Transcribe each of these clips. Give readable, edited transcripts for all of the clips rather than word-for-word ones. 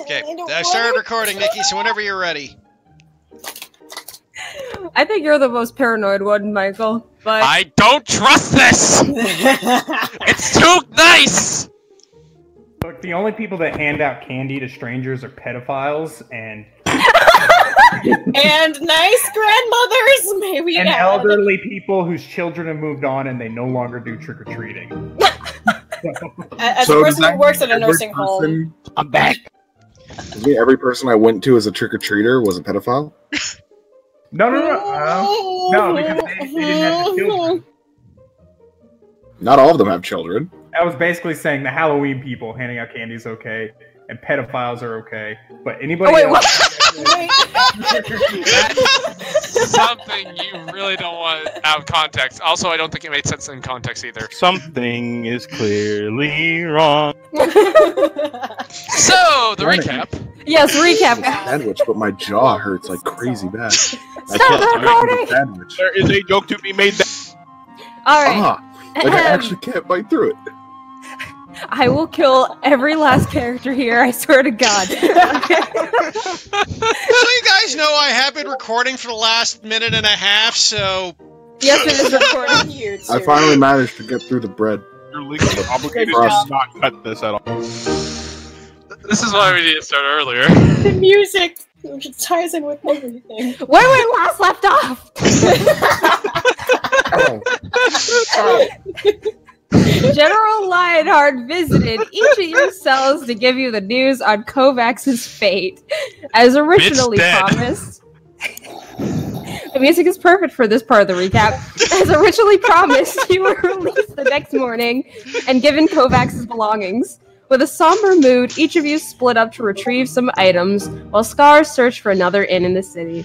Okay, I started recording, Nikki, so whenever you're ready. I think you're the most paranoid one, Michael, but... I don't trust this! It's too nice! Look, the only people that hand out candy to strangers are pedophiles and... and nice grandmothers, maybe. And elderly people whose children have moved on and they no longer do trick-or-treating. As a person who works at a nursing home. I'm back. Does mean every person I went to as a trick-or-treater was a pedophile? No, because they didn't have the children. Not all of them have children. I was basically saying the Halloween people handing out candy is okay, and pedophiles are okay, but anybody else... That's something you really don't want out of context. Also, I don't think it made sense in context either. Something is clearly wrong. So, the recap. Yes, recap. Sandwich, but my jaw hurts like crazy bad. I Stop recording! eat the sandwich. There is a joke to be made. Alright. Like I actually can't bite through it. I will kill every last character here, I swear to God. Okay. So you guys know I have been recording for the last minute and a half, so... Yes, it is recording. I finally managed to get through the bread. You're legally obligated to not cut this at all. This is why we need to start earlier. The music, which ties in with everything. Where we last left off! General Lionheart visited each of your cells to give you the news on Kovacs's fate. As originally promised... The music is perfect for this part of the recap. As originally promised, you were released the next morning and given Kovacs's belongings. With a somber mood, each of you split up to retrieve some items, while Scars searched for another inn in the city.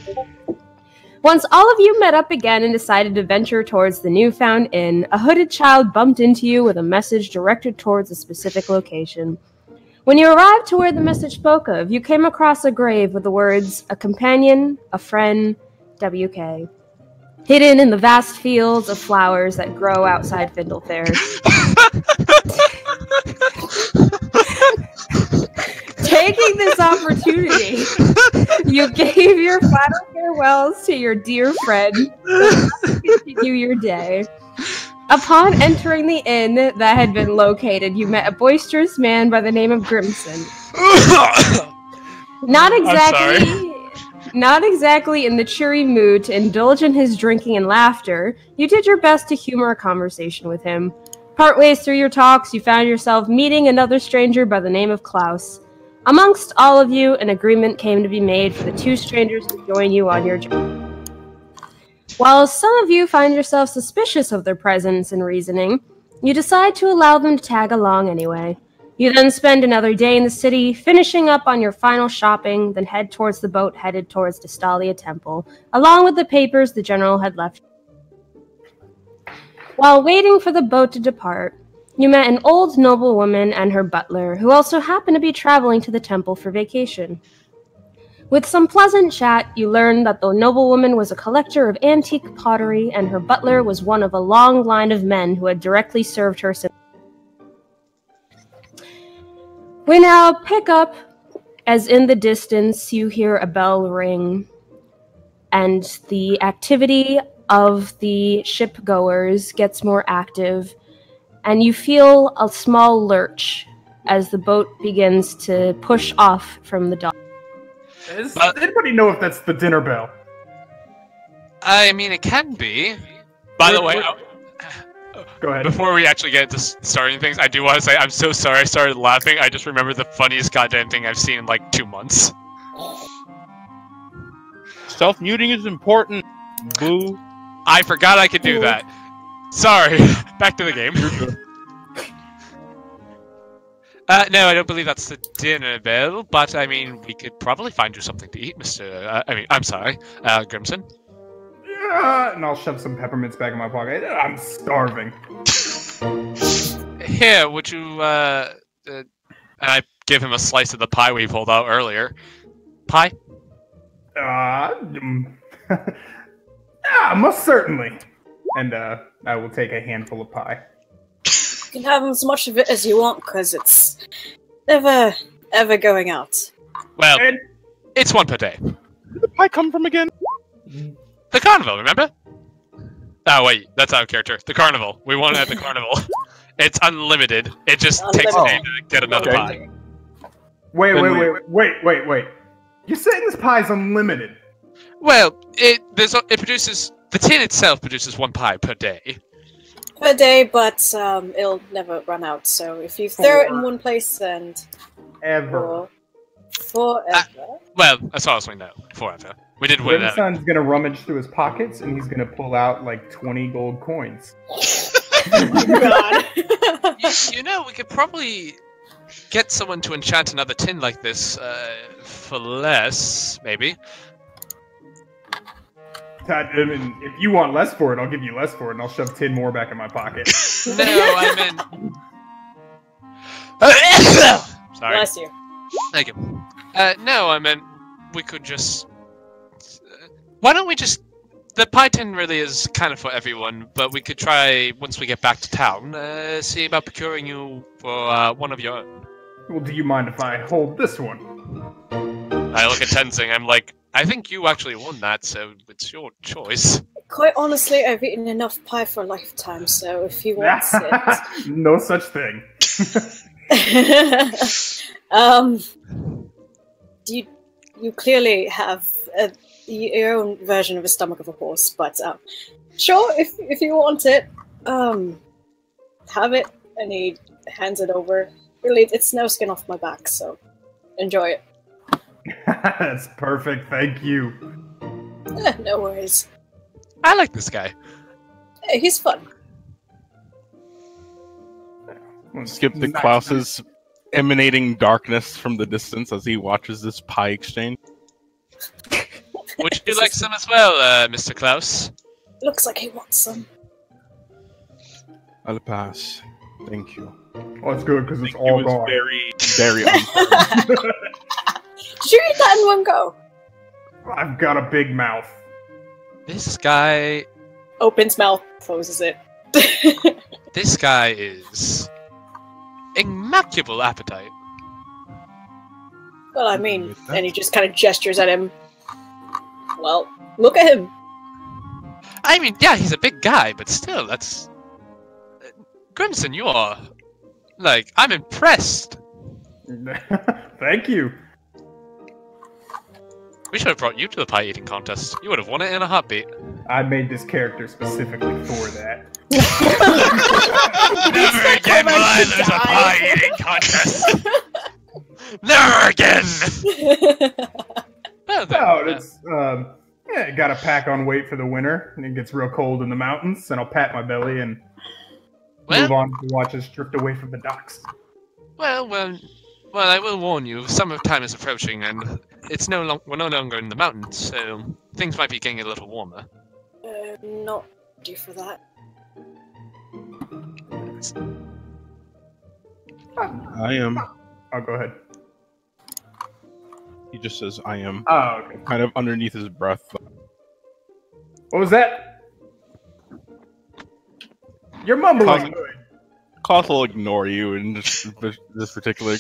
Once all of you met up again and decided to venture towards the newfound inn, a hooded child bumped into you with a message directed towards a specific location. When you arrived to where the message spoke of, you came across a grave with the words, "A companion, a friend, WK." Hidden in the vast fields of flowers that grow outside Findlefair. Taking this opportunity, you gave your final farewells to your dear friend to continue your day. Upon entering the inn that had been located, you met a boisterous man by the name of Grimson. Not exactly in the cheery mood to indulge in his drinking and laughter, you did your best to humor a conversation with him. Partways through your talks, you found yourself meeting another stranger by the name of Klaus. Amongst all of you, an agreement came to be made for the two strangers to join you on your journey. While some of you find yourself suspicious of their presence and reasoning, you decide to allow them to tag along anyway. You then spend another day in the city, finishing up on your final shopping, then head towards the boat headed towards Destalia Temple, along with the papers the general had left. While waiting for the boat to depart, you met an old noblewoman and her butler, who also happened to be traveling to the temple for vacation. With some pleasant chat, you learned that the noblewoman was a collector of antique pottery, and her butler was one of a long line of men who had directly served her since. We now pick up, as in the distance you hear a bell ring, and the activity of the shipgoers gets more active, and you feel a small lurch as the boat begins to push off from the dock. Does anybody know if that's the dinner bell? I mean, it can be. By the way, go ahead. Before we actually get to starting things, I do want to say I'm so sorry I started laughing. I just remember the funniest goddamn thing I've seen in like 2 months. Self-muting is important. Boo. I forgot I could do that. Sorry. Back to the game. No, I don't believe that's the dinner bell, but I mean, we could probably find you something to eat, Mr. I'm sorry, Grimson. And I'll shove some peppermints back in my pocket. I'm starving. Here, would you, and I give him a slice of the pie we pulled out earlier. Pie? Most certainly. And, I will take a handful of pie. You can have as much of it as you want, because it's never ever going out? Well, it's one per day. Where did the pie come from again? The carnival, remember? Oh wait, that's our character. The carnival. We want it at the carnival. It's unlimited. It just takes a day to get another pie. Wait. You're saying this pie's unlimited? Well, it produces, the tin itself produces one pie per day. Per day, but it'll never run out. So if you throw it in one place and Ever. forever. Well, as far as we know, forever. We did win that. Grimson's gonna rummage through his pockets and he's gonna pull out like 20 gold coins. God. You know, we could probably get someone to enchant another tin like this for less, maybe. I mean, if you want less for it, I'll give you less for it, and I'll shove 10 more back in my pocket. No, I meant... Sorry. Bless you. Thank you. No, I meant we could just... why don't we just... The pie tin really is kind of for everyone, but we could try, once we get back to town, see about procuring you for one of your own. Well, do you mind if I hold this one? I look at Tenzing, I'm like, I think you actually won that, so it's your choice. Quite honestly, I've eaten enough pie for a lifetime, so if you want it... No such thing. You clearly have your own version of a stomach of a horse, but sure, if you want it, have it. And he hands it over. Really, it's no skin off my back, so enjoy it. That's perfect, thank you. No worries. I like this guy. He's fun. Skip the Klaus's emanating darkness from the distance as he watches this pie exchange. Would you like some as well, Mr. Klaus? Looks like he wants some. I'll pass. Thank you. Oh, it's good because it's all gone. Very, very Did you eat that in one go? I've got a big mouth. This guy... Opens mouth, closes it. This guy is... immaculate appetite. Well, I mean, and he just kind of gestures at him. Well, look at him. I mean, yeah, he's a big guy, but still, that's... Grimson, you are... like, I'm impressed. Thank you. We should have brought you to the pie eating contest. You would have won it in a heartbeat. I made this character specifically for that. Never again will I lose a pie eating contest. Never again. It's gotta pack on weight for the winter, and it gets real cold in the mountains, and I'll pat my belly and move on to watch us drift away from the docks. Well, I will warn you. Summertime is approaching, and we're no longer in the mountains, so things might be getting a little warmer. Not due for that. I am. Oh, go ahead. He just says, I am. Oh, okay. Kind of underneath his breath. What was that? You're mumbling. Klaus will ignore you in this particular...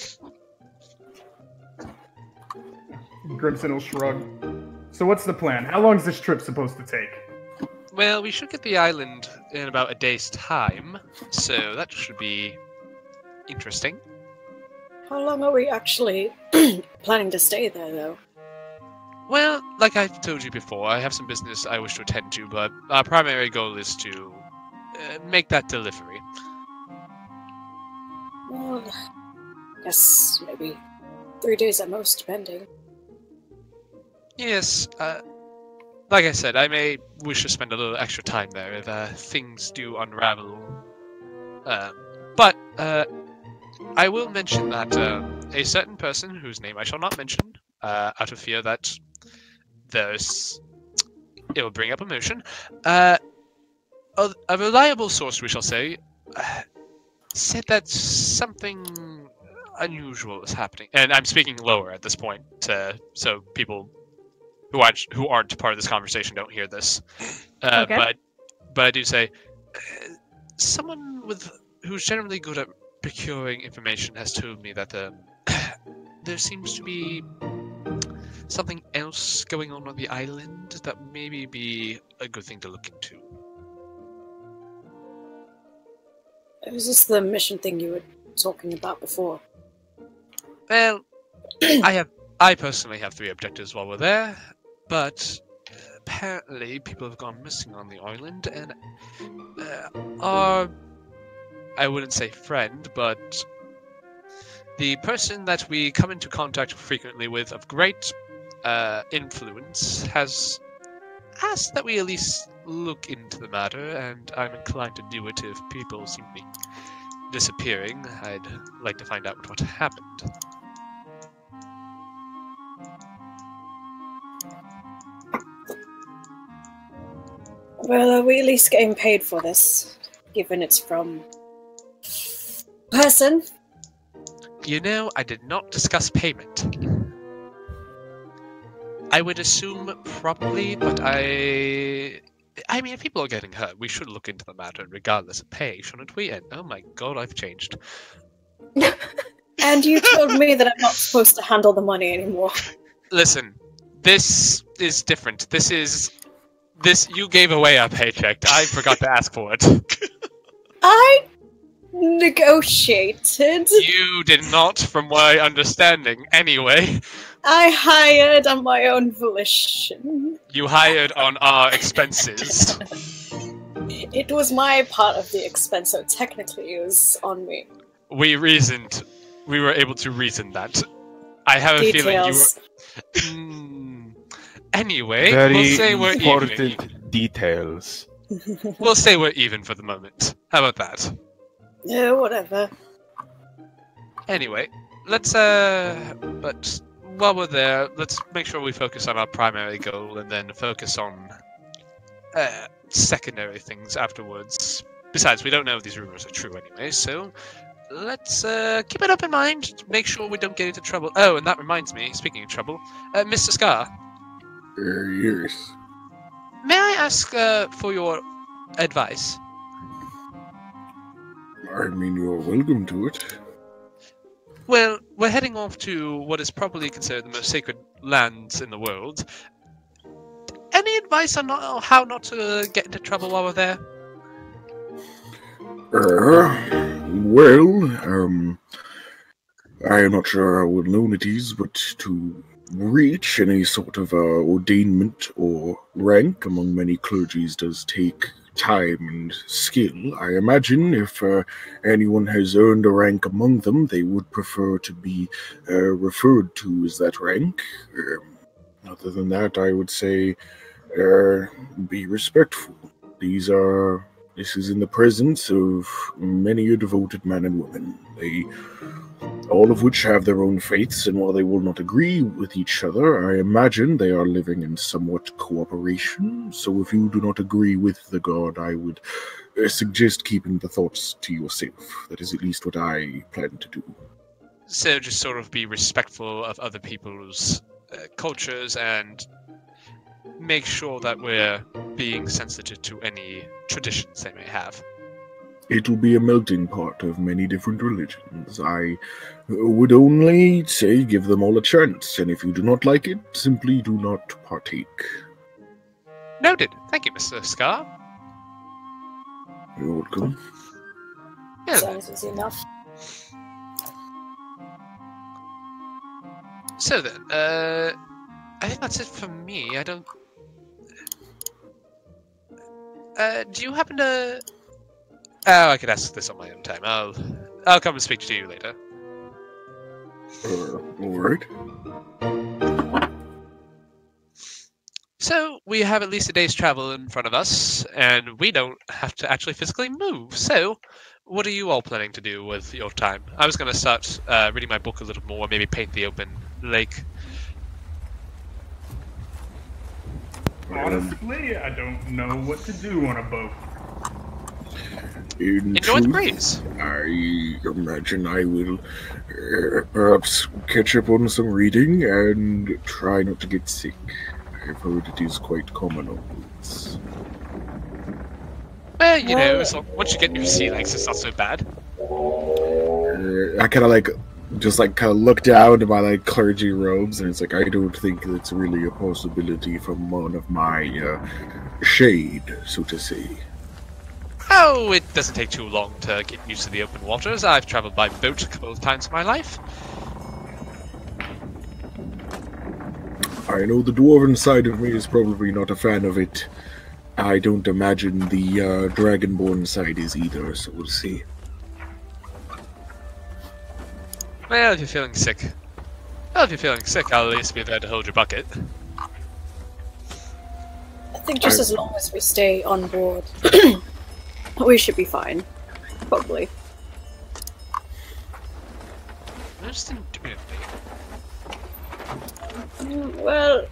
Grimson will shrug. So what's the plan? How long is this trip supposed to take? Well, we should get the island in about a day's time, so that should be interesting. How long are we actually planning to stay there, though? Well, like I've told you before, I have some business I wish to attend to, but our primary goal is to make that delivery. Well, I guess maybe 3 days at most, depending. Yes, like I said, I may wish to spend a little extra time there if things do unravel. But I will mention that a certain person, whose name I shall not mention, out of fear that it will bring up emotion, a reliable source, we shall say, said that something unusual is happening. And I'm speaking lower at this point, so people who aren't part of this conversation don't hear this. Okay. But I do say, someone who's generally good at procuring information has told me that there seems to be something else going on the island that maybe be a good thing to look into. Was this the mission thing you were talking about before? Well, I personally have 3 objectives while we're there, but apparently people have gone missing on the island, and our, I wouldn't say friend, but the person that we come into contact frequently with of great influence has asked that we at least look into the matter, and I'm inclined to do it if people seem to be disappearing. I'd like to find out what happened. Well, are we at least getting paid for this, given it's from person? You know, I did not discuss payment. I would assume probably, but I mean, if people are getting hurt, we should look into the matter regardless of pay, shouldn't we? And oh my god, I've changed. And you told me that I'm not supposed to handle the money anymore. Listen, this is different. You gave away our paycheck. I forgot to ask for it. I negotiated. You did not, from my understanding, anyway. I hired on my own volition. You hired on our expenses. It was my part of the expense, so technically it was on me. We were able to reason that. I have a feeling you were... Anyway, Very we'll say we're important even. details. We'll say we're even for the moment. How about that? Yeah, whatever. Anyway, but while we're there, let's make sure we focus on our primary goal and then focus on secondary things afterwards. Besides, we don't know if these rumors are true anyway, so let's keep it up in mind, make sure we don't get into trouble. Oh, and that reminds me, speaking of trouble, Mr. Scar. Yes. May I ask for your advice? I mean, you're welcome to it. Well, we're heading off to what is probably considered the most sacred lands in the world. Any advice on how not to get into trouble while we're there? I am not sure how well known it is, but to reach any sort of ordainment or rank among many clergies does take time and skill. I imagine if anyone has earned a rank among them, they would prefer to be referred to as that rank. Other than that, I would say be respectful. This is in the presence of many a devoted man and woman. All of which have their own faiths, and while they will not agree with each other, I imagine they are living in somewhat cooperation. So if you do not agree with the god, I would suggest keeping the thoughts to yourself. That is at least what I plan to do. So just sort of be respectful of other people's cultures and make sure that we're being sensitive to any traditions they may have. It will be a melting pot of many different religions. I would only say give them all a chance, and if you do not like it, simply do not partake. Noted. Thank you, Mr. Scar. You're welcome. Yeah. Sounds easy enough. So then, I think that's it for me. I don't... do you happen to... Oh, I could ask this on my own time. I'll come and speak to you later. Alright. So, we have at least a day's travel in front of us, and we don't have to actually physically move. So, what are you all planning to do with your time? I was going to start reading my book a little more, maybe paint the open lake. Honestly, I don't know what to do on a boat. Enjoy the breeze. I imagine I will perhaps catch up on some reading and try not to get sick. I've heard it is quite common on boats. Well, you know, so once you get your sea legs, it's not so bad. I kind of like just like kind of look down to my like clergy robes, and it's like, I don't think that's really a possibility from one of my shade, so to say. Oh, it doesn't take too long to get used to the open waters. I've traveled by boat a couple of times in my life. I know the dwarven side of me is probably not a fan of it. I don't imagine the dragonborn side is either, so we'll see. Well, if you're feeling sick. I'll at least be there to hold your bucket. I think just as long as we stay on board, we should be fine. Probably. Most intuitively. Well,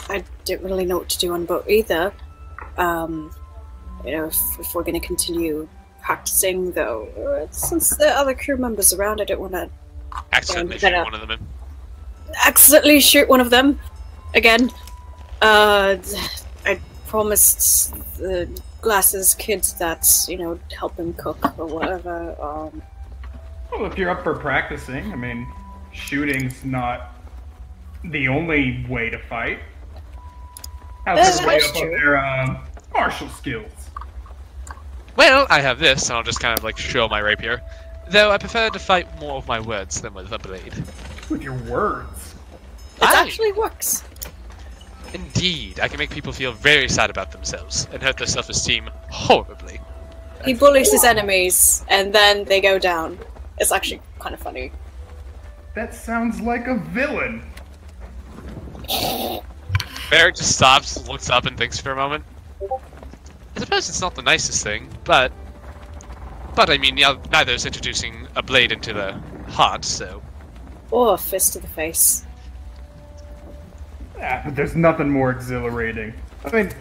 I don't really know what to do on boat either. If we're going to continue practicing, though, since there are other crew members around, I don't want to Accidentally shoot one of them in. accidentally shoot one of them again. I promised the Glasses kids that, help him cook or whatever. Well, if you're up for practicing, I mean, shooting's not the only way to fight. How's it way up on their martial skills? Well, I have this, and I'll just kind of like show my rapier. Though I prefer to fight more with my words than with a blade. With your words? It actually works. Indeed, I can make people feel very sad about themselves and hurt their self-esteem horribly. He bullies his enemies, and then they go down. It's actually kind of funny. That sounds like a villain. Barrett just stops, looks up, and thinks for a moment. I suppose it's not the nicest thing, but I mean, neither is introducing a blade into the heart, so... Or a fist to the face. Yeah, but there's nothing more exhilarating. I mean,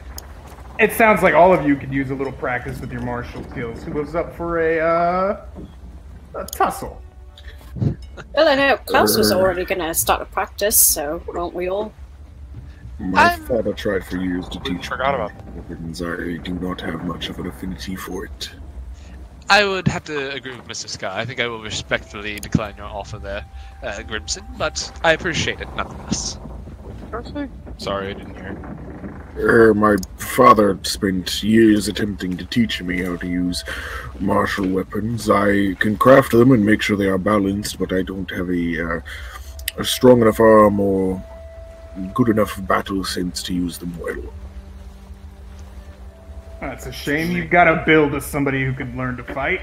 it sounds like all of you could use a little practice with your martial skills. Who was up for a tussle? Well, I know Klaus was already gonna start a practice, so won't we all? My father tried for years to teach forgot about weapons. I do not have much of an affinity for it. I would have to agree with Mr. Sky. I think I will respectfully decline your offer there, Grimson, but I appreciate it nonetheless. Sorry, I didn't hear. My father spent years attempting to teach me how to use martial weapons. I can craft them and make sure they are balanced, but I don't have a strong enough arm or good enough battle sense to use them well. That's a shame. You've got to build as somebody who can learn to fight.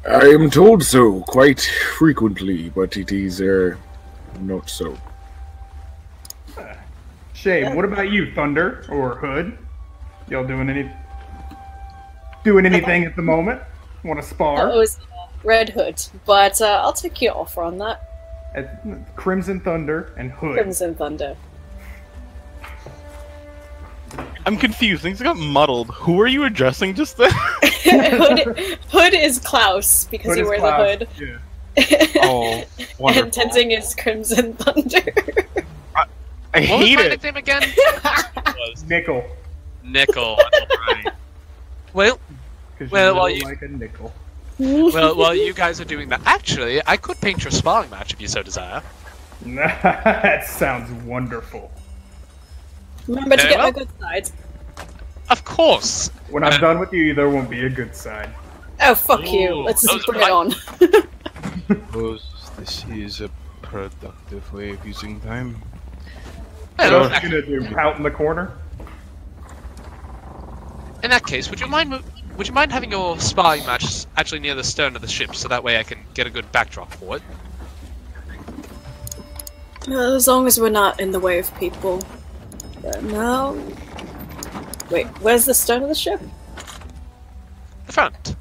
I am told so quite frequently, but it is not so. Shame. What about you, Thunder or Hood? Y'all doing anything at the moment? Want to spar? That was Red Hood, but I'll take your offer on that. Crimson Thunder and Hood. Crimson Thunder. I'm confused. Things got muddled. Who are you addressing just then? Hood is Klaus because he wears a hood. Yeah. Oh, wonderful. And Tenzing is Crimson Thunder. I What was hate my it. nickname again? Nickel. Nickel. Right. Well, while you like a nickel. while you guys are doing that, actually, I could paint your sparring match if you so desire. That sounds wonderful. Remember to get my good side. Of course. When I'm done with you, there won't be a good side. Oh, fuck you. Ooh, Let's those put are it on. Suppose this is a productive way of using time. What Well, else are you gonna do? Out in the corner? in that case, would you mind having your sparring match actually near the stern of the ship, so that way I can get a good backdrop for it? As long as we're not in the way of people. No. Wait, where's the stern of the ship? The front.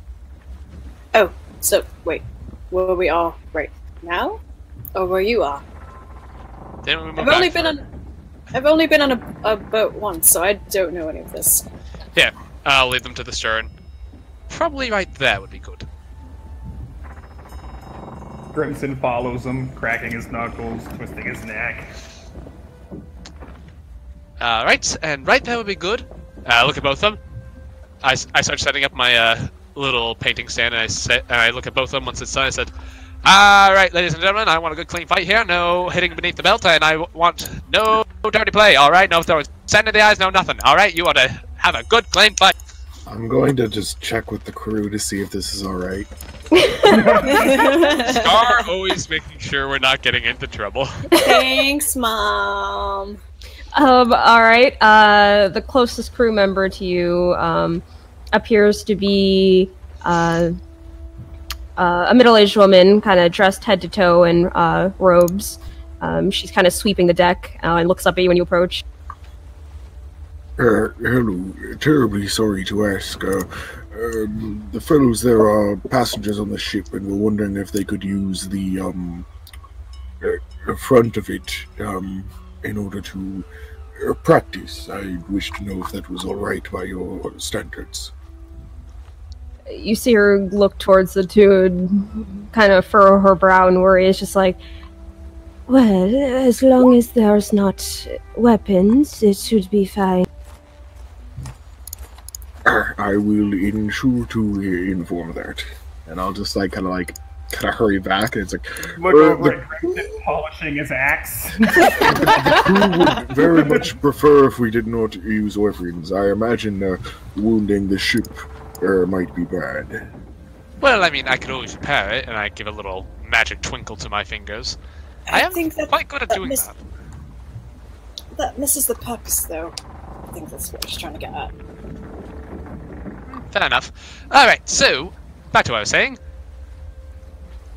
Oh, so wait, where we are right now, or where you are? Then we move I've back only been on a boat once, so I don't know any of this. Yeah, I'll lead them to the stern. Probably right there would be good. Crimson follows him, cracking his knuckles, twisting his neck. Right, and right there would be good. Look at both of them. I start setting up my little painting stand, and I look at both of them once it's done. I said, Alright, ladies and gentlemen, I want a good clean fight here. No hitting beneath the belt, and I want no dirty play, alright? No throwing sand in the eyes, no nothing, alright? You want to have a good clean fight. I'm going to just check with the crew to see if this is alright. Scar always making sure we're not getting into trouble. Thanks, Mom. Alright, the closest crew member to you, appears to be, a middle-aged woman, kind of dressed head to toe in, robes. She's kind of sweeping the deck, and looks up at you when you approach. Hello. Terribly sorry to ask. The fellows there are passengers on the ship, and we're wondering if they could use the front of it in order to practice. I wish to know if that was all right by your standards. You see her look towards the two and kind of furrow her brow and worry. It's just like, well, as long as there's not weapons, it should be fine. I will ensure to inform that. And I'll just kind of hurry back, and it's like, Look over at Grimson polishing his axe. the crew would very much prefer if we did not use weapons. I imagine wounding the ship might be bad. Well, I mean, I could always repair it, and I give a little magic twinkle to my fingers. I am think that, quite good at doing that. That misses the purpose, though. I think that's what she's trying to get at. Fair enough. Alright, so, back to what I was saying.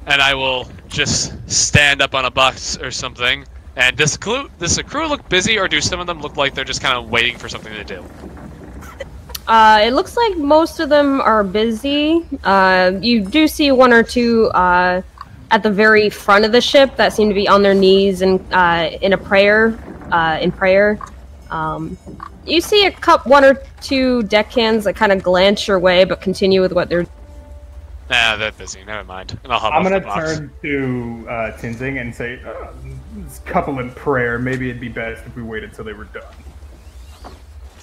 And I will just stand up on a box or something. And does the crew look busy, or do some of them look like they're just kind of waiting for something to do? It looks like most of them are busy. You do see one or two at the very front of the ship that seem to be on their knees and in prayer. You see one or two deckhands that kind of glance your way, but continue with what they're. Nah, they're busy. Never mind. And I'll hop I'm off gonna the box. turn to Tinzing and say, this couple in prayer. Maybe it'd be best if we waited till they were done.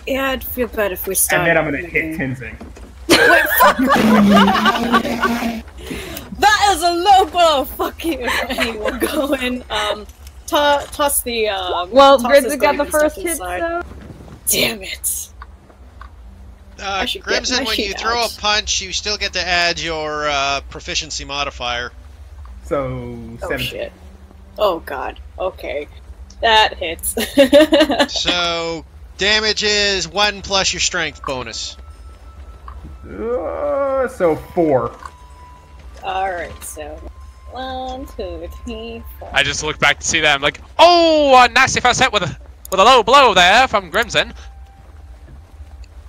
Yeah, I'd feel bad if we started. And then I'm gonna hit Tinzing. That is a low blow. Fuck you. Anyway, go in. Toss the. Well, toss Grids his got the glaive and first stuff hit, inside. so. Damn it. should get Crimson, my when you sheet throw out. a punch, you still get to add your proficiency modifier. So, Oh 17. shit. Oh god. Okay. That hits. So, damage is 1 plus your strength bonus. So 4. Alright, so 1, 2, 3, 4. I just look back to see that. I'm like, oh, a nasty first hit with a low blow there from Grimson.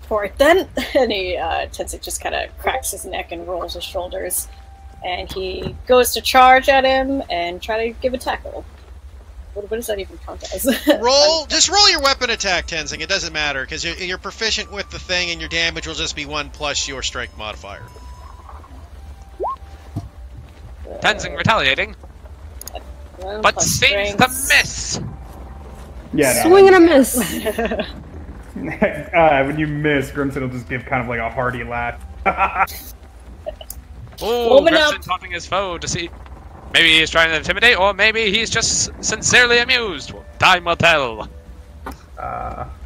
For it then, and he Tensei just kind of cracks his neck and rolls his shoulders, and he goes to charge at him and try to give a tackle. What does that even count as? Just roll your weapon attack, Tenzing. It doesn't matter because you're proficient with the thing, and your damage will just be 1 plus your strength modifier. Tenzing retaliating, 1 but plus seems to strength. miss. Yeah, Swing and a miss. when you miss, Grimson will just give kind of like a hearty laugh. Oh, Warming Grimson up. taunting his foe to see. Maybe he's trying to intimidate, or maybe he's just sincerely amused. Well, time will tell.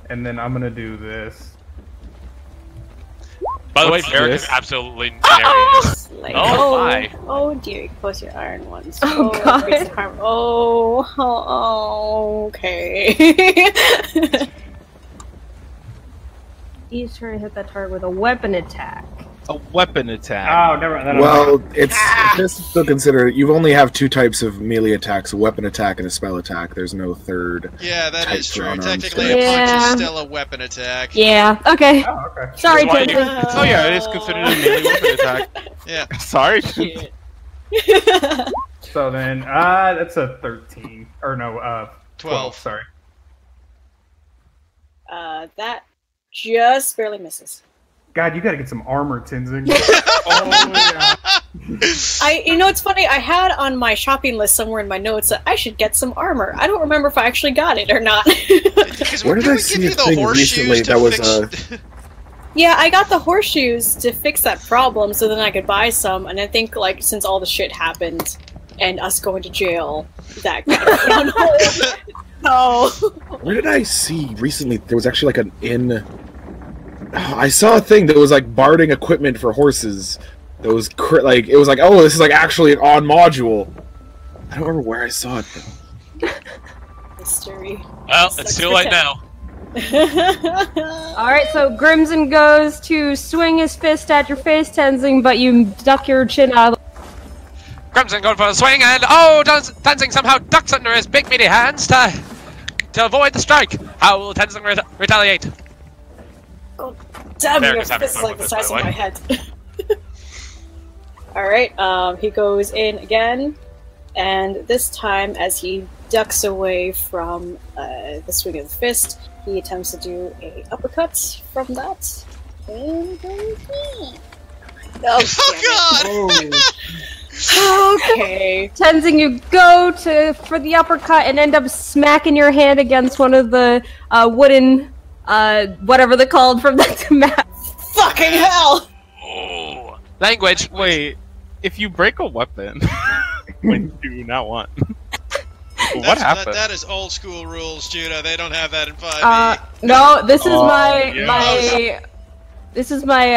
And then I'm gonna do this. By the way, What's Varric this? is absolutely hilarious. Like, Oh, my. Oh dear, close your iron ones. Oh, God. fix the harm- okay. He's trying to hit that target with a weapon attack. A weapon attack. Oh, never mind. Well, it's just still consider you only have 2 types of melee attacks: a weapon attack and a spell attack. There's no third. Yeah, that Type is for true. unarmed Technically, strike. a punch Yeah. is still a weapon attack. Yeah, okay. Oh, okay. Sorry, That's why you- Tenzing. Oh yeah, it is considered a melee weapon attack. Yeah. Sorry. So then, that's a 13. Or no, 12, 12. sorry. That just barely misses. God, you gotta get some armor, Tinzing. Oh yeah. It's funny, I had on my shopping list somewhere in my notes that I should get some armor. I don't remember if I actually got it or not. Because Where did I we see give a you the thing horseshoes recently to that was, fix... Yeah, I got the horseshoes to fix that problem so then I could buy some, and I think, like, since all the shit happened, and us going to jail, that kind of on hold. Oh. Where did I see recently? There was actually like an inn. I saw a thing that was like barding equipment for horses. That was like it was like, oh, this is like actually an on module. I don't remember where I saw it though. Mystery. Well, it's too late now. Alright, so Grimson goes to swing his fist at your face, Tenzing, but you duck your chin out of the... Crimson going for a swing, and oh, Tenzing somehow ducks under his big meaty hands to avoid the strike. How will Tenzing retaliate? Oh, damn, your America's having fist is fun like the with this, size by of the my head. Alright, he goes in again, and this time, as he ducks away from the swing of the fist, he attempts to do a uppercut from that. And Oh god! Okay. Tenzing, you go for the uppercut and end up smacking your hand against one of the wooden, whatever they're called from the map. Fucking hell! Oh, language. Wait, if you break a weapon, when you do not want. What happened? That is old school rules, Judah. They don't have that in 5e. No, this is this is my,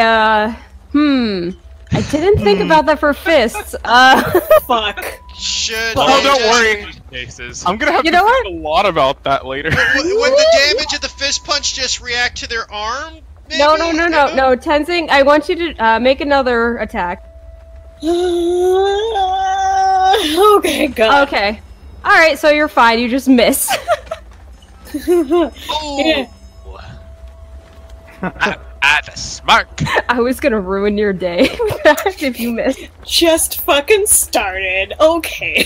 I didn't think about that for fists. Fuck. Should Oh, they don't just- worry. Cases. I'm gonna have You to know think a lot about that later. Would the damage of the fist punch just react to their arm? Maybe? No, Tenzing, I want you to make another attack. Okay, God. Okay. Alright, so you're fine, you just miss. Oh! The smirk. I was gonna ruin your day with that if you missed. Just fucking started. Okay.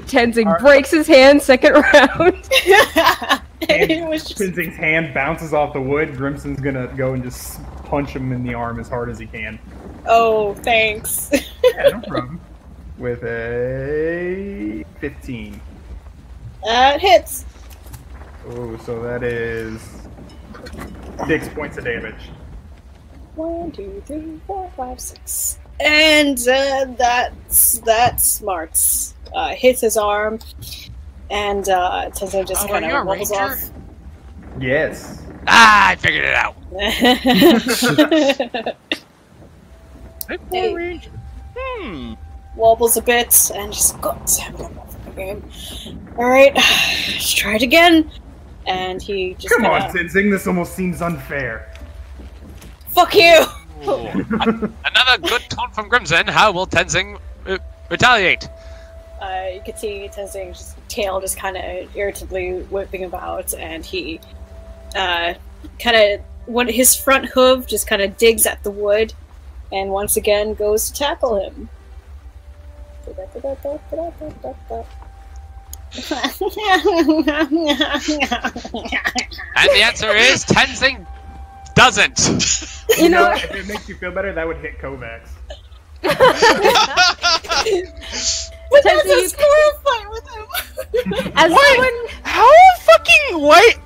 Tenzing breaks his hand second round. It was just... Tenzing's hand bounces off the wood. Grimson's gonna go and just punch him in the arm as hard as he can. Oh, thanks. Yeah, no problem. With a 15. That hits. Oh, so that is 6 points of damage. 1, 2, 3, 4, 5, 6. And that smarts. Hits his arm, and Tenzing just kind of wobbles off. Yes. Ah, I figured it out. Wobbles a bit, and just goes have a motherfucking game. Alright, let's try it again. And he just Come on, kinda... Tenzing, this almost seems unfair. Fuck you! Ooh, another good taunt from Grimson. How will Tenzing retaliate? You can see Tenzing's tail just kind of irritably whipping about, and he his front hoof just kind of digs at the wood, and once again goes to tackle him. And the answer is Tenzing doesn't. You know what? If it makes you feel better, that would hit Kovacs. But there's a squirrel fight with him! As someone... How fucking light?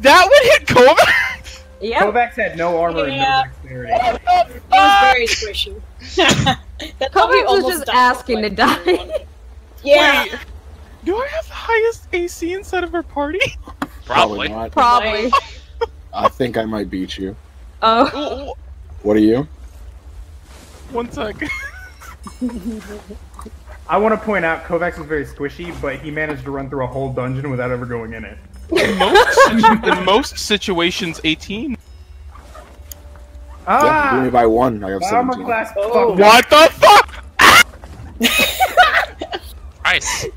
That would hit Kovac? Yep. Kovacs had no armor Yeah. and no dexterity. It was very squishy. That probably Kovacs was almost just died asking to before die. I Yeah. Wait, do I have the highest AC inside of our party? Probably. not. Probably. I think I might beat you. Oh. What are you? 1 sec. I want to point out Kovacs was very squishy, but he managed to run through a whole dungeon without ever going in it. In most situations, 18. Yeah, you beat me by 1. I have Armor 17. class. Oh. What the fuck? Nice.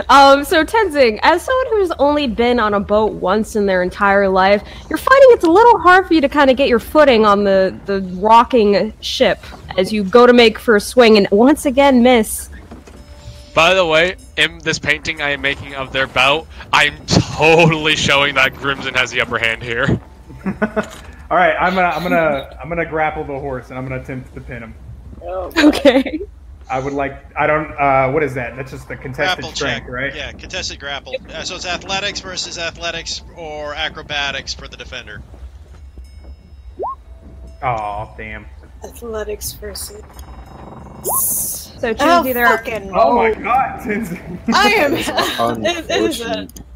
So Tenzing, as someone who's only been on a boat once in their entire life, you're finding it's a little hard for you to kind of get your footing on the rocking ship as you go to make for a swing and once again miss. By the way, in this painting I am making of their bout, I'm totally showing that Grimson has the upper hand here. All right, I'm gonna grapple the horse and I'm gonna attempt to pin him. Oh. Okay. I would like. I don't. What is that? That's just the contested Grapple strength, check. right? Yeah, contested grapple. So it's athletics versus athletics or acrobatics for the defender. Oh damn. Athletics versus... So choose either. Oh my god, Tinsley. I am.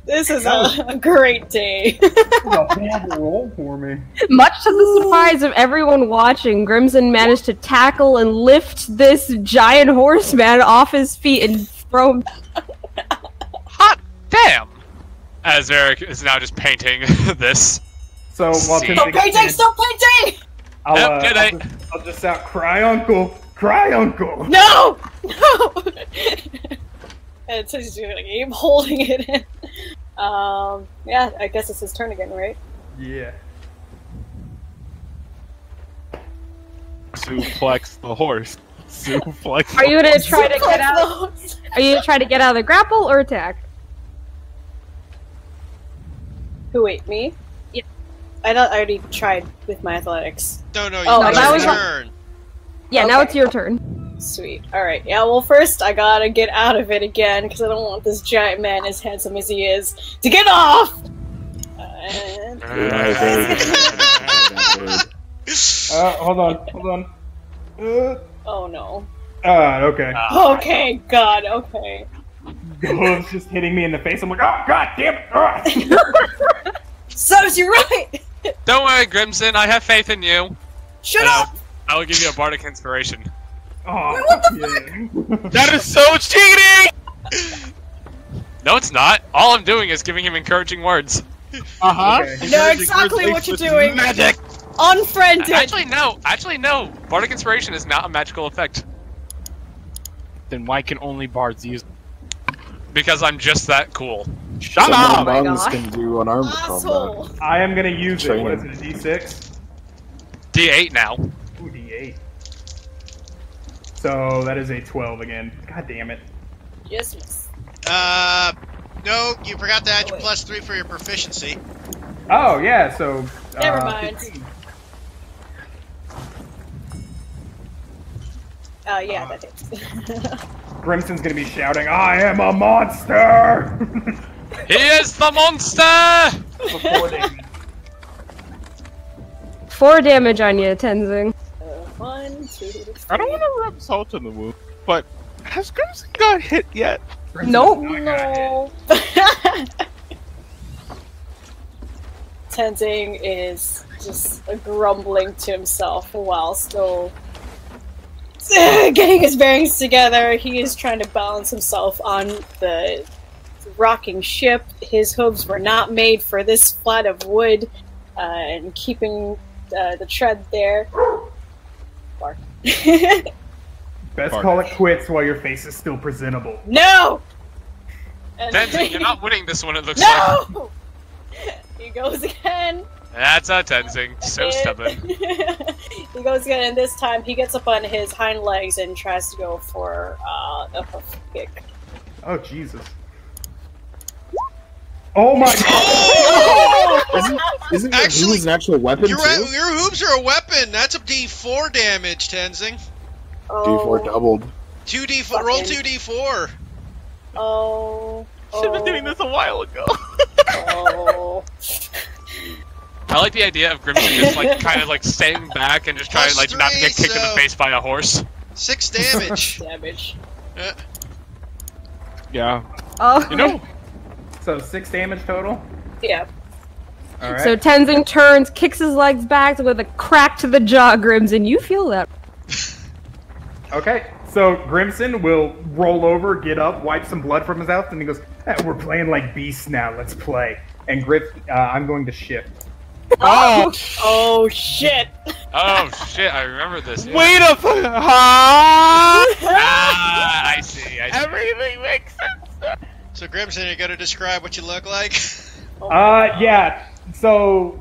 This is a great day. This is a horrible roll for me. Much to the surprise of everyone watching, Grimson managed to tackle and lift this giant horseman off his feet and throw him. Hot damn! As Eric is now just painting this. So while Stop Tinsley painting! Stop painting! I'll just shout, "Cry, uncle! Cry, uncle!" No! No! And so he's gonna keep holding it in. Yeah, I guess it's his turn again, right? Yeah. Suplex the horse. Suplex. Are you gonna try to get out? Are you gonna try to get out of the grapple or attack? Who, wait, me? Yeah. I thought I already tried with my athletics. No, you that was your turn. Yeah, Okay. now it's your turn. Sweet. Alright, yeah, well first I gotta get out of it again, because I don't want this giant man, as handsome as he is, to get off! And... Hold on. oh no. Okay. Okay, God, okay. Glove's just hitting me in the face. I'm like, oh god damn it! Serves you right! Don't worry, Grimson, I have faith in you. Shut up! I will give you a bardic inspiration. Oh, What the fuck? That is so cheating! No, it's not. All I'm doing is giving him encouraging words. Uh-huh. Okay. I know exactly what you're doing! Magic! Unfriended! Actually, no. Bardic inspiration is not a magical effect. Then why can only bards use? Because I'm just that cool. Shut Some up! monks can do unarmed combat. Asshole! I am gonna use it. What is Training. it, a D6? D8 now. Ooh, D8. So that is a 12 again. God damn it. Yes, miss. No, you forgot to add your wait. +3 for your proficiency. Oh, yeah, so... Never mind. 15. Yeah, that hits. Grimson's gonna be shouting, I am a monster! He is the monster! Before they... 4 damage on you, Tenzing. 1, 2, 3. I don't want to rub salt in the wound, but has Grimson got hit yet? Nope. No. Tenzing is just grumbling to himself while still getting his bearings together. He is trying to balance himself on the rocking ship. His hooves were not made for this flat of wood, and keeping the tread there. Bark. Best call it quits while your face is still presentable. No! And Tenzing, you're not winning this one, it looks like. no! He goes again. That's a Tenzing. So And- stubborn. He goes again, and this time he gets up on his hind legs and tries to go for a hoof kick. Oh, Jesus. Oh my god! Isn't your Actually, hooves an actual weapon Your too? hooves are a weapon. That's a D4 damage, Tenzing. D4 doubled. 2D4. Roll 2D4. Oh. Should have been doing this a while ago. Oh. I like the idea of Grimson just like kind of like staying back and just trying Plus like not to get 3, kicked in the so- face by a horse. 6 damage. Damage. Yeah. Oh. You know, So 6 damage total? Yeah. Alright. So Tenzing turns, kicks his legs back with a crack to the jaw, Grims, you feel that. Okay, so Grimson will roll over, get up, wipe some blood from his mouth, and he goes, we're playing like beasts now, let's play. And I'm going to shift. oh, Oh shit! Oh shit! I remember this. Yeah. wait a huh? Ah, I see. Everything makes sense. So, Grimson, you're gonna describe what you look like? Yeah, so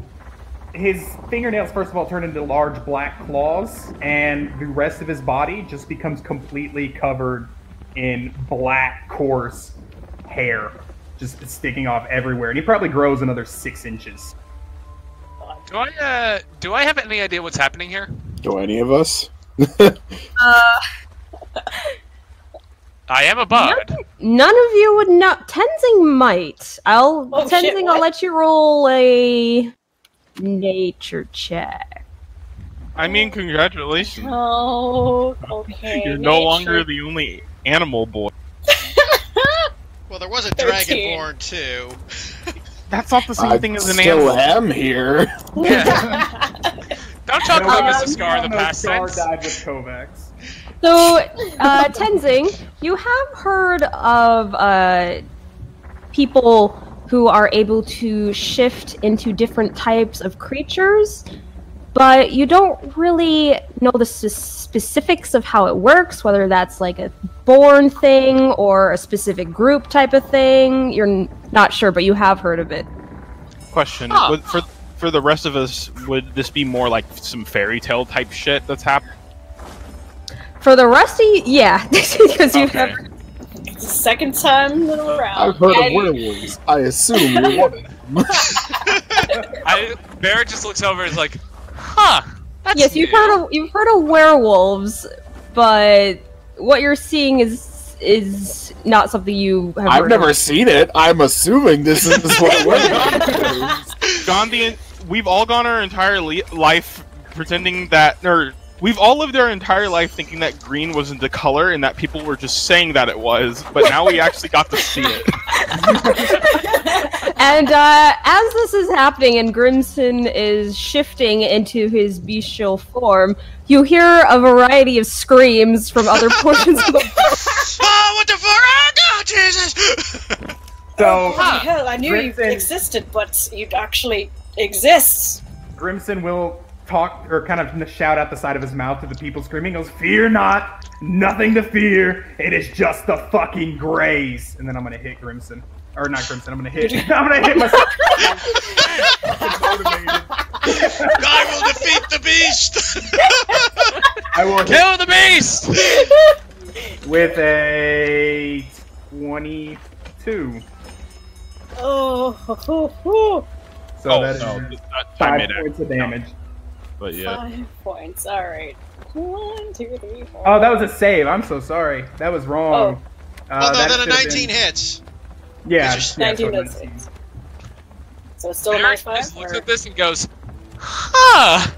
his fingernails, first of all, turn into large black claws, and the rest of his body just becomes completely covered in black, coarse hair, just sticking off everywhere. And he probably grows another 6 inches. Do I have any idea what's happening here? Do any of us? I am a bard. None of you would know. Tenzing might. Oh, shit, Tenzing, I'll what? let you roll a nature check. I mean, congratulations. Oh, okay. You're no longer the only animal boy. Well, there was a 13. Dragonborn too. That's not the same thing as an still animal. am here. Yeah. Don't talk about Mr. Scar in the past Scar tense. died with Kovacs. So, Tenzing, you have heard of people who are able to shift into different types of creatures, but you don't really know the specifics of how it works, whether that's like a born thing or a specific group type of thing. You're not sure, but you have heard of it. Question: for the rest of us, would this be more like some fairy tale type shit that's happening? For the rest of you, yeah, because you have. It's the second time in a round. I've heard of werewolves. I assume you're one of them. Barrett just looks over and is like, huh. That's Yes, you've heard of werewolves, but what you're seeing is not something you have. I've never seen it. I'm assuming this is what werewolves. Gandhi, we've all gone our entire life pretending that, or we've all lived our entire life thinking that green wasn't the color and that people were just saying that it was, but now we actually got to see it. And as this is happening and Grimson is shifting into his bestial form, you hear a variety of screams from other portions of the Oh, what the fuck? Oh, God, Jesus! So, Bloody hell, I knew you Grimson- existed, but you actually exist. Grimson will talk, or kind of shout out the side of his mouth to the people screaming, goes, "Fear not! Nothing to fear! It is just the fucking Greys!" And then I'm gonna hit Grimson. Or not Grimson, I'm gonna hit myself. Motivated. I will defeat the beast! I will hit Kill the beast! with a 22. Oh, ho, ho, ho. So that is I 5 made it. points of damage. But yeah. 5 points. Alright. 1, 2, 3, 4. Oh, that was a save. I'm so sorry. That was wrong. Well, no, that then a should've 19 been- hits. Yeah, It's just yeah, 19 so does 19. 6. So it's still a Barrett minus 5? just looks at this and goes, huh.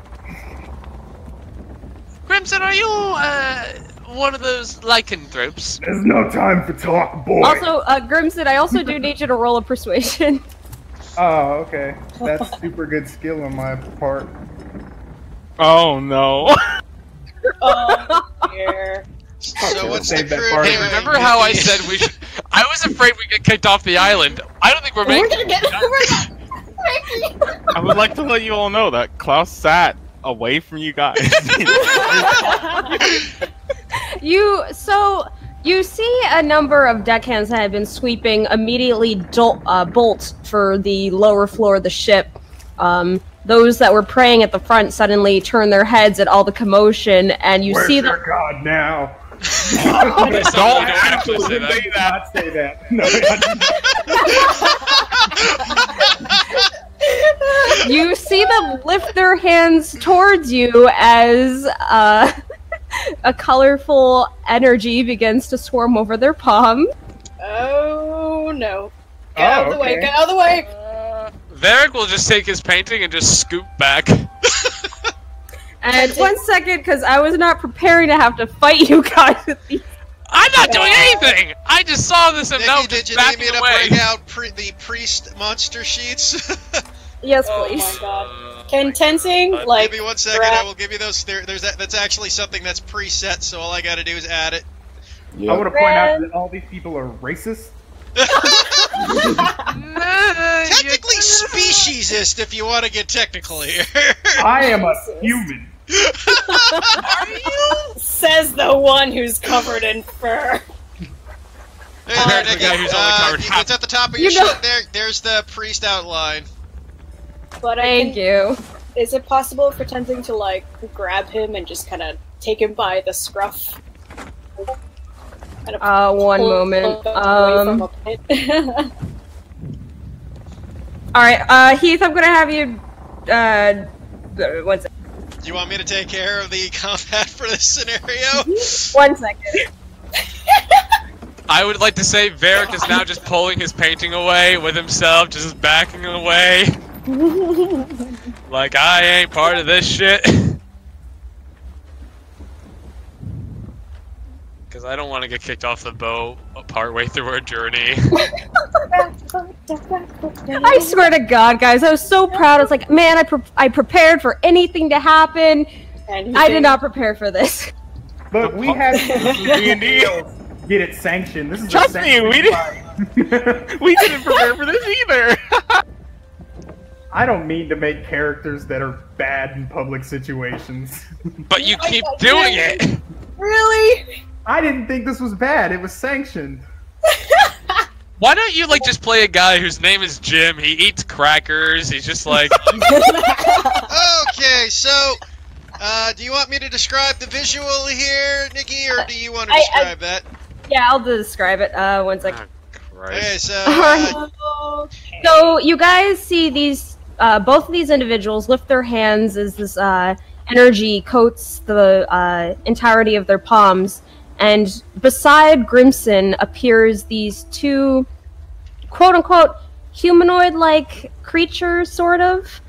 Crimson, are you, one of those lycanthropes? There's no time for talk, boy. Also, Grimson, I also do need you to roll a persuasion. Oh, okay. That's super good skill on my part. Oh no. Oh, dear. So what's the save that crew part. doing? Hey, remember how I said we should... I was afraid we'd get kicked off the island. I don't think we're We're making gonna get. I would like to let you all know that Klaus sat away from you guys. You see a number of deckhands that have been sweeping immediately bolt for the lower floor of the ship. Those that were praying at the front suddenly turn their heads at all the commotion, and you Where's see your them. god now? Don't actually say that. Say that. Say that. No, You see them lift their hands towards you as a colorful energy begins to swarm over their palm. Oh no. Get out of the way, okay. get out of the way! Varric will just take his painting and just scoop back. And 1 second, because I was not preparing to have to fight you guys with these. I'm not doing anything! I just saw this and now I'm Nikki, did just you need backing me to away. bring out the priest monster sheets? Yes, Oh please. my god. Can Tenzing, like, give me 1 second, grab- I will give you those. That's actually something that's preset, so all I gotta do is add it. Yeah. I want to point out that all these people are racist. Technically speciesist, if you want to get technical here. I am a human. Says the one who's covered in fur. Hey Compared there, to the Nikki. guy who's only covered half- It's at the top of your You know- sheet there. There's the priest outline. But Thank you. Is it possible for Tenzing to, like, grab him and just kind of take him by the scruff? Kind of One pull moment. him away from a pit? Alright, Heath, I'm gonna have you, 1 second. Do you want me to take care of the combat for this scenario? 1 second. I would like to say Varric is now just pulling his painting away with himself, just backing away. Like, I ain't part of this shit. because I don't want to get kicked off the boat partway through our journey. I swear to God, guys, I was so proud. I was like, man, I prepared for anything to happen. I did not prepare for this. Look, we had D&D. get it sanctioned. This is Trust me, we didn't prepare for this either. I don't mean to make characters that are bad in public situations. But you keep doing it! Really? I didn't think this was bad. It was sanctioned. Why don't you, like, just play a guy whose name is Jim, he eats crackers, he's just like... Okay, so, do you want me to describe the visual here, Nikki, or do you want to describe that? Yeah, I'll describe it. One second. Okay, so... So, you guys see these, both of these individuals lift their hands as this, energy coats the, entirety of their palms, and beside Grimson appears these two, quote-unquote, humanoid-like creatures, sort of.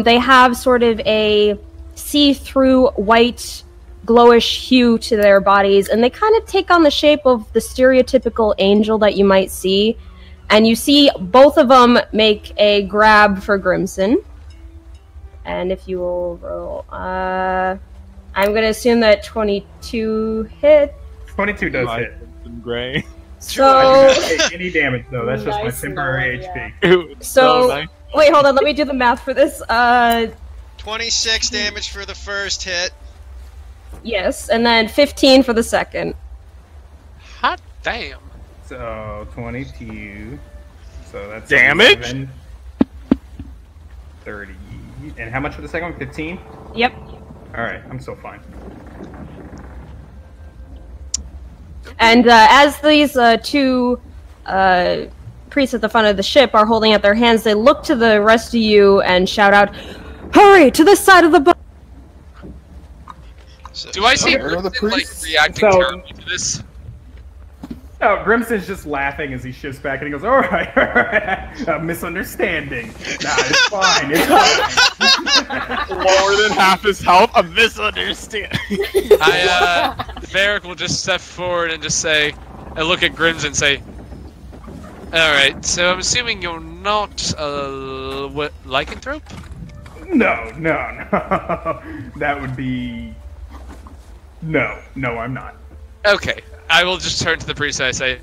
They have sort of a see-through white, glowish hue to their bodies, and they kind of take on the shape of the stereotypical angel that you might see. And you see both of them make a grab for Grimson. And if you will roll, I'm going to assume that 22 hit. 22 does hit. Gray. So, I do not take any damage though. That's just my temporary HP. So nice. wait, hold on. Let me do the math for this. 26 damage for the first hit. Yes, and then 15 for the second. Hot damn. So 22. So that's Damage? 7, 30. And how much for the second one? 15? Yep. Alright, I'm still fine. And as these two priests at the front of the ship are holding out their hands, they look to the rest of you and shout out, "Hurry, to this side of the boat!" So, Do I see Where are the Grimson, like, priests? reacting So- terribly to this? Oh, Grimson's just laughing as he shifts back and he goes, alright, a misunderstanding. Nah, it's fine, it's fine. Lower than half his health, a misunderstanding. Varric will just step forward and just say, and look at Grims and say, alright, so I'm assuming you're not a lycanthrope? No. That would be... No, I'm not. Okay, I will just turn to the priest and I say,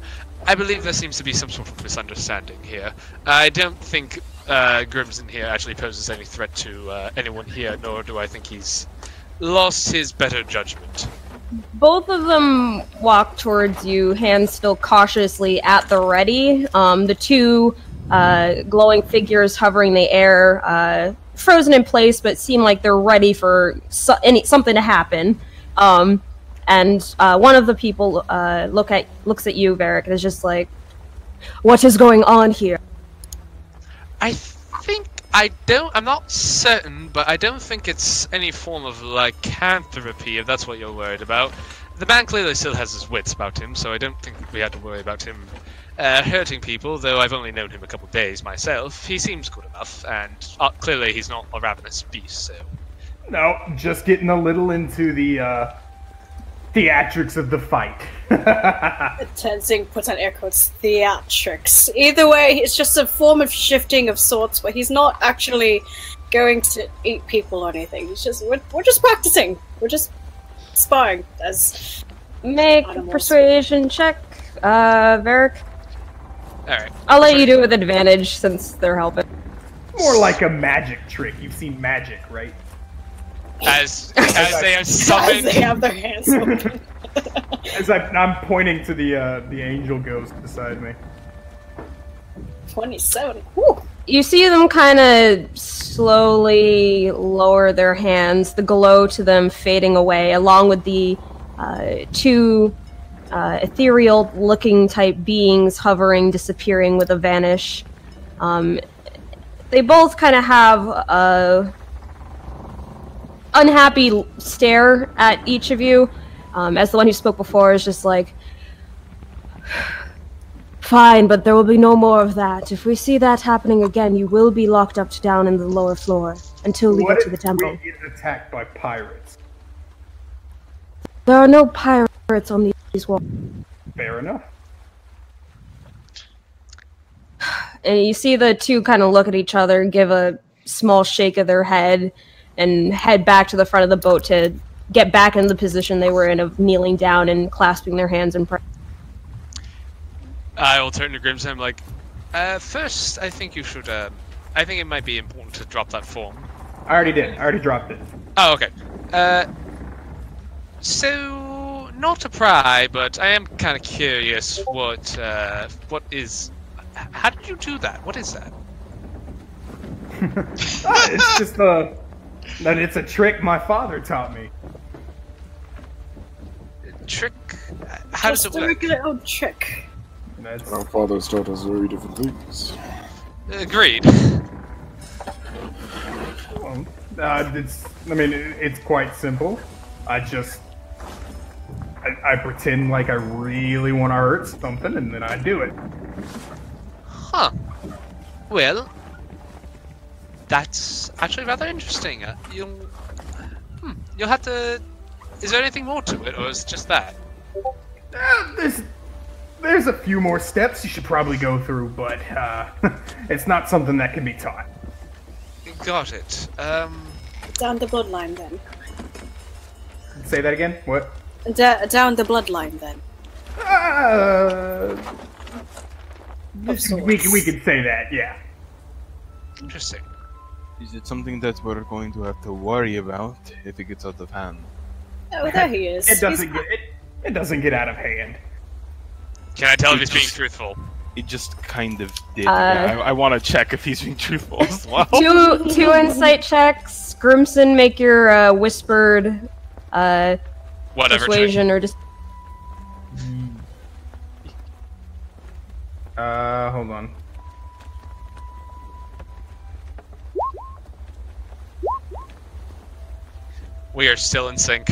I believe there seems to be some sort of misunderstanding here. I don't think Grimson here actually poses any threat to anyone here, nor do I think he's lost his better judgment. Both of them walk towards you, hands still cautiously at the ready. The two glowing figures hovering in the air, frozen in place, but seem like they're ready for something to happen. And one of the people looks at you, Varric, and is just like, "What is going on here?" I'm not certain, but I don't think it's any form of lycanthropy, if that's what you're worried about. The man clearly still has his wits about him, so I don't think we had to worry about him hurting people, though I've only known him a couple of days myself. He seems good enough, and clearly he's not a ravenous beast, so... No, just getting a little into the theatrics of the fight. Tenzing puts on air quotes, theatrics. Either way, it's just a form of shifting of sorts where he's not actually going to eat people or anything. It's just, we're just practicing. We're just sparring as Make a persuasion check, Varric. Alright. I'll let you do it with advantage since they're helping. More like a magic trick. You've seen magic, right? As they have summoned... As they have their hands open. As I'm pointing to the angel ghost beside me. 27. Whew. You see them kind of slowly lower their hands, the glow to them fading away, along with the two ethereal-looking type beings hovering, disappearing with a vanish. They both kind of have a unhappy stare at each of you, as the one who spoke before is just like, "Fine, but there will be no more of that. If we see that happening again, you will be locked up down in the lower floor until we get to the temple." What if we get attacked by pirates? There are no pirates on the Fair enough. And you see the two kind of look at each other and give a small shake of their head and head back to the front of the boat to get back in the position they were in of kneeling down and clasping their hands in prayer. I will turn to Grimson. I'm like, first, I think you should. I think it might be important to drop that form. I already did. I already dropped it. Oh, okay. So not to pry, but I am kind of curious. What is? How did you do that? What is that? It's just that it's a trick my father taught me. Trick? How does it Just a work? regular old trick. That's Our fathers taught us very different things. Agreed. it's quite simple. I pretend like I really want to hurt something, and then I do it. Huh. Well, that's actually rather interesting. You'll have to. Is there anything more to it, or is it just that? There's a few more steps you should probably go through, but it's not something that can be taught. Got it. Down the bloodline, then. Say that again? What? Down the bloodline, then. We can say that, yeah. Interesting. Is it something that we're going to have to worry about if it gets out of hand? Oh, there he is. It doesn't get out of hand. Can I tell if he's being truthful? It just kind of did. Yeah, I want to check if he's being truthful as well. Two insight checks. Grimson, make your whispered Whatever. persuasion or just. Hold on. We are still in sync.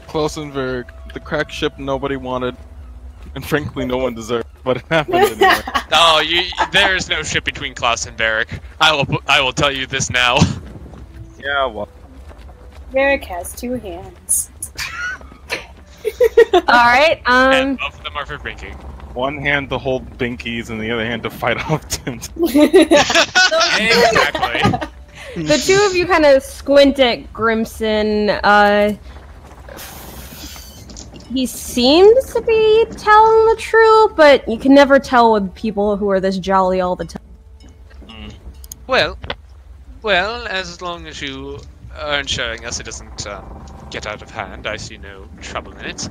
Klausenberg, the crack ship nobody wanted, and frankly no one deserved, but it happened anyway. Oh, there is no ship between Klaus and Varric. I will tell you this now. Yeah, well. Varric has two hands. Alright, And both of them are for drinking. One hand to hold binkies, and the other hand to fight off Tim. Exactly. the two of you kind of squint at Grimson. He seems to be telling the truth, but you can never tell with people who are this jolly all the time. Well, as long as you are ensuring us it doesn't get out of hand, I see no trouble in it.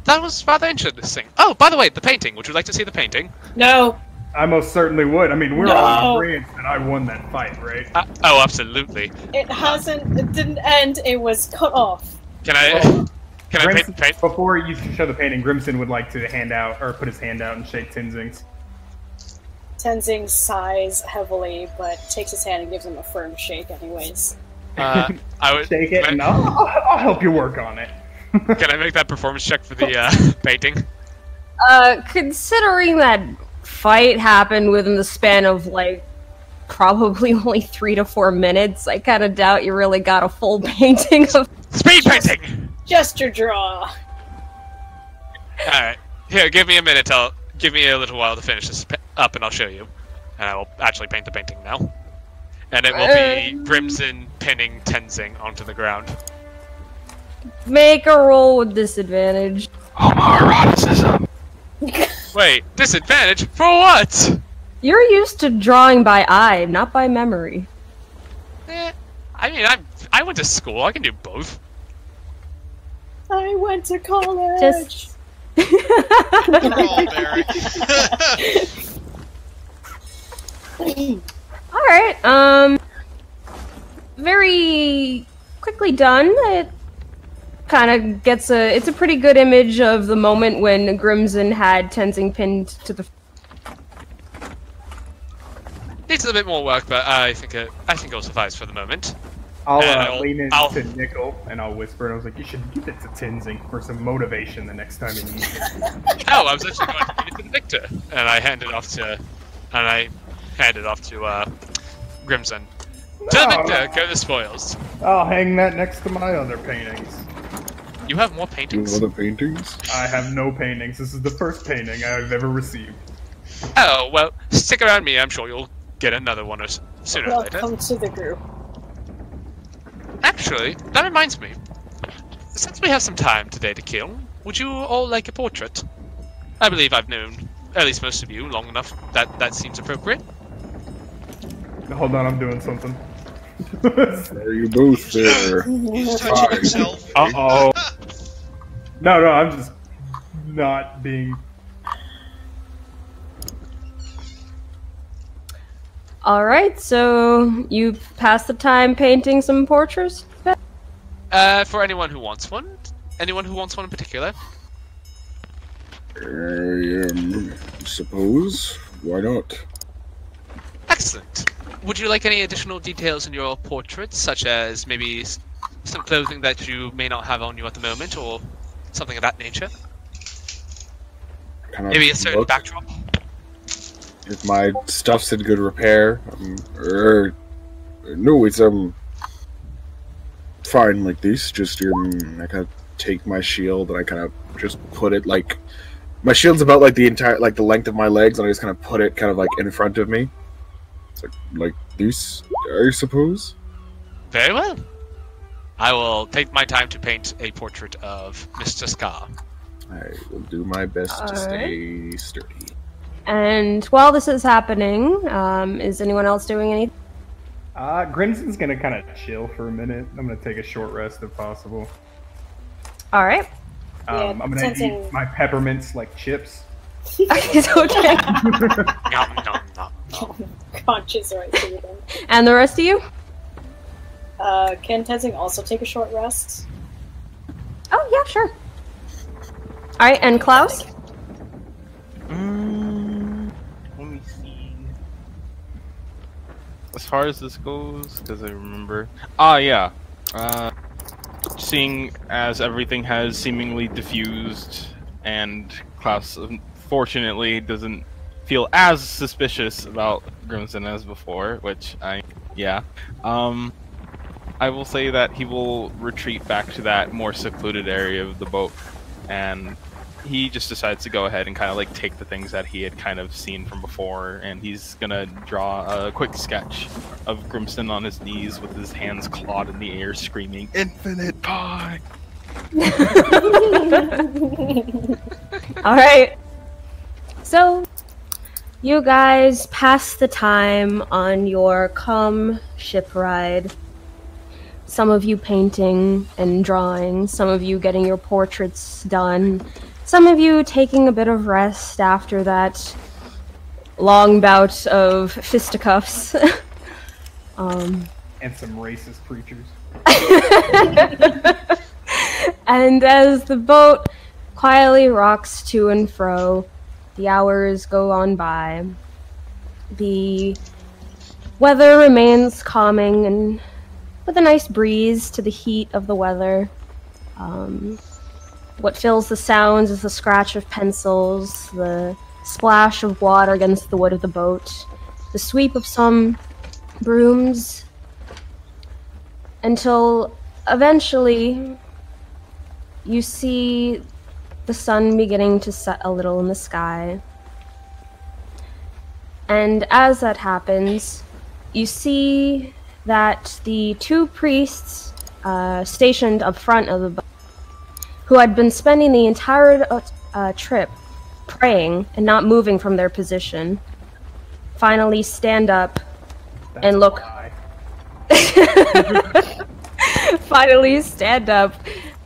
That was rather interesting. Oh, by the way, the painting. Would you like to see the painting? No. I most certainly would. I mean, we're all in agreement that I won that fight, right? Oh, absolutely. It didn't end, it was cut off. Can I paint? Before you show the painting, Grimson would like to hand out, or put his hand out and shake Tenzing's. Tenzing sighs heavily, but takes his hand and gives him a firm shake anyways. I would Shake it, and I'll help you work on it. Can I make that performance check for the painting? Considering that fight happened within the span of, like, probably only 3 to 4 minutes, I kind of doubt you really got a full painting of... Speed painting! Gesture draw! Alright. Here, give me a minute. Give me a little while to finish this up, and I'll show you. And I will actually paint the painting now. And it will be Grimson pinning Tenzing onto the ground. Make a roll with disadvantage. Homoeroticism. Wait, disadvantage? For what? You're used to drawing by eye, not by memory. I mean, I went to school. I can do both. I went to college! Just... Alright, very quickly done. It kind of gets it's a pretty good image of the moment when Grimson had Tenzing pinned to the... Needs a bit more work, but I think it'll suffice for the moment. I'll lean into Nickel and I'll whisper, and I was like, you should give it to Tenzing for some motivation the next time you need it. Oh, I was actually going to give it to Victor, and I hand it off to And I hand it off to Grimson. To the victor, go the spoils. I'll hang that next to my other paintings. You have more Do paintings? other paintings? I have no paintings. This is the first painting I've ever received. Oh, well, stick around me. I'm sure you'll get another one sooner or later. Welcome to the group. Actually, that reminds me. Since we have some time today to kill, would you all like a portrait? I believe I've known at least most of you long enough that seems appropriate. Hold on, I'm doing something. Are you both there? He's touching himself. Uh-oh. No, I'm just not being... Alright, so you pass the time painting some portraits? For anyone who wants one? Anyone who wants one in particular? I suppose. Why not? Excellent. Would you like any additional details in your portraits, such as maybe some clothing that you may not have on you at the moment, or something of that nature? Kind of Maybe a certain look. backdrop? If my stuff's in good repair, no, it's fine like this. Just I kind of take my shield and I kind of just put it like my shield's about like the entire the length of my legs, and I just kind of put it kind of like in front of me, like this, I suppose. Very well. I will take my time to paint a portrait of Mr. Scar. I will do my best to Alright. stay sturdy. And while this is happening, is anyone else doing anything? Grinson's gonna kind of chill for a minute. I'm gonna take a short rest if possible. Alright. I'm gonna sensing- eat my peppermints like chips. It's okay. Nom, nom, nom, nom. Conscious right through them. And the rest of you? Can Tenzing also take a short rest? Oh, yeah, sure. Alright, and Klaus? Let me see. As far as this goes, because I remember. Yeah. Seeing as everything has seemingly diffused, and Klaus unfortunately doesn't feel as suspicious about Grimson as before, which I will say that he will retreat back to that more secluded area of the boat, and he just decides to go ahead and kind of like take the things that he had kind of seen from before, and he's gonna draw a quick sketch of Grimson on his knees with his hands clawed in the air screaming, "Infinite pie!" Alright. So, you guys pass the time on your ship ride. Some of you painting and drawing, some of you getting your portraits done, some of you taking a bit of rest after that long bout of fisticuffs. And some racist preachers. And as the boat quietly rocks to and fro, the hours go on by. The weather remains calming and with a nice breeze to the heat of the weather. What fills the sounds is the scratch of pencils, the splash of water against the wood of the boat, the sweep of some brooms, until eventually you see the sun beginning to set a little in the sky. And as that happens, you see that the two priests stationed up front of the boat, who had been spending the entire trip praying and not moving from their position, finally stand up and look. Finally stand up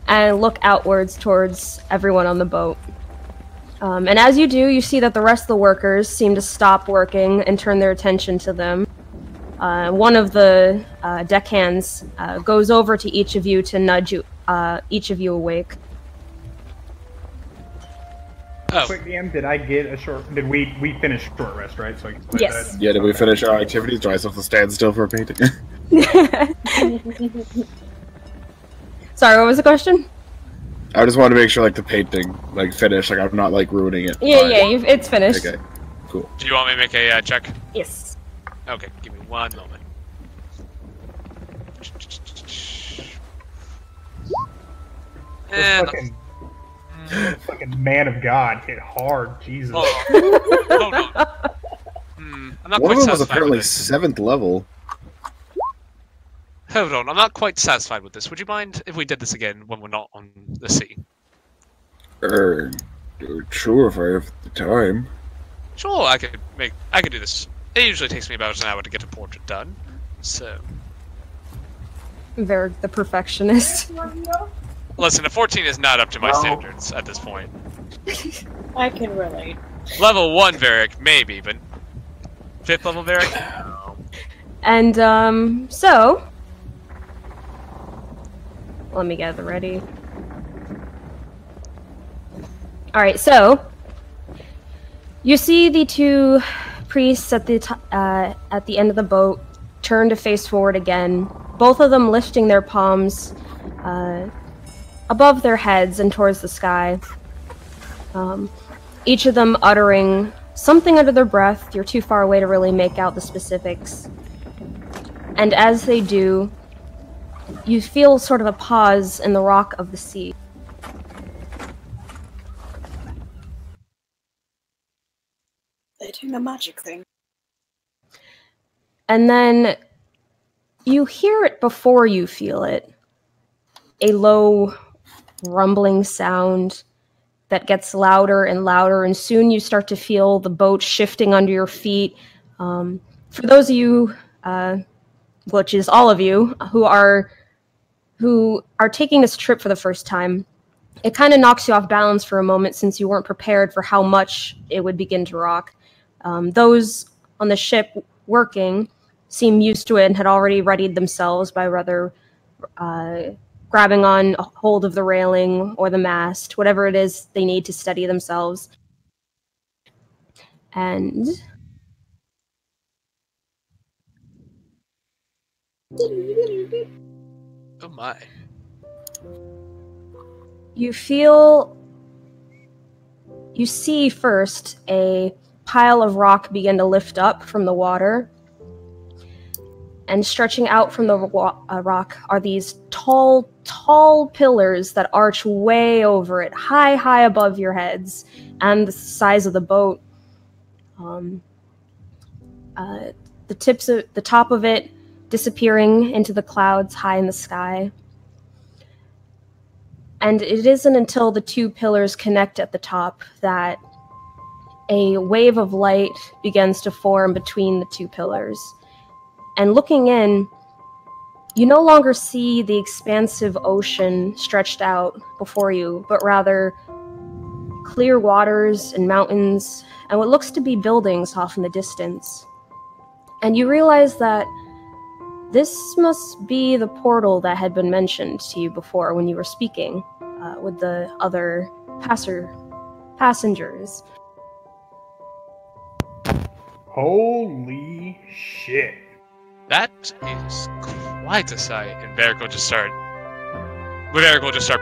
and look outwards towards everyone on the boat. And as you do, you see that the rest of the workers seem to stop working and turn their attention to them. One of the deckhands goes over to each of you to nudge you, each of you awake. Oh, Quick DM, did I get a short? Did we finish short rest, right? So I can play Yes. that? Yeah, did we finish our activities? Do I still have to stand still for a painting? Sorry, what was the question? I just wanted to make sure, like, the painting, like, finished. Like, I'm not, like, ruining it. Yeah, by- it's finished. Okay. Cool. Do you want me to make a check? Yes. Okay, give me 1 moment. And Fucking man of God hit hard. Jesus. oh no. I'm not One quite of them was satisfied apparently with this. 7th level. Hold on, I'm not quite satisfied with this. Would you mind if we did this again when we're not on the sea? Sure, if I have the time. Sure, I could do this. It usually takes me about an hour to get a portrait done. So Varric the perfectionist. listen, a 14 is not up to my standards at this point. I can relate. Level 1 Varric, maybe, but 5th level Varric? No. And so let me get it ready. Alright, so you see the two priests at the end of the boat turn to face forward again, both of them lifting their palms above their heads and towards the sky. Each of them uttering something under their breath. You're too far away to really make out the specifics. And as they do, you feel sort of a pause in the rock of the sea. They're doing a magic thing. And then you hear it before you feel it. A low, rumbling sound that gets louder and louder, and soon you start to feel the boat shifting under your feet. For those of you, which is all of you, who are taking this trip for the first time, it kind of knocks you off balance for a moment since you weren't prepared for how much it would begin to rock. Those on the ship working seem used to it and had already readied themselves by rather grabbing on a hold of the railing or the mast, whatever it is they need to steady themselves. And Oh my. you see first a pile of rock begin to lift up from the water, and stretching out from the rock are these tall pillars that arch way over it, high above your heads and the size of the boat. The top of it disappearing into the clouds high in the sky. And it isn't until the two pillars connect at the top that a wave of light begins to form between the two pillars. And looking in, you no longer see the expansive ocean stretched out before you, but rather clear waters and mountains and what looks to be buildings off in the distance. And you realize that this must be the portal that had been mentioned to you before when you were speaking with the other passengers. Holy shit. That is quite a sight, and Varric will just start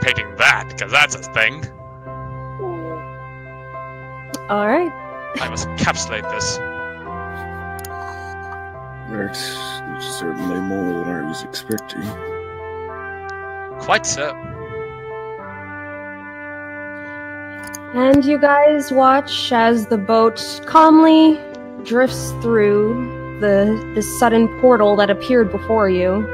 painting that, because that's a thing. Alright. I must encapsulate this. That's certainly more than I was expecting. Quite so. And you guys watch as the boat calmly drifts through the sudden portal that appeared before you.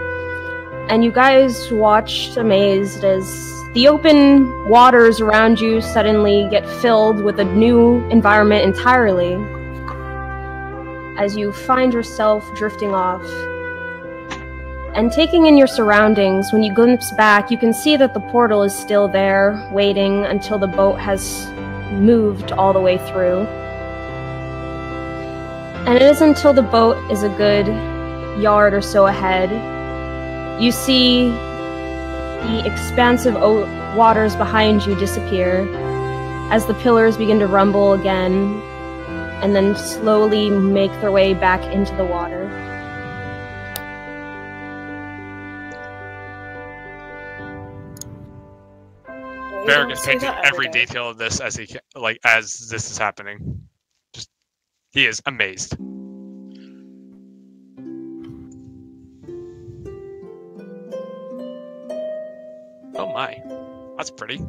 And you guys watched amazed as the open waters around you suddenly get filled with a new environment entirely. As you find yourself drifting off. And taking in your surroundings, when you glimpse back, you can see that the portal is still there, waiting until the boat has moved all the way through. And it isn't until the boat is a good yard or so ahead, you see the expansive waters behind you disappear as the pillars begin to rumble again and then slowly make their way back into the water. Varric is painting every detail of this as this is happening. Just He is amazed. Oh my. That's pretty.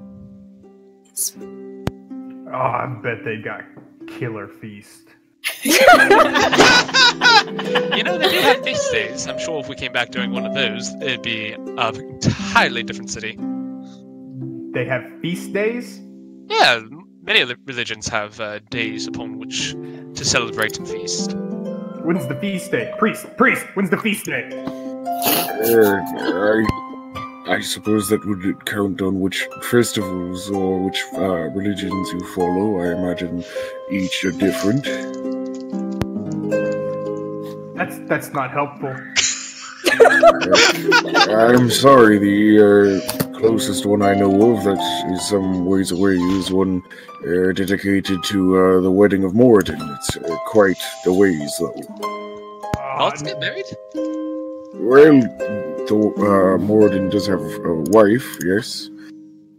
Oh, I bet they got killer feast. You know, they do have feast days. I'm sure if we came back during one of those, it'd be an entirely different city. They have feast days? Yeah, many of the religions have days upon which to celebrate and feast. When's the feast day? Priest, when's the feast day? I suppose that would count on which festivals or which religions you follow. I imagine each are different. That's not helpful. I'm sorry, the closest one I know of that is some ways away is one dedicated to the wedding of Moradin. It's quite the ways, though. Oh, let's get married? Well, Moradin does have a wife, yes.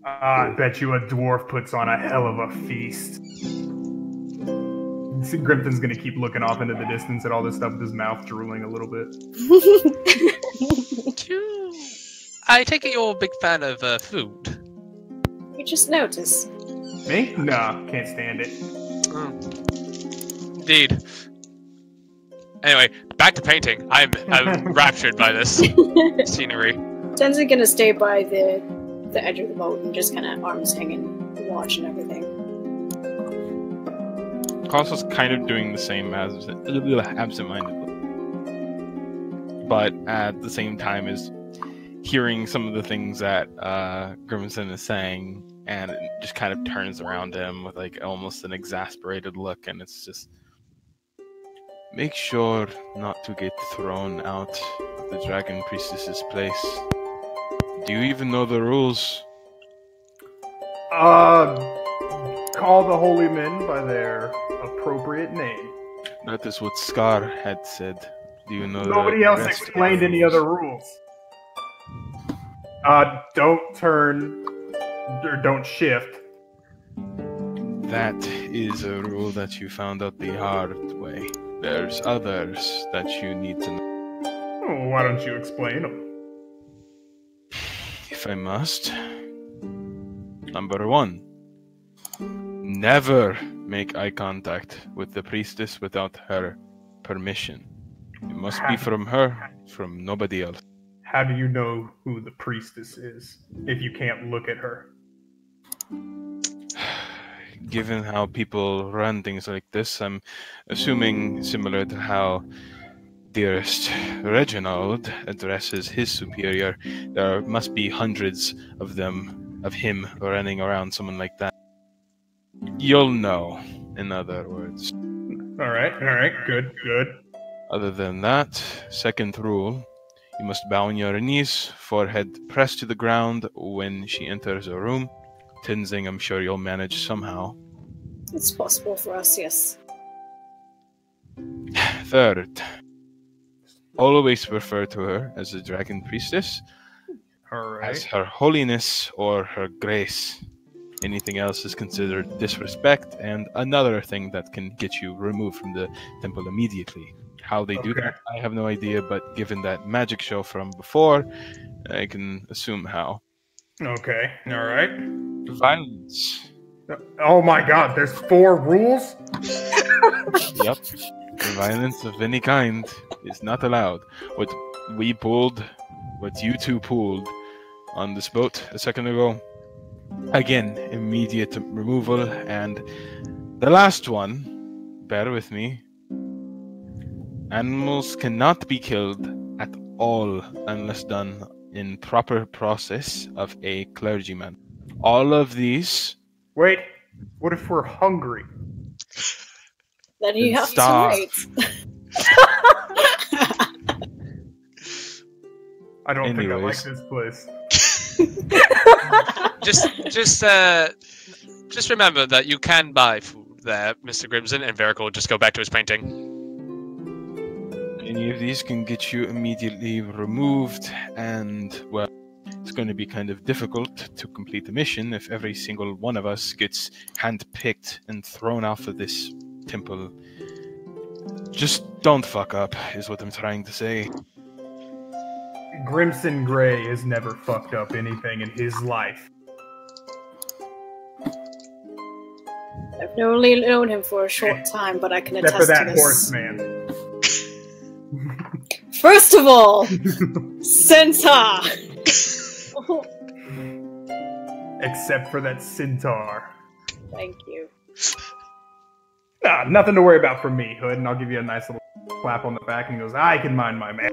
I bet you a dwarf puts on a hell of a feast. Grimton's gonna keep looking off into the distance at all this stuff with his mouth drooling a little bit. I take it you're a big fan of food. You just notice. Me? Nah, can't stand it. Indeed. Anyway, back to painting. I'm raptured by this scenery. Tenzin gonna stay by the edge of the boat and just kind of arms hanging, watching everything. Cosmo's kind of doing the same as absent-mindedly, but at the same time is hearing some of the things that Grimson is saying, and it just kind of turns around him with like almost an exasperated look, and it's just make sure not to get thrown out of the Dragon Priestess's place. Do you even know the rules? Call the holy men by their appropriate name. That is what Scar had said. Do you know Nobody else explained any other rules. Don't turn, or don't shift. That is a rule that you found out the hard way. There's others that you need to know. Oh, why don't you explain them? If I must. Number 1. Never make eye contact with the priestess without her permission. It must be from her, from nobody else. How do you know who the priestess is if you can't look at her? Given how people run things like this, I'm assuming similar to how dearest Reginald addresses his superior, there must be hundreds of them, of him running around someone like that. You'll know, in other words. Alright, good. Other than that, second rule, you must bow on your knees, forehead pressed to the ground when she enters a room. Tenzing, I'm sure you'll manage somehow. It's possible for us, yes. Third, always refer to her as the Dragon Priestess, as Her Holiness or Her Grace. Anything else is considered disrespect, and another thing that can get you removed from the temple immediately. How they do that, I have no idea, but given that magic show from before, I can assume how. Okay, alright. Violence. Oh my god, there's 4 rules? Yep. Violence of any kind is not allowed. What you two pulled on this boat a second ago, again, immediate removal. And the last one, bear with me, animals cannot be killed at all unless done in proper process of a clergyman. All of these... Wait, what if we're hungry? Then you have stop. to wait. I don't think I like Anyways. this place. Just remember that you can buy food there, Mr. Grimson, and Varric will just go back to his painting. Any of these can get you immediately removed, and, well, it's going to be kind of difficult to complete the mission if every single one of us gets handpicked and thrown off of this temple Just don't fuck up, is what I'm trying to say. Grimson Gray has never fucked up anything in his life. I've only known him for a short time, but I can Except attest for to that this. horseman. First of all, centaur. Except for that centaur. Thank you. Nah, nothing to worry about from me, Hood, and I'll give you a nice little clap on the back, and he goes, I can mind my man.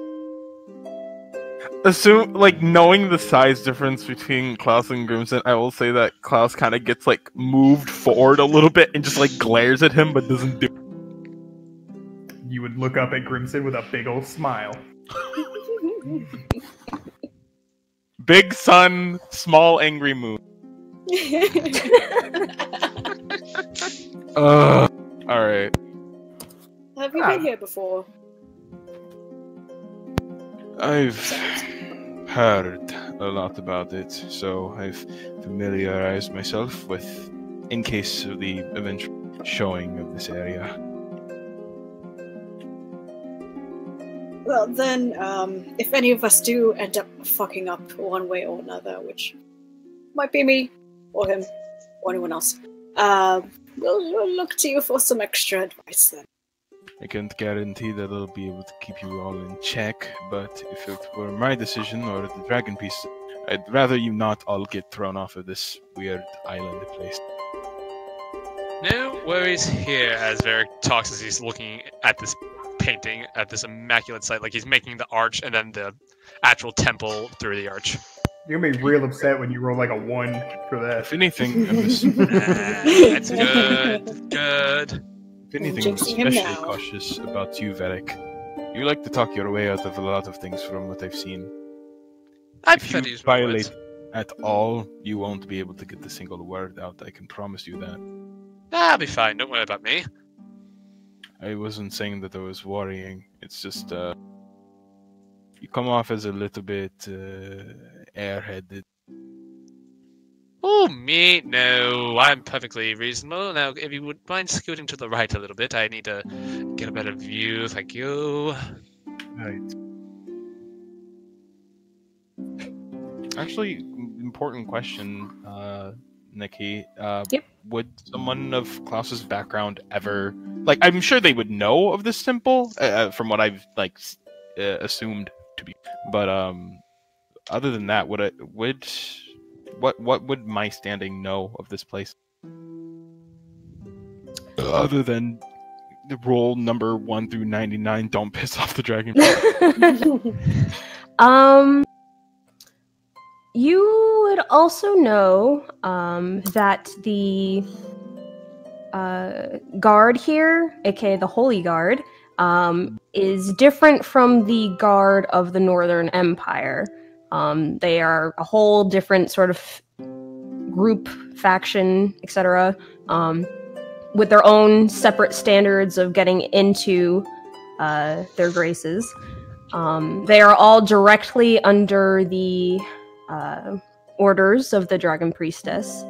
Assume, like, knowing the size difference between Klaus and Grimson, I will say that Klaus kind of gets, like, moved forward a little bit and just, like, glares at him, but doesn't do. You would look up at Grimson with a big old smile. Big sun, small angry moon. Alright. Have you been here before? I've heard a lot about it, so I've familiarized myself with, in case of the eventual showing of this area. Well, then, if any of us do end up fucking up one way or another, which might be me, or him, or anyone else, we'll look to you for some extra advice then. I can't guarantee that I'll be able to keep you all in check, but if it were my decision or the dragon piece, I'd rather you not all get thrown off of this weird island place. No worries here, as Varric talks as he's looking at this painting, at this immaculate site, like he's making the arch and then the actual temple through the arch. You're gonna be real upset when you roll like a 1 for that. If anything, That's good. Good. If anything, I'm especially cautious about you, Varric. You like to talk your way out of a lot of things from what I've seen. If you violate at all, you won't be able to get a single word out, I can promise you that. I'll be fine, don't worry about me. I wasn't saying that I was worrying, it's just, you come off as a little bit, airheaded. Oh, me? No, I'm perfectly reasonable. Now, if you would mind scooting to the right a little bit, I need to get a better view. Thank you. Right. Actually, important question, Nikki. Yep. Would someone of Klaus's background ever... Like, I'm sure they would know of this temple, from what I've, like, assumed to be. But, other than that, what would my standing know of this place? Other than the rule number 1 through 99, don't piss off the dragon. You would also know that the guard here, aka the Holy Guard, is different from the guard of the Northern Empire. They are a whole different sort of group, faction, etc., with their own separate standards of getting into their graces. They are all directly under the orders of the Dragon Priestess,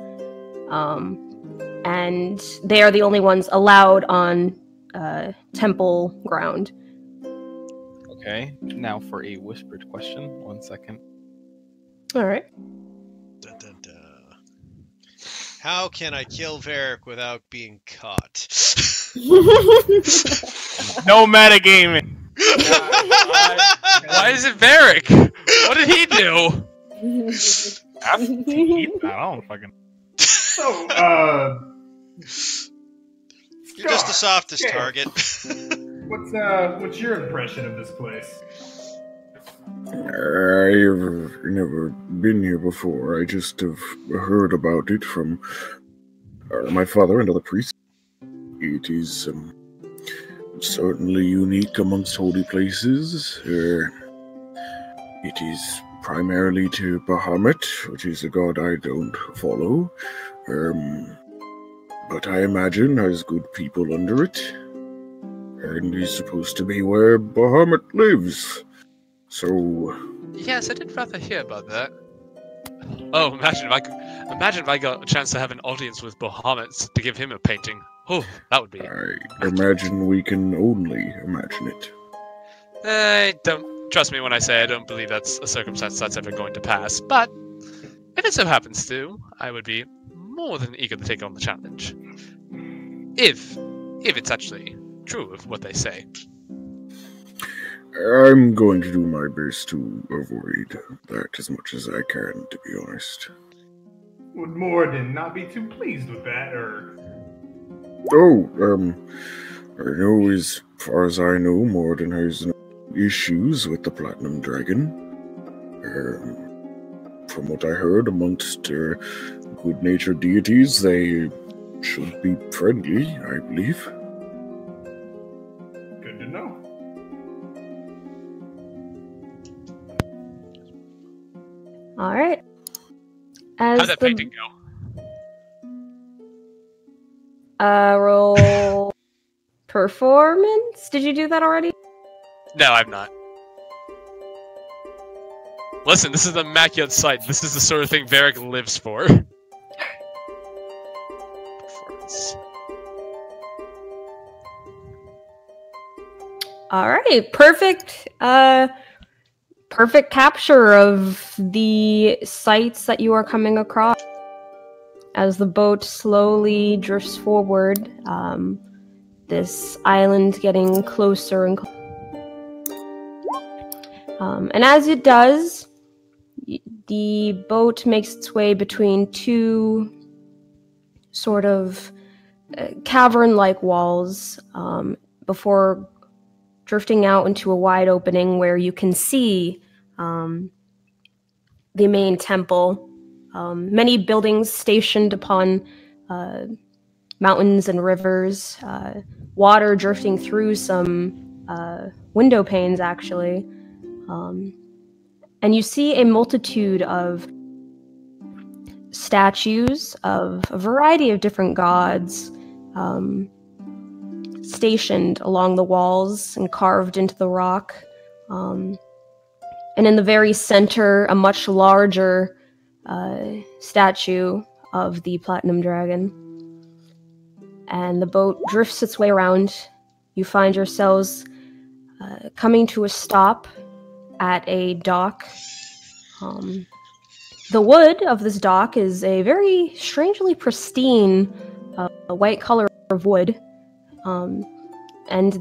and they are the only ones allowed on temple ground. Okay, now for a whispered question. 1 second. All right. Dun, dun, dun. How can I kill Varric without being caught? No metagaming! Why is it Varric? What did he do? I don't fucking... So, You're just the softest target. What's your impression of this place? I've never been here before. I just have heard about it from my father and other priests. It is certainly unique amongst holy places. It is primarily to Bahamut, which is a god I don't follow. But I imagine has good people under it. And is supposed to be where Bahamut lives. So... Yes, I did rather hear about that. Oh, imagine if I got a chance to have an audience with Bahamut to give him a painting. Oh, that would be. I imagine we can only imagine it. I don't trust me when I say I don't believe that's a circumstance that's ever going to pass. But if it so happens to, I would be more than eager to take on the challenge. If it's actually true of what they say. I'm going to do my best to avoid that as much as I can, to be honest. Would Morden not be too pleased with that, or? Oh, I know as far as I know, Morden has no issues with the Platinum Dragon. From what I heard, amongst good-natured deities, they should be friendly, I believe. Good to know. All right. How'd that painting go? Roll performance. Did you do that already? No, I'm not. Listen, this is the immaculate sight. This is the sort of thing Varric lives for. Performance. All right, perfect. Perfect capture of the sights that you are coming across as the boat slowly drifts forward. This island getting closer and closer. And as it does, the boat makes its way between two sort of cavern-like walls before drifting out into a wide opening where you can see the main temple. Many buildings stationed upon mountains and rivers, water drifting through some window panes, actually. And you see a multitude of statues of a variety of different gods stationed along the walls and carved into the rock. And in the very center, a much larger statue of the Platinum Dragon. And the boat drifts its way around. You find yourselves coming to a stop at a dock. The wood of this dock is a very strangely pristine white color of wood. And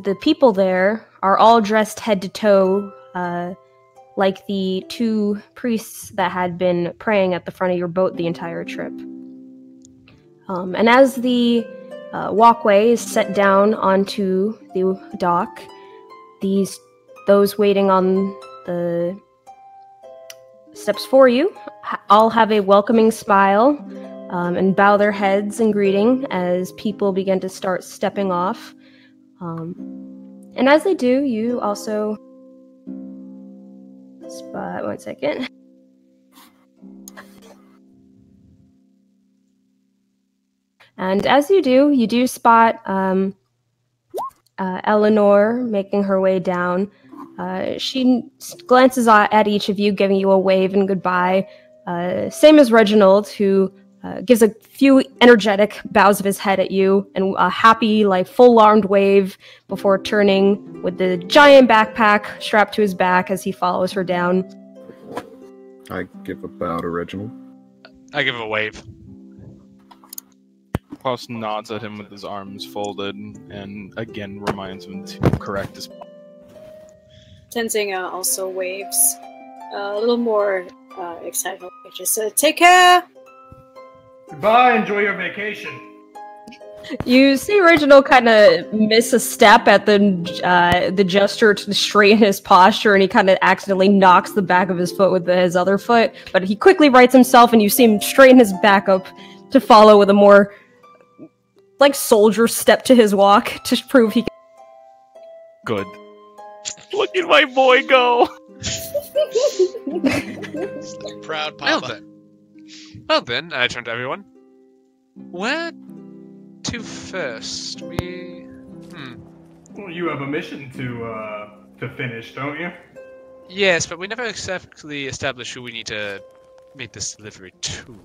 the people there are all dressed head to toe like the two priests that had been praying at the front of your boat the entire trip. And as the walkway is set down onto the dock, those waiting on the steps for you all have a welcoming smile and bow their heads in greeting as people begin to start stepping off. And as they do, you also... Spot, one second. And as you do spot Eleanor making her way down. She glances at each of you, giving you a wave and goodbye. Same as Reginald, who gives a few energetic bows of his head at you and a happy, full-armed wave before turning with the giant backpack strapped to his back as he follows her down. I give a bow to Reginald. I give him a wave. Klaus nods at him with his arms folded and again reminds him to correct his... Tenzing also waves a little more excitedly. Just take care! Goodbye, enjoy your vacation. You see Reginald kind of miss a step at the gesture to straighten his posture, and he kind of accidentally knocks the back of his foot with his other foot, but he quickly rights himself, and you see him straighten his back up to follow with a more soldier step to his walk to prove he can. Good. Look at my boy go! Proud papa. Well then, I turn to everyone. Where to first? Well, you have a mission to finish, don't you? Yes, but we never exactly established who we need to make this delivery to.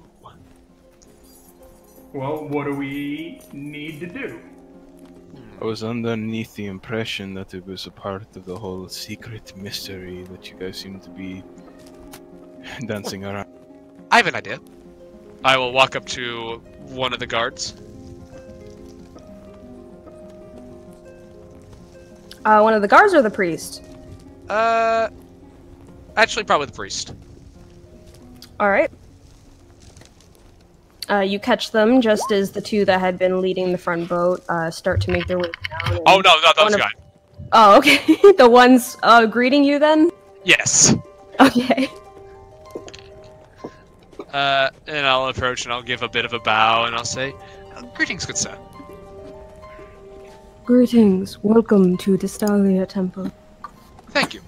Well, what do we need to do? I was underneath the impression that it was a part of the whole secret mystery that you guys seem to be dancing around. I have an idea. I will walk up to one of the guards. One of the guards or the priest? Actually, probably the priest. All right. You catch them just as the two that had been leading the front boat start to make their way down. Oh no, not those guys. Oh, okay. The ones greeting you then? Yes. Okay. And I'll approach and I'll give a bit of a bow and I'll say, "Greetings, good sir." Greetings. Welcome to Distalia Temple. Thank you.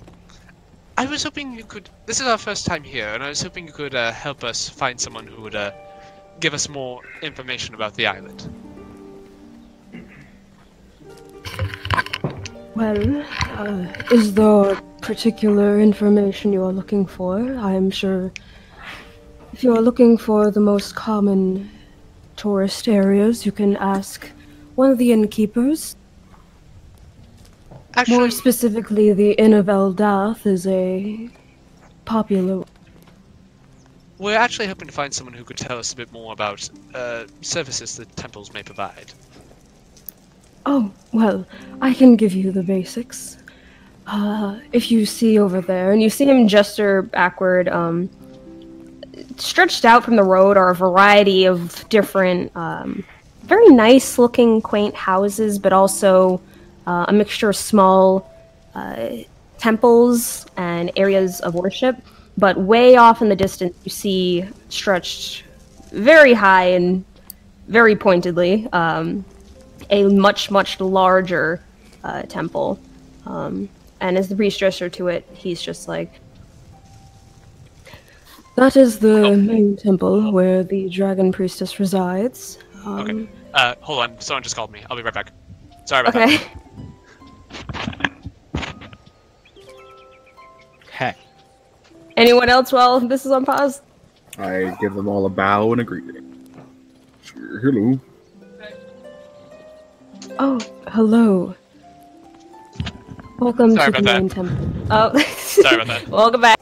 I was hoping you could. This is our first time here, and I was hoping you could help us find someone who would give us more information about the island. Well, is there particular information you are looking for? I'm sure if you are looking for the most common tourist areas, you can ask one of the innkeepers. Actually, More specifically, the Inn of Eldath is a popular. we're actually hoping to find someone who could tell us a bit more about services that temples may provide. Oh, well, I can give you the basics. If you see over there, and you see him gesture backward, stretched out from the road are a variety of different, very nice-looking, quaint houses, but also a mixture of small temples and areas of worship. But way off in the distance, you see, stretched very high and very pointedly, a much, much larger temple. And as the priest gestures to it, he's just like, that is the main temple where the dragon priestess resides. Okay. Hold on. Someone just called me. I'll be right back. Sorry about that. Okay. Heck. Anyone else while this is on pause? I give them all a bow and a greeting. Sure, hello. Oh, hello. Welcome Sorry to about the that. main temple. Oh, Sorry about that. Welcome back.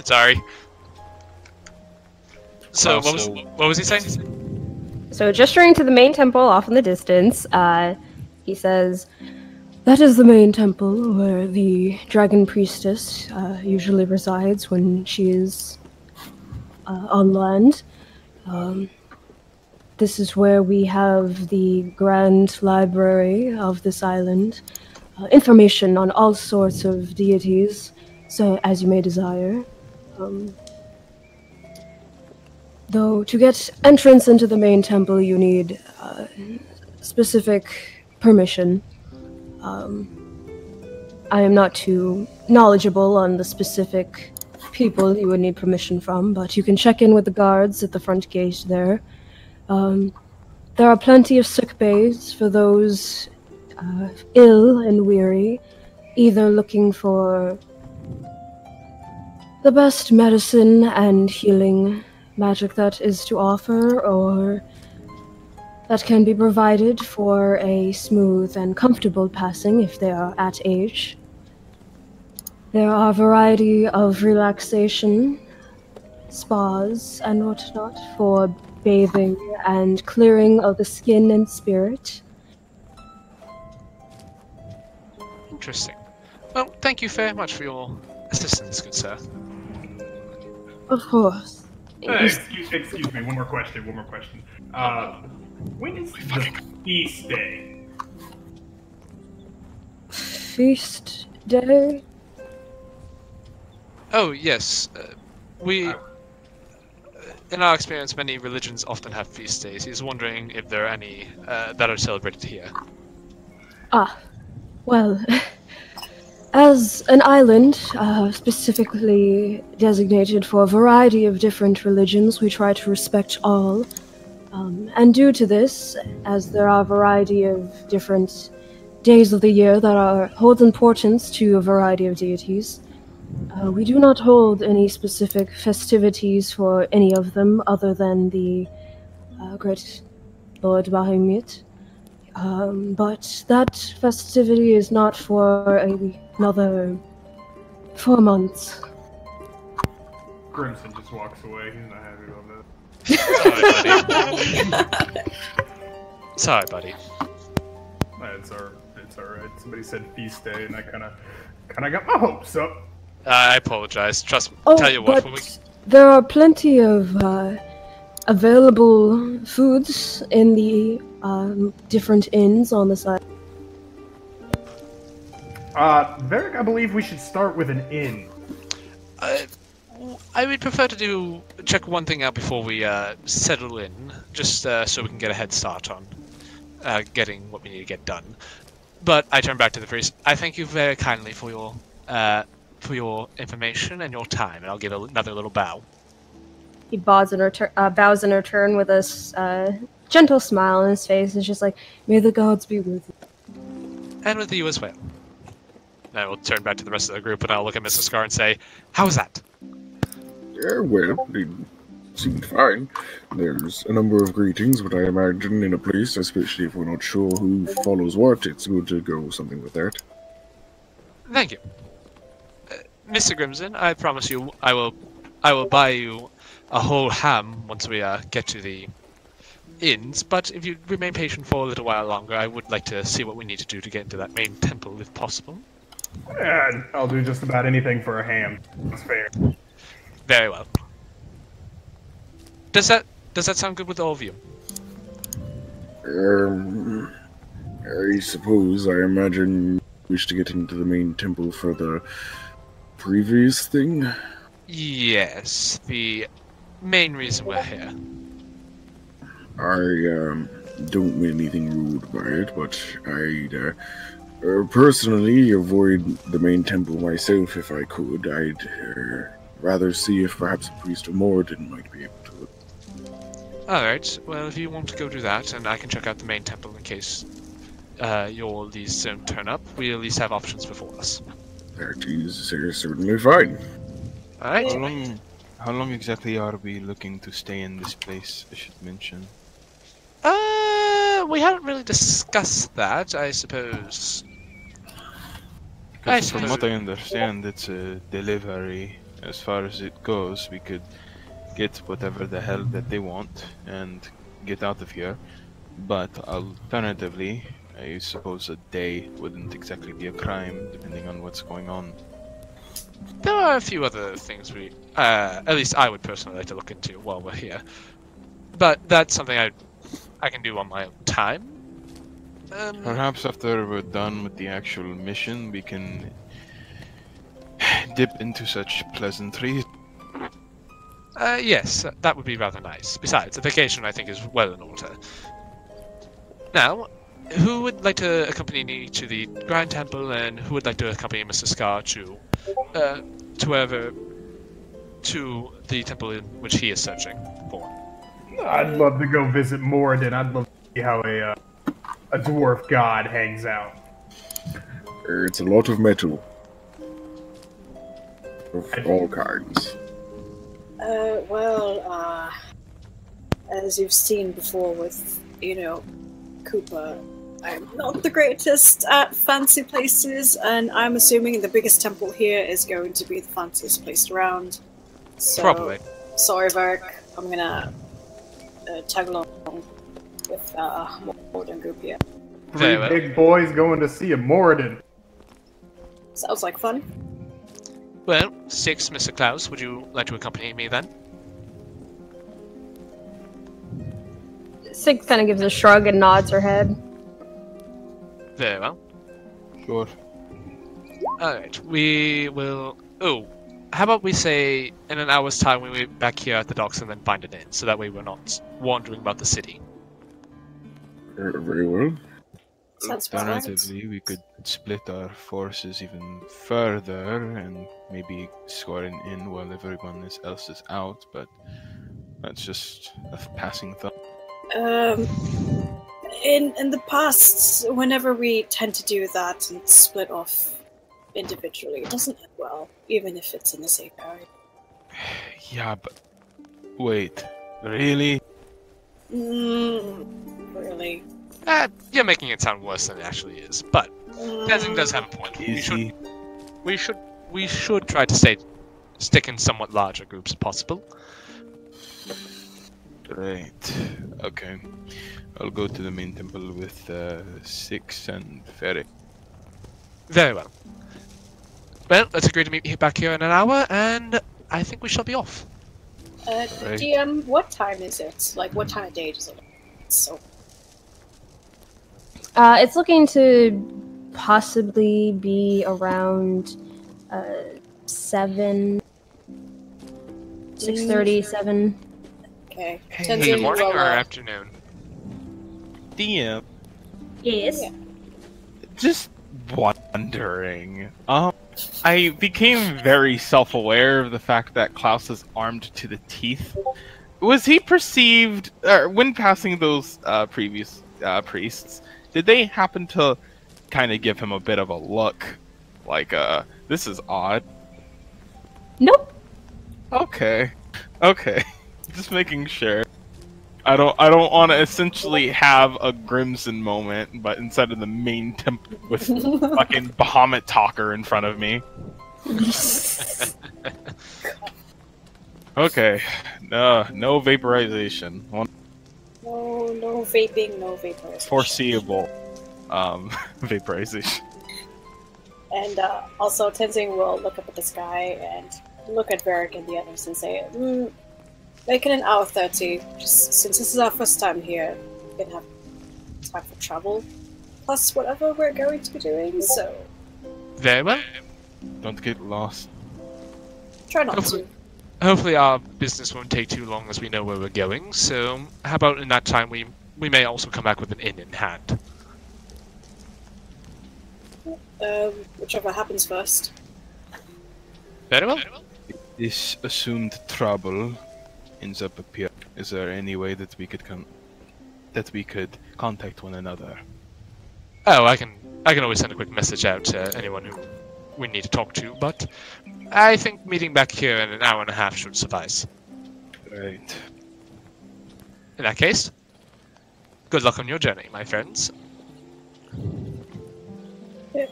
Sorry. So what was he saying? So, gesturing to the main temple off in the distance, he says, that is the main temple where the dragon priestess usually resides when she is on land. This is where we have the grand library of this island. Information on all sorts of deities, so as you may desire. Though to get entrance into the main temple, you need specific permission. I am not too knowledgeable on the specific people you would need permission from, but you can check in with the guards at the front gate there. There are plenty of sick bays for those ill and weary, either looking for the best medicine and healing magic that is to offer, or that can be provided for a smooth and comfortable passing if they are at age. There are a variety of relaxation, spas, and whatnot for bathing and clearing of the skin and spirit. Interesting. Well, thank you very much for your assistance, good sir. Of course. Excuse me, one more question. When is the feast day? Feast day? Oh, yes. In our experience, many religions often have feast days. He's wondering if there are any that are celebrated here. Ah, well, as an island specifically designated for a variety of different religions, we try to respect all. And due to this, as there are a variety of different days of the year that hold importance to a variety of deities, we do not hold any specific festivities for any of them other than the Great Lord Bahamut. But that festivity is not for another 4 months. Grimson just walks away. He's not happy about that. Sorry, buddy. It's alright. Somebody said feast day, and I kind of got my hopes up. I apologize. Trust me. Oh, Tell you what, but there are plenty of available foods in the different inns on the side. Varric, I believe we should start with an inn. I would prefer to check one thing out before we settle in, just so we can get a head start on getting what we need to get done. But I turn back to the priest. I thank you very kindly for your information and your time, and I'll give another little bow. He bows in return with a gentle smile on his face. It's just like, may the gods be with you. And with you as well. And I will turn back to the rest of the group, and I'll look at Mr. Scar and say, how was that? Yeah, well, it seemed fine. There's a number of greetings, but I imagine in a place, especially if we're not sure who follows what, it's good to go something with that. Thank you. Mr. Grimson, I promise you I will buy you a whole ham once we get to the inns, but if you remain patient for a little while longer, I would like to see what we need to do to get into that main temple, if possible. And I'll do just about anything for a ham. That's fair. Very well. Does that sound good with all of you? I suppose. I imagine you wish to get into the main temple for the previous thing? Yes, the main reason we're here. I don't mean anything rude by it, but I'd personally avoid the main temple myself if I could. I'd rather see if perhaps a priest of Moradin might be able to. Alright, well, if you want to go do that, and I can check out the main temple in case your leads don't turn up, we at least have options before us. That is certainly fine. Alright. How long exactly are we looking to stay in this place, I should mention? We haven't really discussed that, I suppose. Because from what I understand, it's a delivery. As far as it goes, we could get whatever the hell that they want and get out of here. But alternatively, I suppose a day wouldn't exactly be a crime, depending on what's going on. There are a few other things at least I would personally like to look into while we're here. But that's something I can do on my own time. Perhaps after we're done with the actual mission, we can dip into such pleasantries. Yes, that would be rather nice. Besides, the vacation I think is well in order. Now, who would like to accompany me to the Grand Temple, and who would like to accompany Mr. Scar to the temple in which he is searching for? I'd love to go visit Moradin. I'd love to see how a dwarf god hangs out. It's a lot of metal. Of all kinds. As you've seen before with, Cooper, I'm not the greatest at fancy places, and I'm assuming the biggest temple here is going to be the fanciest place around. So, probably. Sorry, Varric. I'm gonna tag along with Moradin group here. Three big boys going to see a Moradin. Sounds like fun. Well, Six, Mr. Klaus, would you like to accompany me then? Sig kind of gives a shrug and nods her head. Very well. Sure. Alright, we will... Oh, how about we say in an hour's time we meet back here at the docks and then find an inn, so that way we're not wandering about the city. Very well. Alternatively, we could split our forces even further and maybe score an inn while everyone else is out, but that's just a passing thought. In the past, whenever we tend to do that and split off individually, it doesn't end well, even if it's in the same area. Yeah, but wait, really? Really? You're making it sound worse than it actually is, but Tenzing does have a point. We should try to stick in somewhat larger groups if possible. Great. Okay. I'll go to the main temple with 6 and Ferry. Very well. Well, let's agree to meet back here in an hour, and I think we shall be off. DM, what time is it? Like, what time of day is it? So. It's looking to possibly be around 7, 6:30, 7. Okay. In the morning or afternoon? DM. Yes. Yeah. Just wondering. I became very self-aware of the fact that Klaus is armed to the teeth. Was he perceived, when passing those previous priests, did they happen to kind of give him a bit of a look? Like, this is odd. Nope. Okay. Okay. Just making sure. I don't want to essentially have a Grimson moment, but instead of the main temple with fucking Bahamut Talker in front of me. Okay. No vaporization. No vaping, no vaporization. Foreseeable vaporization. And also, Tenzing will look up at the sky and look at Varric and the others and say, make it an hour 30. Just since this is our first time here, we can have time for travel. Plus whatever we're going to be doing, so... Very well. Don't get lost. Try not to. Hopefully our business won't take too long as we know where we're going, so how about in that time we may also come back with an inn in hand. Whichever happens first. Very well. This assumed trouble ends up appearing. Is there any way that we could contact one another? Oh, I can always send a quick message out to anyone who we need to talk to, but I think meeting back here in an hour and a half should suffice. Right. In that case, good luck on your journey, my friends.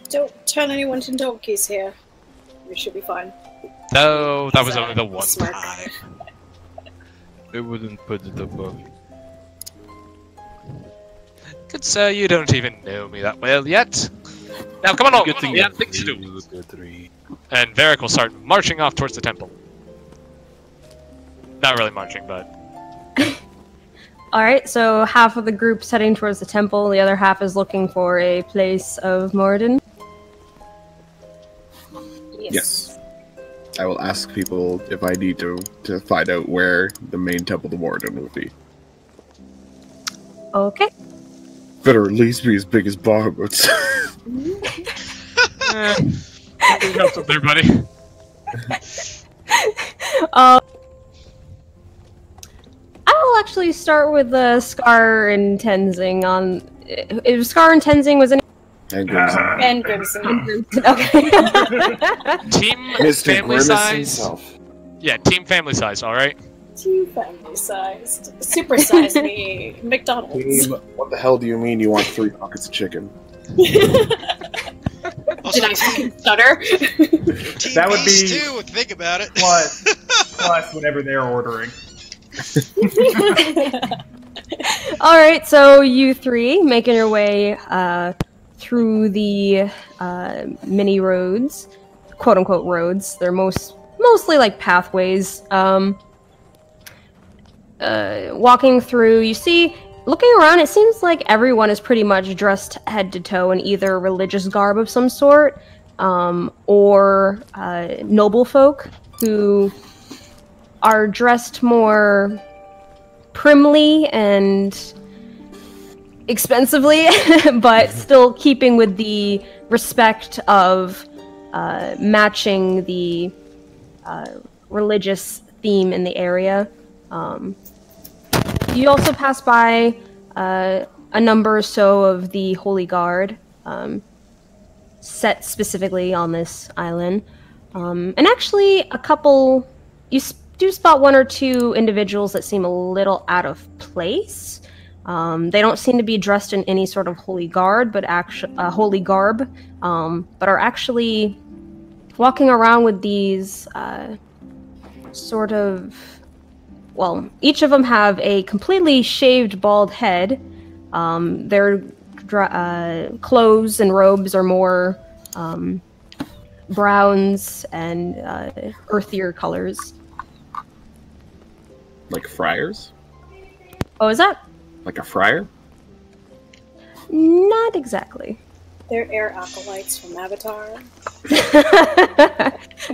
Don't turn anyone into donkeys here. We should be fine. No, that was only the one Smirk. time. It wouldn't put it above. Good sir, you don't even know me that well yet. Now come on, we have things to do. And Varric will start marching off towards the temple. Not really marching, but... Alright, so half of the group's heading towards the temple, the other half is looking for a place of Moradin. Yes. I will ask people if I need to find out where the main temple of Moradin will be. Okay. Better at least be as big as Bahamut's. Helps up there, buddy. I'll actually start with Scar and Tenzing on... If Scar and Tenzing was in... And Grimson. And Grimson. Okay. Team Mr. family Grimace size. himself. Yeah, team family size, alright? Team family sized. Super sized me. McDonald's. Team, what the hell do you mean you want 3 pockets of chicken? Also, Did I fucking stutter? Team That would Beast be- too, think about it. Plus whatever they're ordering. Alright, so you three making your way through the mini roads, quote-unquote roads. They're mostly like pathways. Walking through, you see, looking around, it seems like everyone is pretty much dressed head to toe in either religious garb of some sort, or noble folk who are dressed more primly and expensively, but still keeping with the respect of matching the religious theme in the area. You also pass by a number or so of the Holy Guard, set specifically on this island. And actually, a couple... You do spot 1 or 2 individuals that seem a little out of place. They don't seem to be dressed in any sort of holy garb, but are actually walking around with these each of them have a completely shaved bald head. Their clothes and robes are more browns and earthier colors. Like friars? Oh, is that? Like a friar? Not exactly. They're air acolytes from Avatar.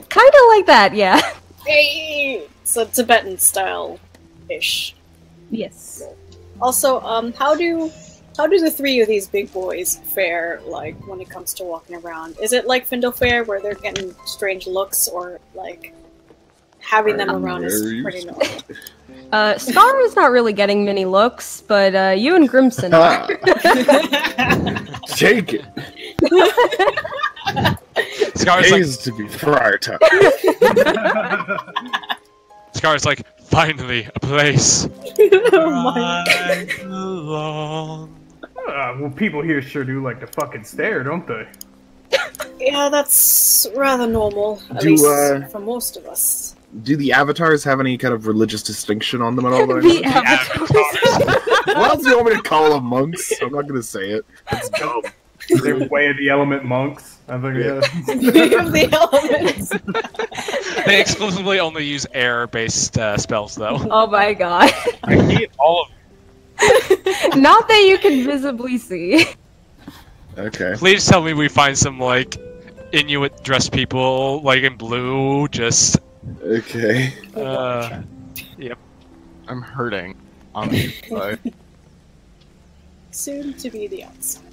Kind of like that, yeah. Hey! So Tibetan style-ish. Yes. Also, how do the three of these big boys fare, like, when it comes to walking around? Is it like Findle Fair, where they're getting strange looks, or, like, having them around is pretty normal? Scar is not really getting many looks, but you and Grimson are. Take it. Scar's like, To be friar time. Scar's like, finally, a place. Oh my Well, people here sure do like to fucking stare, don't they? Yeah, that's rather normal, at Do, least for most of us. Do the avatars have any kind of religious distinction on them at all? The avatars. What else do you want me to call them? Monks? I'm not gonna say it. It's dumb. They're way of the element monks. I think The elements. They exclusively only use air-based spells, though. Oh my god. I hate all of Not that you can visibly see. Okay. Please tell me we find some, like, Inuit dressed people, like, in blue, just... Okay. Yep. I'm hurting on the inside. Soon to be the outside.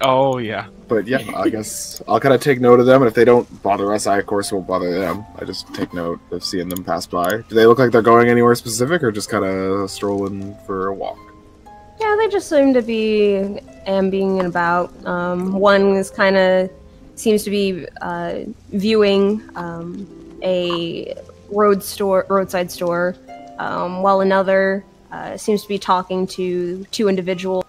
Oh, yeah. But yeah, I guess I'll kind of take note of them, and if they don't bother us, I of course won't bother them. I just take note of seeing them pass by. Do they look like they're going anywhere specific, or just kind of strolling for a walk? Yeah, they just seem to be ambying about. One is seems to be viewing a roadside store, while another seems to be talking to two individuals.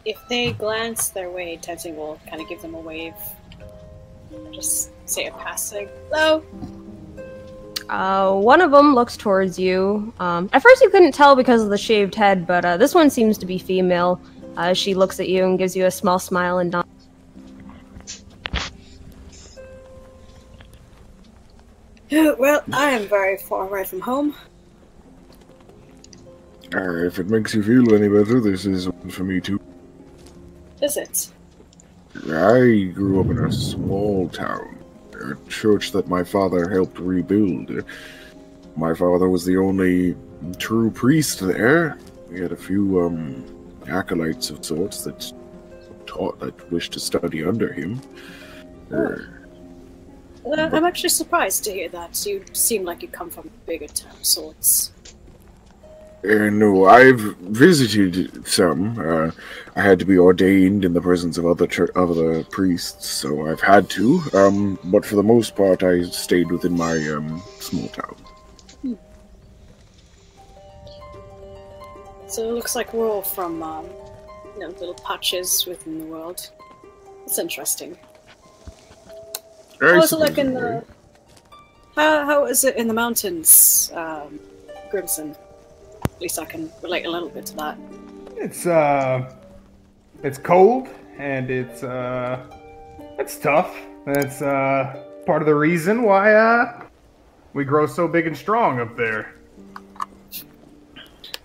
If they glance their way, Tenzing will kind of give them a wave. Just say a passing hello. One of them looks towards you. At first you couldn't tell because of the shaved head, but this one seems to be female. She looks at you and gives you a small smile and nods. Well, I am very far away from home. If it makes you feel any better, this is one for me too. Is it? I grew up in a small town, a church that my father helped rebuild. My father was the only true priest there. We had a few acolytes of sorts that wished to study under him. I'm actually surprised to hear that. You seem like you come from a bigger town of sorts. No, I've visited some. I had to be ordained in the presence of other priests, so I've had to. But for the most part, I stayed within my small town. So it looks like we're all from, little patches within the world. It's interesting. How is it like in the? How is it in the mountains, Grimson? At least I can relate a little bit to that. It's cold and it's tough. That's part of the reason why we grow so big and strong up there.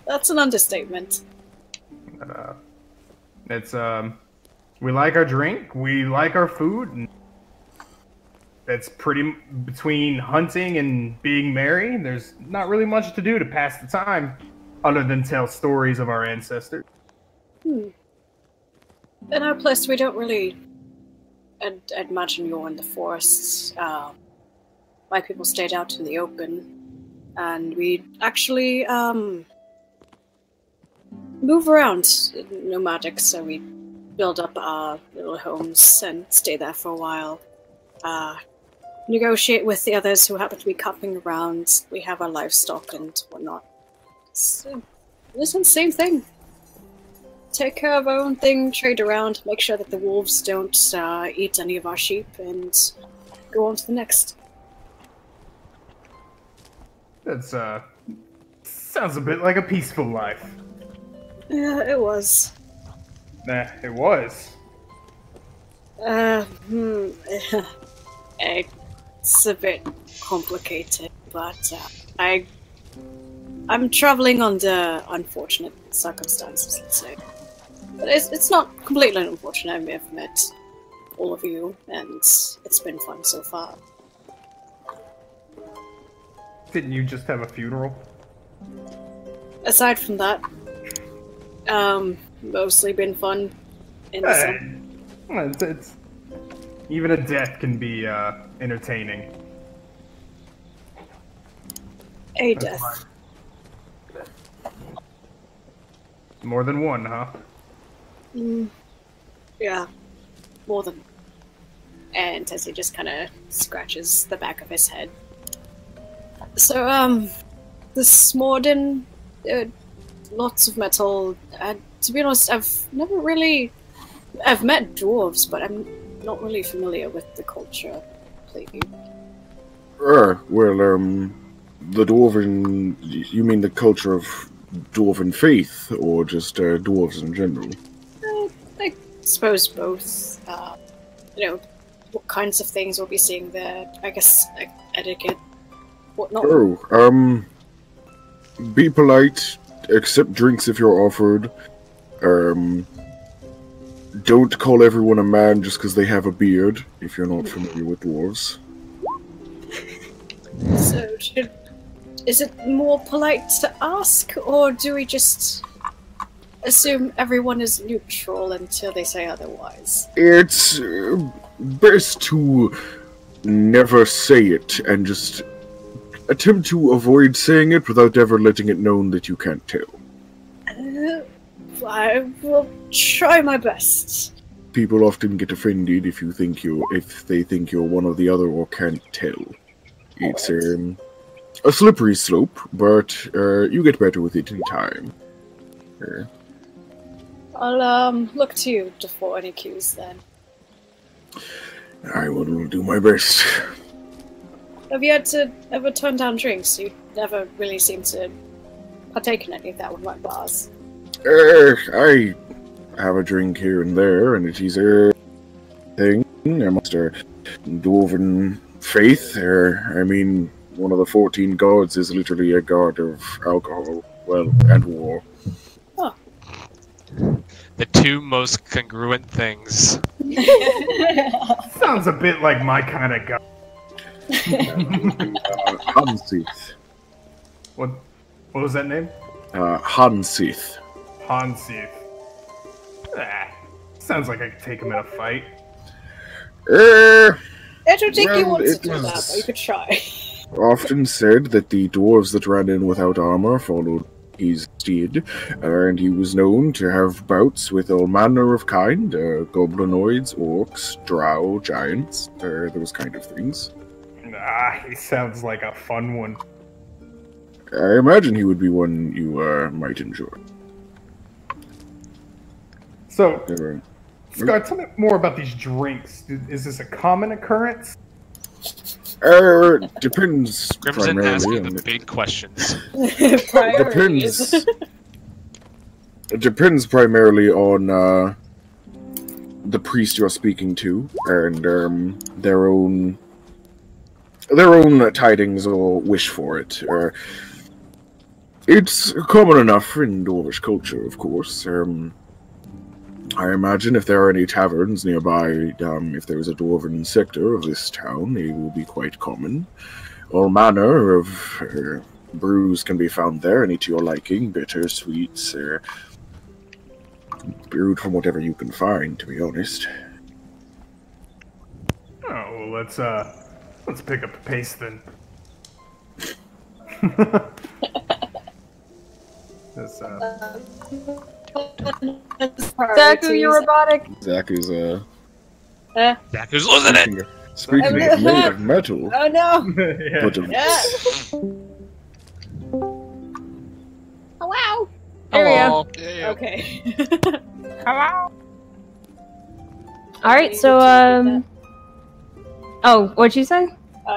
That's an understatement. It's we like our drink, we like our food, and that's pretty between hunting and being merry. There's not really much to do to pass the time, other than tell stories of our ancestors. In our place, we don't really. I'd imagine you're in the forests. My people stayed out in the open, and we actually move around, nomadic. So we build up our little homes and stay there for a while. Negotiate with the others who happen to be camping around. We have our livestock and whatnot. It's Listen, same thing. Take care of our own thing, trade around, make sure that the wolves don't eat any of our sheep, and go on to the next. That's, sounds a bit like a peaceful life. Yeah, it was. Nah, it was. It's a bit complicated, but I'm traveling under unfortunate circumstances, let's say. But it's not completely unfortunate. I have met all of you, and it's been fun so far. Didn't you just have a funeral? Aside from that, mostly been fun in the sun. It's even a death can be entertaining. A death. More than one, huh? Yeah, more than. And Tessie just kind of scratches the back of his head. So, this Morden, lots of metal. To be honest, I've met dwarves, but I'm not really familiar with the culture completely. Well, the dwarven... You mean the culture of dwarven faith, or just dwarves in general? I suppose both. What kinds of things we'll be seeing there. I guess, like, etiquette, whatnot. Oh, be polite, accept drinks if you're offered, don't call everyone a man just because they have a beard, if you're not familiar with dwarves. So, is it more polite to ask, or do we just assume everyone is neutral until they say otherwise? It's best to never say it, and just attempt to avoid saying it without ever letting it known that you can't tell. I will try my best. People often get offended if they think you're one or the other or can't tell. It's a slippery slope, but you get better with it in time. I'll look to you for any cues then. I will do my best. Have you had to ever turn down drinks? You never really seem to partake in any of that with my bars. I have a drink here and there, and it is a thing amongst our dwarven faith. I mean, one of the 14 gods is literally a god of alcohol, and war. Oh. The two most congruent things. Sounds a bit like my kind of god. Hansith. What was that name? Hansith. Hansith. Sounds like I could take him in a fight. I don't think you want to do that, but you could try. Often said that the dwarves that ran in without armor followed his steed, and he was known to have bouts with all manner of kind, goblinoids, orcs, drow, giants, those kind of things. He sounds like a fun one. I imagine he would be one you might enjoy. So, Scott, tell me more about these drinks. Is this a common occurrence? Depends Crimson primarily asking on the big questions. Depends primarily on the priest you're speaking to, and their own tidings or wish for it. It's common enough in Dwarvish culture, of course. I imagine if there are any taverns nearby, if there is a dwarven sector of this town, they will be quite common. All manner of brews can be found there, any to your liking, bitter, sweets, brewed from whatever you can find, to be honest. Oh, well, let's pick up the pace then. Zaku, you're robotic. Zaku's Zaku's losing it! Speaking of made of metal. Oh no! But Oh wow! There we Hello. go. Yeah, yeah. Okay. Hello. All right, so oh, what'd you say?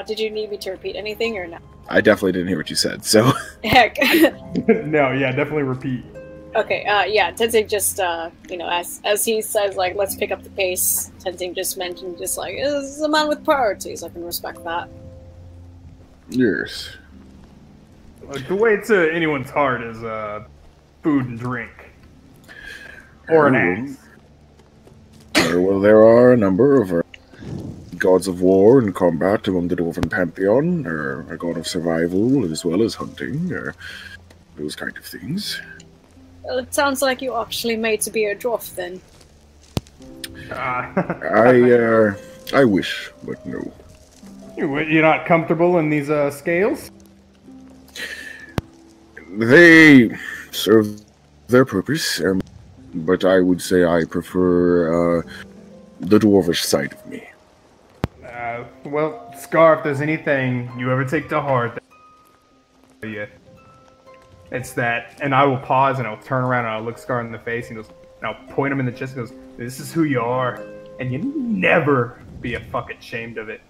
Did you need me to repeat anything or no? I definitely didn't hear what you said, so. Heck. No, yeah, definitely repeat. Okay, yeah, Tenzing just, you know, as he says, like, let's pick up the pace, Tenzing just mentioned, just like, this is a man with priorities, I can respect that. Yes. Like, the way to anyone's heart is, food and drink. Or an axe. Well, there are a number of gods of war and combat among the Dwarven Pantheon, or a god of survival as well as hunting, or those kind of things. Well, it sounds like you actually made to be a dwarf, then. I wish, but no. You're not comfortable in these, scales? They serve their purpose, but I would say I prefer the dwarvish side of me. Well, Scar, if there's anything you ever take to heart, it's that, and I will pause and I'll turn around and I'll look Scar in the face and I'll point him in the chest and goes, this is who you are, and you never be a fucking ashamed of it.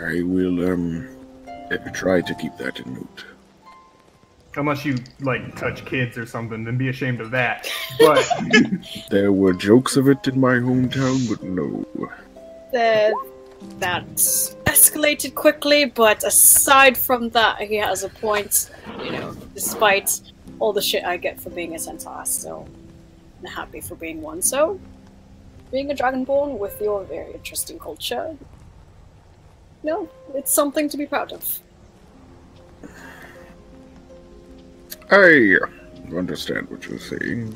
I will try to keep that in note. Unless you, like, touch kids or something, then be ashamed of that. But There were jokes of it in my hometown, but no. That escalated quickly, but aside from that, he has a point. You know, despite all the shit I get for being a centaur, I'm still happy for being one. So, being a dragonborn with your very interesting culture, no, it's something to be proud of. I understand what you're saying.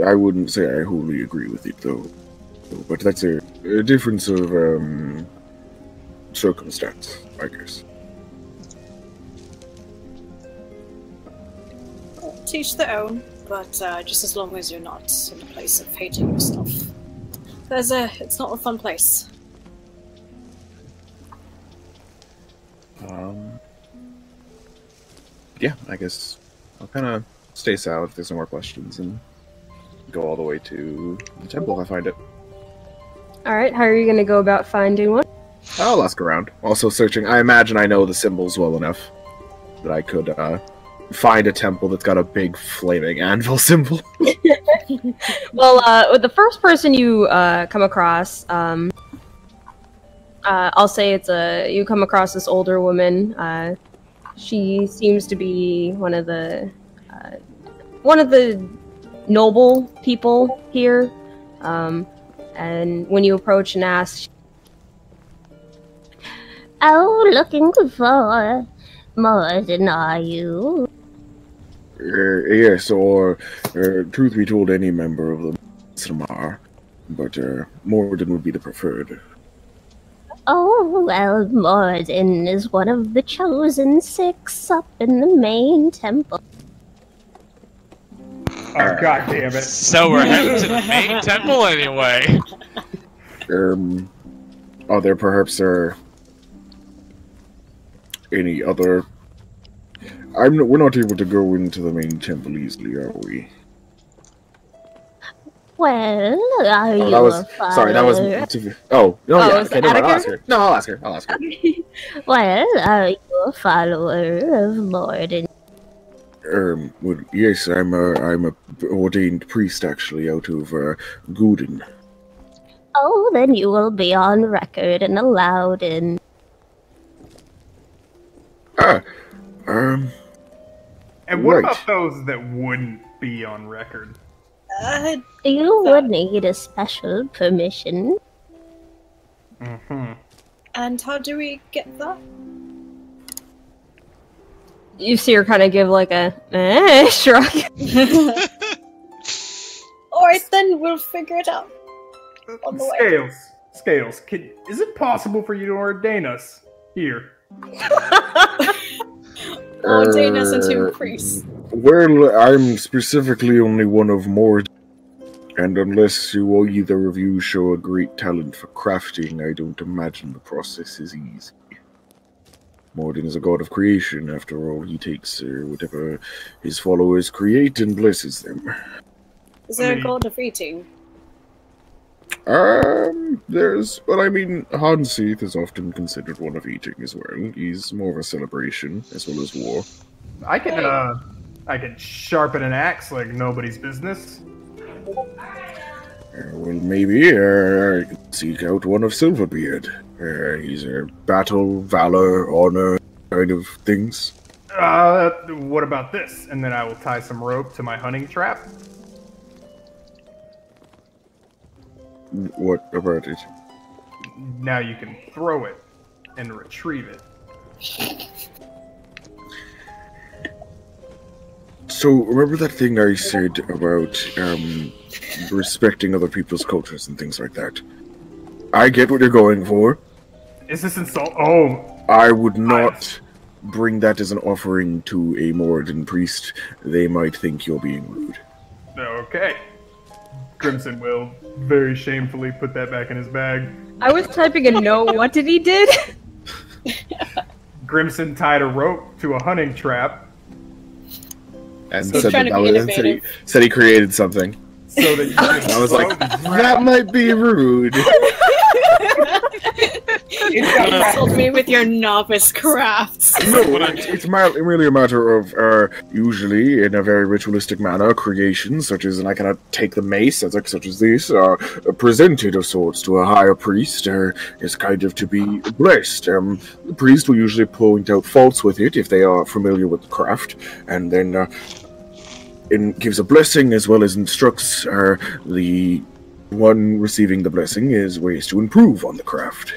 I wouldn't say I wholly agree with it, though. But that's a difference of circumstance, I guess. Teach their own, but just as long as you're not in a place of hating yourself. It's not a fun place. Yeah, I guess I'll kind of stay south if there's no more questions and go all the way to the temple if I find it. All right, how are you going to go about finding one? I'll ask around. Also searching. I imagine I know the symbols well enough that I could find a temple that's got a big flaming anvil symbol. Well, with the first person you come across, I'll say you come across this older woman. She seems to be one of the noble people here. And when you approach and ask, "Oh, looking for more than are you?" Yes, or truth be told, any member of the Samar, but Morden would be the preferred. Oh, well, Morden is one of the chosen 6 up in the main temple. oh, god damn it. So we're heading to the main temple anyway. There perhaps are any other... we're not able to go into the main temple easily, are we? Well, are you was, a follower? sorry, that was... Oh, no, yeah, is okay, that never mind, I'll Attica? ask her. No, I'll ask her. Well, are you a follower of Morden? Well, yes, I'm a ordained priest, actually, out of, Guden. Oh, then you will be on record and allowed in. And And what right. about those that wouldn't be on record? You would need a special permission. Mm-hmm. And how do we get that? You see her kind of give like a shrug. Alright, then we'll figure it out. On the way. Scales, is it possible for you to ordain us here? Ordain us into priests. Well, I'm specifically only one of more, and unless either of you show a great talent for crafting, I don't imagine the process is easy. Morden is a god of creation. After all, he takes whatever his followers create and blesses them. Is there a god of eating? Hanseath is often considered one of eating as well. He's more of a celebration as well as war. I can sharpen an axe like nobody's business. Well, maybe I could seek out one of Silverbeard. He's a battle, valor, honor kind of things. What about this? And then I will tie some rope to my hunting trap. What about it? Now you can throw it and retrieve it. So, remember that thing I said about respecting other people's cultures and things like that? I get what you're going for. Is this insult? Oh! I would not bring that as an offering to a Moradin priest. They might think you're being rude. Okay. Crimson will very shamefully put that back in his bag. I was typing a note. What did he did? Grimson tied a rope to a hunting trap. And So said, trying to be innovative. said he created something. So that you can I was like, that might be rude. Insult me with your novice crafts. No, it's merely a matter of, usually, in a very ritualistic manner, creations such as, and I cannot take the mace, such as this, are presented of sorts to a higher priest, is kind of to be blessed. The priest will usually point out faults with it if they are familiar with the craft, and then gives a blessing as well as instructs the one receiving the blessing is ways to improve on the craft.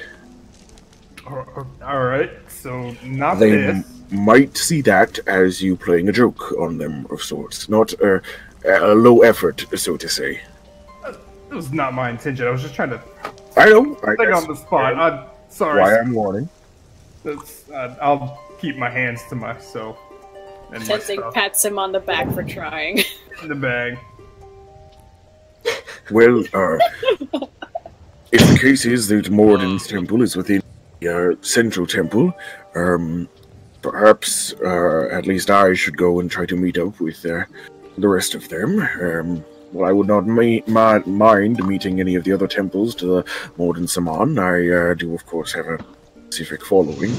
Alright, so not They this. might see that as you playing a joke on them of sorts, not a low effort, so to say. That was not my intention. I was just trying to I know. think on the spot. I'm sorry. Why I'm warning. That's, I'll keep my hands to myself. And my Tenzing stuff pats him on the back for trying. in the bag. Well, if the case is that Morden's temple is within the central temple, perhaps at least I should go and try to meet up with the rest of them. Well, I would not mind meeting any of the other temples to the Morden Saman. I do, of course, have a specific following.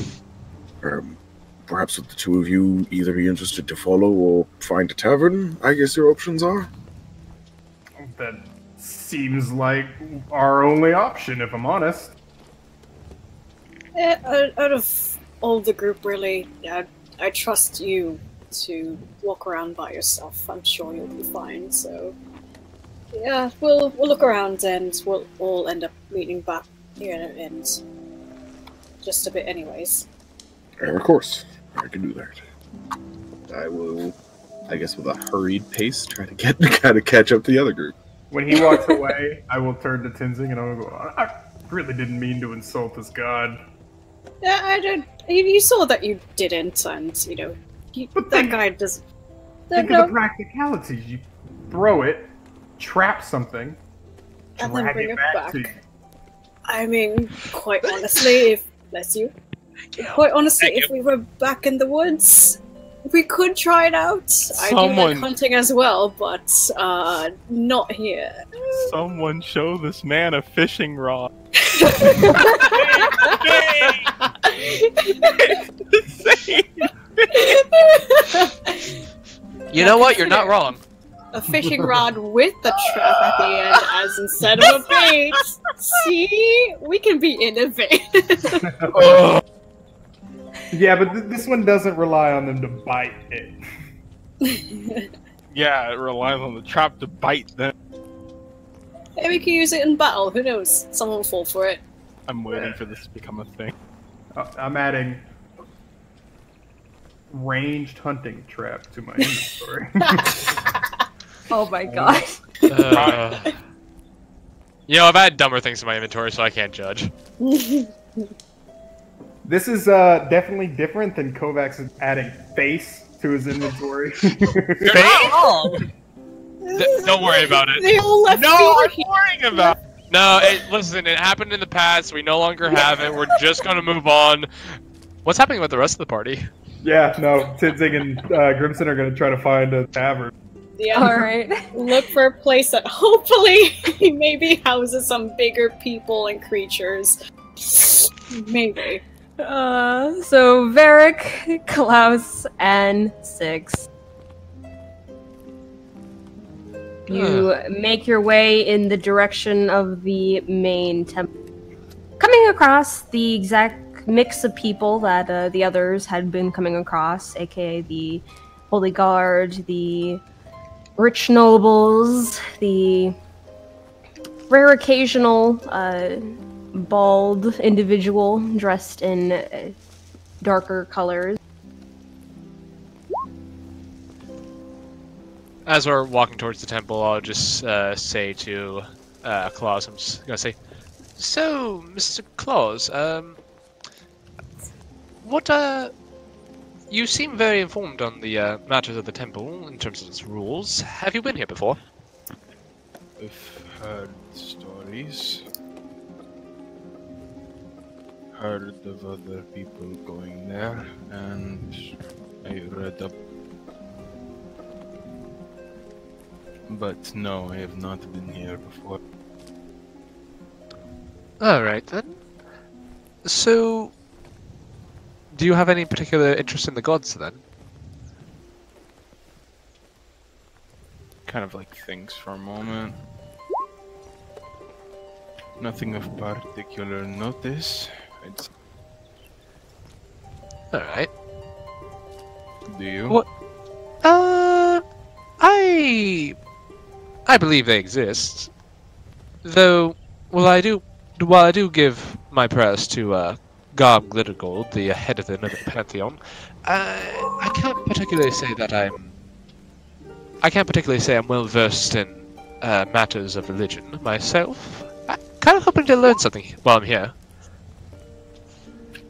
Perhaps would the two of you either be interested to follow or find a tavern? I guess your options are. That seems like our only option, if I'm honest. Out of all the group, really, I trust you to walk around by yourself. I'm sure you'll be fine. So, yeah, we'll look around and we'll all end up meeting back here in just a bit, anyways. Of course, I can do that. I will, I guess, with a hurried pace, try to catch up to the other group. When he walks away, I will turn to Tenzing and I'll go, I really didn't mean to insult this god. Yeah, I don't. You saw that you didn't, and that guy does. Think of the practicalities. You throw it, trap something, and then drag bring it it back to you. I mean, quite honestly, bless you. Quite honestly, if we were back in the woods, we could try it out. I do like hunting as well, but not here. Someone show this man a fishing rod. You know what? You're not wrong. A fishing rod with the trap at the end, as instead of a bait. See, we can be innovative. Yeah, but this one doesn't rely on them to bite it. Yeah, it relies on the trap to bite them. Maybe we can use it in battle. Who knows? Someone will fall for it. I'm waiting for this to become a thing. I'm adding ranged hunting trap to my inventory. Oh my god. I've had dumber things in my inventory, so I can't judge. This is definitely different than Kovacs adding face to his inventory. Don't worry about it. They all left I'm worrying about it. No, listen, it happened in the past. We no longer have it. We're just gonna move on. What's happening with the rest of the party? Yeah, no, Tinzing and Grimson are going to try to find a tavern. Yeah. Alright. Look for a place that hopefully maybe houses some bigger people and creatures. Maybe. So Varric, Klaus, and Six. You make your way in the direction of the main temple. Coming across the exact mix of people that the others had been coming across, aka the Holy Guard, the rich nobles, the rare occasional bald individual dressed in darker colors. As we're walking towards the temple, I'll just say to Claus, I'm just gonna say, so, Mr. Claus, you seem very informed on the matters of the temple in terms of its rules. Have you been here before? I've heard stories. Heard of other people going there, and I read up. But no, I have not been here before. Alright then. So, do you have any particular interest in the gods then? Kind of like thinks for a moment. Nothing of particular notice. Alright. Do you? What? I believe they exist. Though, while I do give my prayers to Garm Glittergold, the head of the Novic Pantheon, I can't particularly say I'm well versed in matters of religion myself. I'm kind of hoping to learn something while I'm here.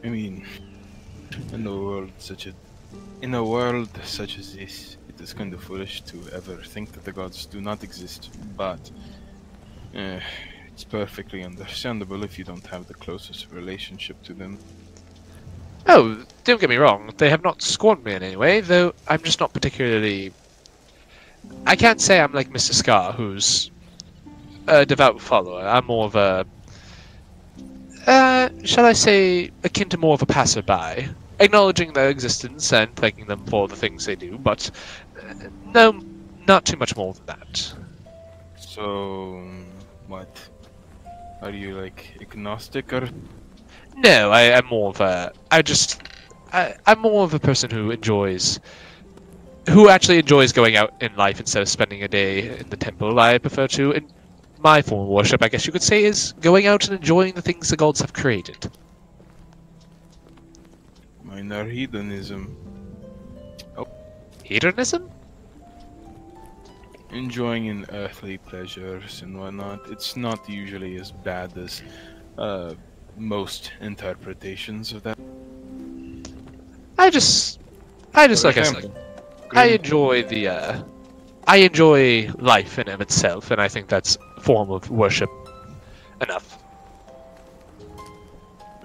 I mean, in a world such as this, it is kind of foolish to ever think that the gods do not exist. But it's perfectly understandable if you don't have the closest relationship to them. Oh, don't get me wrong, they have not scorned me in any way, though I'm just not particularly... I can't say I'm like Mr. Scar, who's a devout follower. I'm more of a... shall I say, akin to more of a passerby, acknowledging their existence and thanking them for the things they do, but no, not too much more than that. So, what? Are you like agnostic or? No, I'm more of a. I'm more of a person who actually enjoys going out in life instead of spending a day in the temple. I prefer to, in my form of worship, I guess you could say, is going out and enjoying the things the gods have created. Mine are hedonism. Oh. Hedonism? Enjoying in earthly pleasures and whatnot. It's not usually as bad as most interpretations of that. I just like I said, I enjoy life in and of itself, and I think that's a form of worship enough.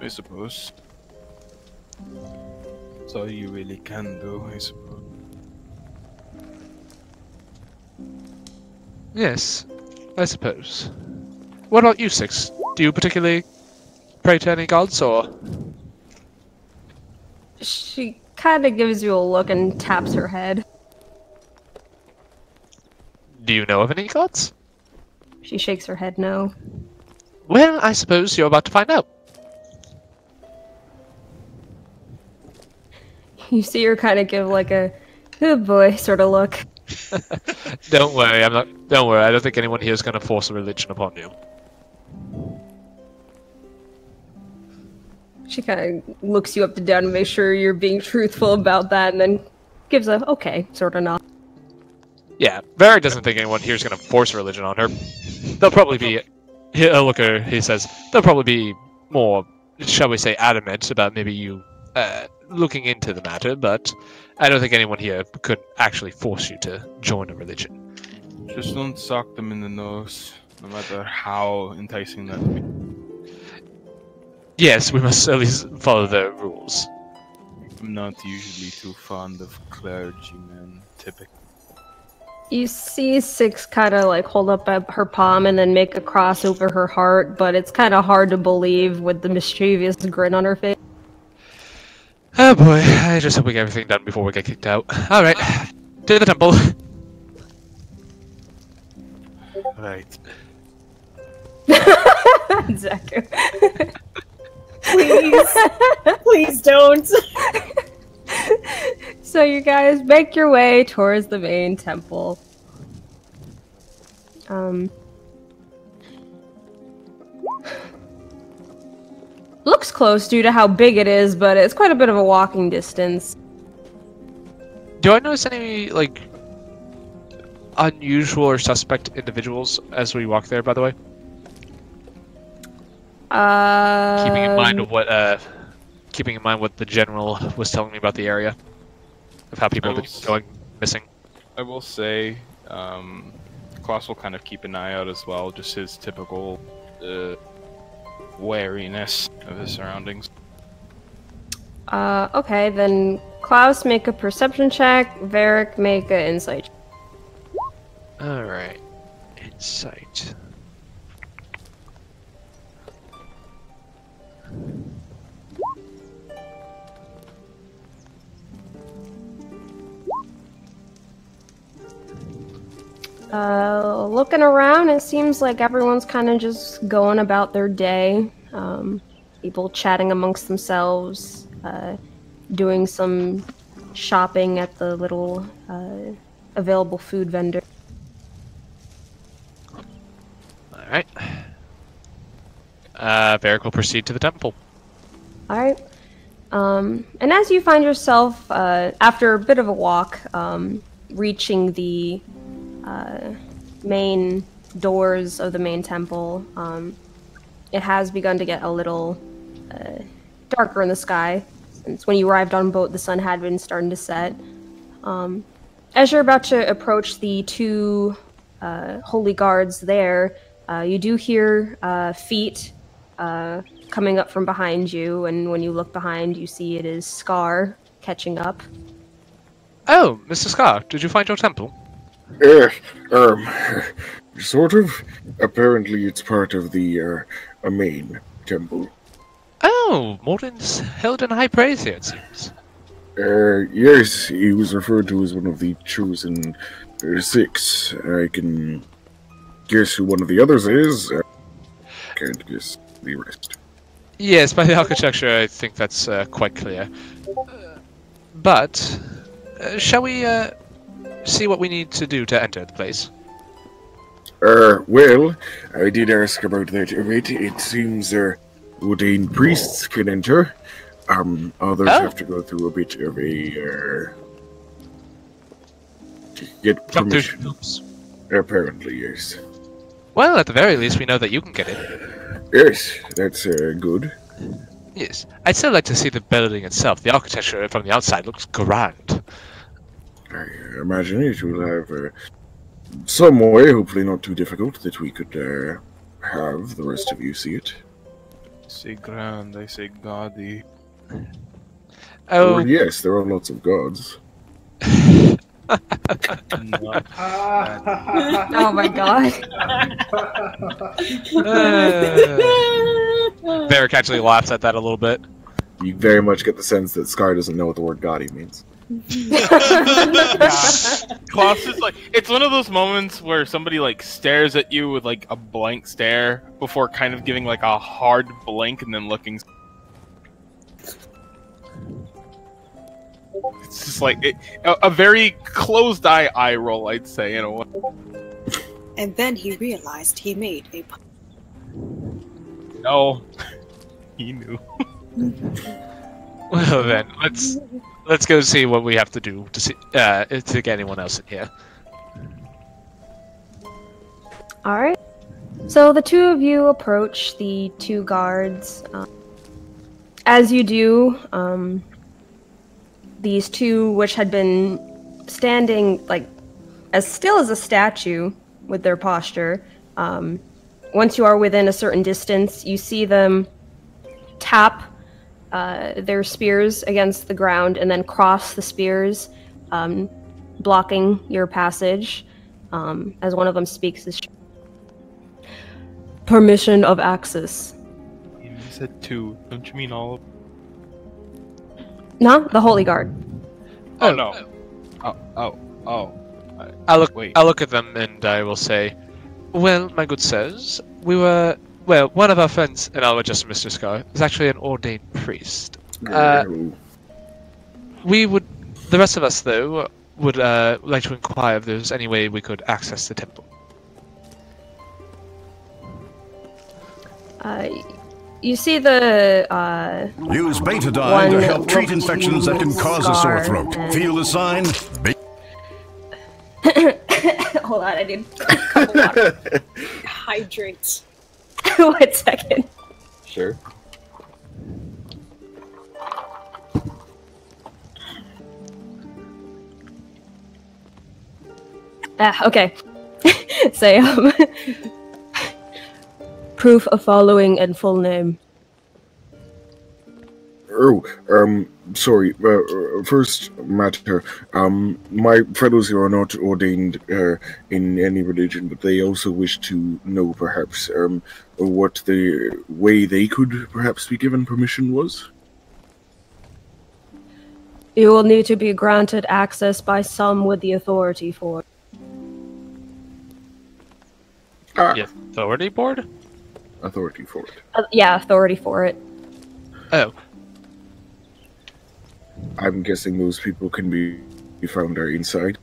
I suppose. That's all you really can do, I suppose. Yes, I suppose. What about you, Six? Do you particularly pray to any gods, or...? She kind of gives you a look and taps her head. Do you know of any gods? She shakes her head no. Well, I suppose you're about to find out. You see her kind of give like a, oh boy, sort of look. Don't worry, Don't worry, I don't think anyone here is going to force a religion upon you. She kind of looks you up and down to make sure you're being truthful about that, and then gives a okay sort of nod. Yeah, Varric doesn't think anyone here is going to force a religion on her. They'll probably be... he says, they'll probably be more, shall we say, adamant about maybe you looking into the matter, but I don't think anyone here could actually force you to join a religion. Just don't sock them in the nose, no matter how enticing that be. Yes, we must at least follow the rules. I'm not usually too fond of clergymen, typically. You see Six kind of like hold up her palm and then make a cross over her heart, but it's kind of hard to believe with the mischievous grin on her face. Oh boy, I just hope we get everything done before we get kicked out. Alright, to the temple. Right. Zaku. Please don't. So you guys make your way towards the main temple. Looks close due to how big it is, but it's quite a bit of a walking distance. Do I notice any, like, unusual or suspect individuals as we walk there, by the way? Keeping in mind what the general was telling me about the area. Of how people have been going missing. I will say, Klaus will kind of keep an eye out as well, just his typical wariness of his surroundings. Okay, then Klaus make a perception check, Varric make an insight check. Alright. Insight. Looking around, it seems like everyone's kind of just going about their day. People chatting amongst themselves, doing some shopping at the little available food vendor. Alright. Varric will proceed to the temple. Alright. And as you find yourself, after a bit of a walk, reaching the main doors of the main temple, it has begun to get a little darker in the sky. Since when you arrived on boat, the sun had been starting to set. As you're about to approach the two holy guards there, you do hear feet coming up from behind you, and when you look behind, you see it is Scar catching up. Oh, Mr. Scar, did you find your temple? Sort of. Apparently it's part of the, main temple. Oh, Morden's held in high praise here, it seems. Yes, he was referred to as one of the chosen six. I can guess who one of the others is. Can't guess the rest. Yes, by the architecture, I think that's quite clear. But, shall we see what we need to do to enter the place? Well, I did ask about that a bit. It seems, ordained priests can enter. Others have to go through a bit of a, to get permission. Apparently, yes. Well, at the very least, we know that you can get in. Yes, that's, good. Yes. I'd still like to see the building itself. The architecture from the outside looks grand. I imagine it will have, some way, hopefully not too difficult, that we could, have the rest of you see it. I say grand, I say gaudy. Oh, Well, yes, there are lots of gods. Oh my god. Varric actually laughs at that a little bit. You very much get the sense that Scar doesn't know what the word gaudy means. Klaus is like, it's one of those moments where somebody like stares at you with like a blank stare before kind of giving like a hard blink and then looking. It's just like a very closed eye roll, I'd say, in a way. And then he realized he made a. No, he knew. Well then, let's go see what we have to do to see to get anyone else in here. Alright. So the two of you approach the two guards. As you do, these two, which had been standing like as still as a statue with their posture, once you are within a certain distance, you see them tap their spears against the ground and then cross the spears, blocking your passage. As one of them speaks, this permission of access. You said 2. Don't you mean all of No, the Holy Guard. Oh no. Oh. I'll look. Wait. I'll look at them and I will say, "Well, my good sirs, we were. Well, one of our friends, and I'll adjust Mr. Scar, is actually an ordained priest. We would. The rest of us, though, would like to inquire if there's any way we could access the temple." You see the Use betadine to help treat infections that can cause a sore throat. Feel the sign? Hold on, I need a cup of water. Hydrate. 1 second. Sure. Okay. Say, proof of following and full name. Oh, sorry. First matter, my fellows here are not ordained in any religion, but they also wish to know, perhaps, what the way they could perhaps be given permission was. You will need to be granted access by some with the authority for it. The authority board? Authority for it. Yeah, authority for it. Oh. I'm guessing those people can be found there inside.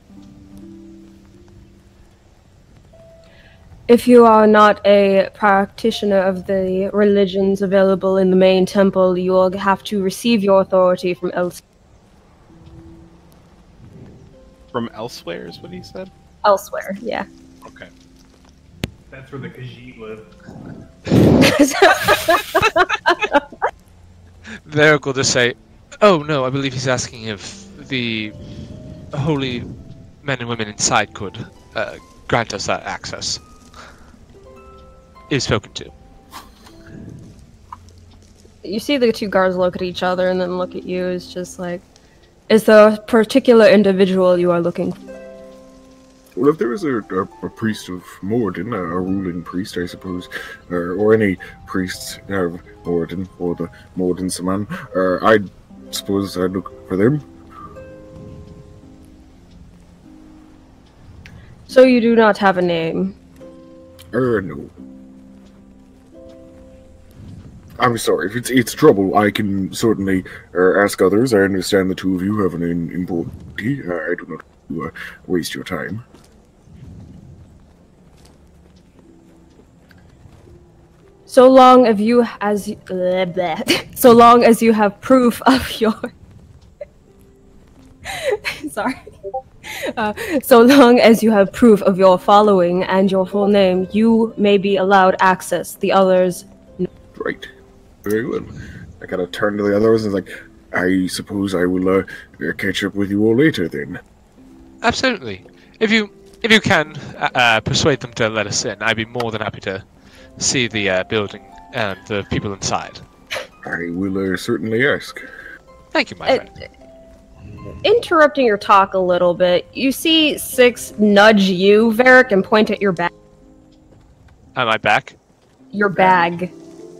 If you are not a practitioner of the religions available in the main temple, you will have to receive your authority from elsewhere. From elsewhere is what he said? Elsewhere, yeah. Okay. That's where the Khajiit live. Varric will just say, "Oh no, I believe he's asking if the holy men and women inside could grant us that access." Is spoken to. You see the two guards look at each other and then look at you. It's just like, is there a particular individual you are looking for? Well, if there is a priest of Morden, a ruling priest, I suppose, or any priests of Morden, or the Morden Saman, I suppose I'd look for them. So you do not have a name? No. I'm sorry, if it's trouble, I can certainly ask others. I understand the two of you have an importance. I do not waste your time. So long as you so long as you have proof of your sorry. So long as you have proof of your following and your full name, you may be allowed access. The others, no. Right. Very well. I gotta turn to the others and like, I suppose I will catch up with you all later then. Absolutely. If you can persuade them to let us in, I'd be more than happy to see the building and the people inside. I will certainly ask. Thank you, my friend. Interrupting your talk a little bit, you see Six nudge you, Varric, and point at your bag. Am I back? Your bag.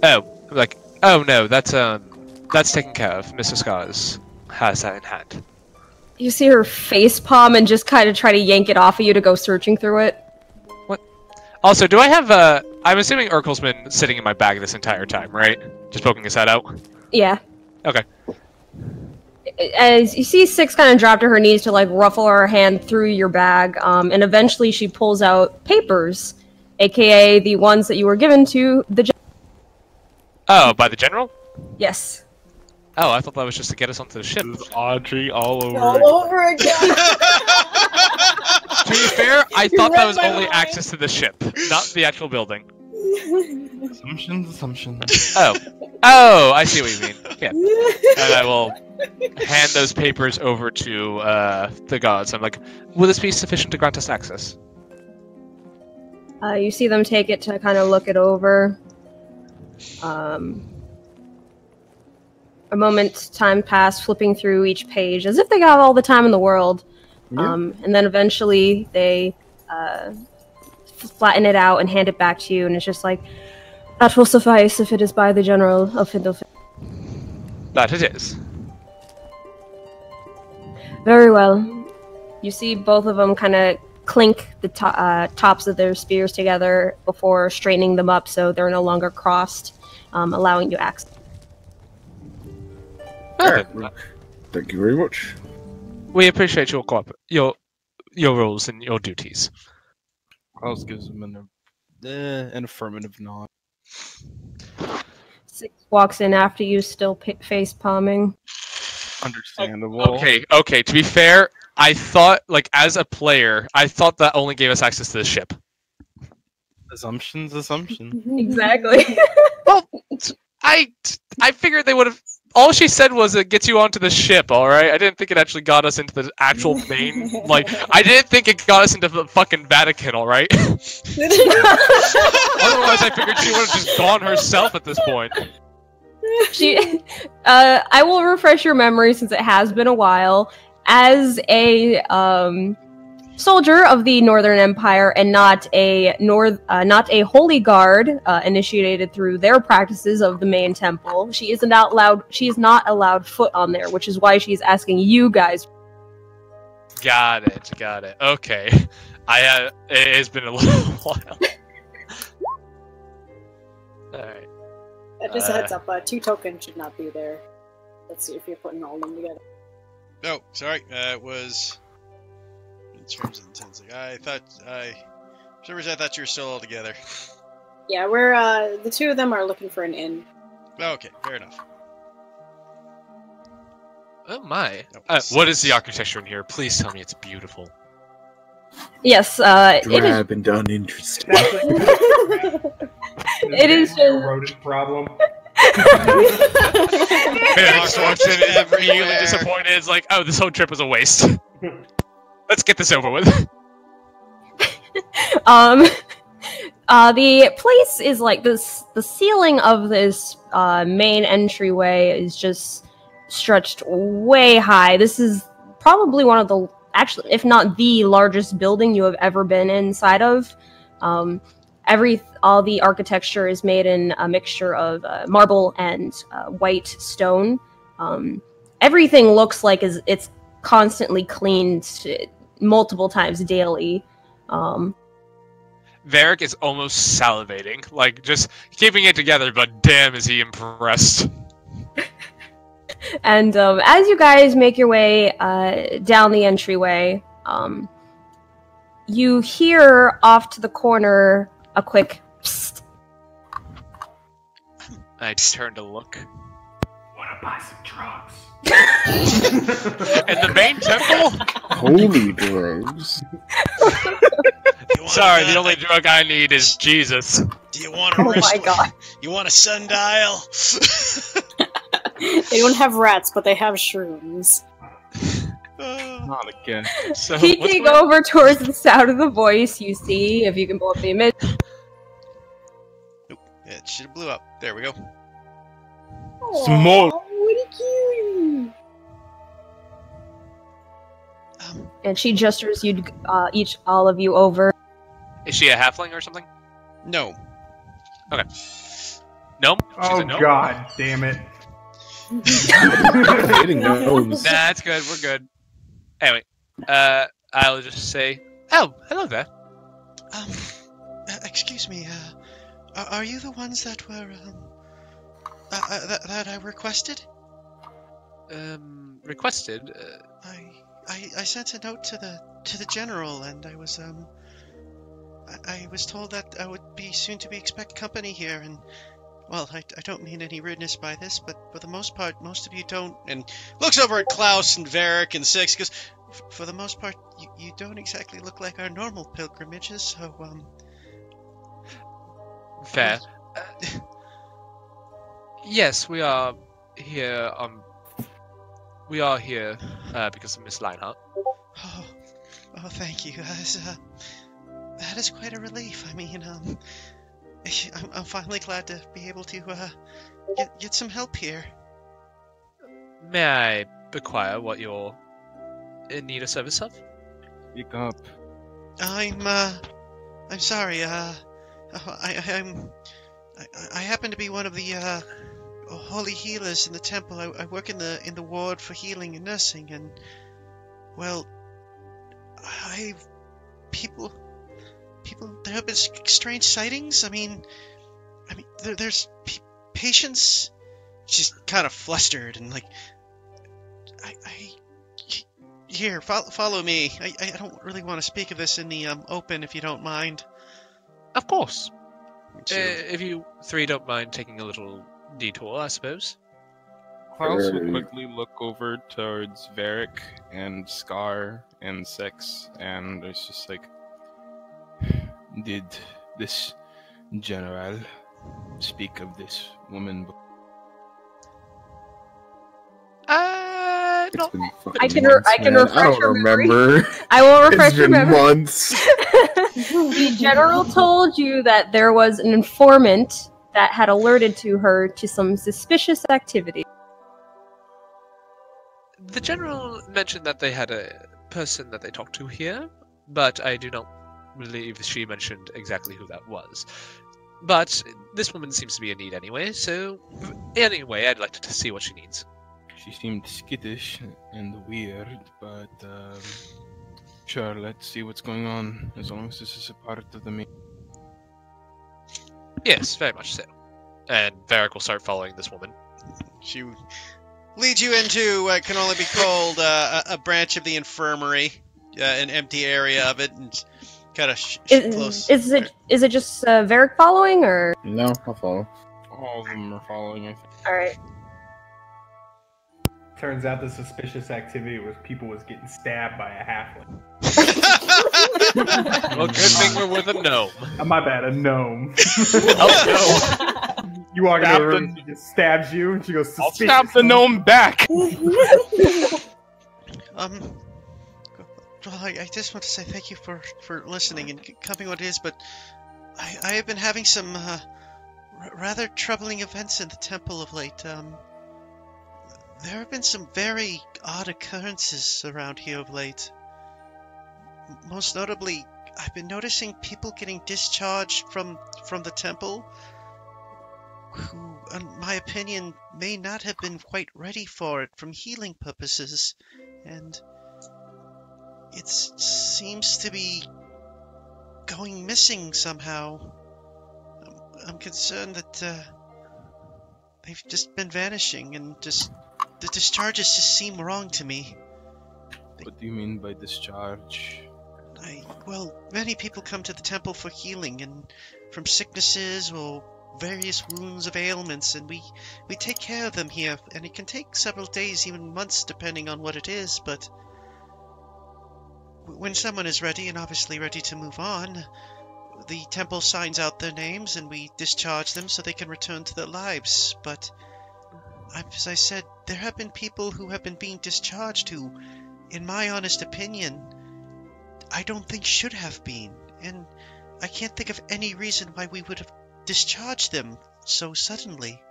Oh, like, oh no, that's taken care of. Mr. Scars has that in hand. You see her face palm and just kind of try to yank it off of you to go searching through it. What? Also, do I have I'm assuming Urkel's been sitting in my bag this entire time, right? Just poking his head out? Yeah. Okay. As you see Six kind of drop to her knees to like ruffle her hand through your bag, and eventually she pulls out papers, aka the ones that you were given to the Oh, by the general? Yes. Oh, I thought that was just to get us onto the ship. This is Audrey all over. All over again. To be fair, I thought that was only access to the ship, not the actual building. Assumptions. Oh, I see what you mean. Yeah. And I will hand those papers over to the guards. I'm like, will this be sufficient to grant us access? You see them take it to kind of look it over. a moment, time passed, flipping through each page as if they got all the time in the world. Yeah. And then eventually they flatten it out and hand it back to you, and it's just like, that will suffice if it is by the General of Findlefin. That it is. Very well. You see both of them kind of clink the tops of their spears together before straightening them up so they're no longer crossed, allowing you access. Thank you very much. We appreciate your your roles and your duties. Klaus gives him an affirmative nod. Six walks in after you, still face palming. Understandable. Okay. To be fair, I thought, like, as a player, I thought that only gave us access to the ship. Assumption. Exactly. Well, I figured they would have. All she said was it gets you onto the ship, alright? I didn't think it actually got us into the actual main. Like, I didn't think it got us into the fucking Vatican, alright? Otherwise, I figured she would have just gone herself at this point. I will refresh your memory since it has been a while. As a soldier of the Northern Empire and not a holy guard initiated through their practices of the main temple, she is not allowed foot on there, which is why she's asking you guys. Got it. Okay. It has been a little while. Alright. Just a heads up, 2 tokens should not be there. Let's see if you're putting all of them together. Oh, sorry. It was in terms of intensity. For some reason I thought you were still all together. Yeah, we're the 2 of them are looking for an inn. Oh, okay, fair enough. Oh my. What is the architecture in here? Please tell me it's beautiful. Yes, it is. Drab and uninteresting. It is just a rodent problem. Felix walks in and really disappointed. It's like, oh, this whole trip was a waste. Let's get this over with. The place is like this. The ceiling of this main entryway is just stretched way high. This is probably one of the, actually, if not the largest building you have ever been inside of. All the architecture is made in a mixture of marble and white stone. Everything looks like it's constantly cleaned multiple times daily. Varric is almost salivating, like just keeping it together, but damn is he impressed. And as you guys make your way down the entryway, you hear off to the corner a quick psst. I turn to look. Wanna buy some drugs? In the main temple? Holy drugs. Sorry, the only drug I need is Jesus. Do you want a my God. You want a sundial? They don't have rats, but they have shrooms. Not again. So, Peeking over towards the sound of the voice, you see, if you can pull up the image. Nope. Yeah, it should have blew up. There we go. Small. What cute! And she gestures you, all of you over. Is she a halfling or something? No. Okay. Gnome? She's Oh a gnome? god damn it. Hitting gnomes. That's good, we're good. Anyway, I'll just say, oh, hello there. Excuse me, are you the ones that were, that I requested? Requested? I sent a note to the general, and I was told that I would be soon to expect company here, and well, I don't mean any rudeness by this, but for the most part, most of you don't. And looks over at Klaus and Varric and Six, goes, for the most part, you don't exactly look like our normal pilgrimages, so Fair. Yes, we are here. We are here because of Miss Lionheart. Oh, thank you. That is quite a relief. I mean, I'm finally glad to be able to get some help here. May I inquire what you're in need of service of? Speak up. I'm sorry. I happen to be one of the holy healers in the temple. I work in the ward for healing and nursing, and well, people. There have been strange sightings. I mean, there's patients. She's kind of flustered and like, here, follow me. I don't really want to speak of this in the open, if you don't mind. Of course. Sure. If you three don't mind taking a little detour, I suppose. Klaus will quickly look over towards Varric and Scar and Six, and it's just like, did this general speak of this woman before? It's No. been fucking I can months, I can man. refresh I don't your memory. remember. I will refresh It's your been memory. months. The general told you that there was an informant that had alerted to her to some suspicious activity. The general mentioned that they had a person that they talked to here, but I do not believe she mentioned exactly who that was. But this woman seems to be in need anyway, so anyway, I'd like to see what she needs. She seemed skittish and weird, but sure, let's see what's going on, as long as this is a part of the meeting. Yes, very much so. And Varric will start following this woman. She leads you into what can only be called a branch of the infirmary, an empty area of it, and kind of close. Is it just Varric following, or? No, I'll follow. All of them are following, I think. All right. Turns out the suspicious activity was people was getting stabbed by a halfling. Well, good thing we're with a gnome. My bad, a gnome. Oh You walk into Stab the room, the- she just stabs you, and she goes, I'll suspicious. stab the gnome back. Well, I just want to say thank you for listening and coming what it is, but I have been having some rather troubling events in the temple of late. There have been some very odd occurrences around here of late. Most notably, I've been noticing people getting discharged from the temple who, in my opinion, may not have been quite ready for it from healing purposes, and it seems to be going missing somehow. I'm concerned that they've just been vanishing, and just the discharges just seem wrong to me. What do you mean by discharge? Well, many people come to the temple for healing and from sicknesses or various wounds of ailments, and we take care of them here, and it can take several days, even months, depending on what it is, but when someone is ready, and obviously ready to move on, the temple signs out their names and we discharge them so they can return to their lives. But as I said, there have been people who have been being discharged who, in my honest opinion, I don't think should have been, and I can't think of any reason why we would have discharged them so suddenly.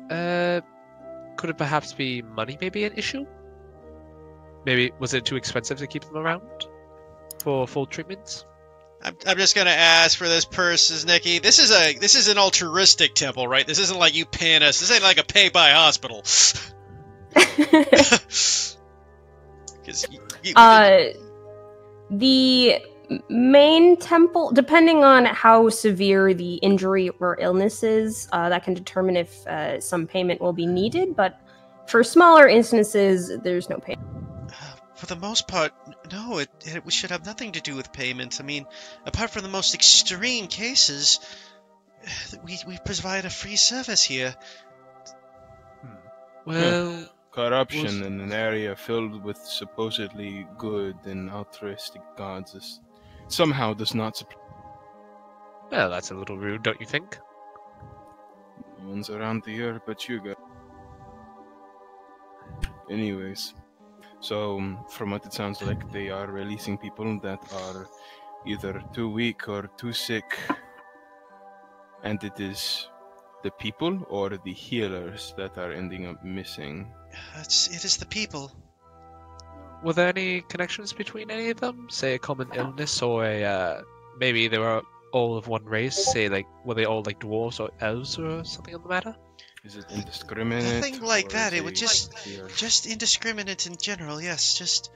Could it perhaps be money maybe an issue? Maybe, was it too expensive to keep them around for full treatments? I'm just gonna ask for this purse, Nikki. This is an altruistic temple, right? This isn't like you paying us. This ain't like a pay-by hospital. The main temple, depending on how severe the injury or illness is, that can determine if some payment will be needed. But for smaller instances, there's no payment. For the most part, no, it should have nothing to do with payment. I mean, apart from the most extreme cases, we provide a free service here. Well, Corruption in an area filled with supposedly good and altruistic gods somehow does not supply. well, that's a little rude, don't you think? No one's around here but you guys. Anyways, so from what it sounds like, they are releasing people that are either too weak or too sick, and it is The people or the healers that are ending up missing? It is the people. Were there any connections between any of them? Say a common illness, or maybe they were all of one race? Say, like, were they all like dwarves or elves or something on the matter? Is it indiscriminate? Nothing like that. It would just just indiscriminate in general. Yes, just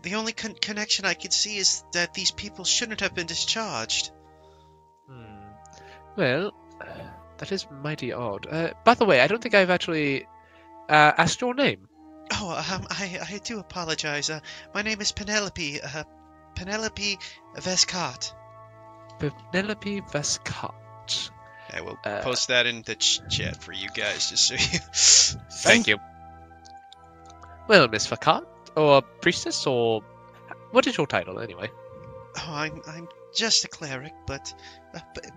the only connection I could see is that these people shouldn't have been discharged. Well, that is mighty odd. By the way, I don't think I've actually asked your name. Oh, I do apologize. My name is Penelope. Penelope Vescott. Penelope Vescott. I will post that in the chat for you guys, just so you. Thank you. Well, Miss Vescott, or priestess, or what is your title anyway? Oh, I'm just a cleric, but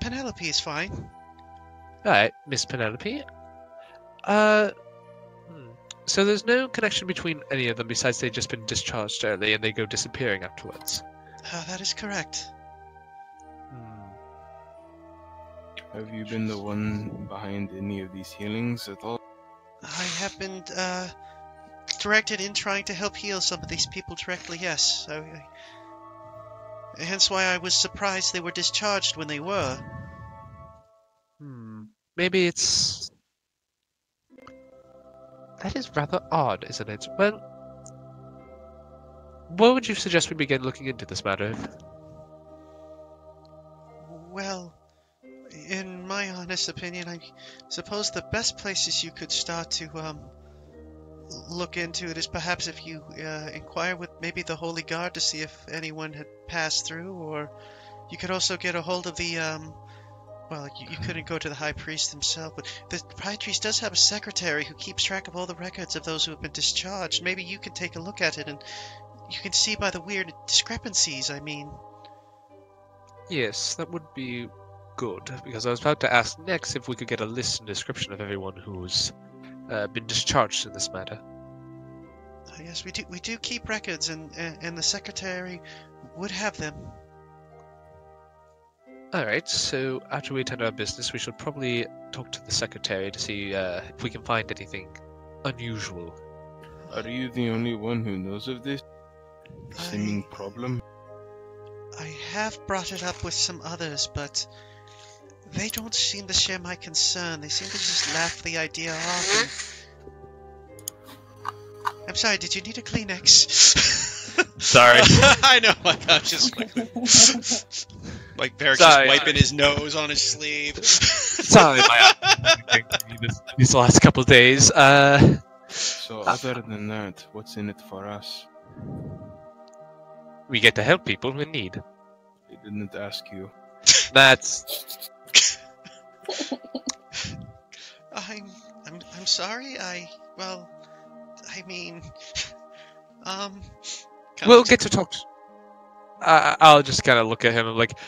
Penelope is fine. All right, Miss Penelope. So there's no connection between any of them besides they've just been discharged early and they go disappearing afterwards. That is correct. Have you been the one behind any of these healings at all? I have been directed in trying to help heal some of these people directly, yes. Hence why I was surprised they were discharged when they were. Maybe it's... That is rather odd, isn't it? Well, what would you suggest we begin looking into this matter? Well, in my honest opinion, I suppose the best places you could start to look into it is perhaps if you inquire with maybe the Holy Guard to see if anyone had passed through, or you could also get a hold of the well, you couldn't go to the High Priest himself, but the High Priest does have a secretary who keeps track of all the records of those who have been discharged. Maybe you could take a look at it and you can see by the weird discrepancies, I mean. Yes, that would be good, because I was about to ask next if we could get a list and description of everyone who's been discharged in this matter. Yes, we do keep records, and the secretary would have them. Alright, so after we attend our business, we should probably talk to the secretary to see if we can find anything unusual. Are you the only one who knows of this seeming problem? I have brought it up with some others, but they don't seem to share my concern. They seem to just laugh the idea off. I'm sorry, did you need a Kleenex? Sorry. I know, I'm just like Varric just wiping his nose on his sleeve. Sorry, these last couple of days. So other than that, what's in it for us? We get to help people in need. I didn't ask you. That's... I'm sorry. Well, I mean, we'll get to talk. I'll just kind of look at him and like,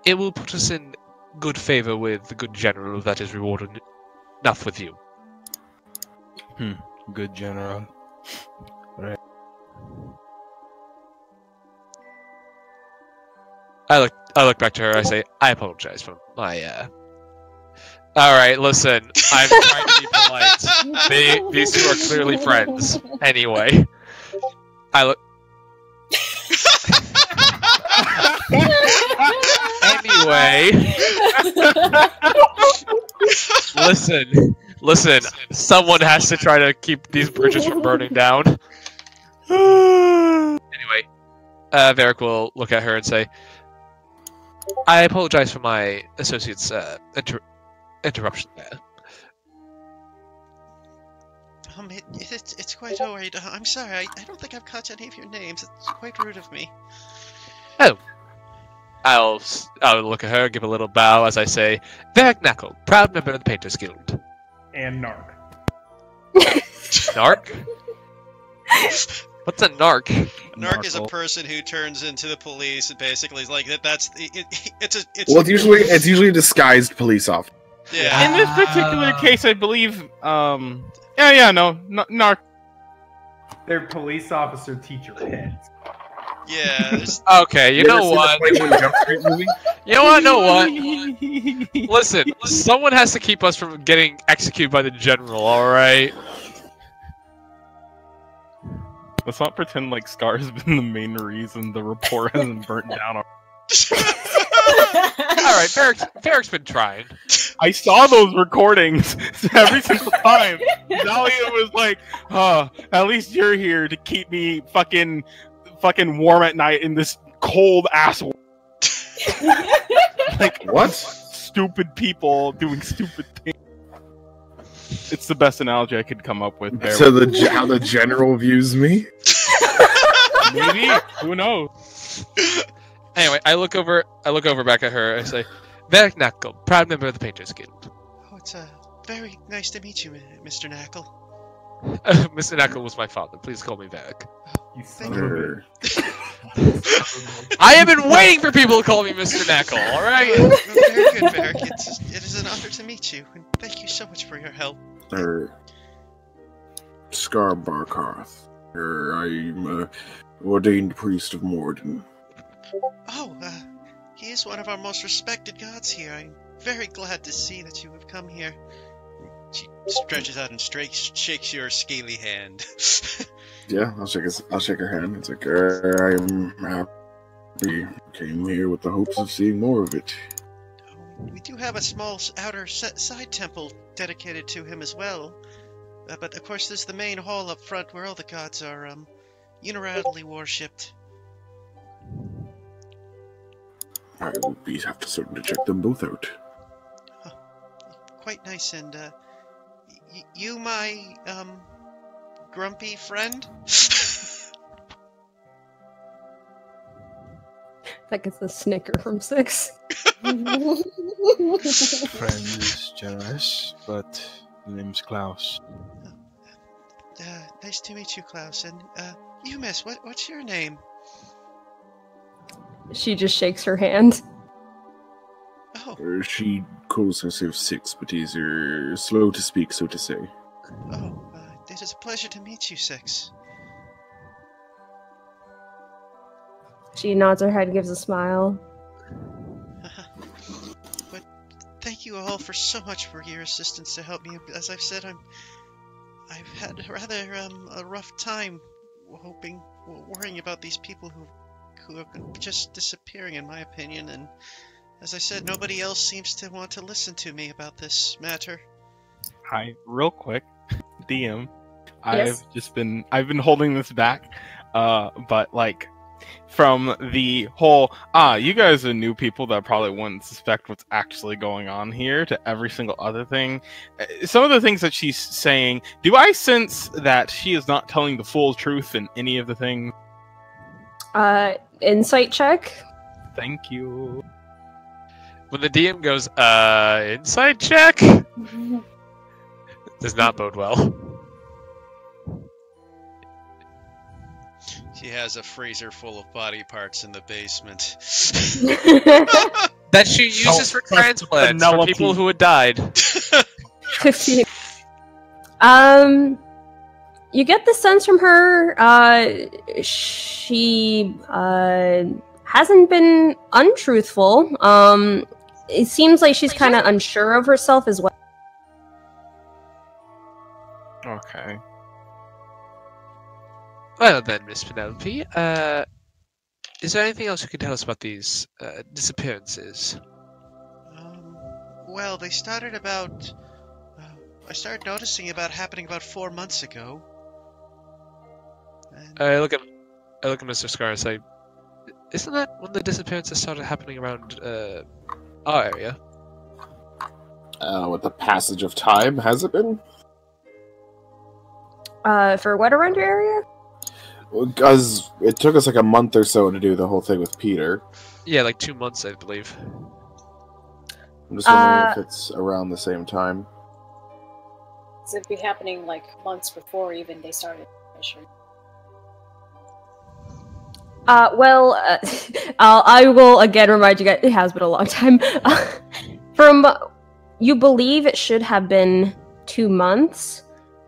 it will put us in good favor with the good general that is rewarded enough with you. Good general. Right. I look back to her. I say, I apologize for my. All right, listen. I'm trying to be polite. These two are clearly friends. Anyway, I look. Anyway, listen. Someone has to try to keep these bridges from burning down. Anyway, Varric will look at her and say, I apologize for my associate's interruption there. It's quite alright. I'm sorry. I don't think I've caught any of your names. It's quite rude of me. Oh. I'll look at her, give a little bow as I say, Varric Knuckle, proud member of the Painters Guild. And Narc. Narc? What's a narc? Narc is a person who turns into the police and basically is like that's it's. Well, it's usually a disguised police officer. Yeah. In this particular case, I believe. Narc. They're police officer teacher heads. Yeah. Okay, you know what? You know what? Listen, someone has to keep us from getting executed by the general, alright? Let's not pretend like Scar has been the main reason the report hasn't burnt down. Alright, Ferrick's been trying. I saw those recordings every single time. Dahlia was like, at least you're here to keep me fucking warm at night in this cold ass. Like, What? Stupid people doing stupid things. It's the best analogy I could come up with. There. So how the general views me? Maybe. Who knows? Anyway, I look over back at her. I say, Varric Knuckle, proud member of the Painters Guild. Oh, it's very nice to meet you, Mr. Knackle. Mr. Knuckle was my father. Please call me Varric. Thank you. I have been waiting for people to call me Mr. Knuckle. All right. Well, very good, Varric. It is an honor to meet you, and thank you so much for your help. Scar Barkarth. I'm a ordained priest of Morden. Oh, he is one of our most respected gods here. I'm very glad to see that you have come here. She stretches out and shakes your scaly hand. Yeah, I'll shake her hand. It's like, I'm happy. Came here with the hopes of seeing more of it. We do have a small outer side temple dedicated to him as well. But of course there's the main hall up front where all the gods are unilaterally worshipped. I will have to certainly check them both out. Quite nice, and you my grumpy friend? That gets a snicker from 6. Friend is generous, but the name's Klaus. Nice to meet you, Klaus. And you, miss, what's your name? She just shakes her hand. Oh. She calls herself 6, but he's slow to speak, so to say. Oh, it is a pleasure to meet you, 6. She nods her head, gives a smile. But thank you all so much for your assistance to help me. As I've said, I've had rather a rough time worrying about these people who have been just disappearing, in my opinion, and as I said, nobody else seems to want to listen to me about this matter. Hi, real quick, DM. Yes? I've been holding this back, but like, from the whole, you guys are new people that probably wouldn't suspect what's actually going on here, to every single other thing. Some of the things that she's saying, do I sense that she is not telling the full truth in any of the things? Insight check. Thank you. When the DM goes, insight check? Does not bode well. She has a freezer full of body parts in the basement. That she uses for transplants for people who had died. 15. You get the sense from her, she hasn't been untruthful. It seems like she's kind of unsure of herself as well. Okay. Well then, Miss Penelope, is there anything else you can tell us about these disappearances? Well, they started about... I started noticing happening about 4 months ago. And... I look at Mr. Scar and say, isn't that when the disappearances started happening around our area? With the passage of time, has it been? For what around your area? Because it took us like a month or so to do the whole thing with Peter. Yeah, like 2 months, I believe. I'm just wondering if it's around the same time. So it'd be happening like months before even they started. I will again remind you guys, it has been a long time. You believe it should have been 2 months.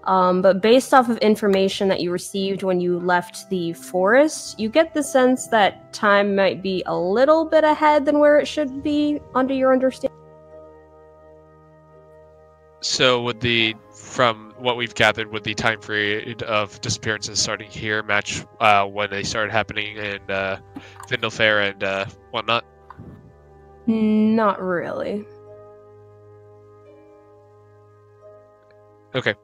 But based off of information that you received when you left the forest, you get the sense that time might be a little bit ahead than where it should be, under your understanding. So from what we've gathered, would the time period of disappearances starting here match when they started happening in Vindalfair and whatnot? Not really. Okay.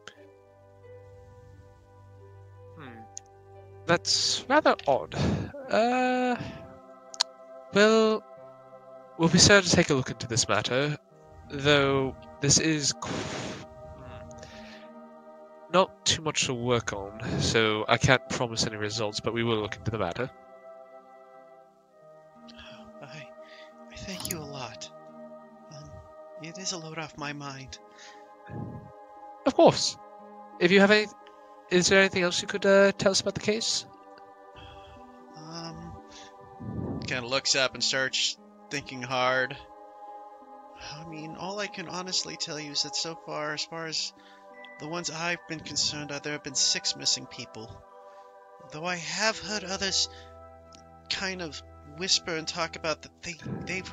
That's rather odd. Well, we'll be sure to take a look into this matter, though this is not too much to work on, so I can't promise any results, but we will look into the matter. I thank you a lot. It is a load off my mind. Of course. If you have any, is there anything else you could tell us about the case? Kind of looks up and starts thinking hard. I mean, all I can honestly tell you is that so far, as far as the ones I've been concerned of, there have been 6 missing people. Though I have heard others kind of whisper and talk about that they've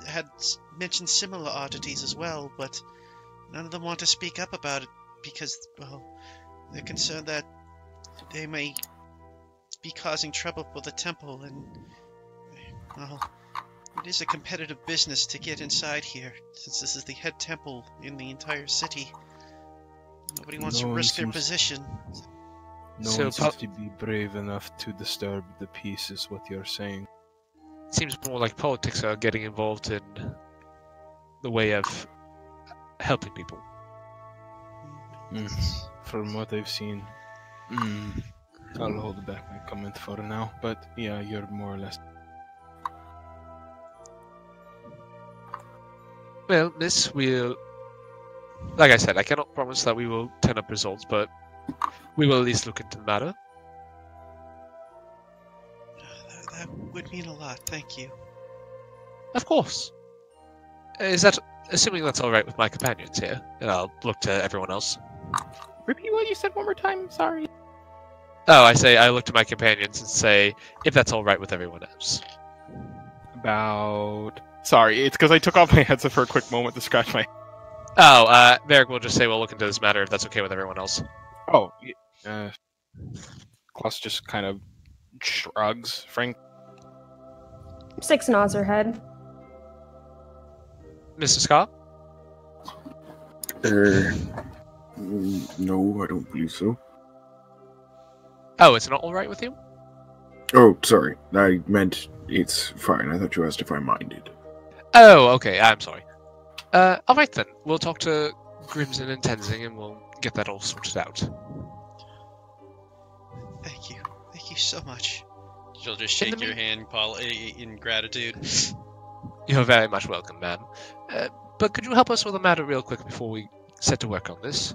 had mentioned similar oddities as well, but none of them want to speak up about it because, well, they're concerned that they may be causing trouble for the temple, and, well, it is a competitive business to get inside here, since this is the head temple in the entire city. Nobody wants to risk their position. No one seems to be brave enough to disturb the peace, is what you're saying. It seems more like politics are getting involved in the way of helping people. From what I've seen, I'll hold back my comment for now, but yeah, you're more or less... Well, miss, like I said, I cannot promise that we will turn up results, but we will at least look into the matter. That would mean a lot, thank you. Of course. Is that, assuming that's alright with my companions here, and I'll look to everyone else. Repeat what you said one more time, sorry. Oh, I look to my companions and say, if that's alright with everyone else. Sorry, it's because I took off my headset for a quick moment to scratch my... Oh, Varric will just say we'll look into this matter if that's okay with everyone else. Oh, Klaus just kind of shrugs. Frank? 6 nods her head. Mr. Scott? No, I don't believe so. Oh, it's not alright with you? Oh, sorry. I meant it's fine. I thought you asked if I minded. Oh, okay, I'm sorry. Alright then, we'll talk to Grimson and Tenzing and we'll get that all sorted out. Thank you. Thank you so much. She'll just shake your hand, Paul, in gratitude. You're very much welcome, ma'am. But could you help us with a matter real quick before we set to work on this?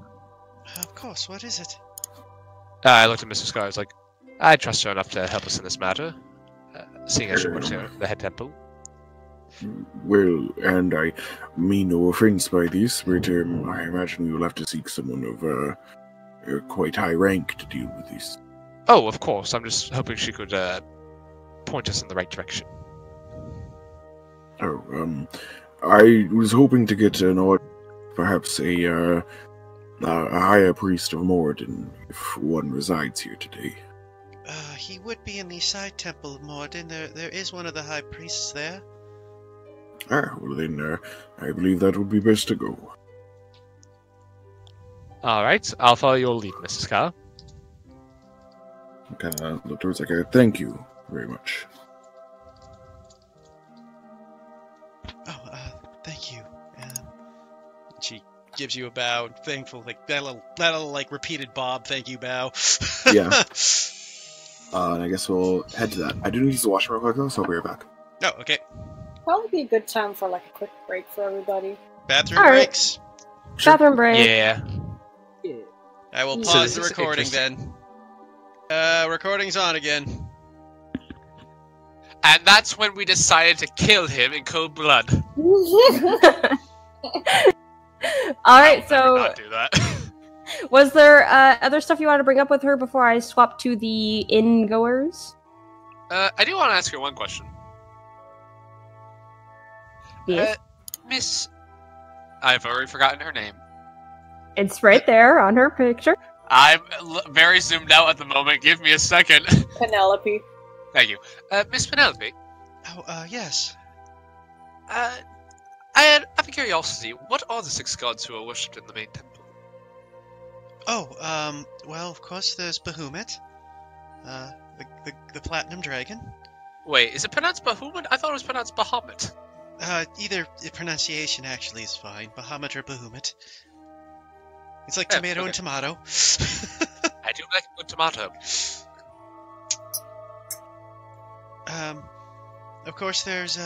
Of course, what is it? I looked at Mr. Scar, I was like, I trust her enough to help us in this matter, seeing as she works here at the head temple. Well, and I mean no offense by this, but I imagine we will have to seek someone of quite high rank to deal with this. Oh, of course. I'm just hoping she could point us in the right direction. Oh, I was hoping to get an order, perhaps a higher priest of Morden, if one resides here today. He would be in the side temple of Morden. There is one of the high priests there. Ah, well then, I believe that would be best to go. Alright, I'll follow your lead, Mrs. Carr. Kind of look towards thank you very much. Oh, thank you. She gives you a bow, thankful, like that little like repeated Bob thank you bow. Yeah. And I guess we'll head to that. I do need to wash real quick though, so I'll be right back. Oh, okay. Probably be a good time for like a quick break for everybody. Bathroom breaks. Bathroom break. Yeah. I will pause the recording then. Recording's on again. And that's when we decided to kill him in cold blood. Alright, so... Not do that. Was there other stuff you want to bring up with her before I swap to the inn-goers? I do want to ask her one question. Yes. Miss... I've already forgotten her name. It's right there on her picture. I'm very zoomed out at the moment. Give me a second. Penelope. Thank you. Miss Penelope. Oh, yes. I had a curiosity. What are the 6 gods who are worshipped in the main temple? Oh, well, of course there's Bahamut. The Platinum Dragon. Wait, is it pronounced Bahamut? I thought it was pronounced Bahamut. Either pronunciation actually is fine. Bahamut or Bahamut. It's like tomato and tomato. I do like a good tomato. Of course there's,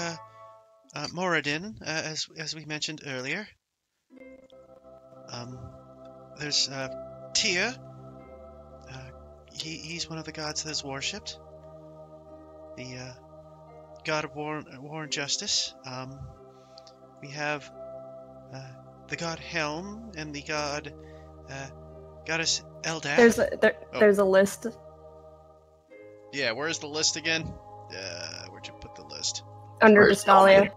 Moradin, as we mentioned earlier. There's, Tyr. He's one of the gods that is worshipped. The, god of war and justice. We have, the god Helm and the god, goddess Eldath. There's a list. Yeah, where's the list again? Where'd you put the list? Under Dastalia.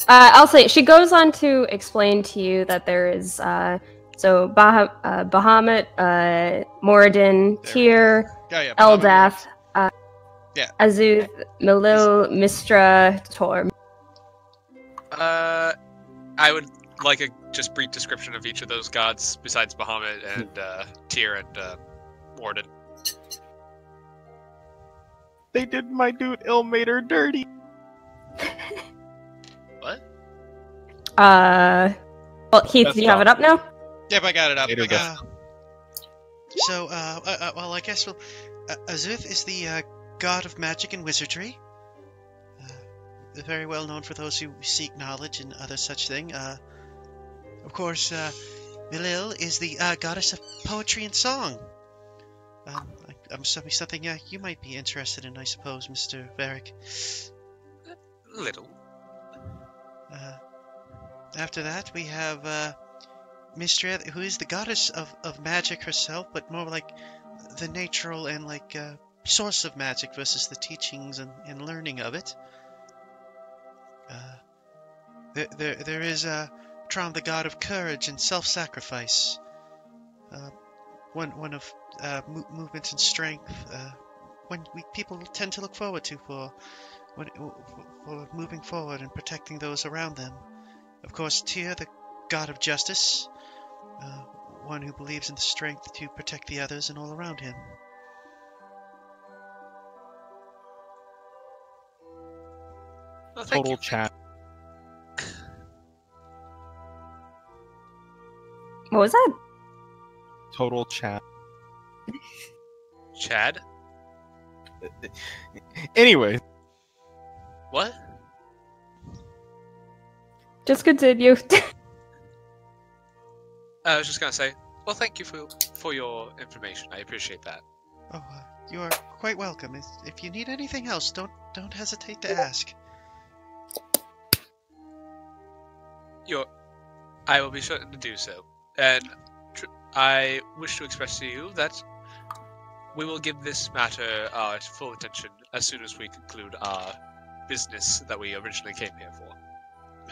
I'll say, she goes on to explain to you that there is, so Bahamut, Moradin, Tyr, Eldath, Azuth, Milil, Mistra, Torm. I would like a just brief description of each of those gods besides Bahamut and Tyr and Moradin. They did my dude Ilmater dirty. What? Well, Heath, do you have it up now? Yep, I got it up. Later, Well, I guess Azuth is the god of magic and wizardry. Very well known for those who seek knowledge and other such thing. Of course, Milil is the goddess of poetry and song. Something you might be interested in, I suppose, Mr. Varric. Little. After that, we have Mistra, who is the goddess of magic herself, but more like the natural and source of magic versus the teachings and learning of it. There is Trom, the god of courage and self-sacrifice. One of movement and strength. People tend to look forward to for moving forward and protecting those around them. Of course, Tyr, the god of justice. One who believes in the strength to protect the others and all around him. Well, Total chat. What was that? Total chat. Chad? Anyway. What? Just continue. I was just gonna say, well, thank you for your information. I appreciate that. Oh, you are quite welcome. If you need anything else, don't hesitate to ask. I will be certain to do so. And I wish to express to you that we will give this matter our full attention as soon as we conclude our business that we originally came here for.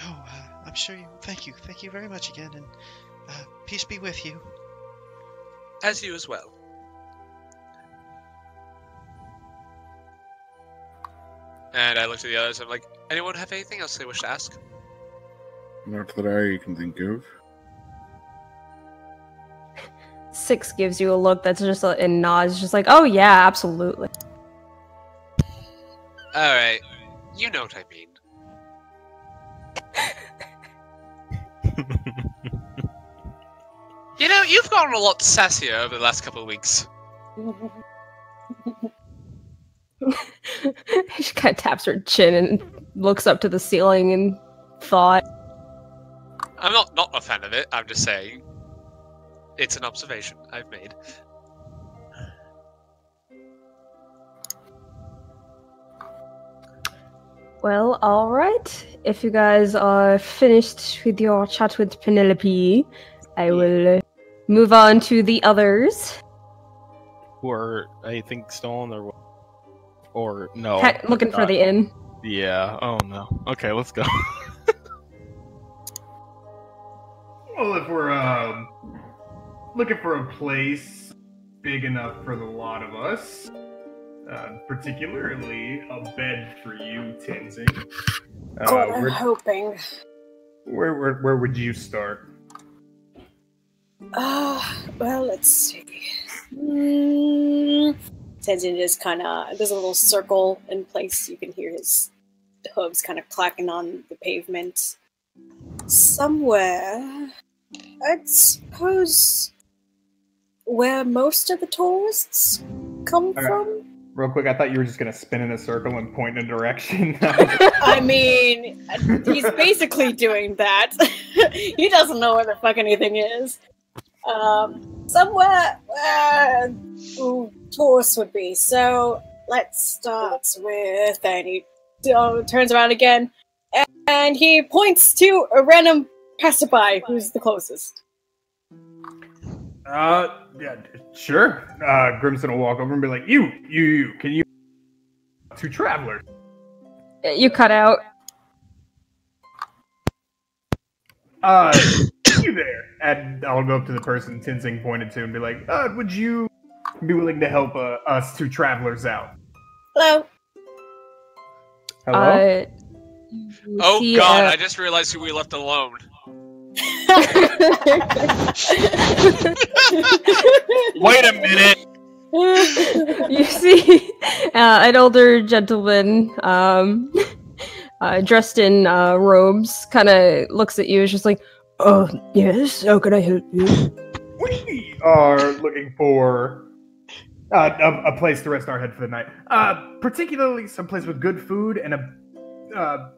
Oh, I'm sure you... Thank you very much again, and peace be with you. As you as well. And I look to the others, I'm like, anyone have anything else they wish to ask? Not that I can think of. 6 gives you a look that's just and nods, just like, oh yeah, absolutely. Alright, you know what I mean. You know, you've gotten a lot sassier over the last couple of weeks. She kind of taps her chin and looks up to the ceiling in thought. I'm not a fan of it, I'm just saying. It's an observation I've made. Well, alright. If you guys are finished with your chat with Penelope, I will move on to the others. Who are, I think, stolen or no? Looking for not. the inn. Yeah. Oh no. Okay, let's go. Well, if we're looking for a place big enough for the lot of us, particularly a bed for you, Tenzing. I'm hoping. Where would you start? Well, let's see. Tenzin just kind of, there's a little circle in place. You can hear his hooves kind of clacking on the pavement. Somewhere, I'd suppose, where most of the tourists come from. Real quick, I thought you were just gonna spin in a circle and point in a direction. I mean, he's basically doing that. He doesn't know where the fuck anything is. Somewhere where tourists would be. So let's start with, and he turns around again, and he points to a random passerby who's the closest. Yeah, sure. Grimson will walk over and be like, you, can you... Two travelers. You cut out. You there? And I'll go up to the person Tenzing pointed to and be like, would you be willing to help us two travelers out? Hello. Hello? Oh god, I just realized who we left alone. Wait a minute! You see an older gentleman dressed in robes kind of looks at you, is just like, oh, yes, how can I help you? We are looking for a place to rest our head for the night. Particularly some place with good food and a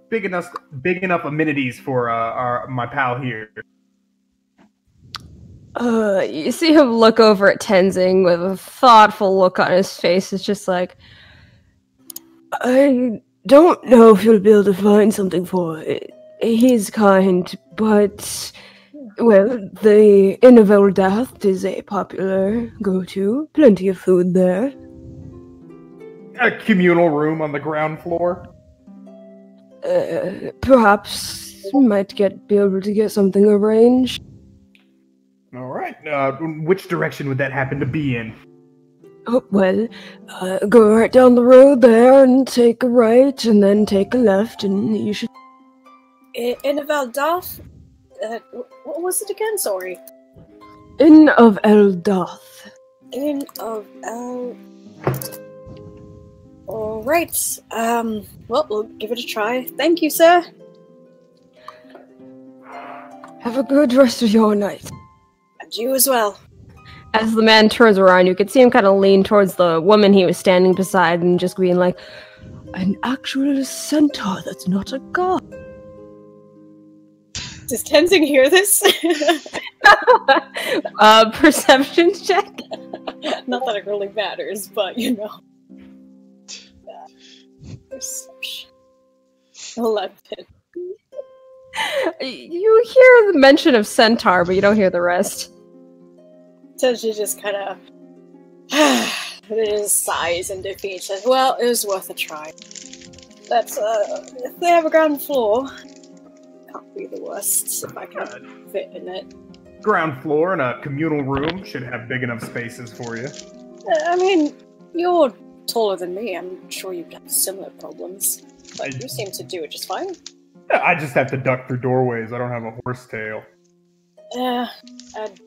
big enough amenities for my pal here. You see him look over at Tenzing with a thoughtful look on his face. It's just like, I don't know if you'll be able to find something for his kind, but, well, the Inn of Eldath is a popular go-to. Plenty of food there. A communal room on the ground floor? Perhaps might be able to get something arranged. All right. Which direction would that happen to be in? Oh, well, go right down the road there and take a right, and then take a left, and you should... Inn of Eldath? What was it again? Sorry. Inn of Eldath. Inn of Eldath. Alright. Well, we'll give it a try. Thank you, sir. Have a good rest of your night. And you as well. As the man turns around, you could see him kind of lean towards the woman he was standing beside and just being like, an actual centaur that's not a god. Does Tenzing hear this? Perception check? Not that it really matters, but you know. Perception. 11. You hear the mention of centaur, but you don't hear the rest. Tenji just kind of just sighs in defeat. Says, "Well, it was worth a try. That's if they have a ground floor, can't be the worst if I can fit in it." Ground floor and a communal room should have big enough spaces for you. I mean, you're taller than me. I'm sure you've got similar problems, but you seem to do it just fine. I just have to duck through doorways. I don't have a horse tail. I'd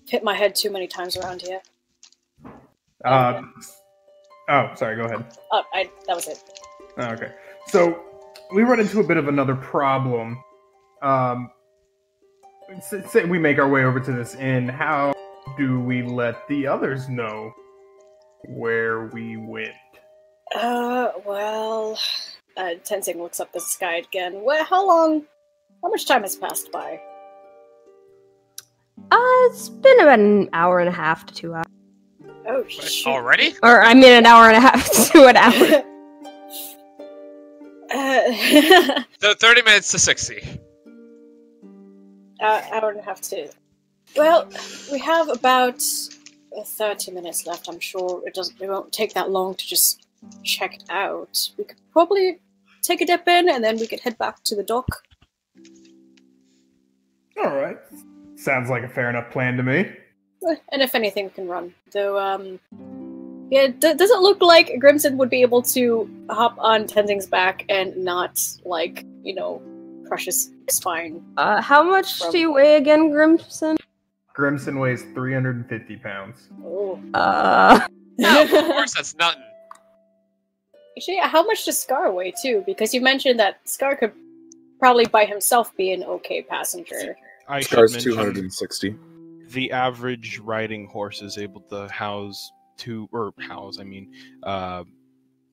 hit my head too many times around here. Oh, sorry, go ahead. That was it. Okay. So, we run into a bit of another problem. Say we make our way over to this inn, how do we let the others know where we went? Well... Tenzing looks up at the sky again. How much time has passed by? It's been about an hour and a half to 2 hours. Oh, shit. Already? Or, I mean, an hour and a half to an hour. So 30 minutes to 60. Hour and a half to Well, we have about 30 minutes left. I'm sure it won't take that long to just check it out. We could probably take a dip in, and then we could head back to the dock. All right. Sounds like a fair enough plan to me. And if anything, we can run. Though, yeah, does it look like Grimson would be able to hop on Tenzing's back and not, like, crush his spine? How much do you weigh again, Grimson? Grimson weighs 350 pounds. Oh. No, of course that's nothing. Actually, how much does Scar weigh, too? Because you mentioned that Scar could probably by himself be an okay passenger. I should Scar's mention 260. the average riding horse is able to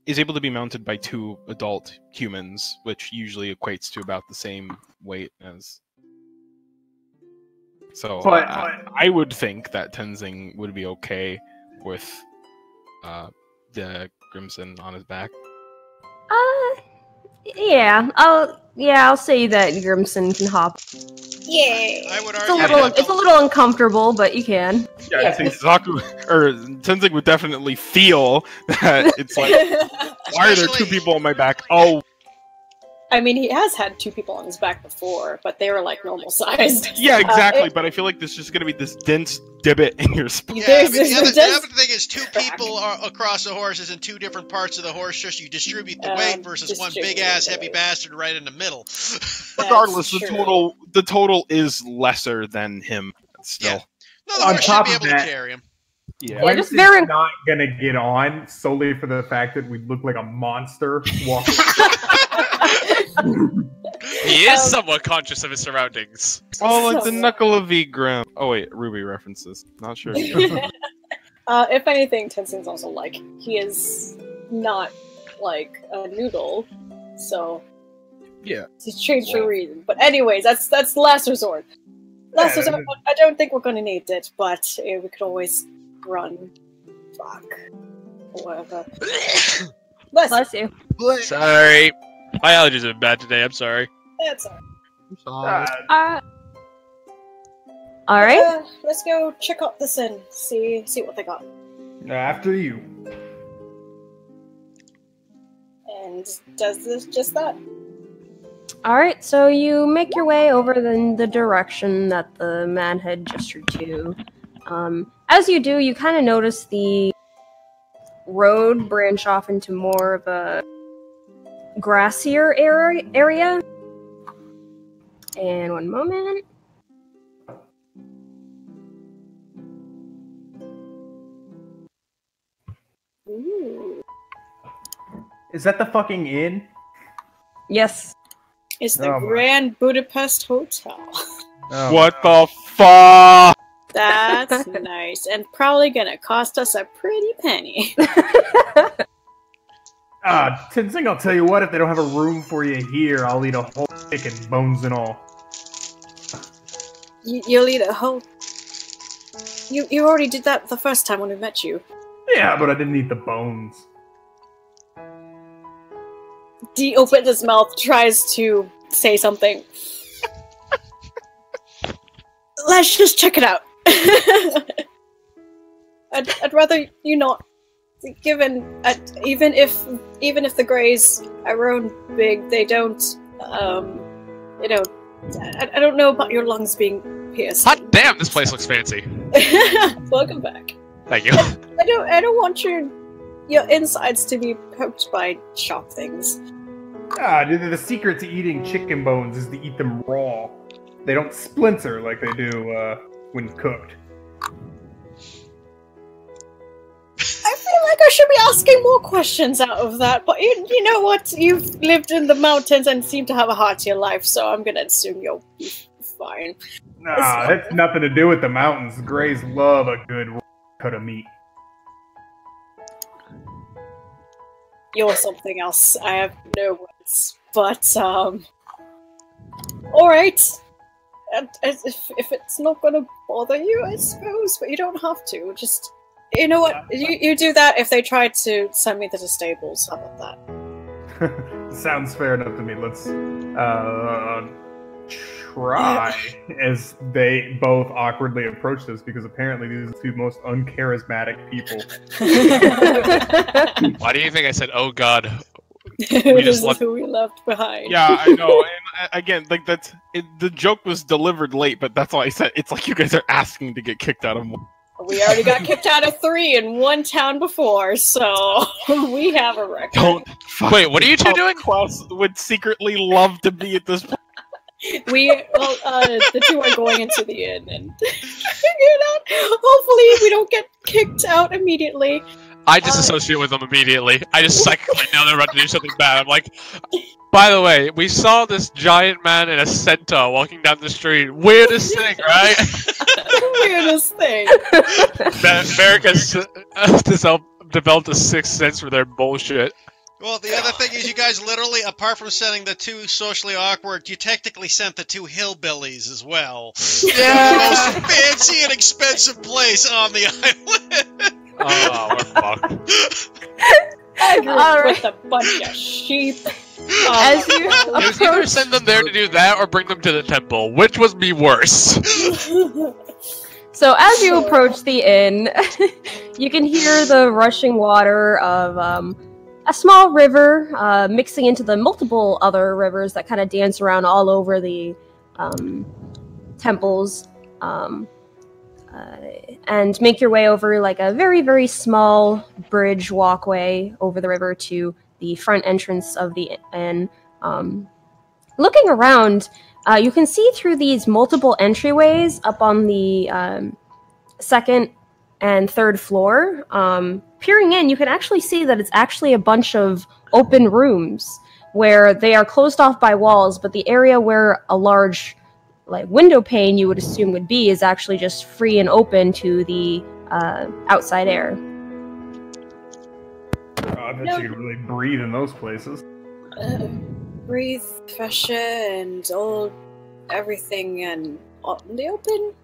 is able to be mounted by 2 adult humans, which usually equates to about the same weight as. So I would think that Tenzing would be okay with the Grimson on his back. Yeah. I'll say that Grimson can hop. Yeah. I would It's argue it's a little uncomfortable, but you can. Yeah, I think Tenzing would definitely feel that it's like, why are there 2 people on my back? Oh. I mean, he has had 2 people on his back before, but they were like normal sized. Yeah, exactly. But I feel like there's just going to be this dense divot in your spine. Yeah, I mean, the other thing is 2 people are across the horses in 2 different parts of the horse. Just you distribute the weight versus one big ass heavy bastard right in the middle. Regardless, the total is lesser than him. Still, yeah. No, the horse should be able to carry him. Yeah, just very not gonna get on solely for the fact that we look like a monster walking. He is somewhat conscious of his surroundings. Oh, like the knuckle of Egram. Oh wait, Ruby references. Not sure. If anything, Tenzing's also like, he is not like a noodle, so yeah, he's changed for a reason. But anyways, that's last resort. Last resort. I don't think we're gonna need it, but we could always run. Fuck. Whatever. Bless you. Sorry. My allergies have been bad today, I'm sorry. That's alright. Alright. Let's go check out this inn. See what they got. After you. And does this just that? Alright, so you make your way over in the direction that the man had gestured to. As you do, you kind of notice the road branch off into more of a grassier area. And one moment. Ooh. Is that the fucking inn? Yes. It's the Grand Budapest Hotel. Oh, what the fuck? That's nice, and probably gonna cost us a pretty penny. Tenzing, I'll tell you what, if they don't have a room for you here, I'll eat a whole chicken, bones and all. You'll eat a whole... You already did that the first time when we met you. Yeah, but I didn't eat the bones. D opens his mouth, tries to say something. Let's just check it out. I'd rather you not. Given even if the Greys are own big, they don't. I don't know about your lungs being pierced. Hot damn! This place looks fancy. Welcome back. Thank you. I don't want your insides to be poked by sharp things. The secret to eating chicken bones is to eat them raw. They don't splinter like they do when cooked. I feel like I should be asking more questions out of that, but you know what? You've lived in the mountains and seem to have a heart to your life, so I'm gonna assume you'll be fine. Nah, that's nothing to do with the mountains. The Greys love a good cut of meat. You're something else. I have no words. But, alright. If it's not gonna bother you, I suppose, but you don't have to. Just, you know what? You do that if they try to send me to the stables. How about that? Sounds fair enough to me. Let's, try as they both awkwardly approach this because apparently these are the two most uncharismatic people. Why do you think I said, "Oh God"? This is who we left behind. Yeah, I know. And again, like the joke was delivered late, but that's all I said. It's like you guys are asking to get kicked out of one. We already got kicked out of 3 in one town before, so we have a record. Don't. Wait, what are you two doing? Klaus would secretly love to be at this point. The two are going into the inn, and hopefully we don't get kicked out immediately. I disassociate with them immediately. I just psychically know they're about to do something bad. I'm like, by the way, we saw this giant man in a centaur walking down the street. Weirdest thing, right? Weirdest thing. Varric has developed a sixth sense for their bullshit. Well, the other thing is you guys literally, apart from sending the 2 socially awkward, you technically sent the 2 hillbillies as well. Yeah! The most fancy and expensive place on the island. Oh, we're fucked. With a bunch of sheep. As you It was either send them there to do that or bring them to the temple. Which was me worse? So as you approach the inn, you can hear the rushing water of a small river mixing into the multiple other rivers that kind of dance around all over the temples. And make your way over like a very, very small bridge walkway over the river to the front entrance of the inn. Looking around, you can see through these multiple entryways up on the second and third floor. Peering in, you can actually see that it's actually a bunch of open rooms where they are closed off by walls, but the area where a large window pane you would assume would be is actually just free and open to the outside air. I bet you could really breathe in those places. Breathe fresh air and all everything and out in the open.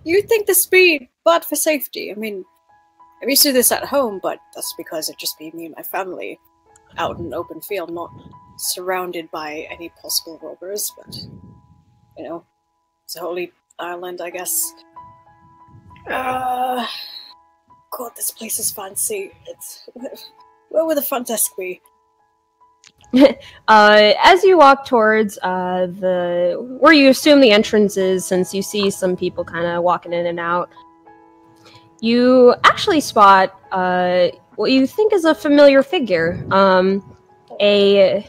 You'd think this would be bad for safety. I mean, I'm used to this at home, but that's because it'd just be me and my family out in an open field, not surrounded by any possible robbers, but, you know, it's a holy island, I guess. God, this place is fancy. Where would the front desk be? As you walk towards where you assume the entrance is, since you see some people kind of walking in and out, you actually spot what you think is a familiar figure. A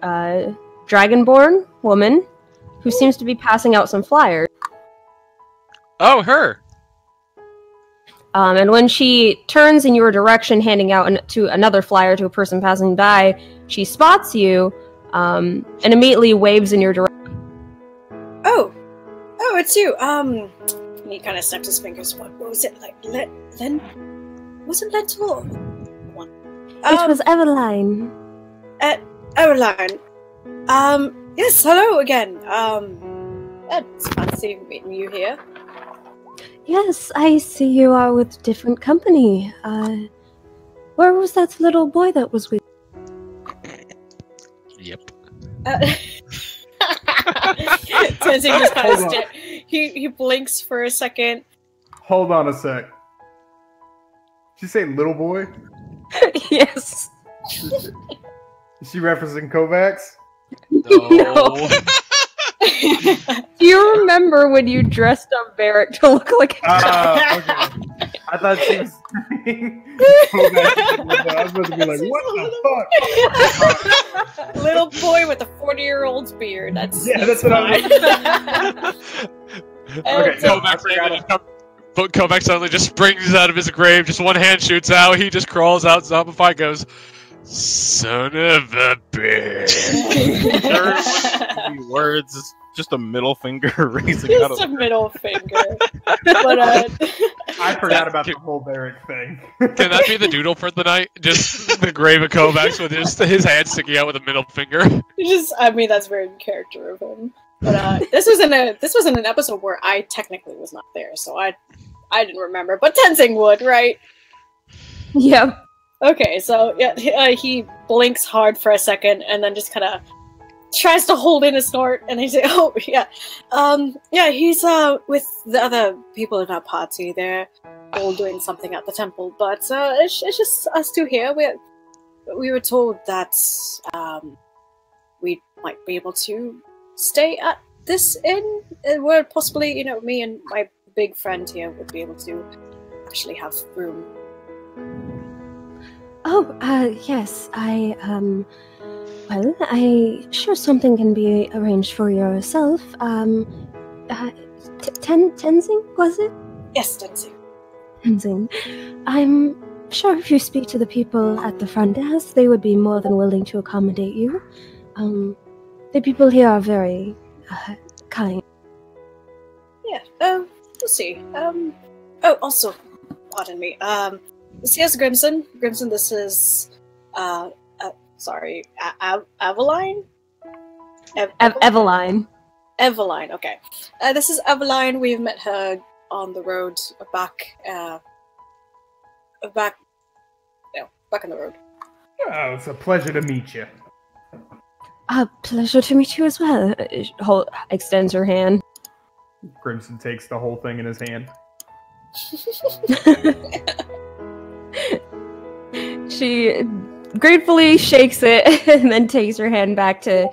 dragonborn woman who seems to be passing out some flyers. Oh, her! And when she turns in your direction, handing out to another flyer to a person passing by, she spots you and immediately waves in your direction. Oh, it's you. And he kind of snaps his fingers. What was it like? Len? Was it Lentil? It was Eveline. Eveline. Yes. Hello again. It's fancy meeting you here. Yes, I see you are with different company. Where was that little boy that was with you? Yep. Tenzing just kind of he blinks for a second. Hold on a sec. Did you say little boy? Yes. Is she referencing Kovacs? No. Do you remember when you dressed up Varric to look like a okay. I thought she was saying Kovacs. I was supposed to be like, what the fuck? Little boy with a 40-year-old's beard. That's what I was. Okay, Kovac suddenly just springs out of his grave, just one hand shoots out, he just crawls out, zombified, goes, son of a bitch. There's words, just a middle finger raising just out of a middle finger. But I forgot about the whole Varric thing. Can that be the doodle for the night? Just the grave of Kovacs with his hand sticking out with a middle finger. I mean, that's very in character of him. But this was in an episode where I technically was not there, so I didn't remember. But Tenzing would, right? Yep. Okay, so yeah, he blinks hard for a second and then just kind of tries to hold in a snort, and they say, "Oh yeah, yeah, he's with the other people in our party. They're all doing something at the temple, but it's just us two here. We were told that we might be able to stay at this inn, where possibly, me and my big friend here would be able to actually have room." Oh, yes, I'm sure something can be arranged for yourself. Tenzing, was it? Yes, Tenzing. Tenzing. I'm sure if you speak to the people at the front desk, they would be more than willing to accommodate you. The people here are very, kind. Yeah, we'll see. Also, pardon me, here's Grimson. Grimson, this is, sorry, Aveline? Eveline. Eveline, okay. This is Eveline. We've met her on the road back in the road. Oh, it's a pleasure to meet you. Pleasure to meet you as well. Extends her hand. Crimson takes the whole thing in his hand. She gratefully shakes it and then takes her hand back to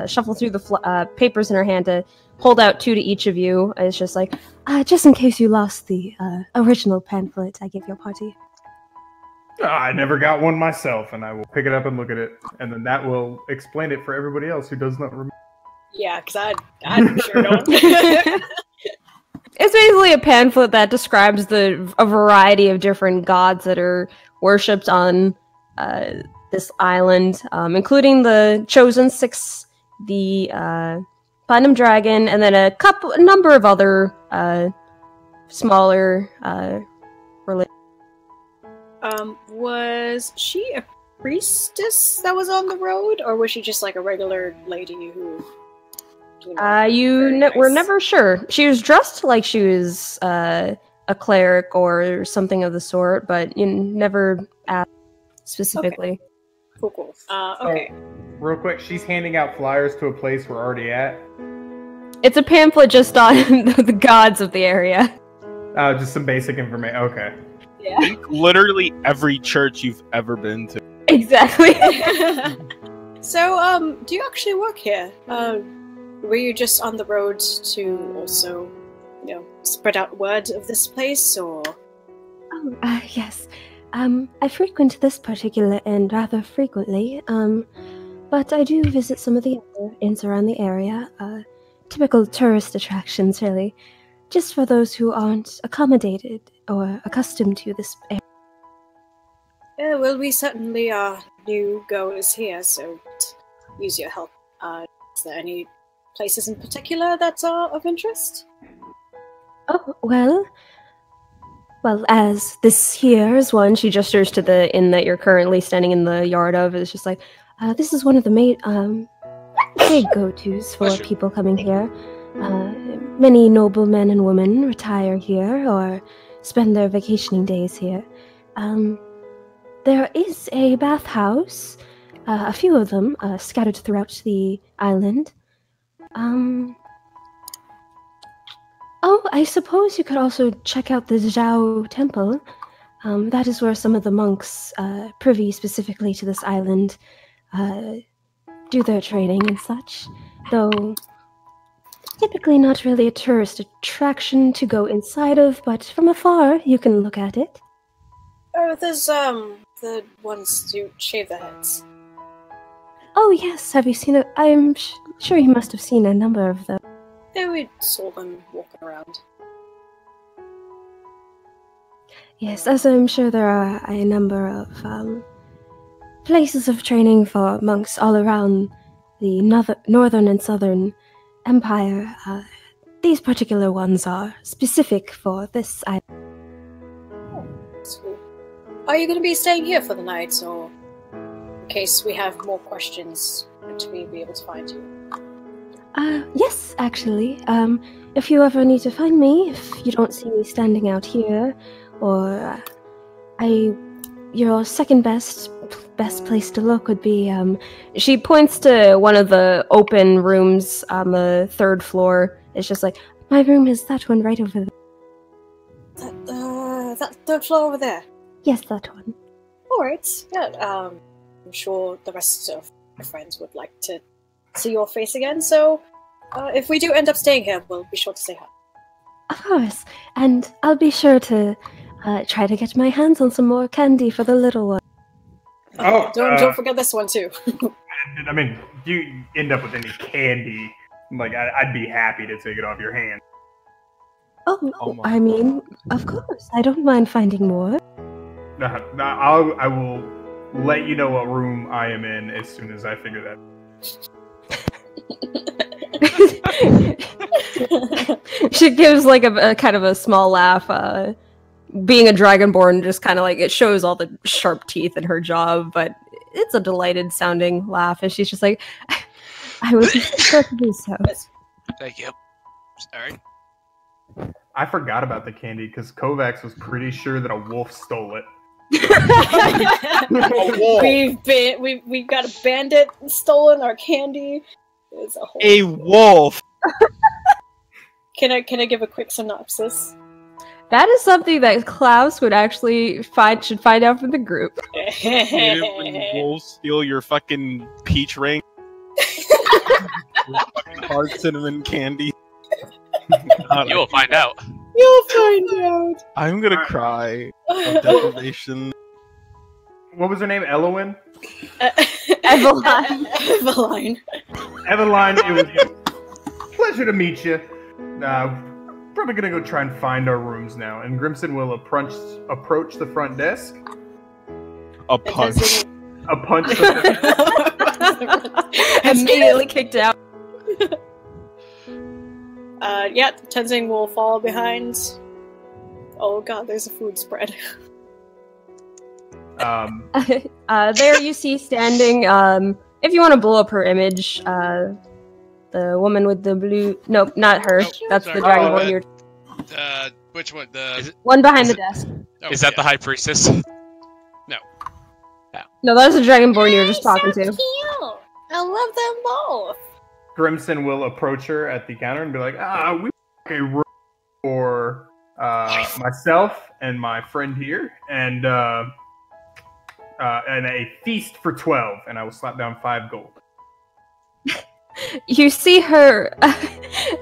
shuffle through the papers in her hand to hold out two to each of you. It's just like, just in case you lost the original pamphlet I gave your party. I never got one myself, and I will pick it up and look at it, and then that will explain it for everybody else who does not remember. Yeah, because I sure don't. it's basically a pamphlet that describes a variety of different gods that are worshipped on this island, including the Chosen Six, the Platinum Dragon, and then a number of other smaller religions. Was she a priestess that was on the road, or was she just like a regular lady who? We're never sure. She was dressed like she was a cleric or something of the sort, but you never asked specifically. Okay. Cool. Okay. Real quick, she's handing out flyers to a place we're already at. It's a pamphlet just on the gods of the area. Just some basic information. Okay. Yeah. Literally every church you've ever been to. Exactly. So, do you actually work here? Were you just on the road to also, spread out word of this place, or? Oh, yes. I frequent this particular inn rather frequently, but I do visit some of the other inns around the area. Typical tourist attractions, really. Just for those who aren't accommodated or accustomed to this area. Yeah, well, we certainly are new goers here, so use your help. Is there any places in particular that are of interest? Oh, well, as this here is one, she gestures to the inn that you're currently standing in the yard of. It's just like, this is one of the big go-tos for people coming here. Many noble men and women retire here or spend their vacationing days here. There is a bathhouse, a few of them scattered throughout the island. Oh, I suppose you could also check out the Zhao Temple. That is where some of the monks privy specifically to this island do their training and such. Though typically not really a tourist attraction to go inside of, but from afar you can look at it. Oh, there's the ones who shave their heads. Oh yes, have you seen it? I'm sure you must have seen a number of them. Yeah, we saw them walking around. Yes, as I'm sure there are a number of places of training for monks all around the northern and southern empire. These particular ones are specific for this island. Oh, that's cool. Are you going to be staying here for the night, or in case we have more questions, would we be able to find you? Yes, actually. If you ever need to find me, if you don't see me standing out here, or I your second best place to look would be, she points to one of the open rooms on the 3rd floor. It's just like, my room is that one right over there. That 3rd floor over there. Yes, that one. Alright, yeah, I'm sure the rest of my friends would like to see your face again, so if we do end up staying here, we'll be sure to say hi. Of course, and I'll be sure to try to get my hands on some more candy for the little one. Oh, don't forget this one too. I mean, do you end up with any candy? Like, I'd be happy to take it off your hand. Oh, I mean, of course, I don't mind finding more. I will let you know what room I am in as soon as I figure that. She gives like a kind of a small laugh. Being a dragonborn, just kind of like it shows all the sharp teeth in her jaw, but it's a delighted sounding laugh, and she's just like, "I would be sure to do so." Thank you. Sorry. I forgot about the candy because Kovacs was pretty sure that a wolf stole it. We've got a bandit stolen our candy. It's a whole wolf. Can I give a quick synopsis? That is something that Klaus would actually should find out from the group. When wolves steal your fucking peach ring, fucking hard cinnamon candy. You will find out. You'll find out. I'm gonna cry of deprivation. What was her name? Elowen? Eveline. Eveline, it was a pleasure to meet you. Probably gonna go try and find our rooms now. And Grimson will approach the front desk. A punch. A punch. Immediately kicked out. Yeah, Tenzing will follow behind. Oh god, there's a food spread. There you see standing, if you want to blow up her image, the woman with the blue... Nope, not her. That's the dragonborn you're... Which one? One behind the desk. Is that the High Priestess? No, that's the dragonborn you were just talking to. Cute. I love them both. Grimson will approach her at the counter and be like, we a room for myself and my friend here, and a feast for 12, and I will slap down 5 gold. You see her,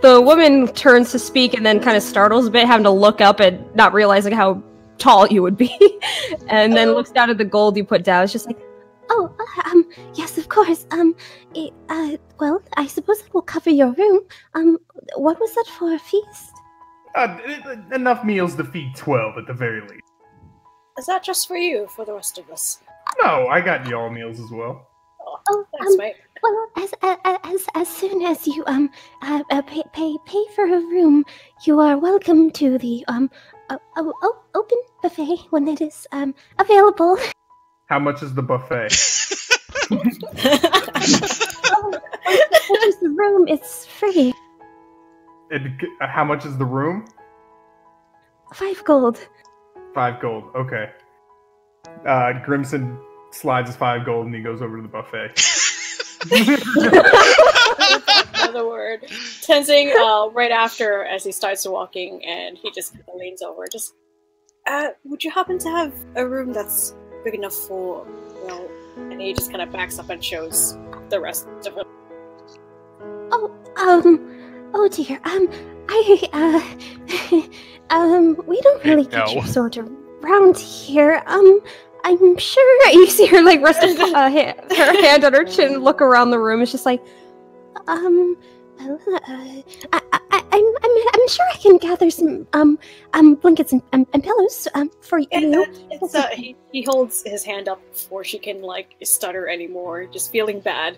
the woman turns to speak and then kind of startles a bit, having to look up and not realizing how tall you would be, and then looks down at the gold you put down. It's just like, yes, of course. Well, I suppose it will cover your room. What was that for a feast? Enough meals to feed 12 at the very least. Is that just for you, for the rest of us? No, I got y'all meals as well. Oh, thanks, mate. Well, as soon as you pay for a room, you are welcome to the open buffet when it is available. How much is the buffet? The room, it's free. How much is the room? 5 gold. 5 gold, okay. Grimson slides his 5 gold and he goes over to the buffet. Another word. Tenzing, right after, as he starts walking, and he just leans over. Would you happen to have a room that's big enough for, and he just kind of backs up and shows the rest of him. Oh dear, we don't really get your sort around here, I'm sure you see her like rest her hand on her chin and look around the room. It's just like, I'm sure I can gather some blankets and pillows for you. He holds his hand up before she can stutter anymore, just feeling bad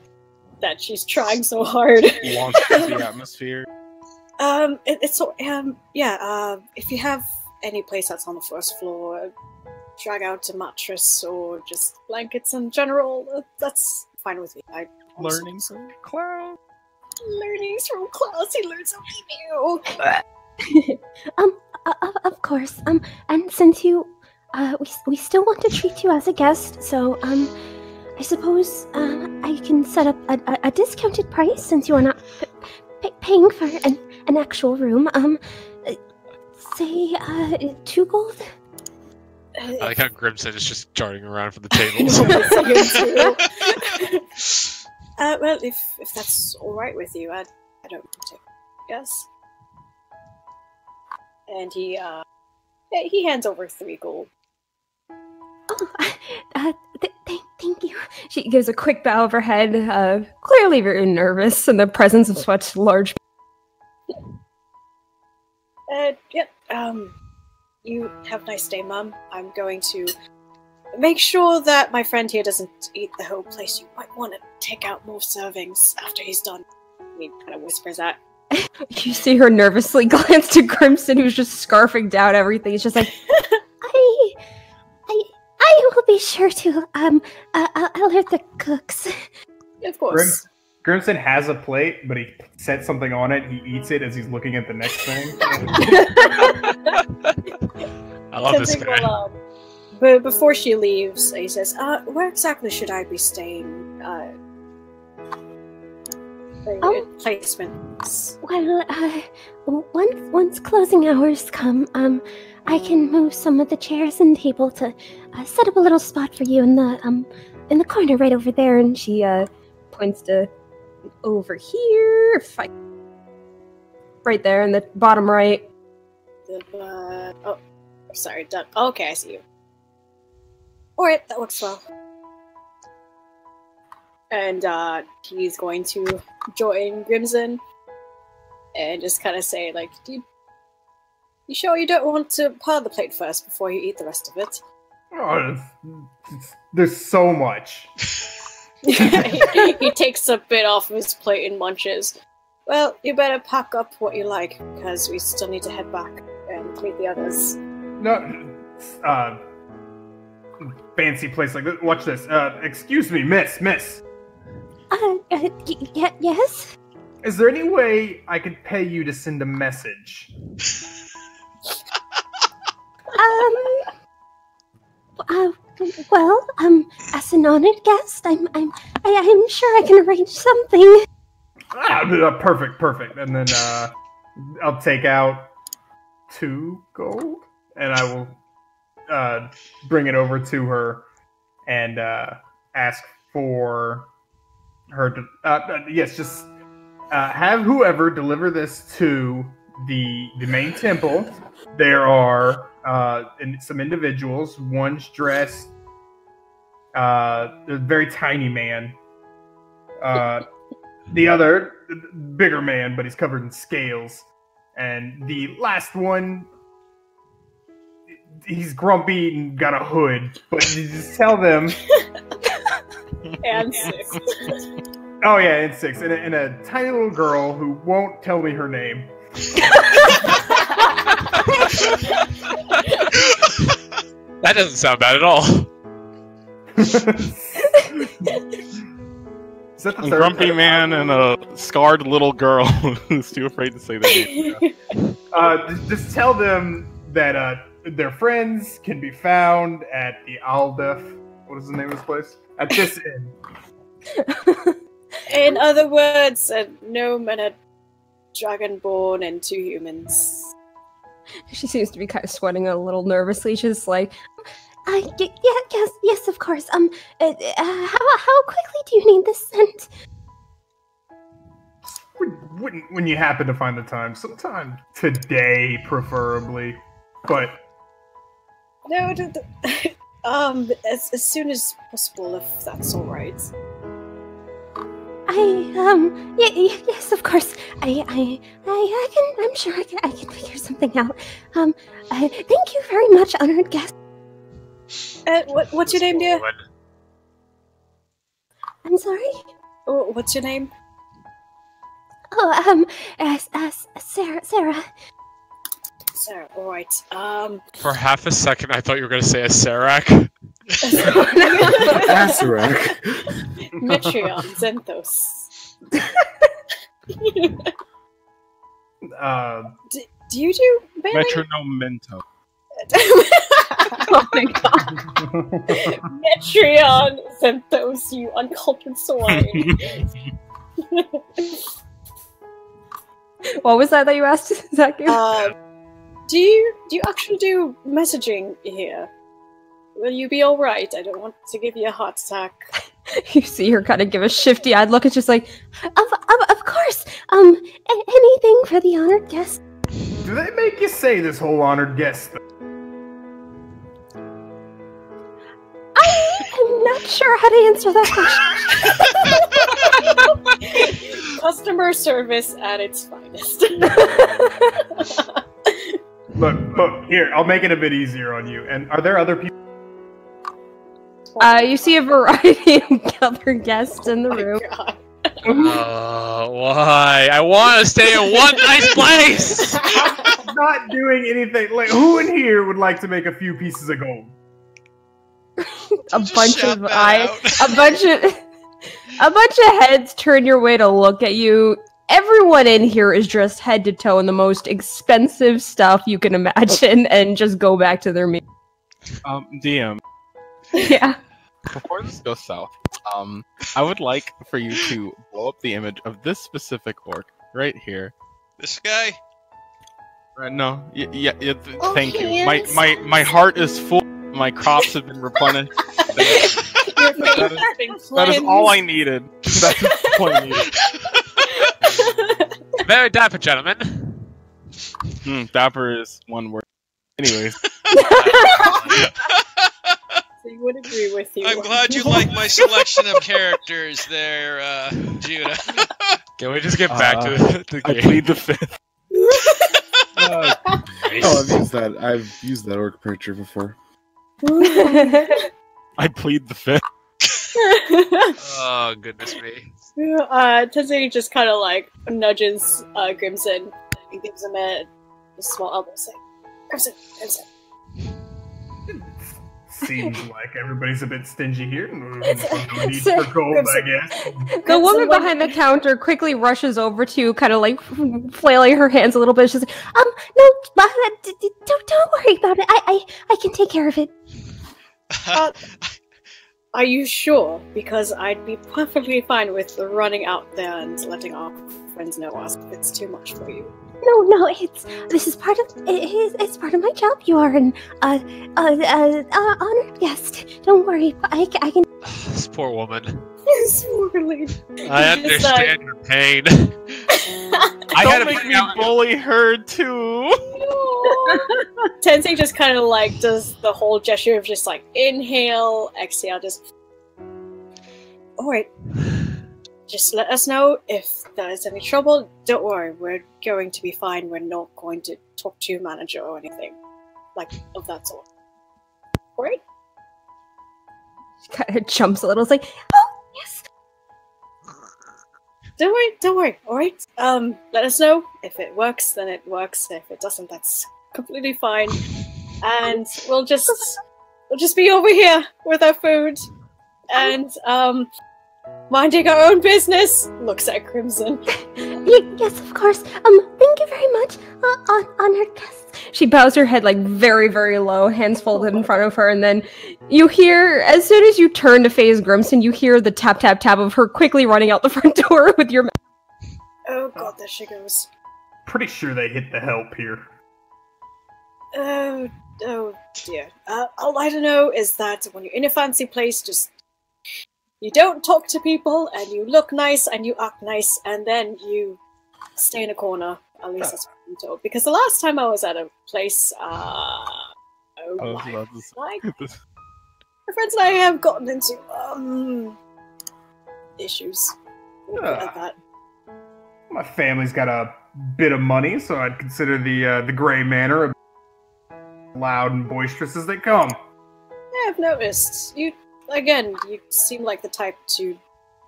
that she's trying so hard. Launches the atmosphere. If you have any place that's on the first floor, drag out a mattress or just blankets in general, that's fine with me. Learnings from Klaus. Learnings from Klaus. He learns something new. Of course. And since you we still want to treat you as a guest, so I suppose I can set up a discounted price since you are not paying for an actual room. Say 2 gold. I like how Grimson is just darting around for the tables. Well, if that's all right with you, I don't take. Yes. And he hands over 3 gold. Oh, thank you. She gives a quick bow of her head, clearly very nervous in the presence of such large. Yep. You have a nice day, Mum. I'm going to make sure that my friend here doesn't eat the whole place. You might want to take out more servings after he's done. He kind of whispers that. You see her nervously glance to Crimson, who's just scarfing down everything. It's just like, I will be sure to. I'll let the cooks. Of course. Grimson has a plate, but he sets something on it. He eats it as he's looking at the next thing. I love this guy. But before she leaves, he says, where exactly should I be staying? Placements. Well, once closing hours come, I can move some of the chairs and table to set up a little spot for you in the corner right over there. And she points to over here. Right there in the bottom right. Oh, sorry. Okay, I see you. Alright, that works well. And he's going to join Grimson and just kind of say, like, you sure you don't want to pile the plate first before you eat the rest of it? Oh, there's so much. He takes a bit off of his plate and munches. Well, you better pack up what you like, because we still need to head back and meet the others. No, fancy place like this. Watch this. Excuse me, miss. Yes? Is there any way I could pay you to send a message? Well, as an honored guest, I'm sure I can arrange something. Perfect. And then, I'll take out 2 gold, and I will, bring it over to her, and, ask for her to, yes, just, have whoever deliver this to the main temple. There are, some individuals. One's dressed, a very tiny man. The other, bigger man, but he's covered in scales. And the last one, he's grumpy and got a hood. But you just tell them... And 6. Oh yeah, and 6. And a tiny little girl who won't tell me her name. That doesn't sound bad at all. Is that the A grumpy man and a scarred little girl who's too afraid to say their name. Just tell them that their friends can be found at the Aldef. What is the name of this place? At this inn. In other words, a gnome and a dragonborn and 2 humans. She seems to be kind of sweating a little nervously. She's like, yes, of course. How quickly do you need this sent? When you happen to find the time, sometime today, preferably. But No, as soon as possible, if that's all right. Yes, of course. I'm sure I can figure something out. Thank you very much, honored guest. What's your name, dear? I'm sorry? Oh, what's your name? Oh, Sarah. Sarah, alright. For half a second, I thought you were going to say a Serac. Serac. Metreon, Zenthos. uh, do you do melee? Metronome Mento. my god. Metreon Xanthos, you uncultured swine. What was that you asked, Zach? Do you actually do messaging here? Will you be alright? I don't want to give you a heart attack. You see her kind of give a shifty-eyed look. It's just like, of course. Anything for the honored guest. Do they make you say this whole honored guest thing? I'm not sure how to answer that question. Customer service at its finest. Look, here, I'll make it a bit easier on you. And are there other people? You see a variety of other guests in the room. Why? I want to stay in one nice place! I'm not doing anything. Like, who in here would like to make a few pieces of gold? A bunch of heads turn your way to look at you. Everyone in here is dressed head to toe in the most expensive stuff you can imagine, and just go back to their meal. DM. Yeah. Before this goes south, I would like for you to blow up the image of this specific orc right here. This guy? No, thank you. My heart is full. My crops have been replenished. That is all I needed. That is all I needed. Very dapper, gentlemen. Dapper is one word. Anyways. They would agree with you. I'm glad you like my selection of characters there, Judah. Can we just get back to the game? I plead the fifth. I've used that orc picture before. I plead the fifth. Oh, goodness me. Tenzin just kind of like nudges Grimson and gives him a small elbow, saying, Grimson. Seems like everybody's a bit stingy here. No need for gold, I guess. The woman behind the counter quickly rushes over to you, kind of like flailing her hands a little bit. She's like, no, don't worry about it. I can take care of it. Are you sure? Because I'd be perfectly fine with running out there and letting our friends know us if it's too much for you. No, it's part of my job. You are an honored guest. Don't worry, I can. This poor woman. Sorely. I understand your pain. I gotta make me bully her too. Tenzin just kind of like does the whole gesture of just like inhale, exhale, just. Alright. Just let us know if there's any trouble. Don't worry, we're going to be fine. We're not going to talk to your manager or anything like of that sort. Alright? She kind of jumps a little. It's like, oh, yes. Don't worry, alright? Let us know. If it works, then it works. If it doesn't, that's completely fine. And we'll just be over here with our food. And, minding our own business. Looks at Crimson. Yes, of course. Thank you very much, honored guests. She bows her head like very, very low, hands folded in front of her, and then you hear, as soon as you turn to face Grimson, you hear the tap, tap, tap of her quickly running out the front door with your. Oh god, there she goes. Pretty sure they hit the help here. Oh dear. All I know is that when you're in a fancy place, just. You don't talk to people, and you look nice, and you act nice, and then you stay in a corner. At least that's what I'm told. Because the last time I was at a place, my friends and I have gotten into issues. Like that. My family's got a bit of money, so I'd consider the Grey Manor loud and boisterous as they come. Yeah, I've noticed. You seem like the type to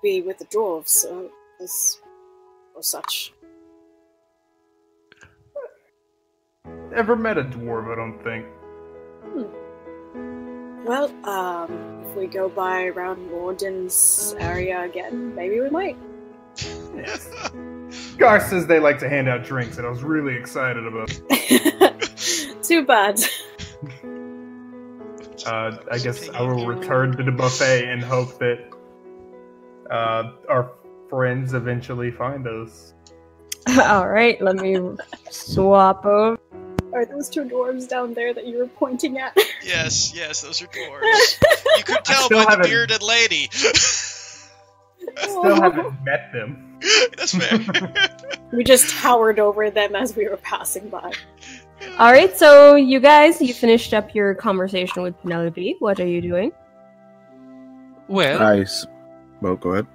be with the dwarves, or such. Ever met a dwarf, I don't think. Well, if we go by around Warden's area again, maybe we might. Yes. Gar says they like to hand out drinks, and I was really excited about it. Too bad. I guess I will return to the buffet and hope that our friends eventually find us. Alright, let me swap over. Are those two dwarves down there that you were pointing at? Yes, those are dwarves. You could tell by the bearded lady. I still haven't met them. That's fair. We just towered over them as we were passing by. Alright, so you guys, you finished up your conversation with Penelope. What are you doing? Well, Well, go ahead.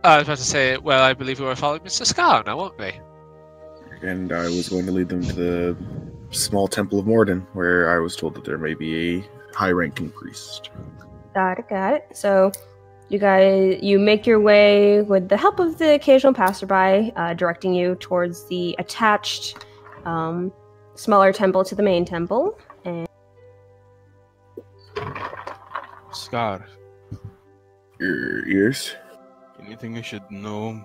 I was about to say, well, I believe we were following Mr. Scar now, weren't we? And I was going to lead them to the small temple of Morden, where I was told that there may be a high-ranking priest. Got it. So, you make your way with the help of the occasional passerby, directing you towards the attached, smaller temple to the main temple. And Scar, Yes? anything I should know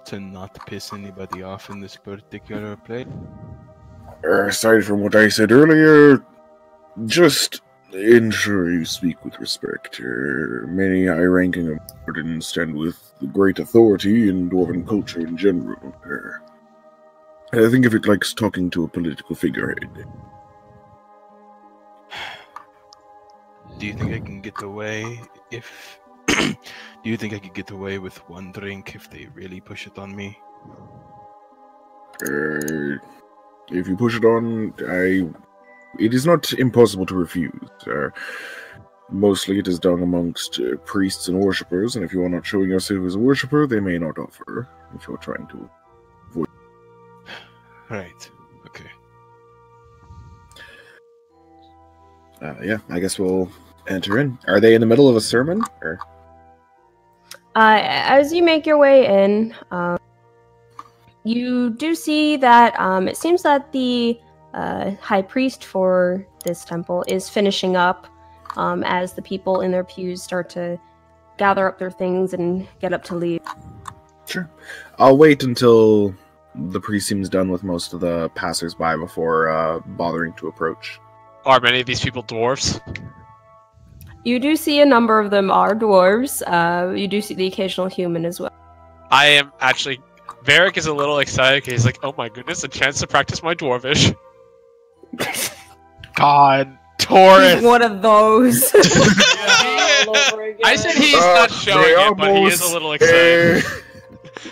to not piss anybody off in this particular place? Aside from what I said earlier, just ensure you speak with respect. Many high-ranking of Morden stand with great authority in Dwarven culture in general. I think if it likes talking to a political figurehead. Do you think I can get away if... Do you think I could get away with one drink if they really push it on me? If you push it on, it is not impossible to refuse. Mostly it is done amongst priests and worshippers, and if you are not showing yourself as a worshipper, they may not offer, if you're trying to avoid. Right, okay. Yeah, I guess we'll enter in. Are they in the middle of a sermon? Or? As you make your way in, you do see that it seems that the high priest for this temple is finishing up as the people in their pews start to gather up their things and get up to leave. Sure. I'll wait until the priest seems done with most of the passers-by before bothering to approach. Are many of these people dwarves? You do see a number of them are dwarves. You do see the occasional human as well. I am actually... Varric is a little excited because he's like, oh my goodness, a chance to practice my dwarvish. God, Taurus! One of those. I said he's not showing it, but he is a little excited.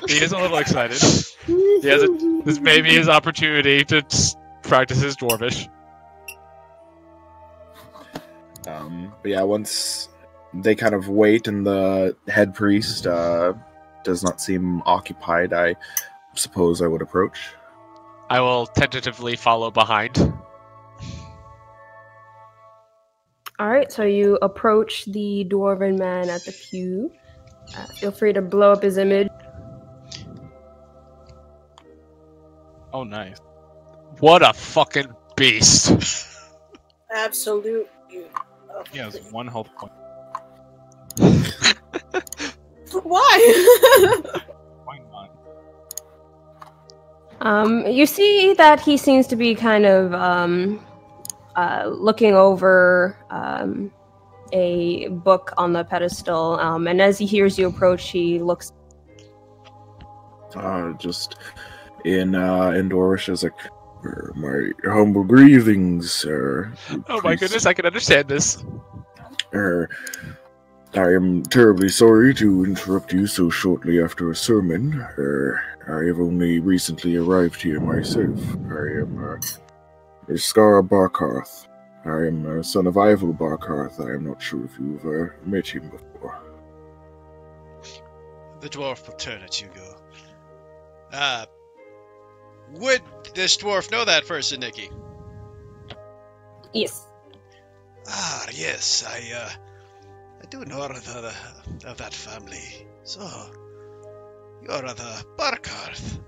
He is a little excited. This may be his opportunity to practice his dwarvish. But yeah, once they kind of wait and the head priest does not seem occupied, I suppose I would approach. I will tentatively follow behind. Alright, so you approach the dwarven man at the pew. Feel free to blow up his image. Oh, nice. What a fucking beast. Absolutely. He has 1 health point. Why? Why not? You see that he seems to be kind of looking over a book on the pedestal, and as he hears you approach, he looks. Just in Dwarvish, is like, my humble greetings, sir. Oh my goodness, I can understand this. I am terribly sorry to interrupt you so shortly after a sermon. I have only recently arrived here myself. I am Scar Barkarth. I am a son of Ival Barkarth. I am not sure if you've met him before. The dwarf will turn at you, go. Would this dwarf know that person, Nikki? Yes. Ah, yes, I do know of that family. So, you're the Barkarth.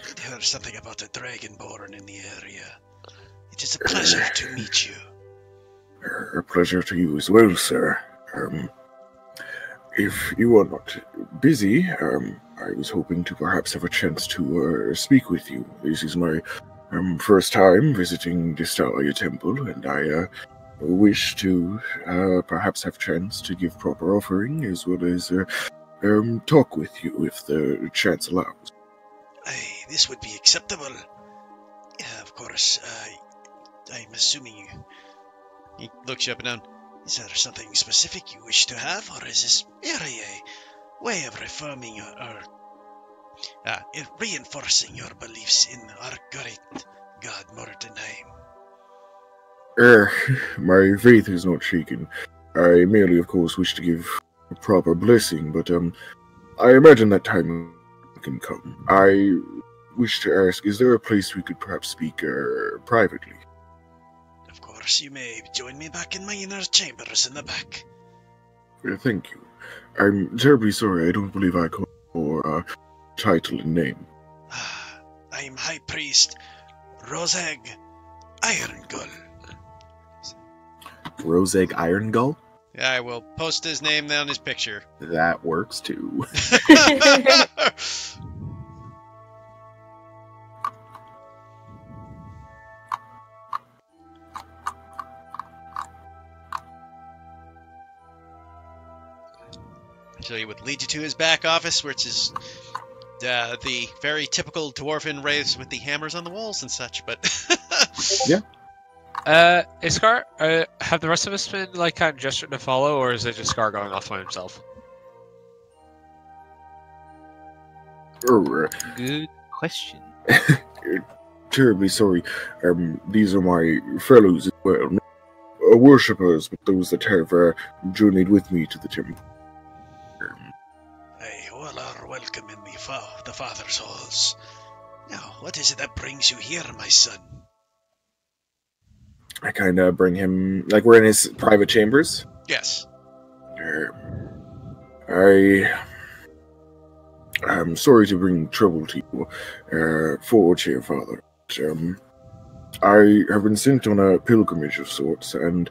Did hear something about a dragonborn in the area. It is a pleasure to meet you. A pleasure to you as well, sir. If you are not busy, I was hoping to perhaps have a chance to speak with you. This is my first time visiting Distalia Temple, and I wish to perhaps have chance to give proper offering as well as talk with you if the chance allows. Aye, this would be acceptable. Yeah, of course. I'm assuming you... He looks you up and down. Is there something specific you wish to have, or is this merely a way of reforming or reinforcing your beliefs in our great God Mordenheim? My faith is not shaken. I merely, of course, wish to give a proper blessing, but I imagine that time can come. I wish to ask, is there a place we could perhaps speak privately? Of course, you may join me back in my inner chambers in the back. Thank you. I'm terribly sorry, I don't believe I called for title and name. I'm High Priest Roseg Irongull. Roseg Irongull? Yeah, I will post his name down his picture. That works too. So he would lead you to his back office, which is the very typical dwarven raves with the hammers on the walls and such, but... Yeah. Iskar, have the rest of us been, like, kind of gesturing to follow, or is it just Scar going off by himself? Good question. Terribly sorry. These are my fellows as well. Worshippers, but those that have journeyed with me to the temple. All are welcome in the Father's halls. Now, what is it that brings you here, my son? I kind of bring him, like, we're in his private chambers. Yes. I'm sorry to bring trouble to you, forward here, Father. I have been sent on a pilgrimage of sorts, and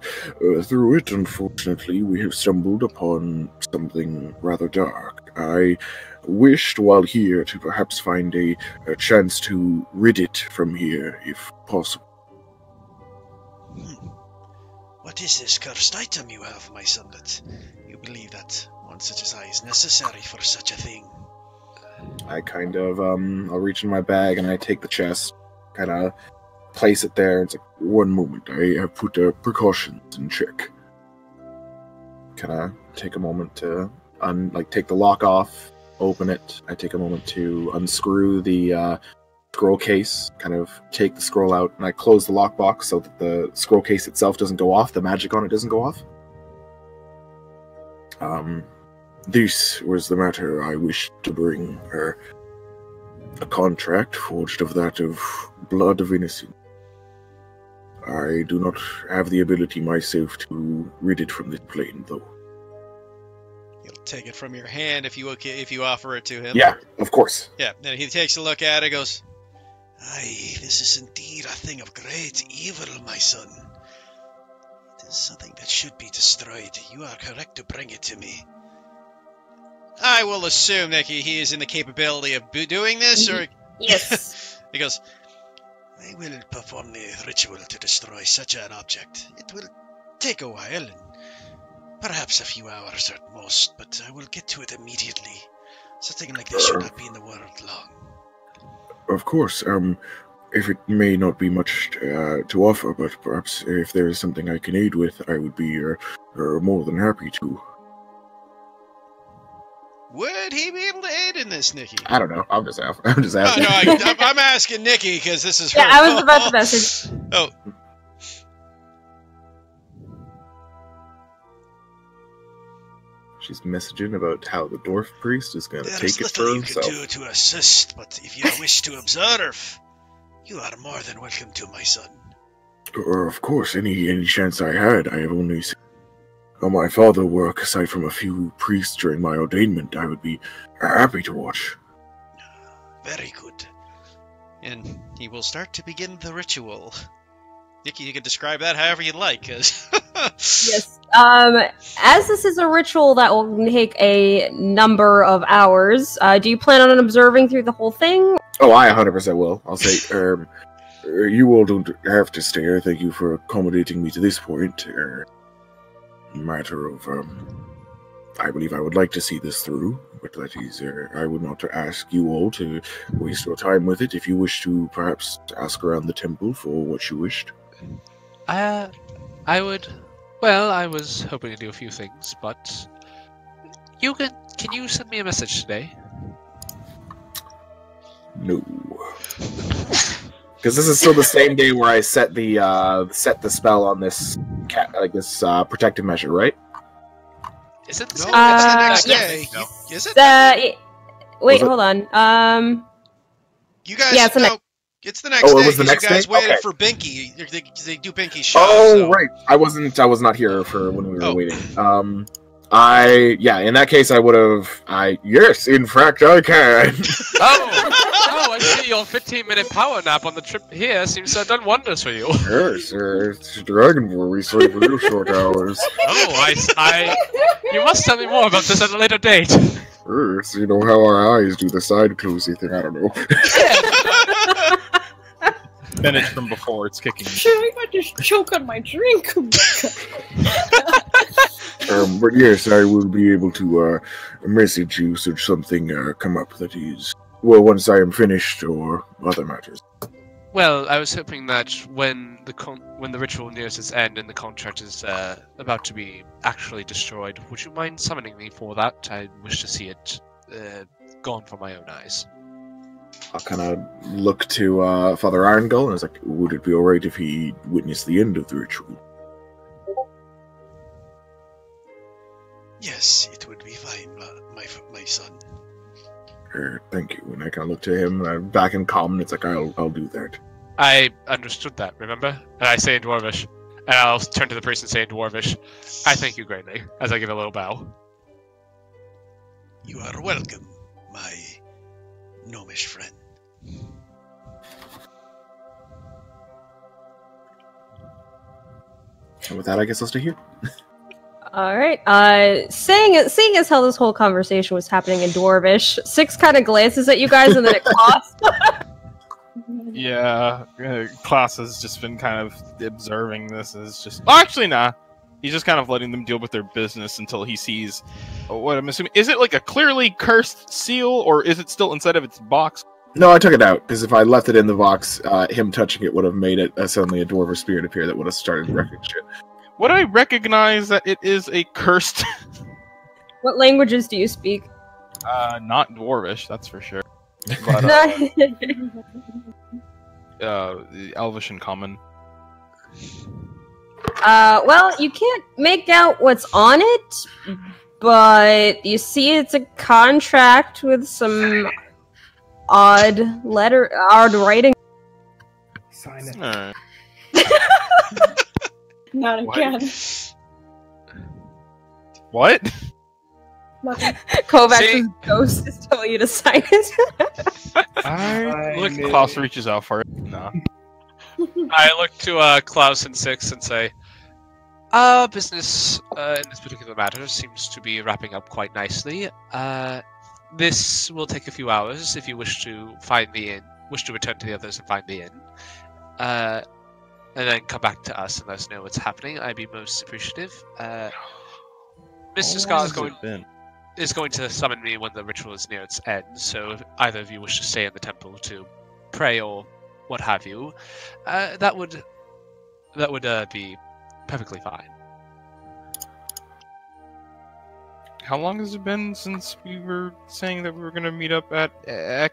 through it, unfortunately, we have stumbled upon something rather dark. I wished, while here, to perhaps find a chance to rid it from here, if possible. What is this cursed item you have, my son, that you believe that one such as I is necessary for such a thing? I kind of, I'll reach in my bag and I take the chest, kind of place it there. It's like, one moment, I have put precautions in check. Kind of take a moment to, take the lock off, open it. I take a moment to unscrew the scroll case, kind of take the scroll out, and I close the lockbox so that the scroll case itself doesn't go off, the magic on it doesn't go off. This was the matter I wished to bring her. A contract forged of that of blood of innocence. I do not have the ability myself to rid it from this plane, though. He'll take it from your hand if you offer it to him. Yeah, of course. Yeah, and he takes a look at it and goes, Aye, this is indeed a thing of great evil, my son. It is something that should be destroyed. You are correct to bring it to me. I will assume that he is in the capability of doing this, or... Yes. He goes, I will perform the ritual to destroy such an object. It will take a while, and perhaps a few hours at most, but I will get to it immediately. Something like this should not be in the world long. Of course, if it may not be much to offer, but perhaps if there is something I can aid with, I would be more than happy to. Would he be able to aid in this, Nikki? I don't know. I'm just asking. Oh, no, I'm asking Nikki because this is her. Yeah, I was about to message. Oh. She's messaging about how the dwarf priest is going to take it for There is himself. little you can do to assist, but if you wish to observe, you are more than welcome to, my son. Of course, any chance I had, I have only seen my father work. Aside from a few priests during my ordainment, I would be happy to watch. Very good. And he will start to begin the ritual. Nikki, you can describe that however you like. Yes. As this is a ritual that will take a number of hours, do you plan on observing through the whole thing? Oh, I 100% will. I'll say, You all don't have to stay. Thank you for accommodating me to this point. Matter of, I believe I would like to see this through, but that is, I would not ask you all to waste your time with it. If you wish to perhaps ask around the temple for what you wished. I would. Well, I was hoping to do a few things, but can you send me a message today? No. Because this is still the same day where I set the spell on this protective measure, right? Is it the No, same? it's the next day. yes. No. Is it? Wait, Was it? hold on. You guys, Yeah, it's the no, next- it's the next Oh, day. it was the 'cause next you guys day? waited Okay. for Binky. They do Binky's show. Oh, so. right. I was not here for when we were Oh. waiting. In that case, I would have. Yes, in fact, I can. Oh, I see your 15-minute power nap on the trip here seems to have done wonders for you. Yes, it's Dragonborn. We sleep real short hours. Oh, you must tell me more about this at a later date. Yes, you know how our eyes do the side closey thing. I don't know. Spinach from before, it's kicking. Sure, I just choke on my drink. But yes, I will be able to message you should something come up that is once I am finished or other matters. Well, I was hoping that when the ritual nears its end and the contract is about to be actually destroyed, would you mind summoning me for that? I wish to see it gone from my own eyes. I'll kind of look to Father Irongull, and I was like, would it be alright if he witnessed the end of the ritual? Yes, it would be fine, my son. Thank you. And I kind of look to him, and I'm back in calm, and it's like, I'll do that. I understood that, remember? And I say in Dwarvish, and I'll turn to the priest and say in Dwarvish, I thank you greatly, as I give a little bow. You are welcome, my gnomish friend. And with that, I guess I'll stay here. All right. Seeing as how this whole conversation was happening in Dwarvish, Six kind of glances at you guys and then it coughs. Yeah, Klaus has just been kind of observing this as just. Oh, actually, nah. He's just kind of letting them deal with their business until he sees what I'm assuming. Is it like a clearly cursed seal, or is it still inside of its box? No, I took it out, because if I left it in the box, him touching it would have made it suddenly a dwarven spirit appear that would have started wrecking shit. Would I recognize that it is a cursed? What languages do you speak? Not Dwarvish, that's for sure. But, Elvish and Common. Well, you can't make out what's on it, but you see it's a contract with some odd writing. Sign it. Alright. Not again. What? Nothing. Kovacs' ghost is telling you to sign it. Look, Klaus reaches out for it. No. I look to Klaus and Six and say, business in this particular matter seems to be wrapping up quite nicely. This will take a few hours if you wish to find the inn, wish to return to the others and find the inn. And then come back to us and let us know what's happening. I'd be most appreciative. Mr. Scott is going to summon me when the ritual is near its end, so if either of you wish to stay in the temple to pray or what have you, that would be perfectly fine. How long has it been since we were saying that we were going to meet up at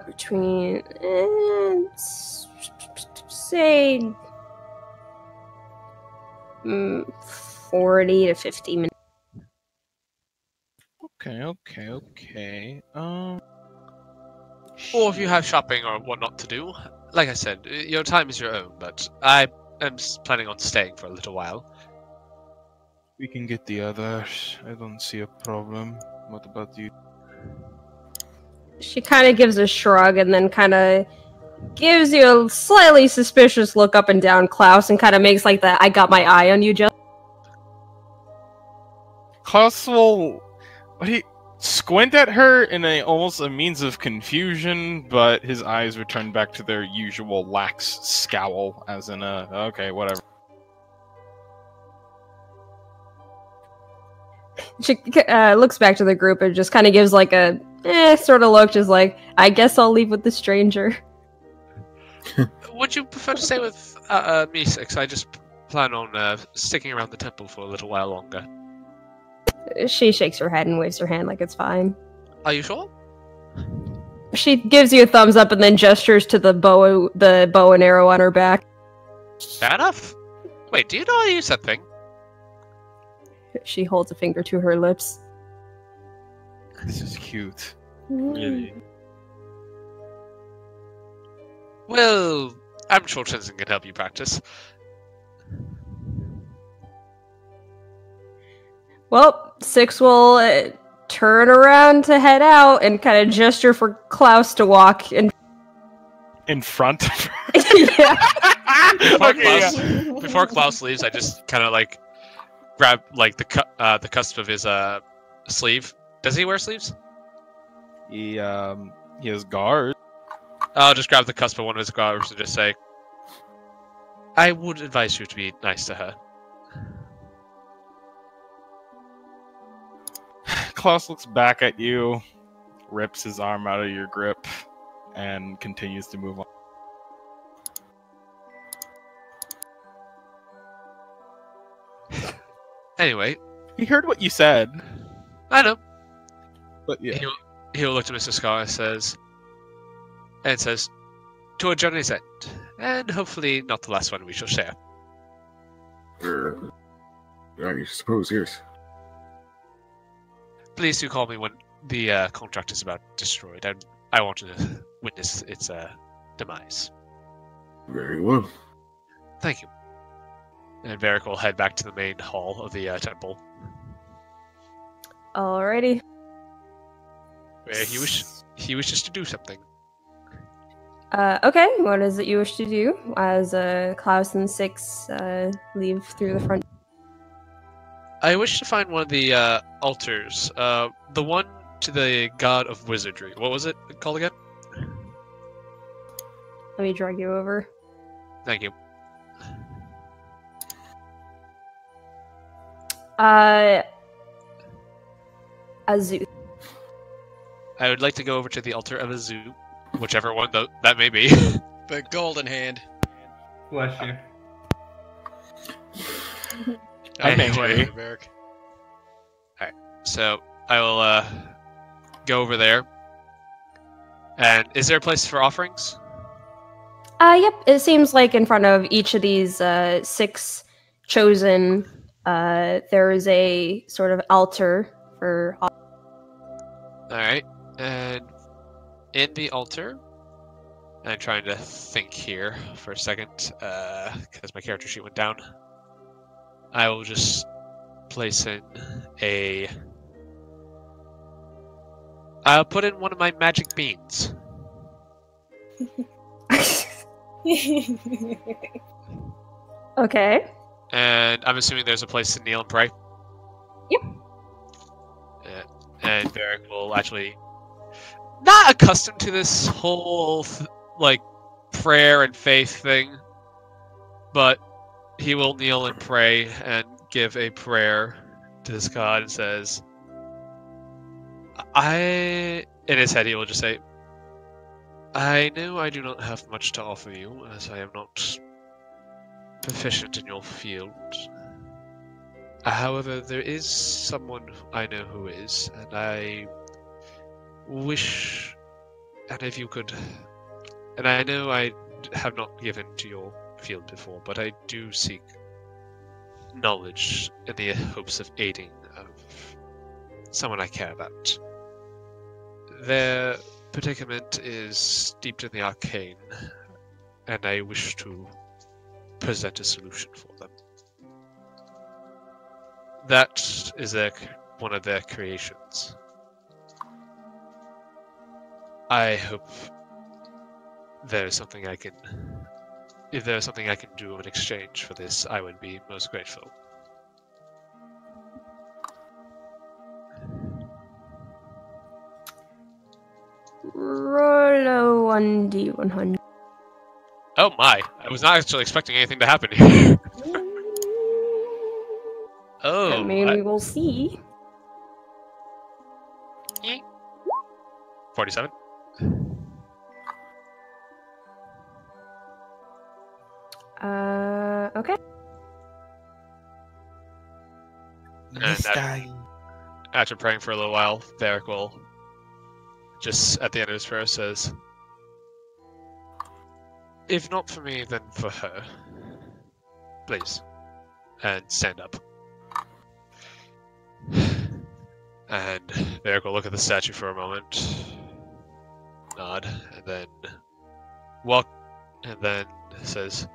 Between say 40 to 50 minutes. Okay. Or if you have shopping or whatnot to do, like I said, your time is your own, but I am planning on staying for a little while. We can get the others. I don't see a problem. What about you? She kind of gives a shrug and then kind of gives you a slightly suspicious look up and down, Klaus, and kind of makes like the "I got my eye on you" just. Klaus will. squint at her in almost a means of confusion, but his eyes return back to their usual lax scowl, as in okay, whatever. She looks back to the group and just kind of gives like a sort of look, just like, I guess I'll leave with the stranger. Would you prefer to stay with me, Six? I just plan on sticking around the temple for a little while longer. She shakes her head and waves her hand like it's fine. Are you sure? She gives you a thumbs up and then gestures to the bow and arrow on her back. Fair enough. Wait, do you know how to use that thing? She holds a finger to her lips. This is cute. Really. Well, I'm sure Tenzin can help you practice. Well, Six will turn around to head out and kind of gesture for Klaus to walk in front. Yeah. Before Klaus leaves, I just kind of like grab like the cusp of his sleeve. Does he wear sleeves? He has guards. I'll just grab the cusp of one of his guards and just say, I would advise you to be nice to her. Klaus looks back at you, rips his arm out of your grip, and continues to move on. Anyway. He heard what you said. I know. But yeah. He'll look to Mr. Scar and says, to a journey's end, and hopefully not the last one we shall share. I suppose, yes. Please do call me when the contract is about destroyed. I want to witness its demise. Very well. Thank you. And Varric will head back to the main hall of the temple. Alrighty. Where he wishes to do something. Okay, what is it you wish to do as Klaus and Six leave through the front? I wish to find one of the altars. The one to the god of wizardry. What was it called again? Let me drag you over. Thank you. Azu. I would like to go over to the altar of Azu, whichever one that may be. The golden hand. Bless you. Anyway. Alright, so I will go over there. And is there a place for offerings? Yep, it seems like in front of each of these 6 chosen, there is a sort of altar for... Alright, and in the altar, I'm trying to think here for a second, because my character sheet went down. I will just place in a... I'll put in one of my magic beans. Okay. And I'm assuming there's a place to kneel and pray? Yep. And Varric will actually... Not accustomed to this whole, prayer and faith thing, but he will kneel and pray and give a prayer to this god and says, in his head he will just say, I know I do not have much to offer you, as I am not proficient in your field. However, there is someone I know who is, and I wish, and if you could, and I know I have not given to your field before, but I do seek knowledge in the hopes of aiding of someone I care about. Their predicament is steeped in the arcane, and I wish to present a solution for them. That is one of their creations. I hope there is something I can... If there is something I can do in exchange for this, I would be most grateful. Roll a 1d100. Oh my! I was not actually expecting anything to happen here. Oh. I mean, we will see. 47. Okay. And after praying for a little while, Varric will, just at the end of his prayer, says, "If not for me, then for her. Please." And stand up. And Varric will look at the statue for a moment, nod, and then walk, and then says,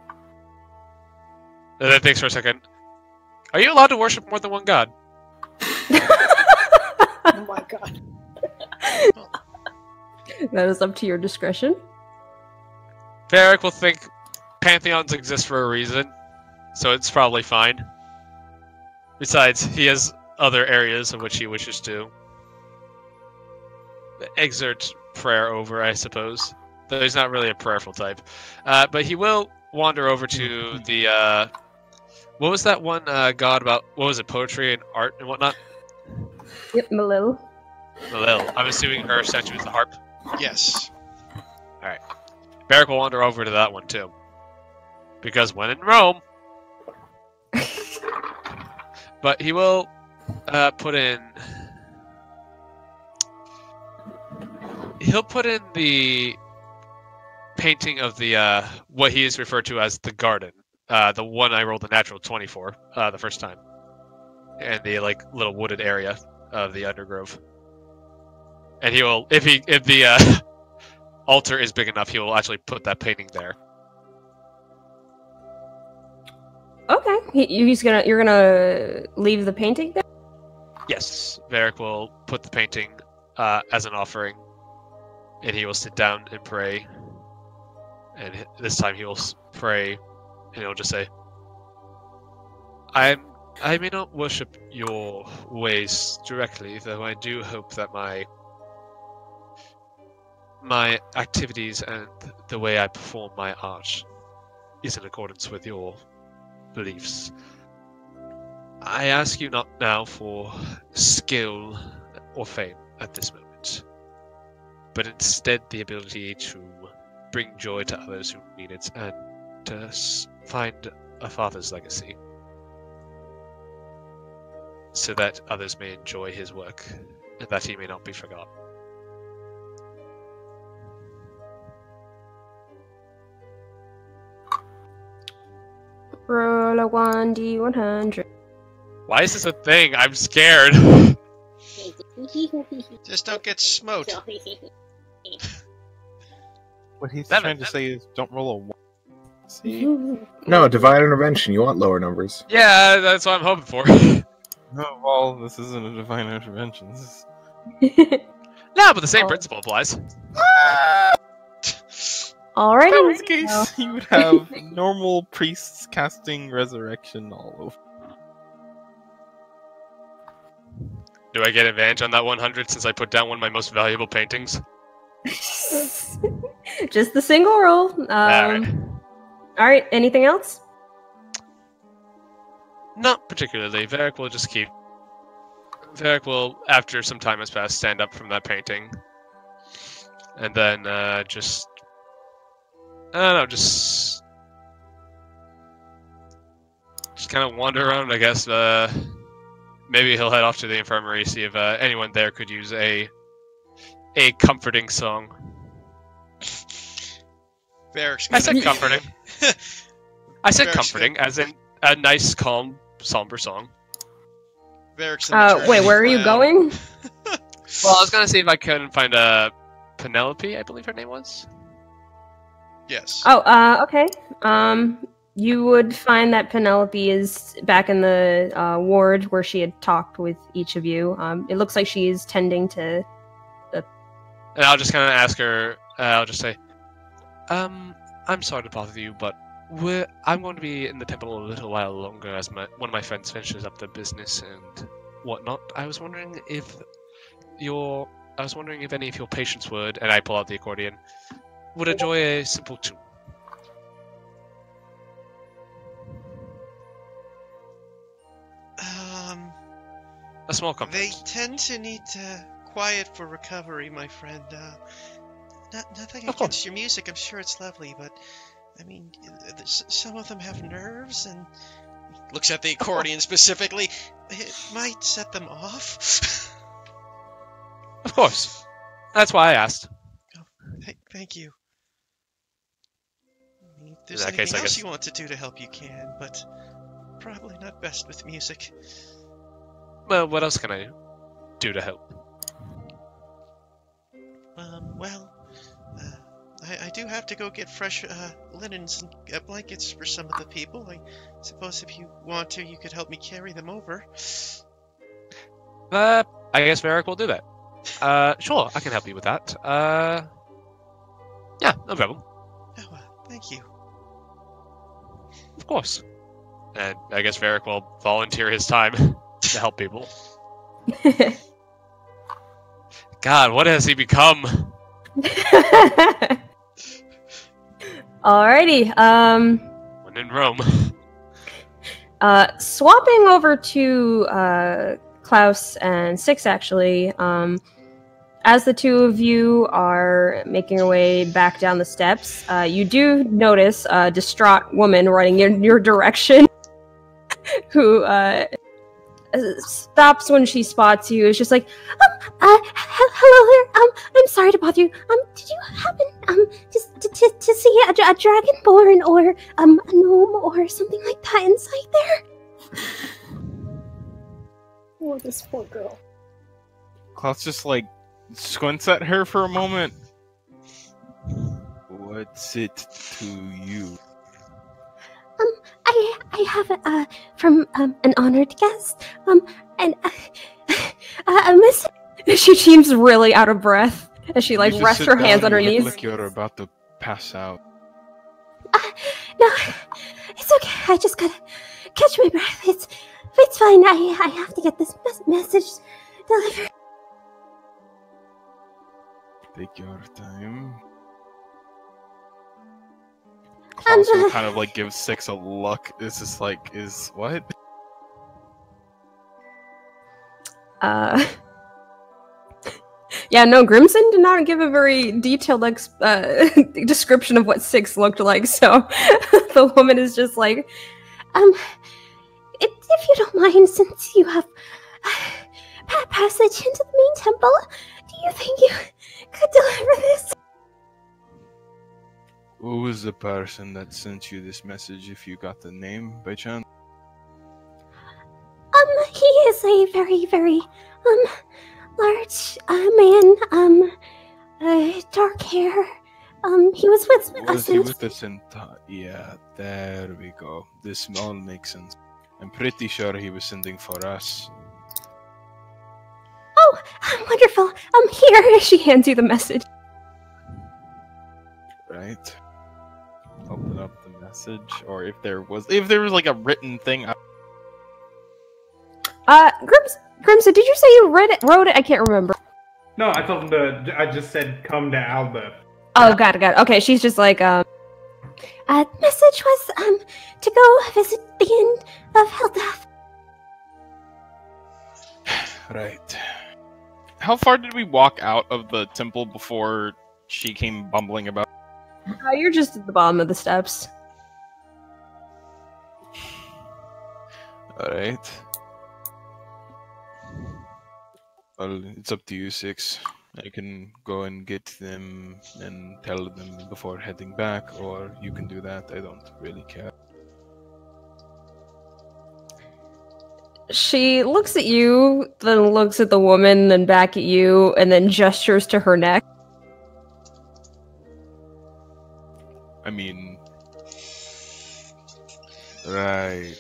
and then thinks for a second, "Are you allowed to worship more than one god?" Oh my god. That is up to your discretion. Varric will think pantheons exist for a reason, so it's probably fine. Besides, he has other areas of which he wishes to exert prayer over, I suppose. Though he's not really a prayerful type. But he will wander over to the, what was that one god about, what was it, poetry and art and whatnot? Yep, Malil. Malil. I'm assuming her statue is the harp. Yes. Alright. Varric will wander over to that one too. Because when in Rome... But he will put in... He'll put in the painting of the, what he is referred to as the garden. The one I rolled a natural 20 for, the first time. And the, like, little wooded area of the undergrove. And he will, if the altar is big enough, he will actually put that painting there. Okay, you're gonna leave the painting there? Yes, Varric will put the painting as an offering, and he will sit down and pray. And this time he will pray, and he'll just say, I may not worship your ways directly, though I do hope that my activities and the way I perform my art is in accordance with your beliefs. I ask you not now for skill or fame at this moment, but instead the ability to bring joy to others who need it and to find a father's legacy, so that others may enjoy his work and that he may not be forgotten. Roll a 1d100. Why is this a thing? I'm scared. Just don't get smote. What he's trying to say is don't roll a 1. See? No, divine intervention. You want lower numbers. Yeah, that's what I'm hoping for. No, well, this isn't a divine intervention. This No, but the same principle applies. Alright. In this case, you would have normal priests casting resurrection all over. Do I get advantage on that 100 since I put down one of my most valuable paintings? Just the single roll. Alright, anything else? Not particularly. Varric will just keep... Varric will, after some time has passed, stand up from that painting. And then, just... I don't know, just kind of wander around, I guess. Maybe he'll head off to the infirmary, see if anyone there could use a comforting song. I said comforting. I said comforting, as in a nice, calm, somber song. Wait, where are you going? Well, I was gonna see if I couldn't find a Penelope, I believe her name was. Yes. Oh, okay. You would find that Penelope is back in the ward where she had talked with each of you. It looks like she is tending to the... And I'll just kind of ask her, I'll just say, I'm sorry to bother you, but I'm going to be in the temple a little while longer as one of my friends finishes up the business and whatnot. I was wondering if your I was wondering if any of your patients would, and I pull out the accordion, would enjoy a simple tune. A small comfort. They tend to need quiet for recovery, my friend. Nothing against your music. I'm sure it's lovely, but I mean, some of them have nerves, and looks at the accordion specifically. It might set them off. Of course. That's why I asked. Oh, thank you. I mean, if there's In that anything case, I else guess- you want to do to help, you can, but probably not best with music. Well, what else can I do to help? I do have to go get fresh linens and blankets for some of the people. I suppose if you want to, you could help me carry them over. I guess Varric will do that. Sure, I can help you with that. Yeah, no problem. Oh, thank you. Of course. And I guess Varric will volunteer his time to help people. God, what has he become? Alrighty. When in Rome. Swapping over to Klaus and Six, actually. As the two of you are making your way back down the steps, you do notice a distraught woman running in your direction, who stops when she spots you. Is just like, hello there. I'm sorry to bother you. Did you happen to see a dragonborn or a gnome or something like that inside there? Oh, this poor girl. Klaus just like squints at her for a moment. What's it to you? I have it from an honored guest. And Miss. She seems really out of breath as she You just rests sit her down hands on her and look knees. like you're about to pass out. No, it's okay. I just gotta catch my breath. It's fine. I have to get this message delivered. Take your time. Klaus will kind of like give Six a look. This is like, is what? Yeah, no, Grimson did not give a very detailed description of what Six looked like, so the woman is just like, If you don't mind, since you have passage into the main temple, do you think you could deliver this? Who was the person that sent you this message, if you got the name by chance? He is a very, very, large, man, dark hair. He was with us. Was he with us in yeah, there we go. This all makes sense. I'm pretty sure he was sending for us. Oh, wonderful. Here. she hands you the message. Right. Open up the message, or if there was like a written thing. Grimson, did you say you wrote it? I can't remember. No, I told him I just said come to Alba. Oh, got it. Okay, she's just like, message was, to go visit the Inn of Helldeath. Right. How far did we walk out of the temple before she came bumbling about? you're just at the bottom of the steps. Alright. Well, it's up to you, Six. I can go and get them and tell them before heading back, or you can do that. I don't really care. She looks at you, then looks at the woman, then back at you, and then gestures to her neck. I mean... Right.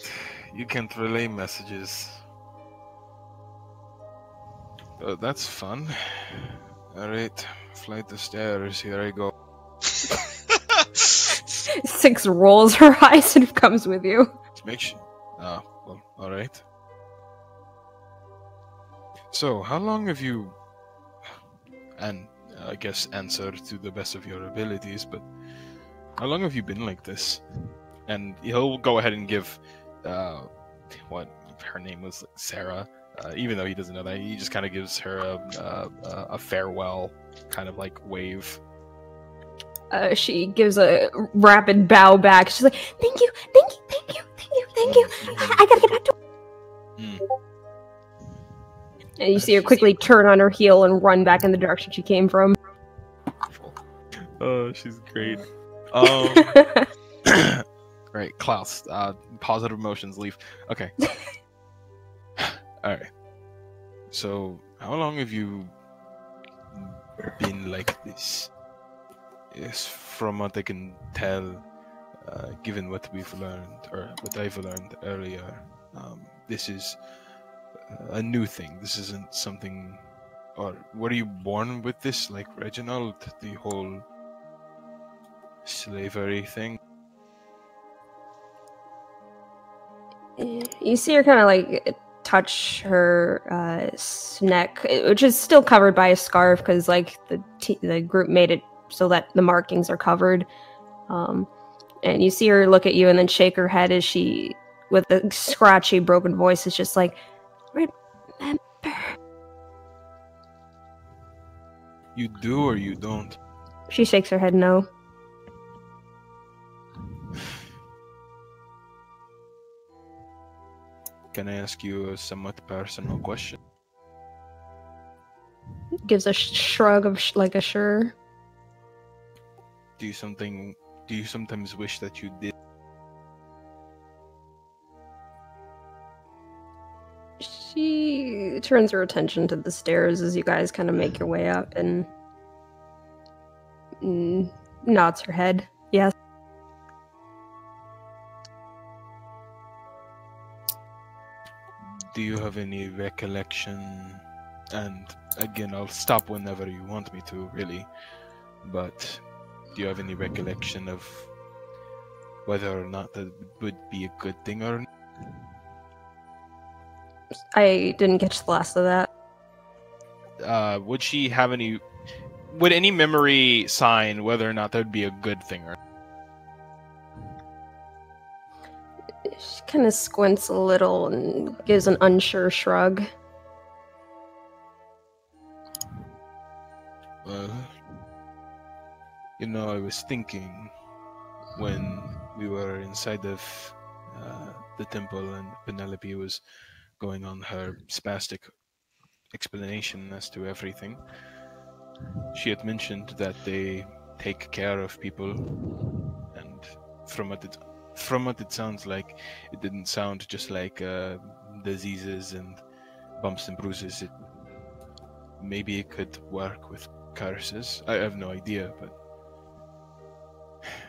You can't relay messages. Oh, that's fun. Alright, flight of stairs, here I go. Six rolls her eyes and comes with you. Make sure. Ah, well, alright. So, how long have you and I guess answer to the best of your abilities, but how long have you been like this? And he'll go ahead and give, what her name was, like Sarah, even though he doesn't know that, he just kind of gives her a farewell kind of like wave. She gives a rapid bow back. She's like, thank you, thank you, thank you, thank you, thank you. I gotta get back to And you see her quickly turn on her heel and run back in the direction she came from. Oh, she's great. Right, Klaus. Positive emotions leave. Okay. Alright. So, how long have you been like this? Yes, from what I can tell, given what we've learned, or what I've learned earlier, this is a new thing. This isn't something... Or, were you born with this, like Reginald? The whole slavery thing? You see her kind of like touch her neck, which is still covered by a scarf because like the group made it so that the markings are covered. And you see her look at you and then shake her head as she, with a scratchy, broken voice, is just like, remember. You do or you don't? She shakes her head no. Can I ask you a somewhat personal question? Gives a shrug of like a sure. Do you sometimes wish that you did? She turns her attention to the stairs as you guys kind of make your way up and nods her head. Yes. Do you have any recollection? And again, I'll stop whenever you want me to, really. But do you have any recollection of whether or not that would be a good thing or not? I didn't catch the last of that. Would she have any... Would any memory sign whether or not that would be a good thing or not? She kind of squints a little and gives an unsure shrug. Well, you know, I was thinking when we were inside of the temple and Penelope was going on her spastic explanation as to everything. She had mentioned that they take care of people, and from what it sounds like, it didn't sound just like diseases and bumps and bruises. Maybe it could work with curses. I have no idea, but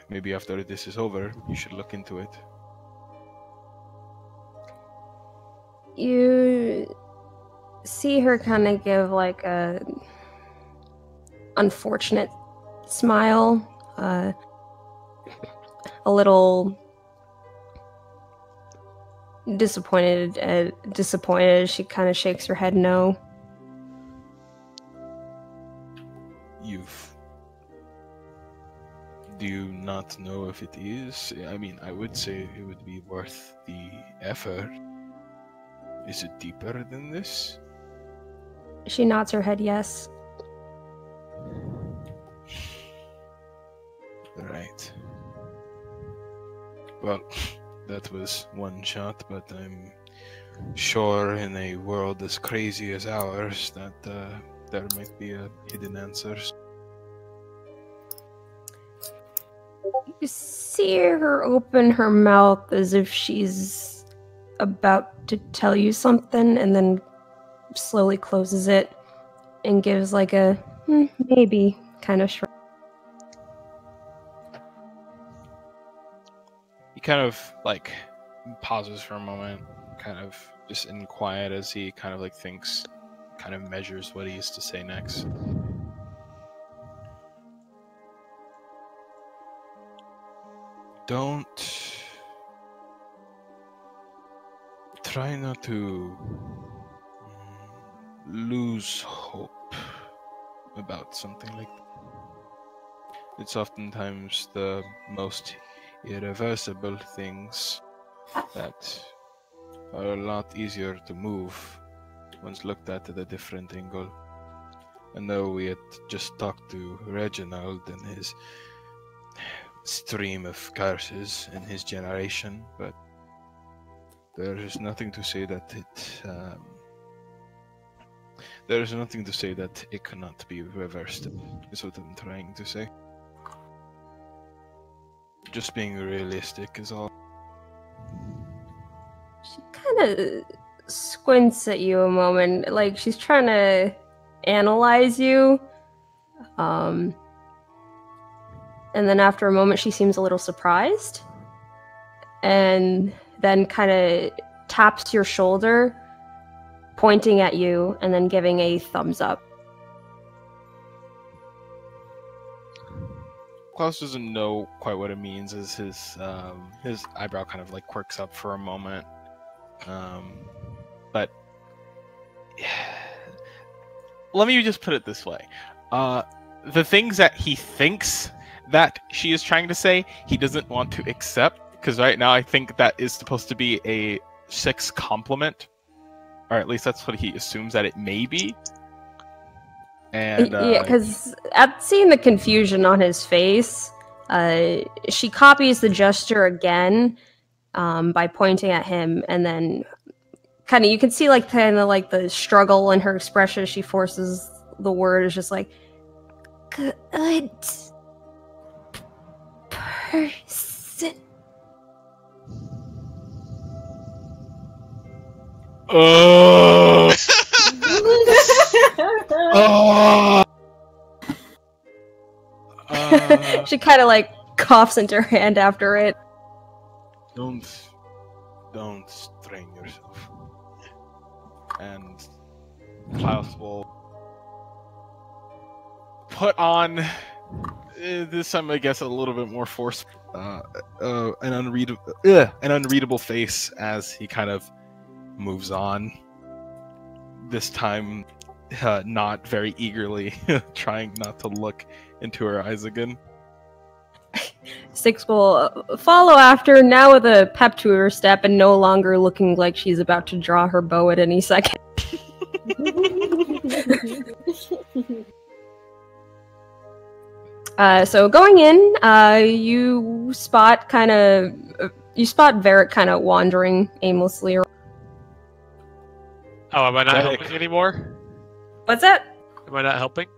maybe after this is over, you should look into it. You see her kind of give like a unfortunate smile, a little disappointed. She kind of shakes her head no. Do you not know if it is? I mean, I would say it would be worth the effort. Is it deeper than this? She nods her head yes. Right. Well, that was one shot, but I'm sure in a world as crazy as ours that there might be a hidden answer. You see her open her mouth as if she's about to tell you something, and then slowly closes it and gives like a maybe kind of shrug. He kind of like pauses for a moment, kind of just in quiet as he kind of like thinks, kind of measures what he is to say next. Don't try not to lose hope about something like that. It's oftentimes the most irreversible things that are a lot easier to move once looked at a different angle. I know we had just talked to Reginald and his stream of curses in his generation, but there is nothing to say that it cannot be reversed, is what I'm trying to say. Just being realistic is all. She kind of squints at you a moment, like she's trying to analyze you. And then after a moment, she seems a little surprised. And then kind of taps your shoulder, pointing at you, and then giving a thumbs up. Klaus doesn't know quite what it means as his eyebrow kind of like quirks up for a moment. But let me just put it this way. The things that he thinks that she is trying to say, he doesn't want to accept, because right now I think that is supposed to be a 6 compliment. Or at least that's what he assumes that it may be. And yeah, because at seeing the confusion on his face, she copies the gesture again by pointing at him, and then kind of you can see kind of the struggle in her expression as she forces the word. Is just like good person. Oh. She kind of coughs into her hand after it. Don't strain yourself. And Klaus will put on this time, I guess, a little bit more force, an unreadable face as he kind of moves on. This time, not very eagerly, trying not to look into her eyes again. Six will follow after, now with a pep to her step and no longer looking like she's about to draw her bow at any second. So going in, you spot Varric kind of wandering aimlessly around. Oh, am I not helping anymore? What's that? Am I not helping?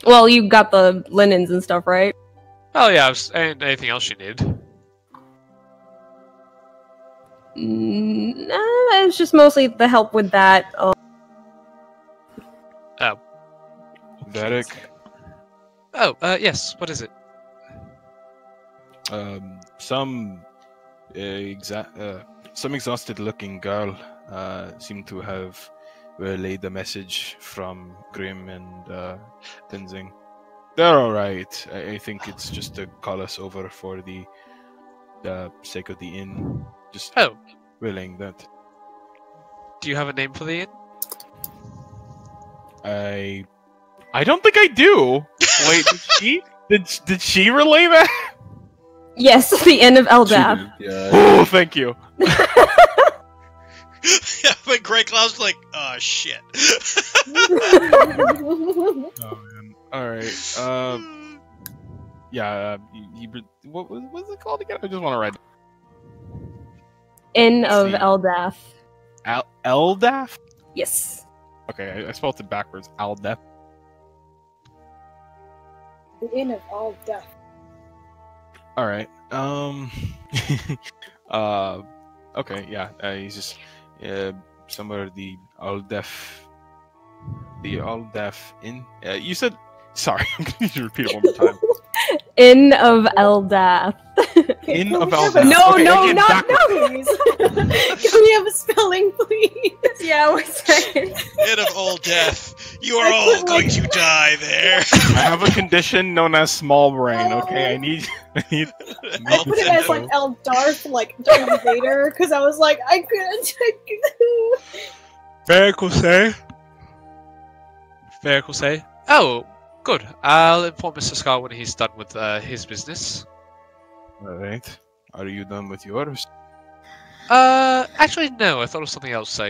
Well, you got the linens and stuff, right? Oh yeah, and anything else you need? It's just mostly the help with that. Oh. Varric? Oh, yes, what is it? Some exhausted-looking girl seemed to have relayed the message from Grimm and Tenzing. They're alright. I think it's just to call us over for the sake of the inn. Just willing that. Do you have a name for the inn? I don't think I do. Wait, did she relay that? Yes, the Inn of Eldath. Yeah. Oh, thank you. Yeah, but Grey Cloud's like, oh shit. Oh man. Alright. Yeah, what was it called again? I just want to write. Inn of Eldath. Eldath? Yes. Okay, I spelled it backwards. Eldath. The Inn of All Death. Alright. Okay, yeah. He's just somewhere the Aldef Inn. You said. Sorry, I'm going to need to repeat it one more time. Inn of Eldath. Inn of Eldath. No, okay, no, again, not backwards. Can we have a spelling, please? Yeah, one second. Inn of Old Death. You are all going to die there. I have a condition known as small brain. Okay, I need. I put it as Eldarth, Darth Vader, because I was like, I couldn't. Varric will say, Varric will say, "Oh, good. I'll inform Mr. Scott when he's done with his business." Alright. Are you done with yours? Actually, no. I thought of something else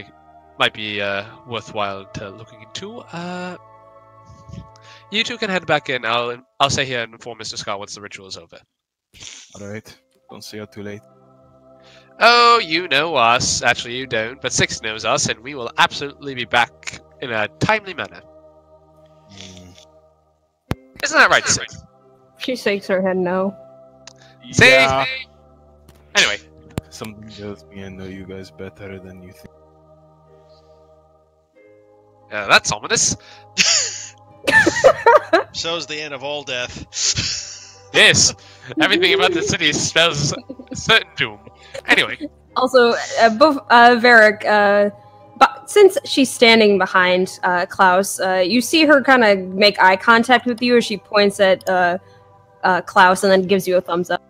might be worthwhile to looking into. You two can head back in. I'll stay here and inform Mr. Scott once the ritual is over. Alright. Don't stay out too late. Oh, you know us. Actually, you don't, but Six knows us, and we will absolutely be back in a timely manner. Isn't that right, Six? She shakes her head no. See? Yeah. Anyway. Something tells me I know you guys better than you think. That's ominous. So's the end of all death. Yes. Everything about the city spells certain doom. Anyway. Also, Varric, but since she's standing behind Klaus, you see her kind of make eye contact with you as she points at Klaus and then gives you a thumbs up.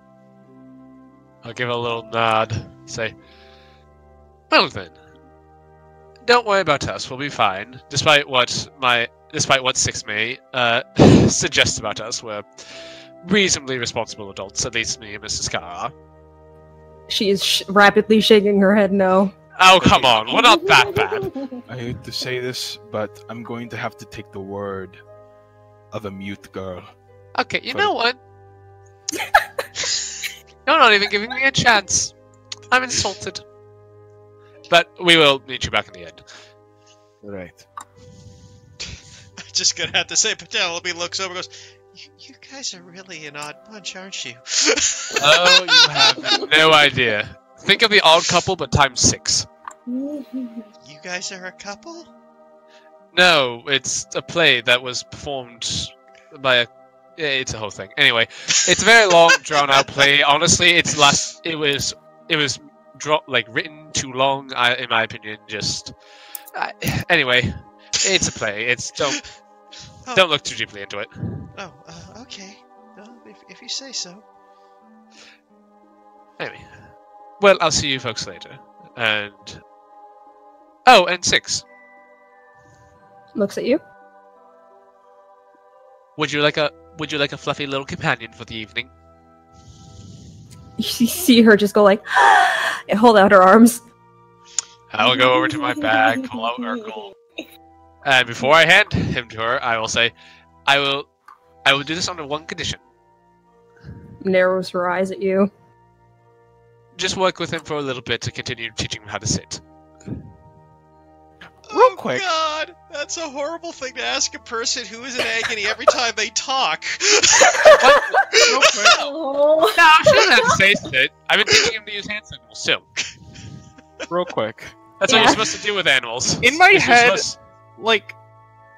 I'll give a little nod. Say, well then, don't worry about us. We'll be fine. Despite what Six may suggest about us, we're reasonably responsible adults. At least me and Mrs. Scar. She is rapidly shaking her head no. Oh come on, we're not that bad. I hate to say this, but I'm going to have to take the word of a mute girl. Okay, you know what? You're not even giving me a chance. I'm insulted. But we will meet you back in the end. Right. I'm just gonna have to say, Penelope looks over and goes, you guys are really an odd bunch, aren't you? Oh, you have no idea. Think of the Odd Couple, but times 6. You guys are a couple? No, it's a play that was performed by a... It's a whole thing. Anyway, it's a very long, drawn-out play. Honestly, it was written too long, in my opinion. Just anyway, it's a play. Don't look too deeply into it. Oh, okay. If you say so. Anyway, well, I'll see you folks later. And and 6. Looks at you. Would you like a fluffy little companion for the evening? You see her just go like, and hold out her arms. I'll go over to my bag, pull out Urkel, and before I hand him to her, I will say, I will do this under one condition. Narrows her eyes at you. Just work with him for a little bit to continue teaching him how to sit. Real quick. Oh God, that's a horrible thing to ask a person who is in agony every time they talk. Real quick. No, she doesn't have to say sit. I've been teaching him to use hand signals too. Real quick. That's what you're supposed to do with animals. In my head, like...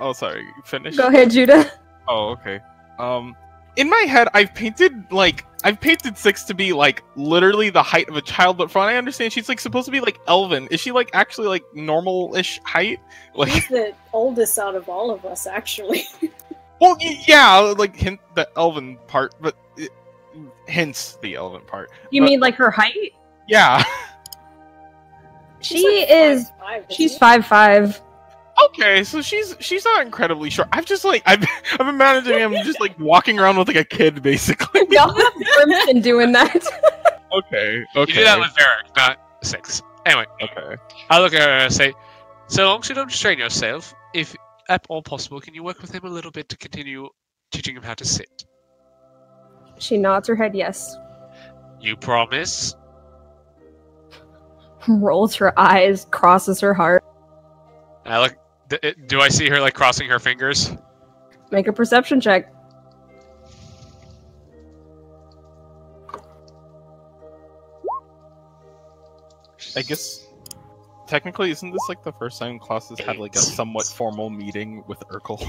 Oh, sorry. Finish. Go ahead, Judah. Oh, okay. In my head, I've painted Six to be like literally the height of a child, but from what I understand, she's like supposed to be like elven. Is she like actually like normal-ish height? Like She's the oldest out of all of us, actually. Well, yeah, like hint the elven part, but hence the elven part. You mean like her height? Yeah. She's 5'5". Okay, so she's not incredibly short. I've been managing him just like walking around with like a kid, basically. Y'all have been doing that. Okay. You do that with Varric, not 6. Anyway. Okay. I'll look at her and say, so long as you don't strain yourself, if at all possible, can you work with him a little bit to continue teaching him how to sit? She nods her head yes. You promise? Rolls her eyes, crosses her heart. I look. Do I see her like crossing her fingers? Make a perception check. I guess technically, isn't this like the first time classes had like a somewhat formal meeting with Urkel?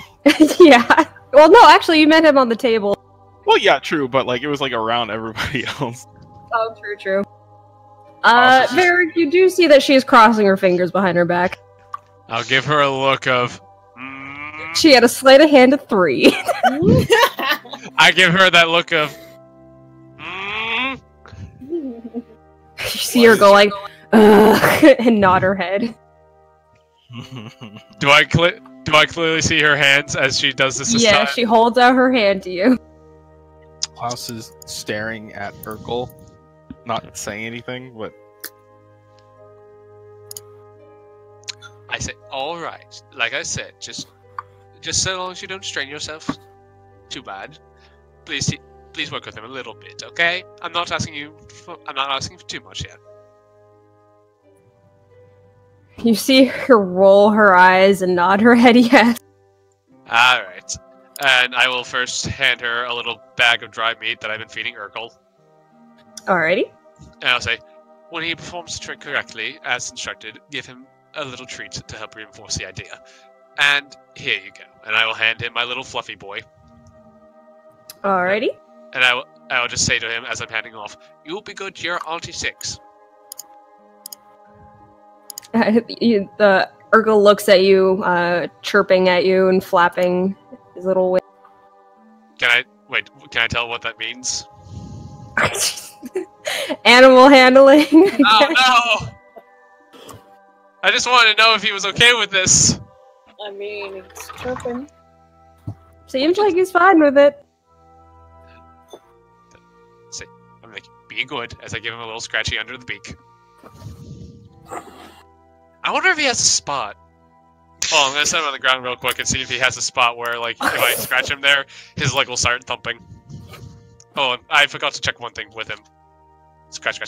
Yeah. Well, no, actually, you met him on the table. Well, yeah, true, but like it was like around everybody else. Oh, true. Varric, you do see that she's crossing her fingers behind her back. I'll give her a look of... She had a sleight of hand of 3. I give her that look of... You see her go like, ugh, and nod her head. Do I clearly see her hands as she does this? Yeah, time? she holds out her hand to you. Klaus is staring at Urkel, not saying anything, but I say, all right. Like I said, just so long as you don't strain yourself too bad. Please work with him a little bit, okay? I'm not asking for too much here. You see her roll her eyes and nod her head yes. All right. And I will first hand her a little bag of dry meat that I've been feeding Urkel. Alrighty. And I'll say, when he performs the trick correctly, as instructed, give him a little treat to help reinforce the idea. And here you go. And I will hand him my little fluffy boy. Alrighty. And I will just say to him as I'm handing off, you'll be good to your Auntie Six. The Urkel looks at you, chirping at you and flapping his little wings. Can I tell what that means? Animal handling. Oh no! I just wanted to know if he was okay with this. I mean, it's chirping. Seems like he's fine with it. I'm like, be good, as I give him a little scratchy under the beak. I wonder if he has a spot. Oh, I'm gonna set him on the ground real quick and see if he has a spot where, like, if I scratch him there, his leg will start thumping. Oh, and I forgot to check one thing with him. Scratch.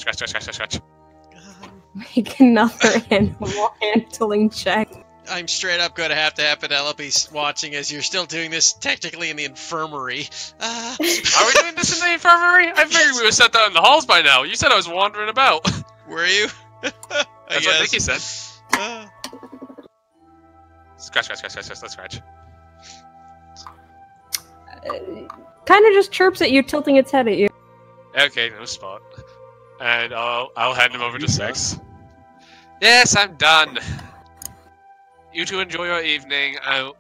Make another animal handling check. I'm straight up going to have Penelope watching as you're still doing this technically in the infirmary. Are we doing this in the infirmary? I figured we were set down in the halls by now. You said I was wandering about. Were you? That's what I think he said. Scratch. Kind of just chirps at you, tilting its head at you. Okay, no spot. And I'll hand him over to Six. Yes, I'm done. You two enjoy your evening. I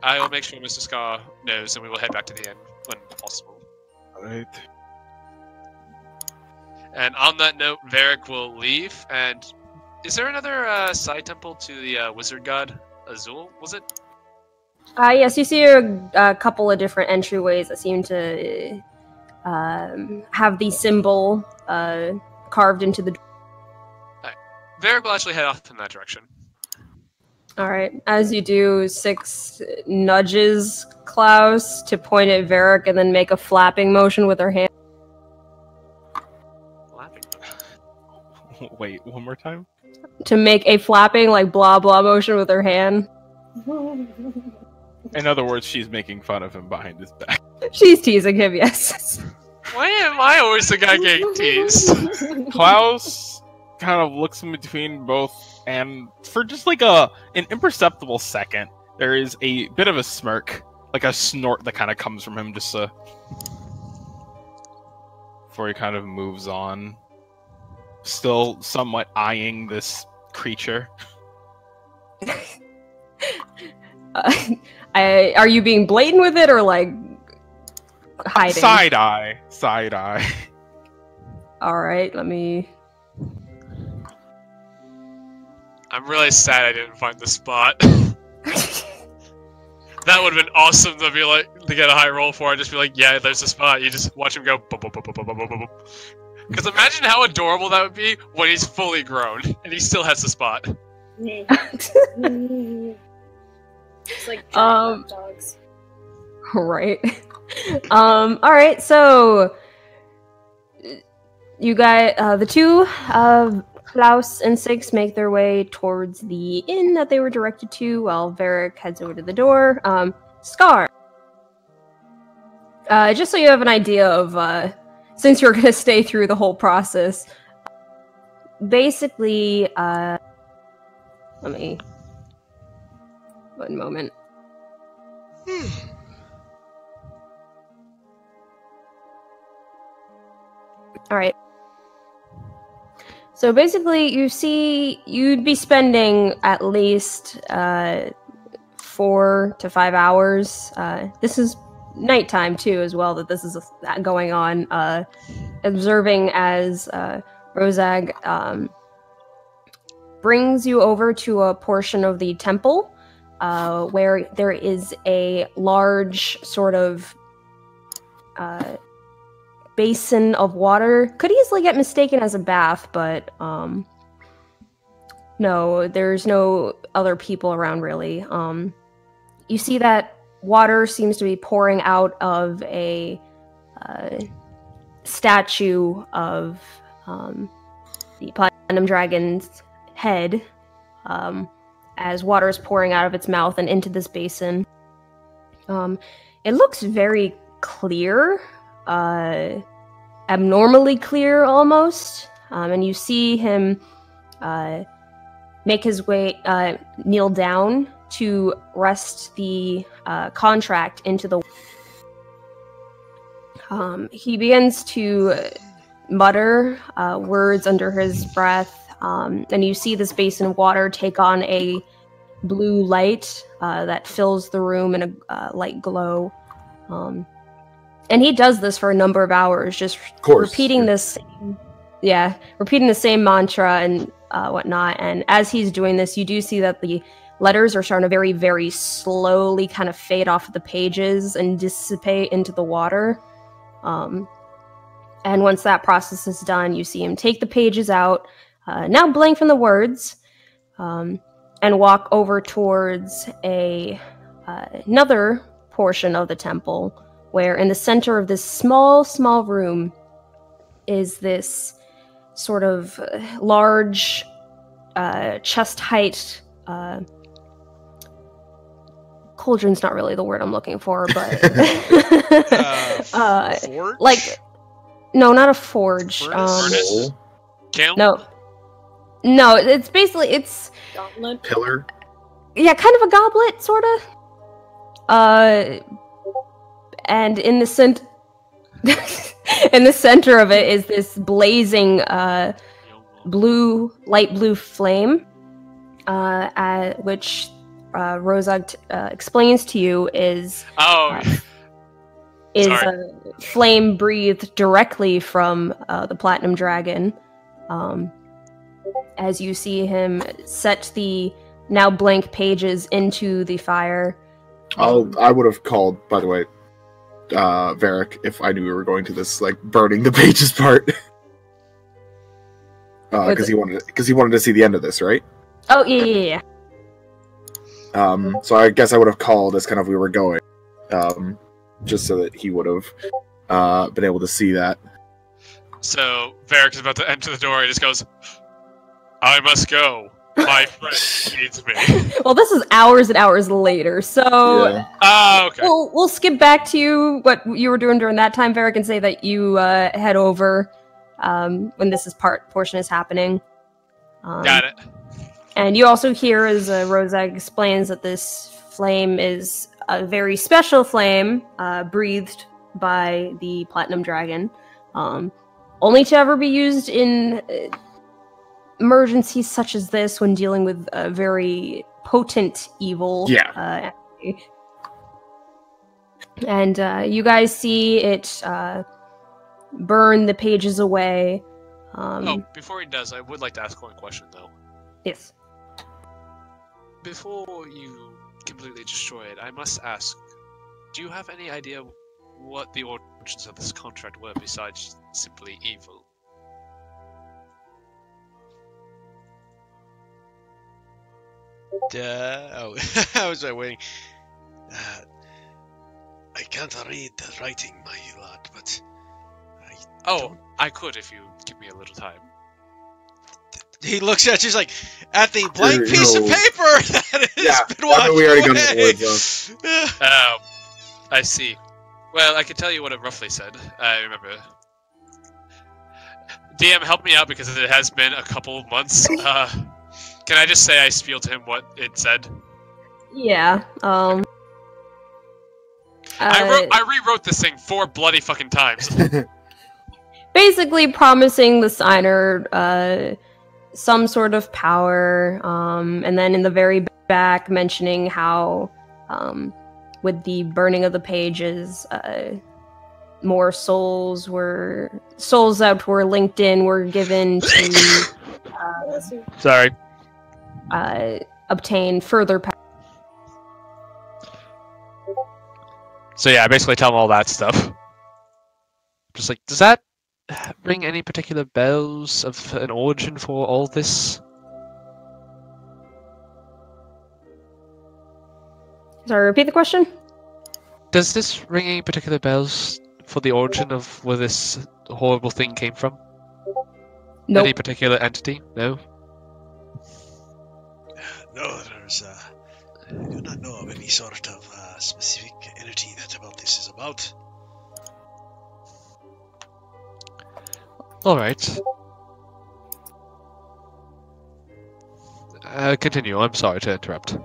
will make sure Mr. Scar knows, and we will head back to the inn when possible. alright. And on that note, Varric will leave. And is there another side temple to the wizard god Azul? Was it? Yes, you see a couple of different entryways that seem to have the symbol carved into the door. Varric will actually head off in that direction. Alright, as you do, Six nudges Klaus to point at Varric and then make a flapping motion with her hand. Flapping? Wait, one more time? To make a flapping, like, blah blah motion with her hand. In other words, she's making fun of him behind his back. She's teasing him, yes. Why am I always the guy getting teased? Klaus kind of looks in between both, and for just like an imperceptible second, there is a bit of a smirk, like a snort that kind of comes from him, just before he kind of moves on, still somewhat eyeing this creature. Are you being blatant with it or like hiding? Side eye. All right, let me. I'm really sad I didn't find the spot. That would have been awesome to be like to get a high roll for. Just be like, yeah, there's a spot. You just watch him go. Because imagine how adorable that would be when he's fully grown and he still has the spot. It's like dogs. Right. All right. So you guys, the two Klaus and Six make their way towards the inn that they were directed to, while Varric heads over to the door. Scar. Just so you have an idea of, since you're going to stay through the whole process, basically, let me. One moment. All right. So basically, you'd be spending at least 4 to 5 hours. This is nighttime too, as well. That this is going on. Observing as Rozag brings you over to a portion of the temple where there is a large sort of basin of water. Could easily get mistaken as a bath, but no, there's no other people around really. You see that water seems to be pouring out of a statue of the Platinum Dragon's head, as water is pouring out of its mouth and into this basin. It looks very clear, abnormally clear almost, and you see him make his way, kneel down to rest the contract into the... he begins to mutter words under his breath, and you see this basin of water take on a blue light that fills the room in a light glow. And he does this for a number of hours, just repeating this repeating the same mantra and whatnot. And as he's doing this, you do see that the letters are starting to very, very slowly kind of fade off of the pages and dissipate into the water. And once that process is done, you see him take the pages out, now blank from the words, and walk over towards another portion of the temple, where in the center of this small, small room is this sort of large, chest-height... cauldron's not really the word I'm looking for, but... Forge? Like... No, not a forge. Furnace? Kiln? No, it's basically, it's... Gauntlet? Pillar? Yeah, kind of a goblet, sort of. And in the in the center of it is this blazing light blue flame, which Rozag explains to you is a flame breathed directly from the Platinum Dragon. As you see him set the now blank pages into the fire. I would have called, by the way, Varric, if I knew we were going to this, like, burning the pages part. Because he wanted to see the end of this, right? Oh, yeah. So I guess I would have called as kind of we were going, just so that he would have been able to see that. So Varric is about to enter the door. He just goes, "I must go. My friend needs me." Well, this is hours and hours later, so okay. We'll skip back to what you were doing during that time, Varric, and say that you head over when this portion is happening. Got it. And you also hear as Rozag explains that this flame is a very special flame breathed by the Platinum Dragon, only to ever be used in emergencies such as this when dealing with a very potent evil. And you guys see it burn the pages away. Before he does, I would like to ask one question, though. Yes. Before you completely destroy it, I must ask, do you have any idea what the origins of this contract were besides simply evil? I was waiting. I can't read the writing, my lord, but I could if you give me a little time. He looks at you like, at the blank piece of paper that has been washed we already got away. the words I see. Well, I can tell you what it roughly said. I remember. DM, help me out because it has been a couple of months. Can I just say I spiel to him what it said? Yeah. I rewrote this thing 4 bloody fucking times. Basically promising the signer some sort of power, and then in the very back mentioning how with the burning of the pages, more souls that were linked in were given to Sorry. obtain further power. So yeah, I basically tell him all that stuff. Just like, does that ring any particular bells of an origin for all this? Sorry, repeat the question? Does this ring any particular bells for the origin of where this horrible thing came from? Nope. Any particular entity? No? No, I do not know of any sort of specific entity that about this is about. Alright. Continue, I'm sorry to interrupt.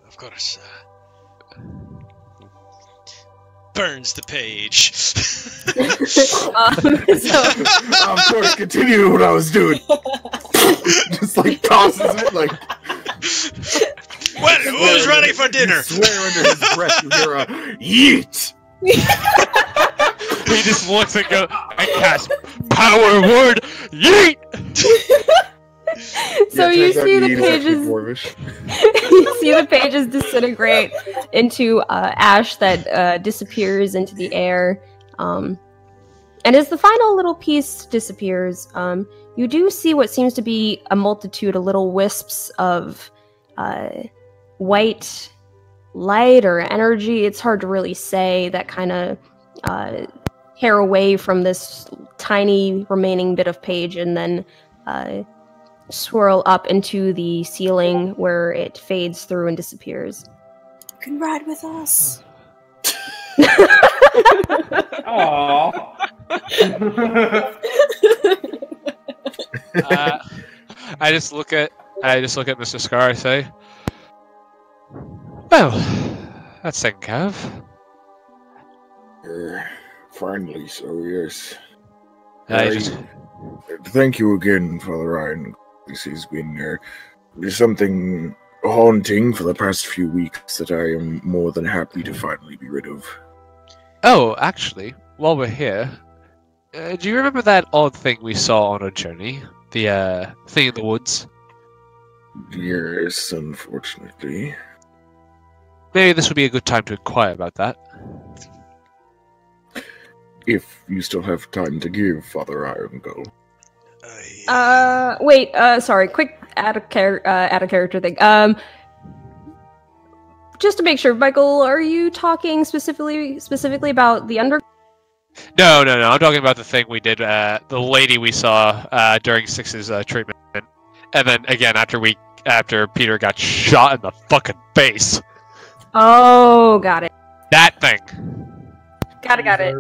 Of course. Burns the page. I'm sort of continuing what I was doing. Just like tosses it like. Who's ready for dinner? You swear under his breath, you hear a yeet. He just looks and goes, I cast power word, yeet! So Yeah, you turns out see the yeet is actually pages. dwarvish. You see the pages disintegrate into ash that disappears into the air. And as the final little piece disappears, you do see what seems to be a multitude of little wisps of white light or energy. It's hard to really say, that kind of hair away from this tiny remaining bit of page and then swirl up into the ceiling where it fades through and disappears. You can ride with us. Aww. I just look at Mr. Scar. I say, "Well, that's taken care of." Finally, so yes. Just- Thank you again, Father Ryan. This has been there's something haunting for the past few weeks that I am more than happy to finally be rid of. Oh, actually, while we're here, do you remember that odd thing we saw on our journey? The thing in the woods? Yes, unfortunately. Maybe this would be a good time to inquire about that. If you still have time to give, Father Irongull. Wait, sorry, quick add a character thing. Just to make sure, Michael, are you talking specifically about the under? No. I'm talking about the thing we did. The lady we saw during Six's treatment, and then again after Peter got shot in the fucking face. Oh, got it. That thing. Got it.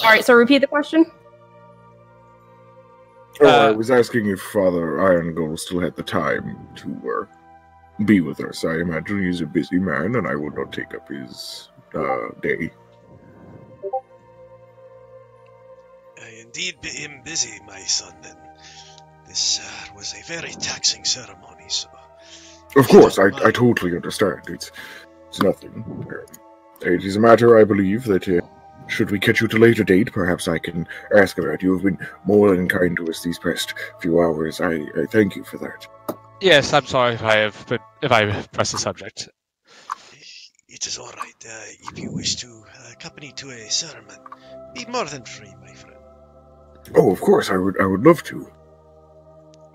All right, so repeat the question. I was asking if Father Irongull still had the time to be with us. I imagine he's a busy man, and I will not take up his day. I indeed am busy, my son, and this was a very taxing ceremony, so... Of course, I totally understand. It's nothing. It is a matter, I believe, that should we catch you at a later date, perhaps I can ask about you. You've been more than kind to us these past few hours. I thank you for that. Yes, I'm sorry if I pressed the subject. It is all right. If you wish to accompany to a sermon, be more than free, my friend. Oh, of course, I would love to.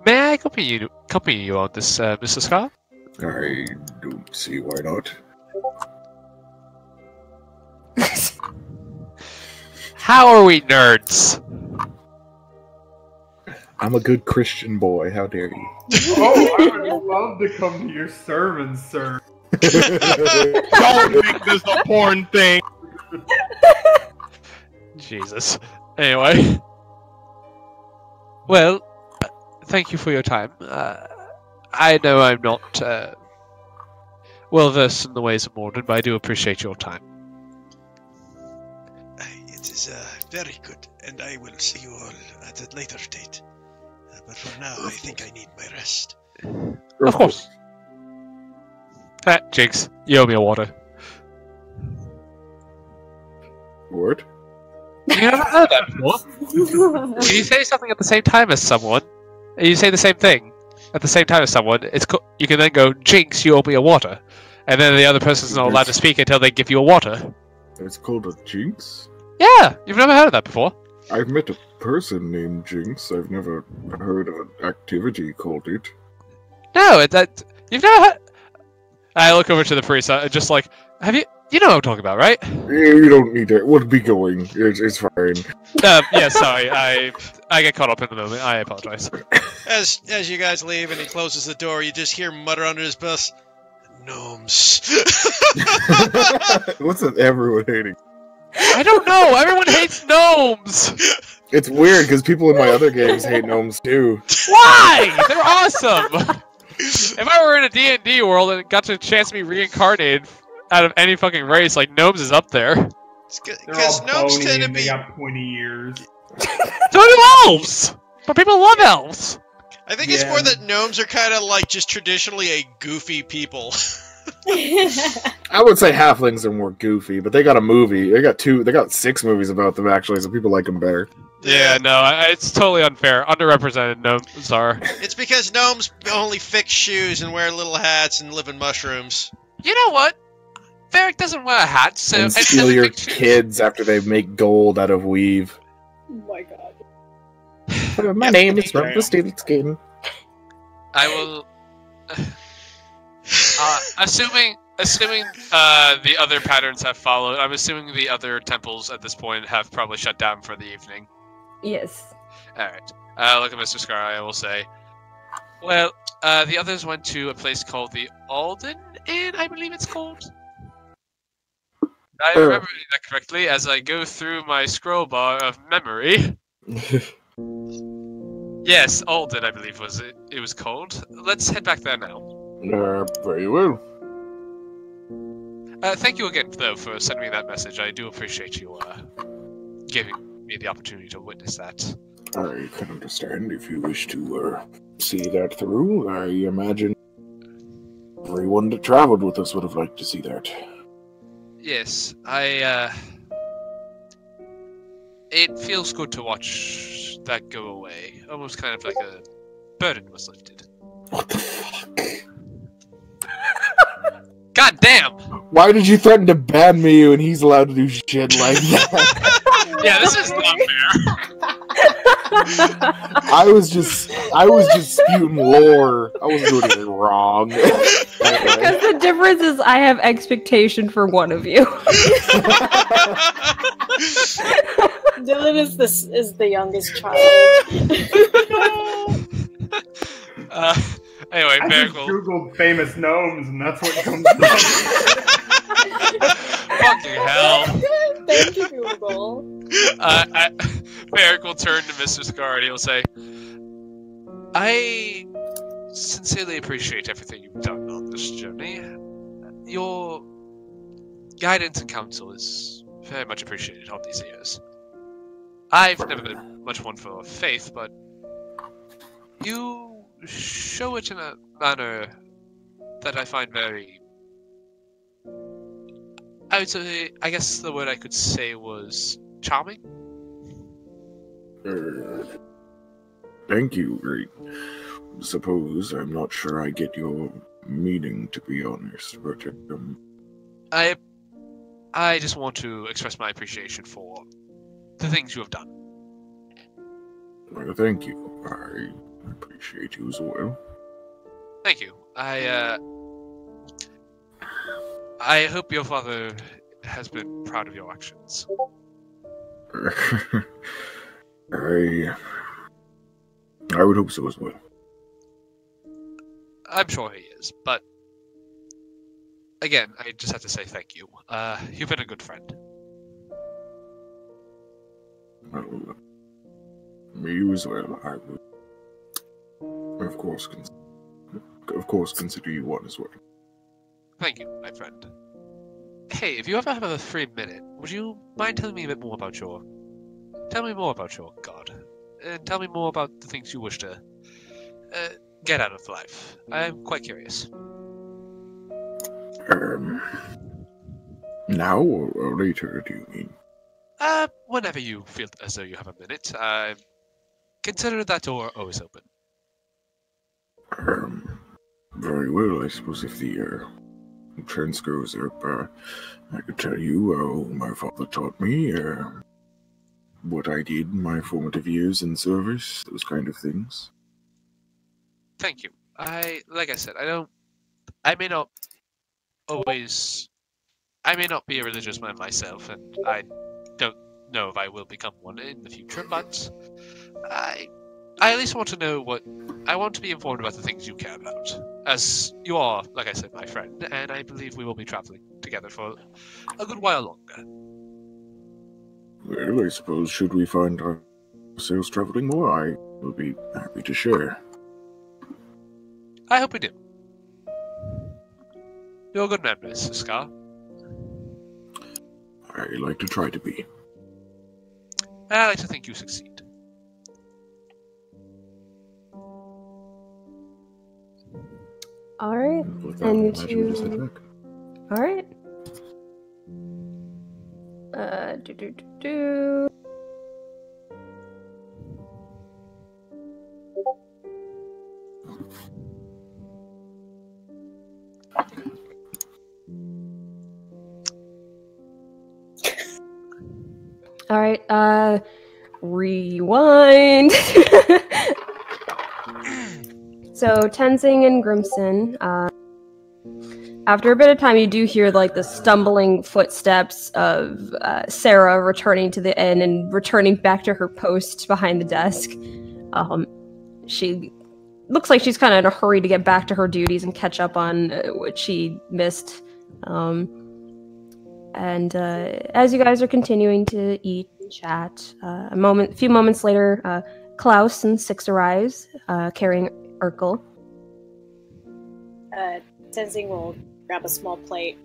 May I accompany you on this, Mr. Scott? I don't see why not. How are we nerds? I'm a good Christian boy. How dare you? Oh, I would love to come to your sermon, sir. Don't make this a porn thing. Jesus. Anyway. Well, thank you for your time. I know I'm not well versed in the ways of Mordred, but I do appreciate your time. It is very good, and I will see you all at a later date. But for now, I think I need my rest. Of course. Jigs, you owe me a water. What? You never heard that before? Can you say something at the same time as someone? and you say the same thing at the same time as someone, you can then go, Jinx, you owe me a water. And then the other person's not allowed to speak until they give you a water. It's called a jinx? Yeah, you've never heard of that before. I've met a person named Jinx. I've never heard of an activity called it. No, you've never heard... I look over to the priest, just like, you know what I'm talking about, right? You don't need to. We'll be going. It's fine. Yeah, sorry, I get caught up in the moment. I apologize. As you guys leave and he closes the door, you just hear him mutter under his breath, "Gnomes." What's with everyone hating? I don't know. Everyone hates gnomes. It's weird because people in my other games hate gnomes too. Why? They're awesome. If I were in a D&D world and got a chance to be reincarnated out of any fucking race, like gnomes is up there. Because gnomes tend to be. They got 20 years. So do elves. But people love elves. I think it's more that gnomes are kind of like just traditionally a goofy people. I would say halflings are more goofy, but they got a movie. They got 6 movies about them actually, so people like them better. Yeah, no, it's totally unfair. Underrepresented gnomes are. It's because gnomes only fix shoes and wear little hats and live in mushrooms. You know what? Varric doesn't wear a hat, so... And steal your kids after they make gold out of weave. Oh my god. My name is Rumpelstiltskin Skin. I will... assuming the other patterns have followed, I'm assuming the other temples at this point have probably shut down for the evening. Yes. Alright. Look at Mr. Scar, I will say. Well, the others went to a place called the Alden Inn, I believe it's called. I remember that correctly as I go through my scroll bar of memory. Yes, Alden, I believe it was called. Let's head back there now. Very well. Thank you again, though, for sending me that message. I do appreciate you giving me the opportunity to witness that. I can understand if you wish to see that through. I imagine everyone that traveled with us would have liked to see that. Yes, it feels good to watch that go away. Almost kind of like a burden was lifted. What the fuck? God damn! Why did you threaten to ban me when he's allowed to do shit like that? Yeah, this is not fair. I was just spewing lore. I wasn't doing anything wrong. Because the difference is I have expectation for one of you. Dylan is the youngest child. Anyway, I just Miracle. googled famous gnomes, and that's what comes up. Fucking hell. Thank you, Google. Merrick will turn to Mr. Scar and he'll say, I sincerely appreciate everything you've done on this journey. Your guidance and counsel is very much appreciated all these years. I've never been much one for faith, but you show it in a manner that I find very... I would say, I guess the word I could say was charming. Thank you. I suppose I'm not sure I get your meaning, to be honest, but I just want to express my appreciation for the things you have done. Thank you. I appreciate you as well. Thank you. I hope your father has been proud of your actions. I would hope so as well. I'm sure he is, but again, I just have to say thank you. You've been a good friend. Well, me as well. I would, of course, consider you one as well. Thank you, my friend. Hey, if you ever have a free minute, would you mind telling me a bit more about your... Tell me more about your god. And tell me more about the things you wish to get out of life. I'm quite curious. Now or later, do you mean? Whenever you feel as though you have a minute. Consider that door always open. Very well. I suppose if the trend goes up, I could tell you how my father taught me, what I did in my formative years in service, those kind of things. Thank you. Like I said, I may not be a religious man myself, and I don't know if I will become one in the future, but I at least want to know I want to be informed about the things you care about, as you are, like I said, my friend, and I believe we will be traveling together for a good while longer. Well, I suppose should we find ourselves traveling more, I will be happy to share. I hope we do. You're a good man, Mr. Scar. I like to try to be. I like to think you succeed. Alright. With that, And you I imagine we just head two. back. Alright. Do. Alright, rewind. So, Tenzing and Grimson, after a bit of time, you do hear, like, the stumbling footsteps of Sarah returning to the inn and returning back to her post behind the desk. She looks like she's kind of in a hurry to get back to her duties and catch up on what she missed. And as you guys are continuing to eat and chat, a few moments later, Klaus and Six arrives, carrying Urkel. Tenzing will grab a small plate,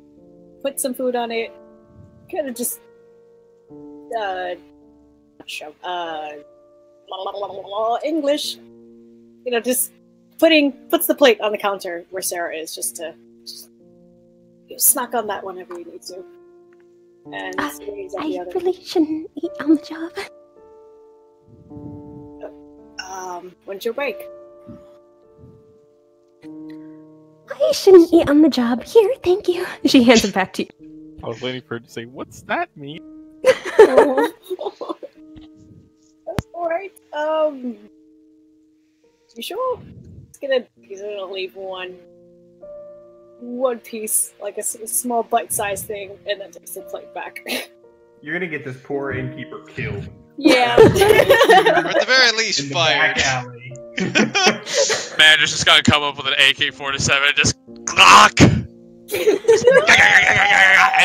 put some food on it, kind of just English, just puts the plate on the counter where Sarah is, just snack on that whenever you need to. And I really shouldn't eat on the job. When's your break? I shouldn't eat on the job. Here, thank you. She hands it back to you. I was waiting for her to say, "What's that mean?" Alright, you sure? He's gonna leave one piece, like a small bite-sized thing, and then takes the plate back. You're gonna get this poor innkeeper killed. Yeah. Or at the very least, In the fired. back alley. Man, just gonna come up with an AK-47 and just Glock! And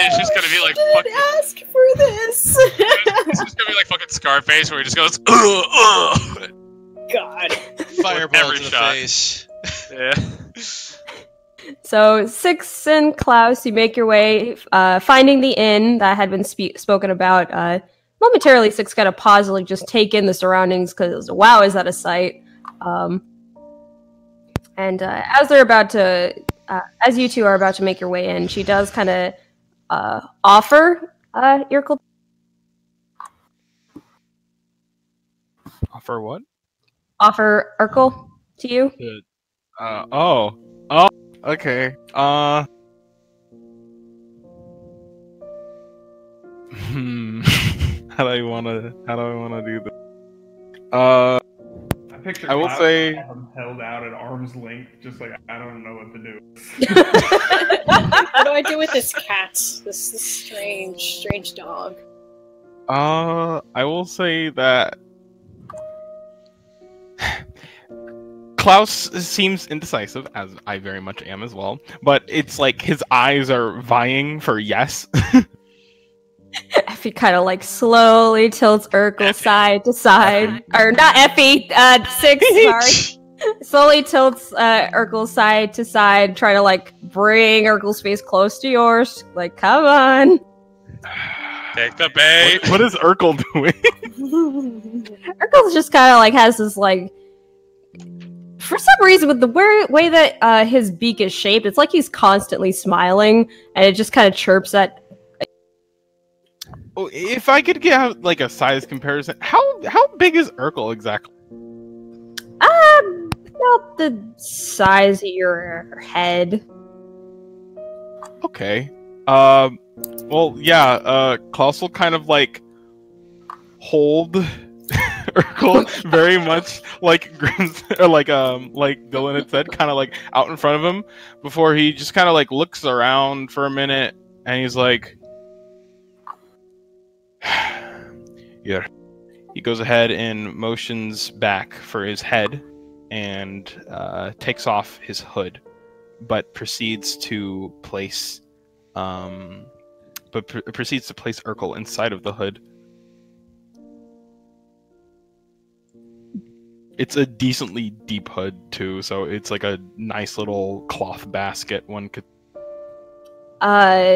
it's just gonna be like fucking. Ask for this. It's just gonna be like fucking Scarface, where he just goes, ugh. God. Fireball Every to the shot. face. Yeah. So, Six and Klaus, you make your way, finding the inn that had been spoken about. Momentarily, Six kind of paused to just take in the surroundings because, wow, is that a sight? And as they're about to, as you two are about to make your way in, she does kind of offer Urkel. Offer what? Offer Urkel to you. Oh, okay. How do I wanna do this? I picture I will Cloud say- have him held out at arm's length, just like, I don't know what to do. What do I do with this cat? This strange dog. I will say that Klaus seems indecisive, as I very much am as well, but it's like his eyes are vying for yes. Effie kind of slowly tilts Urkel side to side, or not Effie, Six, sorry. Slowly tilts Urkel side to side, trying to bring Urkel's face close to yours. Come on. Take the bait. What is Urkel doing? Urkel just kind of has this for some reason, with the way that his beak is shaped, it's like he's constantly smiling, and it just kind of chirps at. Oh, if I could get a size comparison, how big is Urkel exactly? About the size of your head. Okay. Well, yeah, Klaus will kind of, like, hold Urkel very much like Grim's, or like Dylan had said, kind of, like, out in front of him, before he just kind of, like, looks around for a minute, and he's like... Yeah. He goes ahead and motions back for his head, and takes off his hood, but proceeds to place Urkel inside of the hood. It's a decently deep hood too, so it's like a nice little cloth basket one could.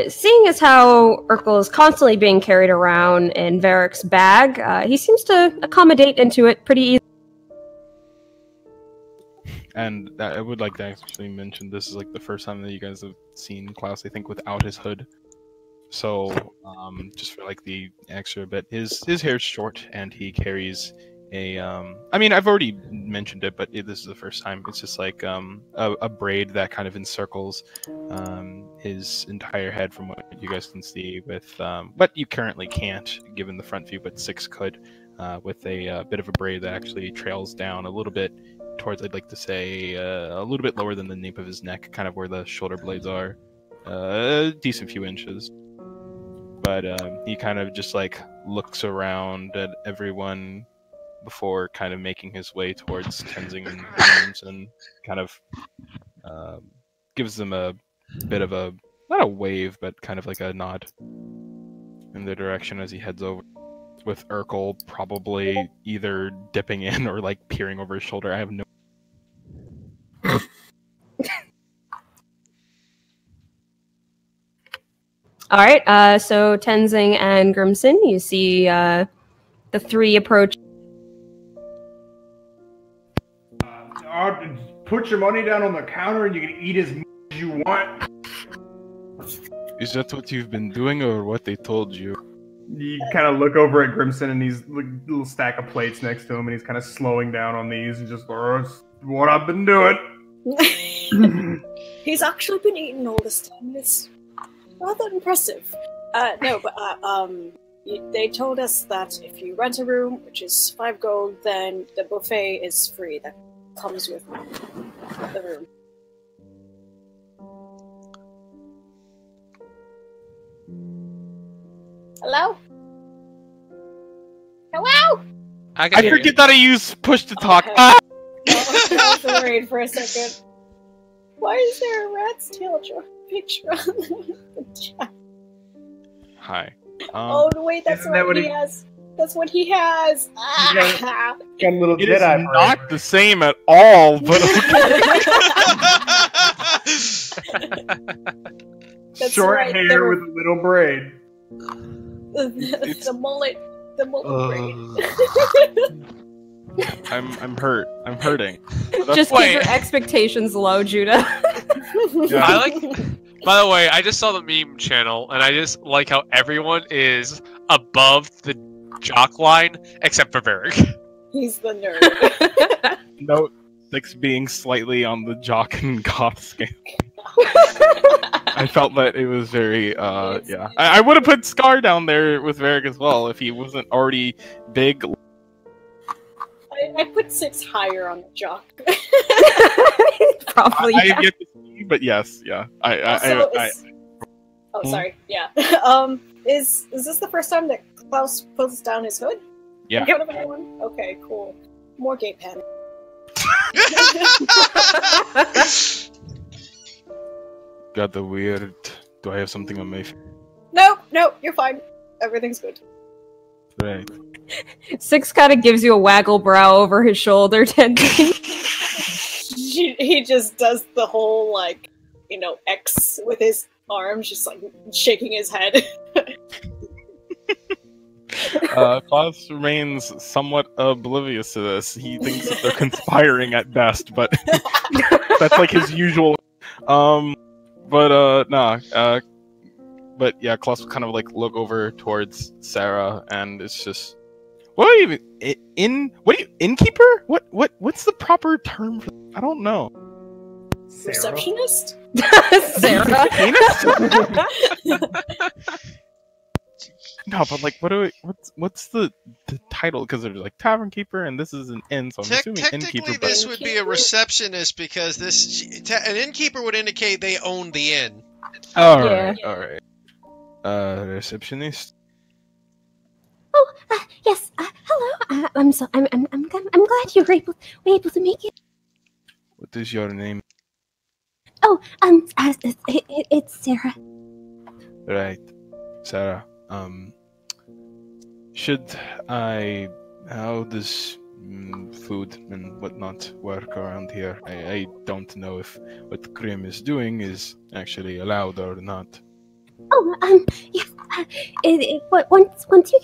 Seeing as how Urkel is constantly being carried around in Varric's bag, he seems to accommodate into it pretty easily. And I would like to actually mention this is like the first time that you guys have seen Klaus, I think, without his hood. So, just for like the extra bit, his hair's short and he carries a, I mean, I've already mentioned it, but this is the first time. It's just like a braid that kind of encircles his entire head from what you guys can see with, but you currently can't given the front view, but Six could, with a bit of a braid that actually trails down a little bit towards, I'd like to say, a little bit lower than the nape of his neck, kind of where the shoulder blades are, a decent few inches. But he kind of just like looks around at everyone before kind of making his way towards Tenzing and Williams, and kind of gives them a bit of a, not a wave, but kind of like a nod in their direction as he heads over, with Urkel probably either dipping in or like peering over his shoulder. I have no. All right, so Tenzing and Grimson, you see the three approach. Put your money down on the counter and you can eat as much as you want. Is that what you've been doing, or what they told you? You kind of look over at Grimson and he's like, little stack of plates next to him, and he's kind of slowing down on these and just, oh, it's what I've been doing. He's actually been eating all this time. It's rather impressive. They told us that if you rent a room, which is 5 gold, then the buffet is free. That comes with the room. Hello? Hello? I forget that I use push to talk. Okay. I was worried for a second. Why is there a rat's tail picture on the chat? Hi. Oh wait, that's what he has. That's what he has. Got a little It Jedi. is not the same at all, but okay. That's short right, hair with a little braid. The mullet braid. I'm hurt. I'm hurting. Just keep your expectations low, Judah. Yeah. I like. By the way, I just saw the meme channel, and I just like how everyone is above the jock line except for Varric. He's the nerd. Note 6 being slightly on the jock and goth scale. I felt that it was very, yeah. I would have put Scar down there with Varric as well if he wasn't already big. I put 6 higher on the jock. Probably. I get to see, but yes, yeah. Oh, sorry. Yeah. Is this the first time that Klaus pulls down his hood? Yeah. In front of everyone? Okay, cool. More gay panic. Got the weird. Do I have something on my face? Nope, you're fine. Everything's good. Right. Six kind of gives you a waggle brow over his shoulder, Tenzing. He just does the whole, like, X with his arms, just, like, shaking his head. Klaus remains somewhat oblivious to this. He thinks that they're conspiring at best, but that's like his usual. But yeah, Klaus will kind of like look over towards Sarah, and it's just, what are you innkeeper? What's the proper term for? I don't know. Receptionist? Sarah. No, but like, what's the title? Because they're like tavern keeper, and this is an inn, so I'm assuming Technically, innkeeper. this would be a receptionist because an innkeeper would indicate they own the inn. All right. Receptionist. Oh, yes. Hello. I'm glad you were able to make it. What is your name? Oh, it's Sarah. Right, Sarah. How does food and whatnot work around here? I don't know if what Grim is doing is actually allowed or not. Oh, yes. Once you get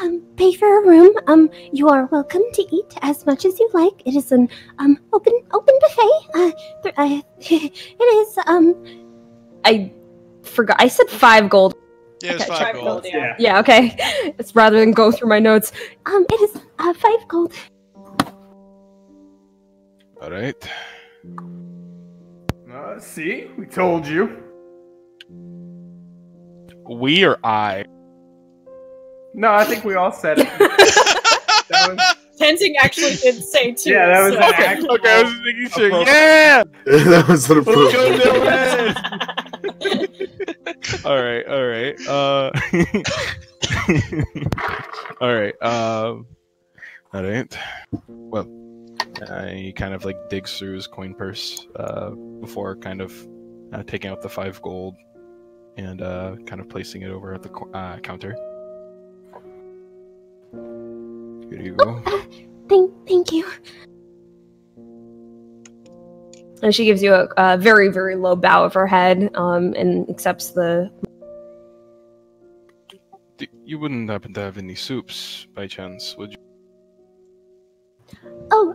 your pay for a room, you are welcome to eat as much as you like. It is an open buffet. It is I forgot. I said 5 gold. Yeah, it was 5 gold. Yeah, okay. It's rather than go through my notes. It is 5 gold. All right. See, we told you. We or I? No, I think we all said it. Tenzing actually did say too. Yeah, that was so. actual. Okay, I was just making sure. Yeah! That was an appropriate. All right. All right. Well, he kind of like digs through his coin purse before kind of taking out the 5 gold and kind of placing it over at the counter. Here you go. Thank you. And she gives you a very, very low bow of her head, and accepts the... You wouldn't happen to have any soups, by chance, would you? Oh,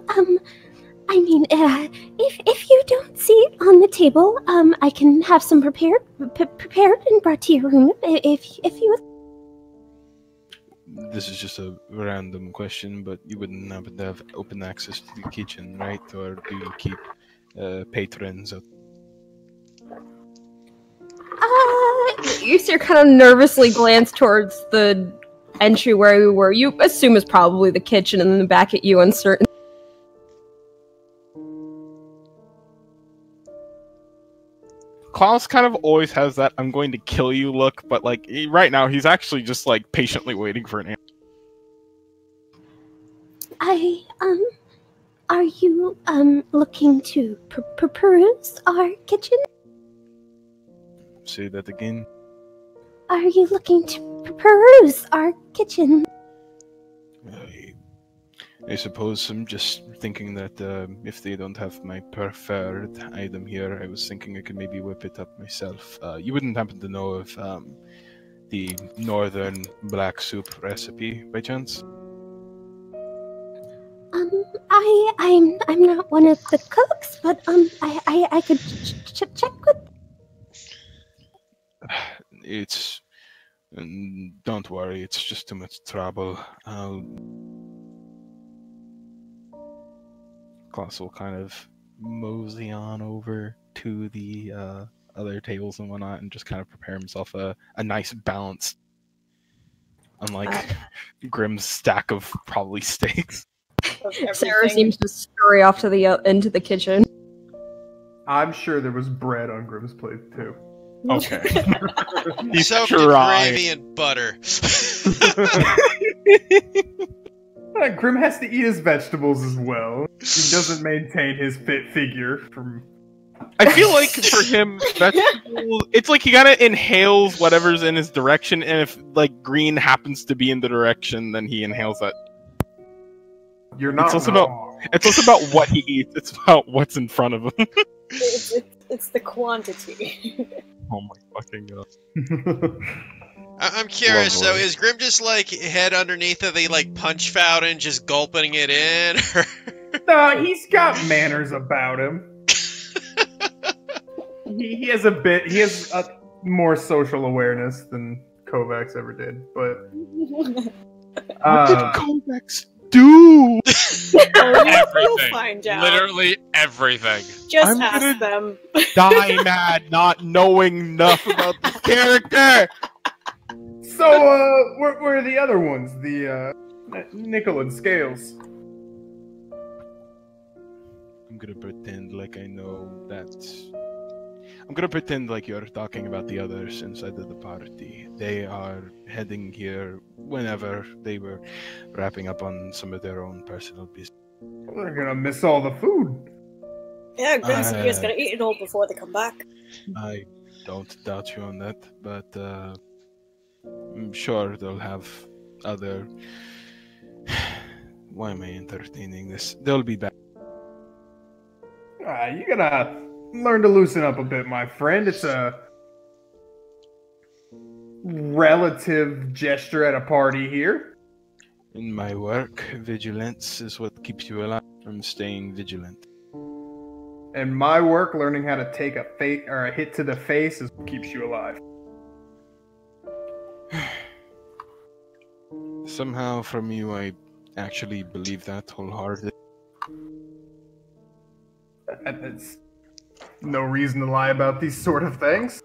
I mean, if you don't see it on the table, I can have some prepared and brought to your room, if you would. This is just a random question, but you wouldn't happen to have open access to the kitchen, right? Or do you keep patrons out? You see her kind of nervously glance towards the entryway where you assume is probably the kitchen, and then back at you uncertain. Klaus kind of always has that "I'm going to kill you" look, but like right now he's actually just like patiently waiting for an answer. Are you looking to peruse our kitchen? Say that again. Are you looking to peruse our kitchen? I suppose I'm just thinking that if they don't have my preferred item here, I was thinking I could maybe whip it up myself. You wouldn't happen to know of the northern black soup recipe by chance? I'm not one of the cooks, but I could check with. It's don't worry, it's just too much trouble. Klaus will kind of mosey on over to the other tables and whatnot and just kind of prepare himself a nice balance. Unlike Grim's stack of probably steaks. Sarah seems to scurry off to the into the kitchen. I'm sure there was bread on Grim's plate too. Okay. He's soaked in gravy and butter. Grim has to eat his vegetables as well. He doesn't maintain his fit figure from... I feel like for him, vegetables, it's like he kind of inhales whatever's in his direction, and if like green happens to be in the direction, then he inhales that. You're not it's wrong. It's also about what he eats. It's about what's in front of him. It's the quantity. Oh my fucking god. I'm curious, though, is Grim just, like, head underneath of the, like, punch fountain, just gulping it in? No, he's got manners about him. he has a more social awareness than Kovacs ever did, but... What did Kovacs do? You'll find out. Literally everything. Just I'm ask gonna them. Die mad not knowing enough about this character. So, where are the other ones? The, Nickel and Scales. I'm gonna pretend like I know that. I'm gonna pretend like you're talking about the others inside of the party. They are heading here whenever they were wrapping up on some of their own personal business. Well, they're gonna miss all the food. Yeah, Grim's just gonna eat it all before they come back. I don't doubt you on that, but I'm sure they'll have other. Why am I entertaining this? They'll be back. You gotta learn to loosen up a bit, my friend. It's a relative gesture at a party here. In my work, vigilance is what keeps you alive. I'm staying vigilant. In my work, learning how to take a hit to the face is what keeps you alive. Somehow, from you, I actually believe that wholeheartedly. That's no reason to lie about these sort of things.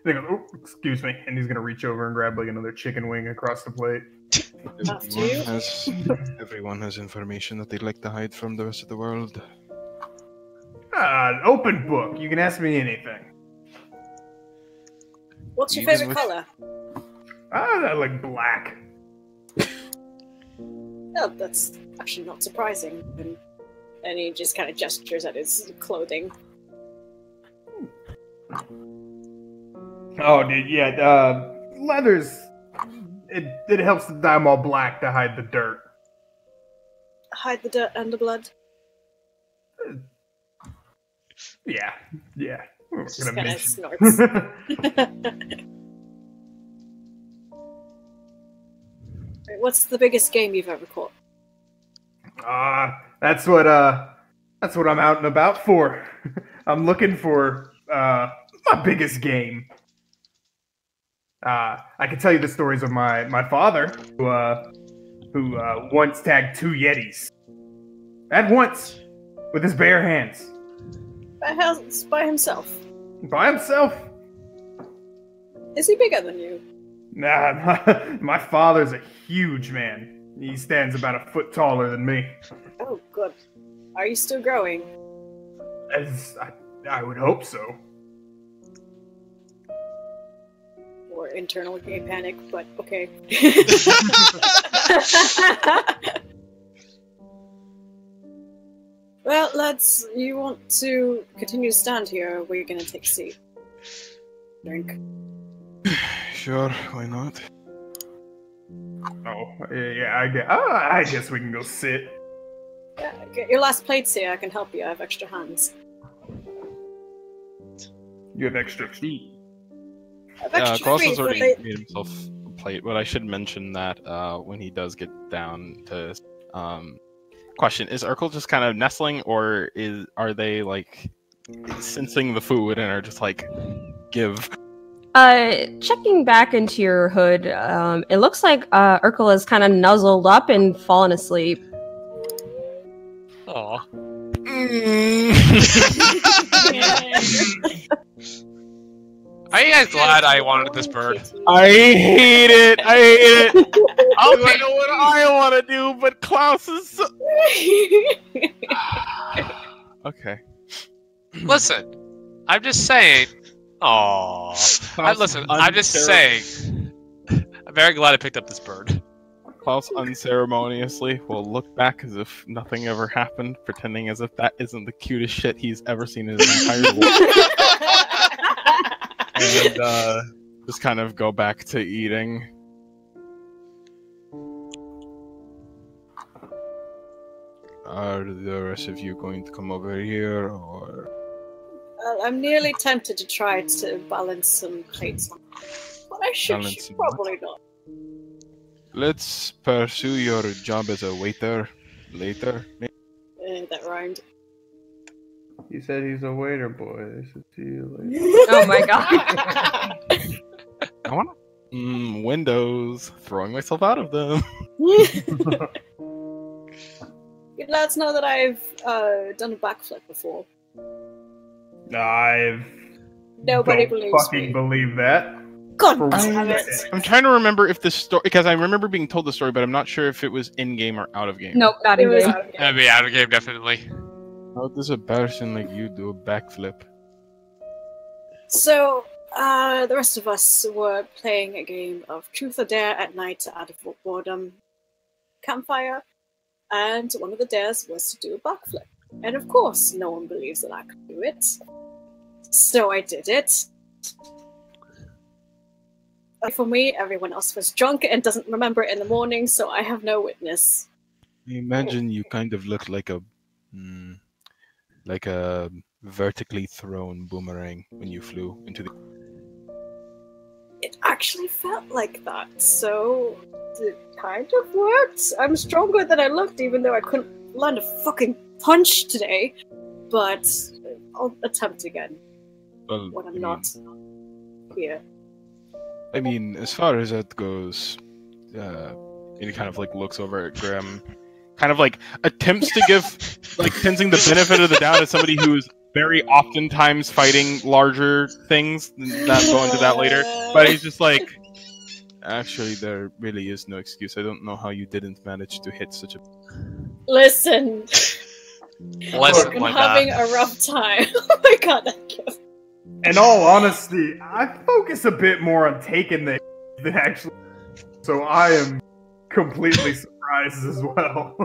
They go, oh, excuse me, and he's gonna reach over and grab like another chicken wing across the plate. Everyone has information that they'd like to hide from the rest of the world. Open book. You can ask me anything. What's your Even favorite with- color? I like black. Oh, that's actually not surprising. And he just kind of gestures at his clothing. Oh, dude, yeah. Leathers. It helps to dye them all black to hide the dirt. Hide the dirt and the blood. Yeah. We're Just gonna kind of mention. snorts. Right, what's the biggest game you've ever caught? That's what I'm out and about for. I'm looking for my biggest game. I can tell you the stories of my father, who once tagged 2 Yetis at once with his bare hands. By himself. By himself. Is he bigger than you? Nah, my father's a huge man. He stands about a foot taller than me. Oh, good. Are you still growing? As I would hope so. Or internal gay panic, but okay. Well, lads, you want to continue to stand here, or we're gonna take a seat? Drink. Sure, why not? Oh, yeah, I guess we can go sit. Yeah, get your last plates here. I can help you. I have extra hands. You have extra feet. I have extra Klaus feet, has but already made himself a plate, but I should mention that when he does get down to question, is Urkel just kind of nestling, or are they like sensing the food and are just like give? Checking back into your hood, it looks like Urkel is kind of nuzzled up and fallen asleep. Aw. Are you guys glad I wanted this bird? I hate it. I don't know what I want to do, but Klaus is. So... Okay. Listen, I'm just saying. Aww. Listen, I'm just saying. I'm very glad I picked up this bird. Klaus unceremoniously will look back as if nothing ever happened, pretending as if that isn't the cutest shit he's ever seen in his entire life. And just kind of go back to eating. Are the rest of you going to come over here, or...? I'm nearly tempted to try to balance some plates, but I should probably not. Let's pursue your job as a waiter later. That rhymed. He said he's a waiter boy. I should see you later. Oh my god. I want Windows. Throwing myself out of them. You lads know that I've done a backflip before. Nobody believes fucking me. believe that. God damn it! I'm trying to remember if the story, because I remember being told the story, but I'm not sure if it was in game or out of game. Nope, not It in was game. out of game. That'd be out of game, definitely. How does a person like you do a backflip? So, the rest of us were playing a game of Truth or Dare at night out of boredom campfire, and one of the dares was to do a backflip. And of course, no one believes that I could do it. So I did it. For me, everyone else was drunk and doesn't remember it in the morning, so I have no witness. I imagine you kind of looked like a vertically thrown boomerang when you flew into the. It actually felt like that, so it kind of worked. I'm stronger than I looked, even though I couldn't land a fucking punch today. But I'll attempt again Well, when I'm not here. I mean, as far as that goes, he kind of like looks over at Grim, Kind of like attempts to give like Tenzing the benefit of the doubt as somebody who is very oftentimes fighting larger things. Not go into that later, but he's just like, actually, there really is no excuse. I don't know how you didn't manage to hit such a. Listen, Listen, I'm like having that. a rough time. Oh my god, that gift. In all honesty, I focus a bit more on taking the than actually. So I am completely surprised as well.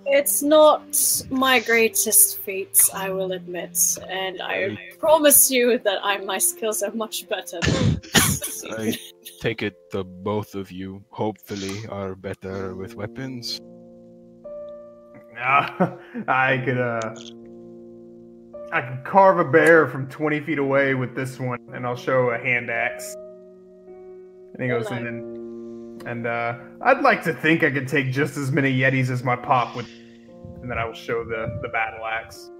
It's not my greatest feat, I will admit, and I promise you that my skills are much better than I take it the both of you, hopefully, are better with weapons. I could carve a bear from 20 feet away with this one, and I'll show a hand axe. And he goes, and I'd like to think I could take just as many Yetis as my pop with, and then I will show the battle axe.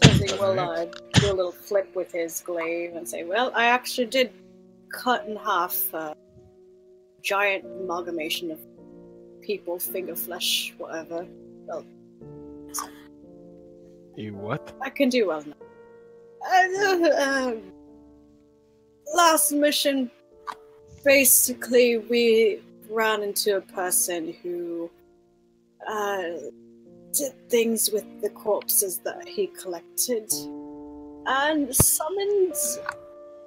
Tenzing will do a little flip with his glaive and say, well, I actually did cut in half a giant amalgamation of people, finger flesh, whatever. Well, You what? I can do well now. Last mission, basically, we ran into a person who did things with the corpses that he collected and summoned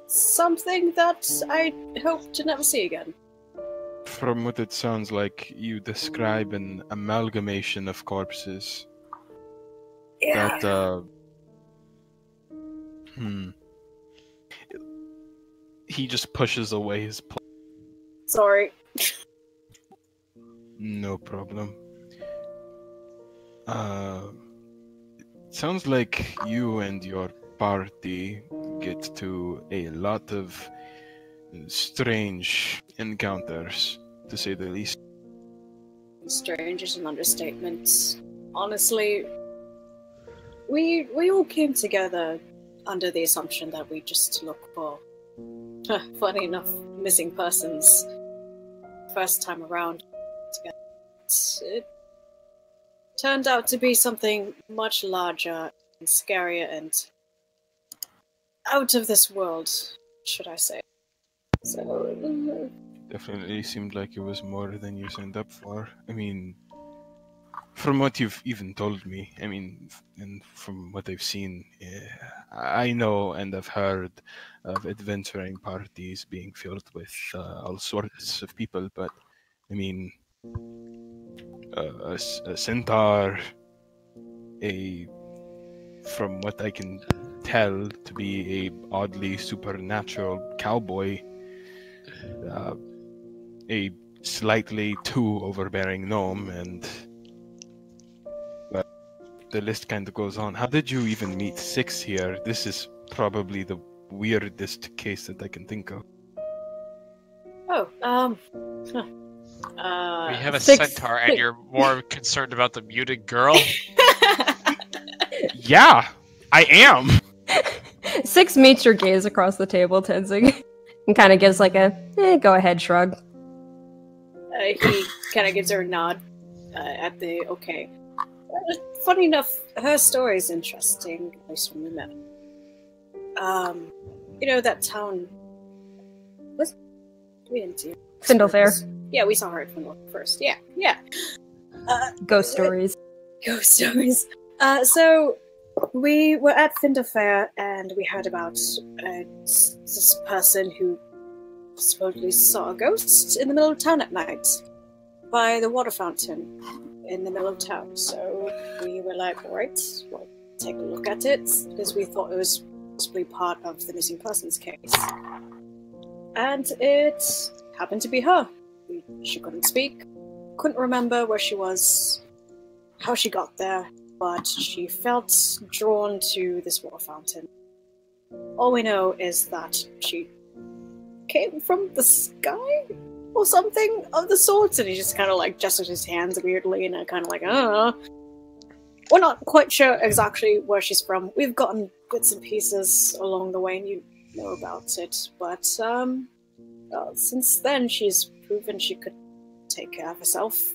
something that I hope to never see again. From what it sounds like, you describe an amalgamation of corpses. Yeah. That, He just pushes away his plate. Sorry. No problem. Sounds like you and your party get to a lot of strange encounters, to say the least. Strange is an understatement. Honestly, we all came together under the assumption that we just look for, funny enough, missing persons first time around together. It turned out to be something much larger and scarier and out of this world, should I say. So, Definitely seemed like it was more than you signed up for. I mean, from what you've even told me, I mean, and from what I've seen, I know and I've heard of adventuring parties being filled with all sorts of people, but I mean, a centaur, from what I can tell, to be a oddly supernatural cowboy, a slightly too overbearing gnome, and the list kind of goes on. How did you even meet 6 here? This is probably the weirdest case that I can think of. We have a 6. centaur, and you're more concerned about the muted girl? yeah, I am. 6 meets your gaze across the table, Tenzing, and kind of gives like a go ahead shrug. He kind of gives her a nod at the okay. Funny enough, her story is interesting, at least when we met. You know that town. We didn't see. Findlefair. Yeah, we saw her at Findlefair first. Yeah. Ghost stories. Ghost stories. So we were at Findlefair and we heard about this person who supposedly saw a ghost in the middle of town at night by the water fountain in the middle of town. So we were like, alright, we'll take a look at it because we thought it was possibly part of the missing persons case. And it happened to be her. She couldn't speak, couldn't remember where she was, how she got there, but she felt drawn to this water fountain. All we know is that she came from the sky or something of the sorts, and he just kind of like gestured his hands weirdly, and I kind of like, I don't know. We're not quite sure exactly where she's from. We've gotten bits and pieces along the way, and you know about it, but since then she's proven she could take care of herself.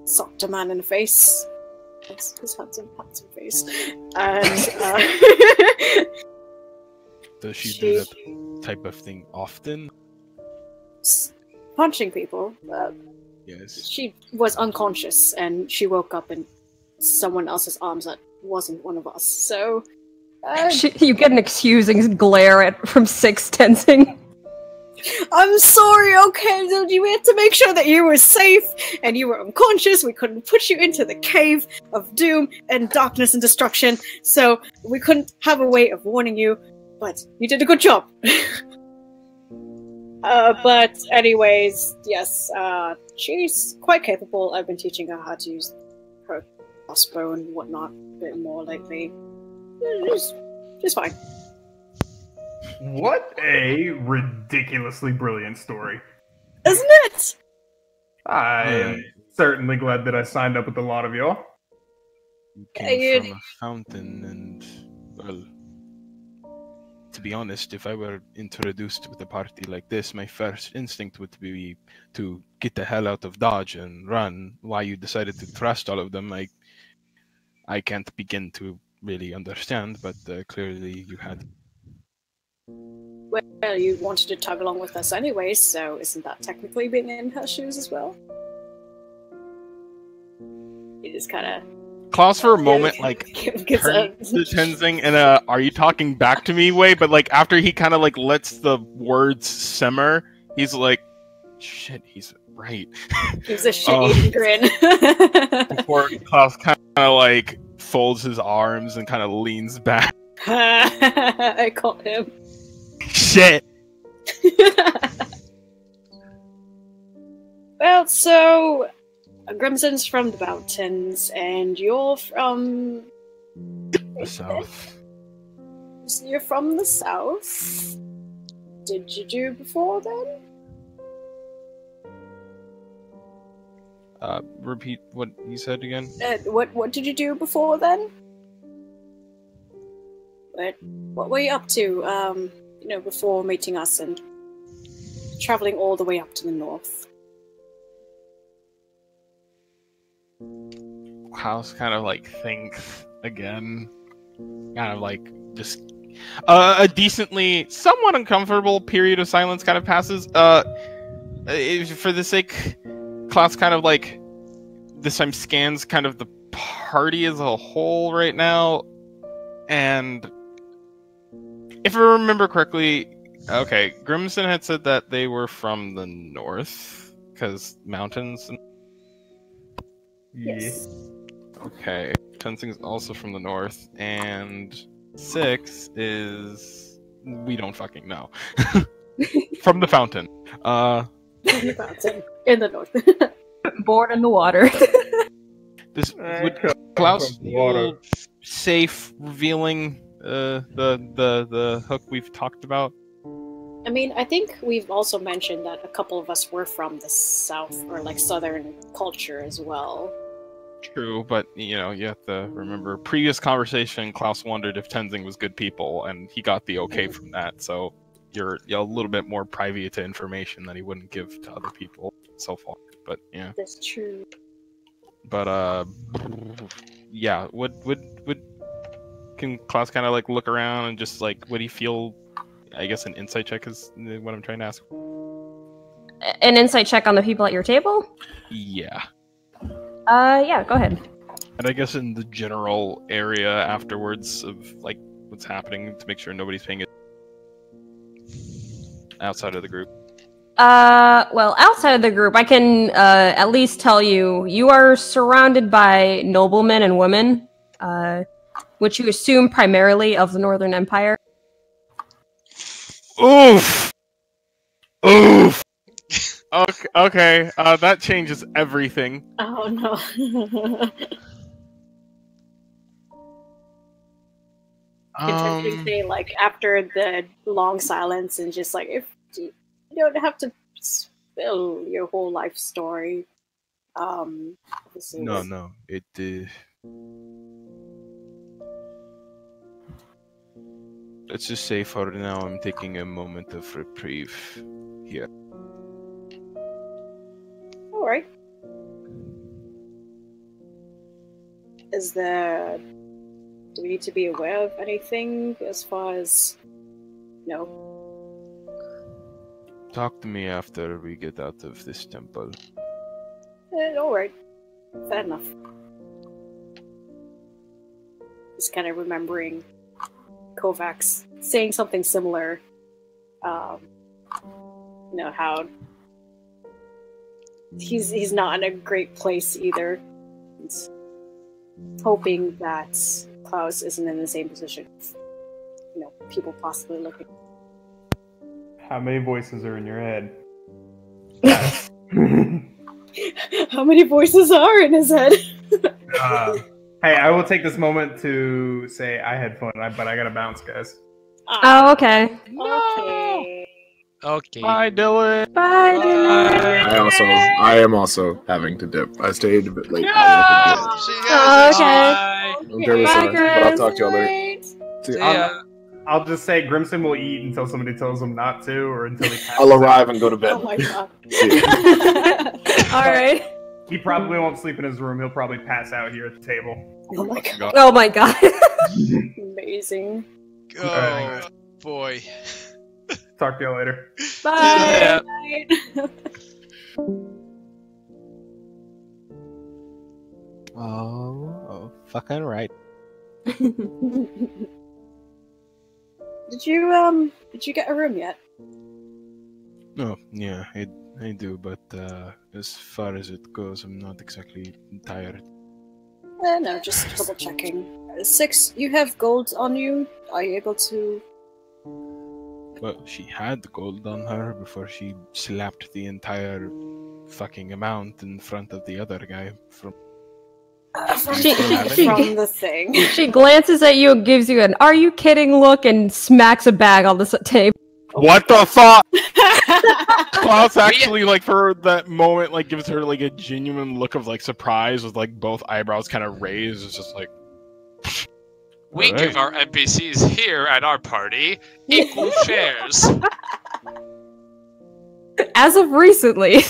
Socked a man in the face. His handsome face. And does she do that type of thing often? Punching people. Yes. She was unconscious and she woke up in someone else's arms that wasn't one of us. So you get an accusing glare from Six Tensing. I'm sorry, okay, dude, we had to make sure that you were safe and you were unconscious. We couldn't put you into the cave of doom and darkness and destruction, so we couldn't have a way of warning you, but you did a good job. But anyways, yes, she's quite capable. I've been teaching her how to use her crossbow and whatnot a bit more lately. She's fine. What a ridiculously brilliant story. Isn't it? I am certainly glad that I signed up with a lot of y'all. You came from a fountain and, well, to be honest, if I were introduced with a party like this, my first instinct would be to get the hell out of Dodge and run. Why you decided to trust all of them, I can't begin to really understand, but clearly you had. Well, you wanted to tug along with us anyway, so isn't that technically being in her shoes as well? You just kind of... Klaus for a moment, turns to Tenzing in a "Are you talking back to me?" way, but after he kind of lets the words simmer, he's like, "Shit, he's right." Gives a shit-eating grin. Before Klaus kind of folds his arms and kind of leans back. I caught him. Shit. Well, so Grimson's from the mountains, and you're from the south. You're from the south. Did you do before then? Repeat what you said again. What did you do before then? What were you up to? Before meeting us and traveling all the way up to the north. Klaus kind of thinks again, kind of just a decently somewhat uncomfortable period of silence kind of passes. For the sake, Klaus kind of this time scans kind of the party as a whole right now, and if I remember correctly, okay, Grimson had said that they were from the north, because mountains. Yes. Okay, Tenzing's also from the north, and Six is... we don't fucking know. From the fountain. From the fountain. In the north. Born in the water. Would Klaus feel safe revealing the hook we've talked about? I mean, I think we've also mentioned that a couple of us were from the south, or southern culture as well. True, but you have to remember previous conversation. Klaus wondered if Tenzing was good people, and he got the okay from that. So you're a little bit more privy to information that he wouldn't give to other people. so far. But yeah. That's true. But yeah. Can Klaus kind of like look around and just like would he feel? I guess an insight check is what I'm trying to ask. An insight check on the people at your table? Yeah. Yeah, go ahead. And I guess in the general area afterwards of like what's happening to make sure nobody's paying it outside of the group. Well, outside of the group, I can at least tell you are surrounded by noblemen and women, which you assume primarily of the Northern Empire. Oof! Oof! Okay, that changes everything. Oh no. Can say like after the long silence and just like if you don't have to spill your whole life story. No, it. Let's just say for now I'm taking a moment of reprieve here. Alright. Do we need to be aware of anything as far as no? Talk to me after we get out of this temple. Alright. Fair enough. Just kind of remembering Kovacs saying something similar. How he's not in a great place either. It's hoping that Klaus isn't in the same position. People possibly looking. How many voices are in your head? How many voices are in his head? Hey, I will take this moment to say I had fun, but I gotta bounce, guys. Oh, okay. Okay. Bye, Dylan. Bye, Dylan. I am also having to dip. I stayed a bit late. See you guys. Okay. I'm very sorry, but I'll talk to y'all later. See ya. I'll just say Grimson will eat until somebody tells him not to, or until he passes I'll arrive and go to bed. Oh my god. Alright. He probably won't sleep in his room. He'll probably pass out here at the table. Oh my god. Oh my god. Amazing. Oh, boy. Talk to you later. Bye. Oh, fucking right. Did you get a room yet? Oh, yeah, I do, but as far as it goes, I'm not exactly tired. No, just double checking. 6, you have gold on you. Are you able to? Well, she had gold on her before she slapped the entire fucking amount in front of the other guy from From the thing. She glances at you and gives you an "Are you kidding?" look and smacks a bag on the table. What the fuck? Klaus actually, like, for that moment, like, gives her, like, a genuine look of, like, surprise with, like, both eyebrows kind of raised. It's just like... We give our NPCs here at our party equal shares. As of recently.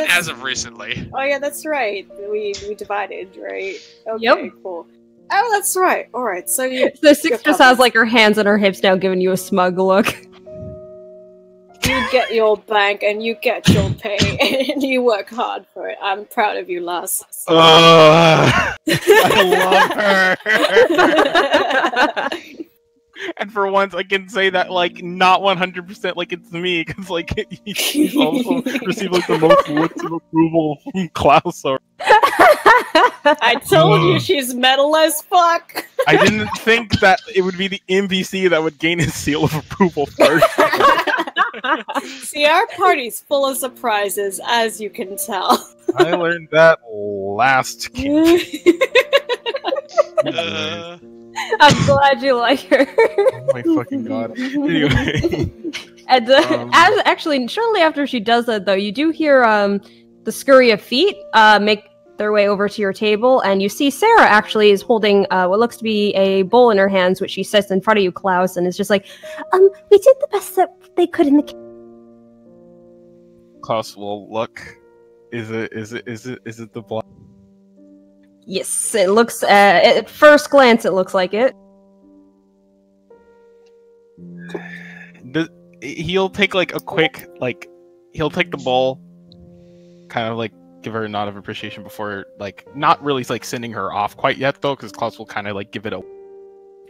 As of recently. Oh yeah, that's right. We divided, right? Okay, Yep. cool. Oh, that's right. All right, so you. So Six just has like her hands on her hips now, giving you a smug look. You get your bank and you get your pay and you work hard for it. I'm proud of you, Lars. I love her. And for once, I can say that, like, not 100% like it's me, because, like, he's also received, like, the most looks of approval from Klaus. I told you she's metal as fuck. I didn't think that it would be the NPC that would gain his seal of approval first. See, our party's full of surprises, as you can tell. I learned that last game. I'm glad you like her. Oh my fucking god. Anyway. And as actually, shortly after she does that, though, you do hear the scurry of feet make their way over to your table, and you see Sarah actually is holding what looks to be a bowl in her hands, which she sets in front of you, Klaus, and is just like, We did the best that they could in the Klaus will look. Is it the blood? Yes, it looks. At first glance, it looks like it. He'll take like a quick he'll take the bowl, kind of like give her a nod of appreciation before not really sending her off quite yet though, because Klaus will kind of give it a,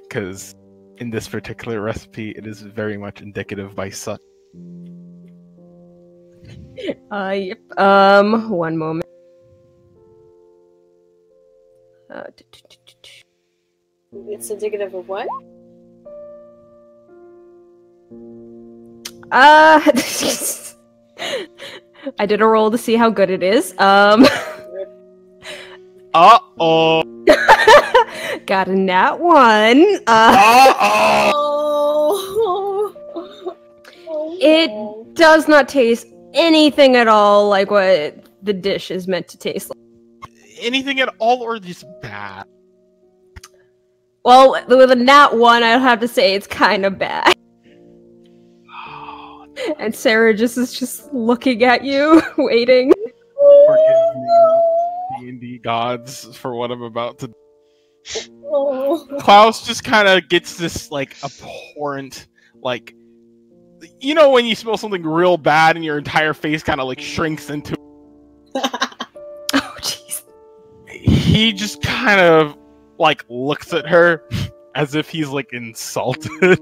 because in this particular recipe it is very much indicative by such. Yep. One moment. It's indicative of what? I did a roll to see how good it is. Uh-oh. Got a nat 1. It does not taste anything at all like what the dish is meant to taste like. Anything at all, or just bad? Well, with a nat 1, I'd have to say it's kind of bad. And Sarah is just looking at you, waiting. Forgive me, D&D gods, for what I'm about to do. Klaus just kind of gets this, abhorrent, you know when you smell something real bad and your entire face kind of, shrinks into it? Oh, jeez. He just kind of, looks at her as if he's, insulted.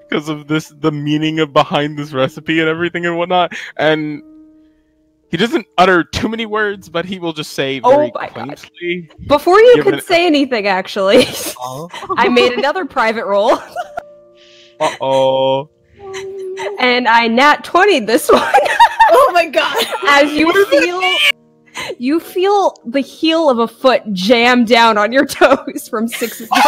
Because of the meaning behind this recipe and everything and whatnot. And he doesn't utter too many words, but he will just say very quaintly. Before you could say anything, actually, I made another private roll. Uh-oh. And I nat 20'd this one. Oh my god. As you feel the heel of a foot jam down on your toes from 6's direction.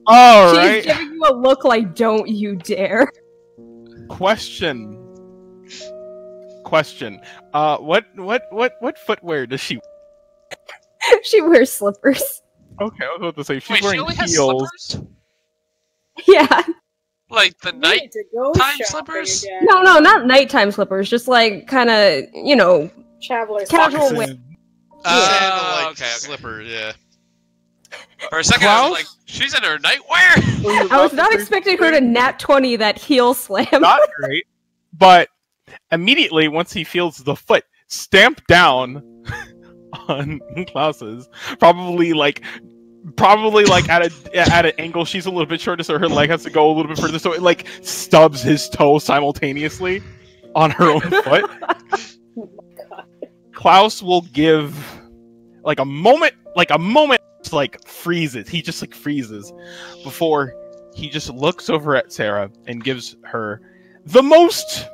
Alright. She's giving you a look like, don't you dare. Question. What footwear does she? She wears slippers. Okay, I was about to say, she's Wait, wearing she only has heels. slippers? Yeah. Like the nighttime slippers? No, not nighttime slippers. Just kind of, travelers. Casual wear. Sandal-like slipper, yeah. For a second, I was like, she's in her nightwear! I was not expecting her to nat 20 that heel slam. Not great, but immediately once he feels the foot stamp down on Klaus's, probably at an angle, she's a little bit shorter, so her leg has to go a little bit further, so it stubs his toe simultaneously on her own foot. Oh my god. Klaus will give a moment freezes. He just freezes before he just looks over at Sarah and gives her the most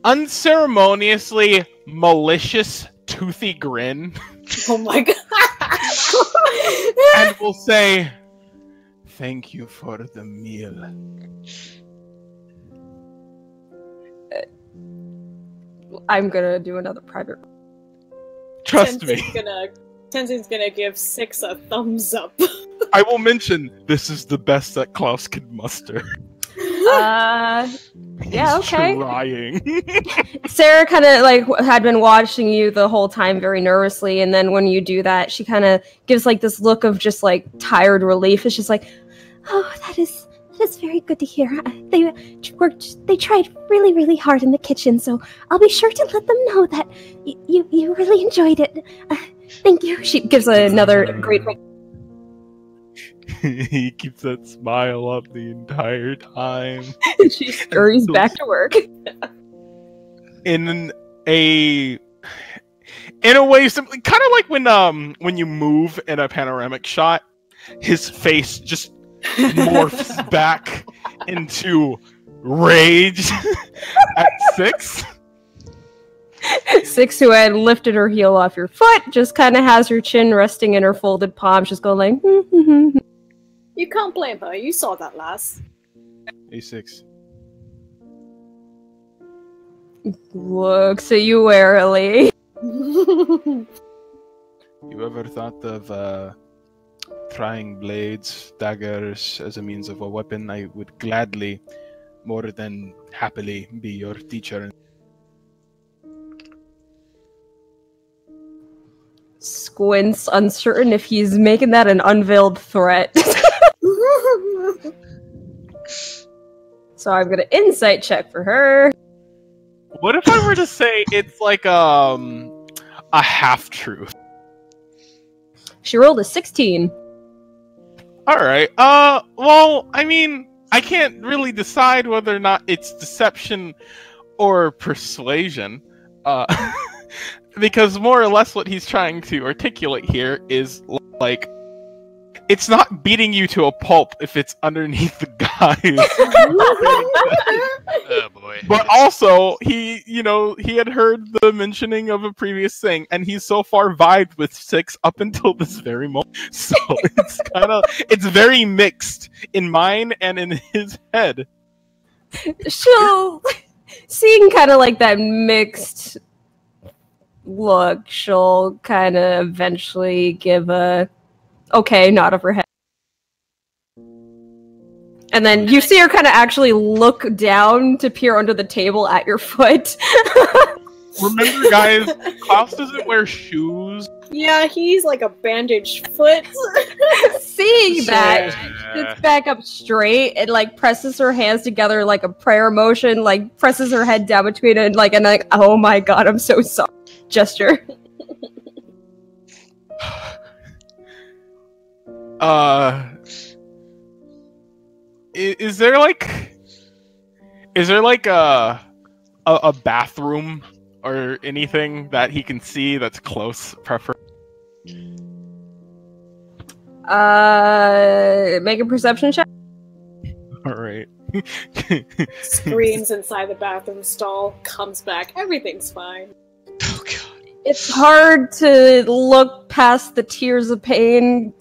unceremoniously malicious toothy grin. Oh my god. And will say, "Thank you for the meal." I'm gonna do another private. Trust me. Tenzin's gonna give 6 a thumbs up. I will mention this is the best that Klaus could muster. Yeah, okay. Trying. Sarah kind of had been watching you the whole time very nervously, and then when you do that, she kind of gives this look of just tired relief. It's just oh, that is very good to hear. They tried really, really hard in the kitchen, so I'll be sure to let them know that you really enjoyed it. Thank you. She gives another great. He keeps that smile up the entire time. She scurries back to work. In a way, simply kind of like when you move in a panoramic shot, his face just morphs back into rage at 6. 6, who had lifted her heel off your foot, just kind of has her chin resting in her folded palms, just going You can't blame her. You saw that last. A6. Looks at you warily. You ever thought of trying blades, daggers as a means of a weapon? I would gladly, more than happily, be your teacher. Squints, uncertain if he's making that an unveiled threat. So I'm gonna insight check for her. What if I were to say it's like a half-truth? She rolled a 16. Alright, well, I mean, I can't really decide whether or not it's deception or persuasion, because more or less what he's trying to articulate here is, like, it's not beating you to a pulp if it's underneath the guise. Oh boy. But also, he had heard the mentioning of a previous thing, and he's so far vibed with 6 up until this very moment. So it's very mixed in mine and in his head. She'll, seeing kind of like that mixed look, she'll kind of eventually give a okay nod of her head. And then you see her kind of actually look down to peer under the table at your foot. Remember, guys, Klaus doesn't wear shoes. Yeah, he's like a bandaged foot. Seeing that, sits back up straight and like presses her hands together like a prayer motion, like presses her head down between it, and like, oh my god, I'm so sorry gesture. Is there like a bathroom or anything that he can see that's close, prefer? Make a perception check. All right. Screams inside the bathroom stall, comes back, everything's fine. Oh god. It's hard to look past the tears of pain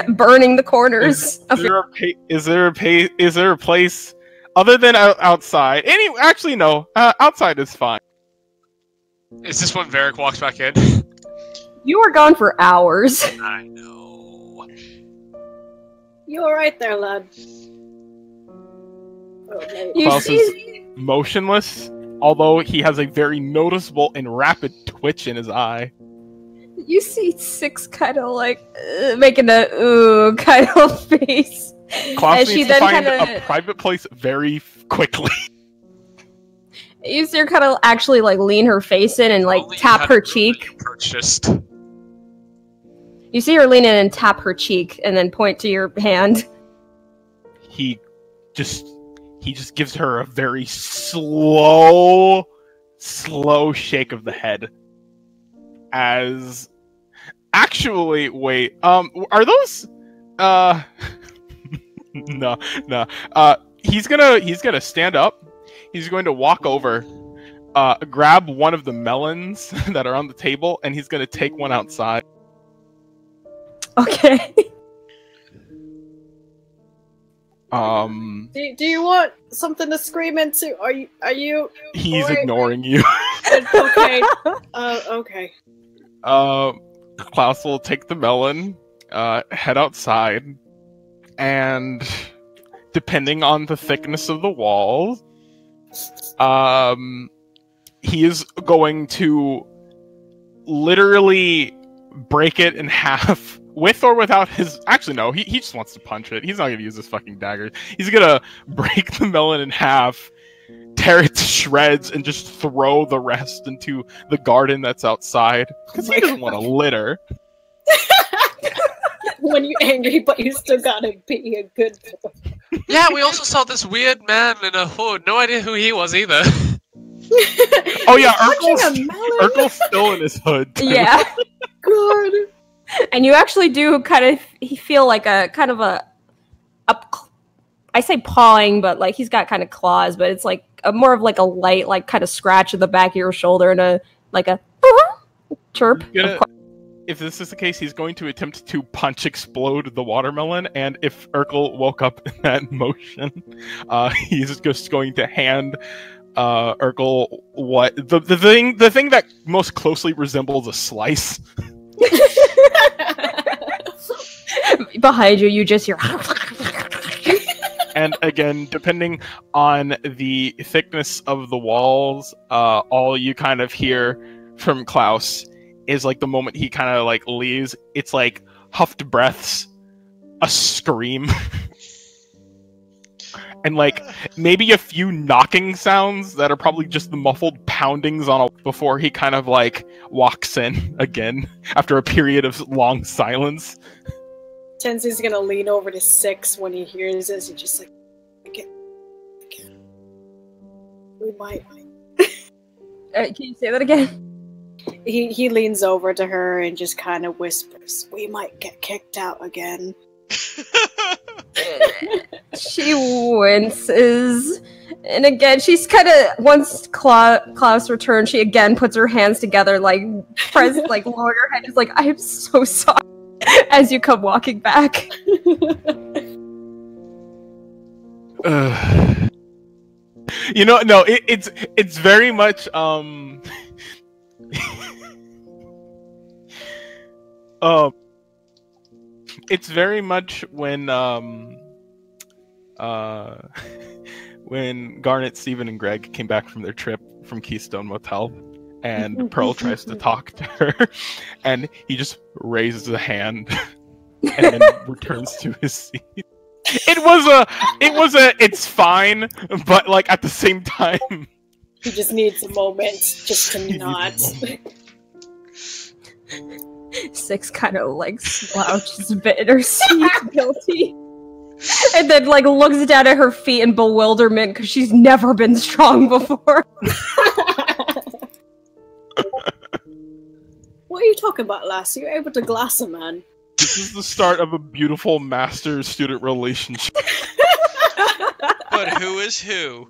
burning the corners. Is there a place other than outside? Actually, no. Outside is fine. Is this when Varric walks back in? You were gone for hours. I know. You alright there, lad? Klaus is motionless, although he has a very noticeable and rapid twitch in his eye. You see 6 kind of like making a ooh kind of face. Klaus needs to find a private place very quickly. You see her kind of actually like lean her face in and like tap her cheek. Purchased. You see her lean in and tap her cheek and then point to your hand. He just gives her a very slow shake of the head. As actually, wait, are those no. He's gonna stand up. He's going to walk over, grab one of the melons that are on the table, and he's gonna take one outside. Okay. Do you want something to scream into? Are you? He's ignoring you. Okay. Okay. Klaus will take the melon, head outside, and depending on the thickness of the walls, he is going to literally break it in half. With or without his... Actually, no. He just wants to punch it. He's not going to use his fucking dagger. He's going to break the melon in half, tear it to shreds, and just throw the rest into the garden that's outside. Because he doesn't want to litter. When you're angry, but you still gotta be a good boy. Yeah, we also saw this weird man in a hood. No idea who he was either. Oh yeah, Urkel's still in his hood. Too. Yeah. God. And you actually do kind of feel like a kind of a I say pawing, but like he's got kind of claws, but it's like more of like a light, like kind of scratch at the back of your shoulder and a chirp. If this is the case, he's going to attempt to punch explode the watermelon, and if Urkel woke up in that motion, he's just going to hand Urkel what the thing that most closely resembles a slice. Behind you, you just hear. And again, depending on the thickness of the walls, all you kind of hear from Klaus is like the moment he kind of like leaves, it's like huffed breaths, a scream, and like maybe a few knocking sounds that are probably just the muffled poundings on before he kind of like walks in again after a period of long silence. Tenzi's gonna lean over to 6 when he hears this and just like, again. We might. Can you say that again? He leans over to her and just kind of whispers, "We might get kicked out again." She winces. And again, she's kind of, once Klaus returns, she again puts her hands together, like, like, lower her head, is like, I am so sorry, as you come walking back. You know, no, it's very much, it's very much when Garnet, Steven, and Greg came back from their trip from Keystone Motel, and Pearl tries to talk to her, and he just raises a hand and then returns to his seat. It's fine, but like at the same time, he just needs a moment just to not. 6 kind of like slouches a bit in her seat, guilty. And then like looks down at her feet in bewilderment because she's never been strong before. What are you talking about, lass? You're able to glass a man. This is the start of a beautiful master-student relationship. But who is who?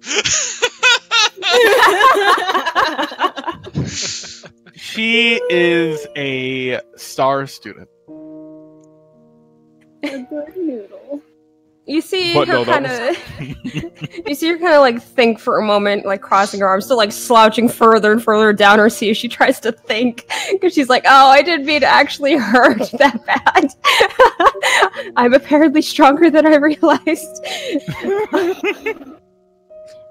She is a star student. A good noodle. You see her kind of. You see her kind of like think for a moment, like crossing her arms, still like slouching further and further down her seat as she tries to think, because she's like, "Oh, I didn't mean to actually hurt that bad. I'm apparently stronger than I realized."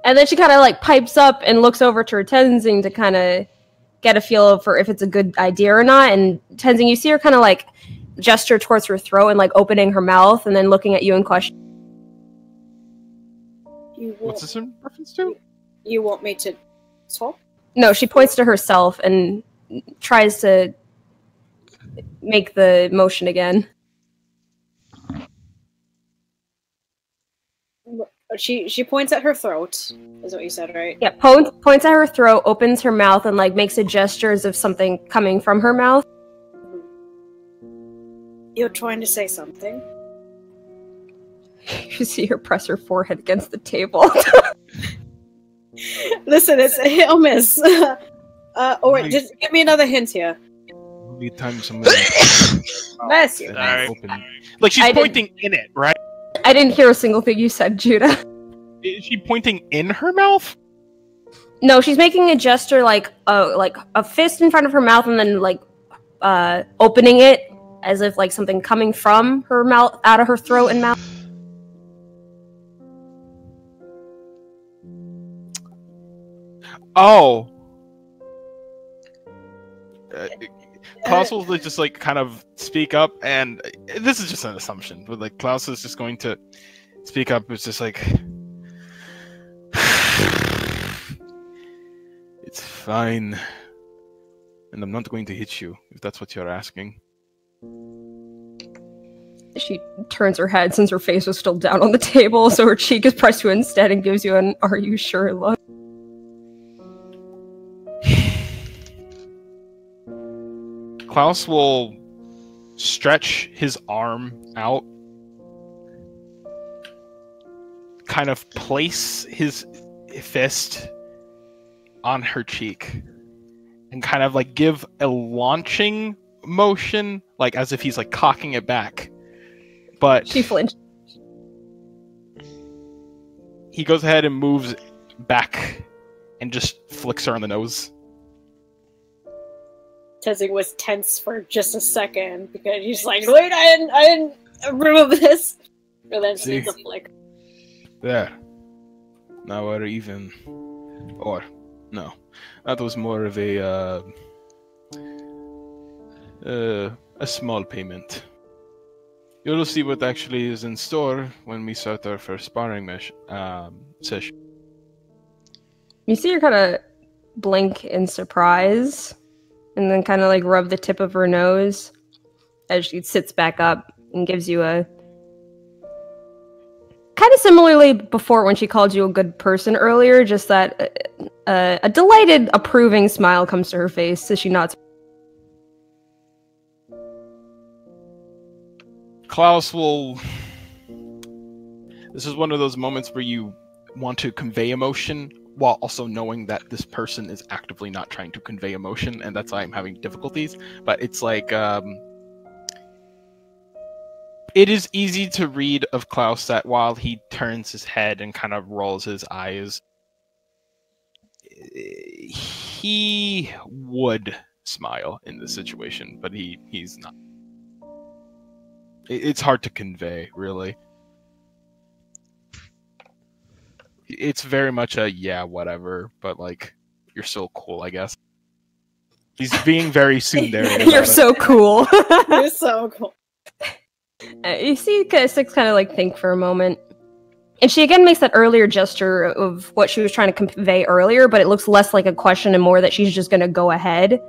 And then she kind of like pipes up and looks over to her Tenzing to kind of get a feel for if it's a good idea or not. And Tenzing, you see her kind of like gesture towards her throat and like opening her mouth and then looking at you in question. What's this in reference to? You want me to talk? No, she points to herself and tries to make the motion again. She points at her throat, is what you said, right? Yeah, points at her throat, opens her mouth, and like makes a gesture as if something coming from her mouth. You're trying to say something? You see her press her forehead against the table. Listen, it's a hit or miss. Wait, just give me another hint here. Lead time somebody. Bless you. Like she's pointing in it, right? I didn't hear a single thing you said, Judah. Is she pointing in her mouth? No, she's making a gesture like a fist in front of her mouth and then like opening it as if like something coming from her mouth, out of her throat and mouth. Oh. Klaus will just like kind of speak up, and this is just an assumption, but like Klaus is just going to speak up. It's just like, it's fine, and I'm not going to hit you if that's what you're asking. She turns her head since her face was still down on the table, so her cheek is pressed to it instead and gives you an "Are you sure?" look. Klaus will stretch his arm out, kind of place his fist on her cheek, and kind of like give a launching motion, like as if he's like cocking it back. But she flinched. He goes ahead and moves back and just flicks her on the nose. Tenzing was tense for just a second because he's like, "Wait, I Remove this. Relentlessly See? the flick. There. Now we're even. Or, no. That was more of a small payment. You'll see what actually is in store when we start our first sparring session. You see her kind of blink in surprise, and then kind of like rub the tip of her nose as she sits back up and gives you a... Kind of similarly before when she called you a good person earlier, just that a delighted, approving smile comes to her face as she nods. Klaus will... This is one of those moments where you want to convey emotion while also knowing that this person is actively not trying to convey emotion, and that's why I'm having difficulties. But it's like, it is easy to read of Klaus that while he turns his head and kind of rolls his eyes, he would smile in this situation, but he's not. It's hard to convey, really. It's very much a yeah, whatever, but like, you're so cool, I guess. He's being very tsundere. You're so cool. You're so cool. You see Six kind of like think for a moment. And she again makes that earlier gesture of what she was trying to convey earlier, but it looks less like a question and more that she's just going to go ahead.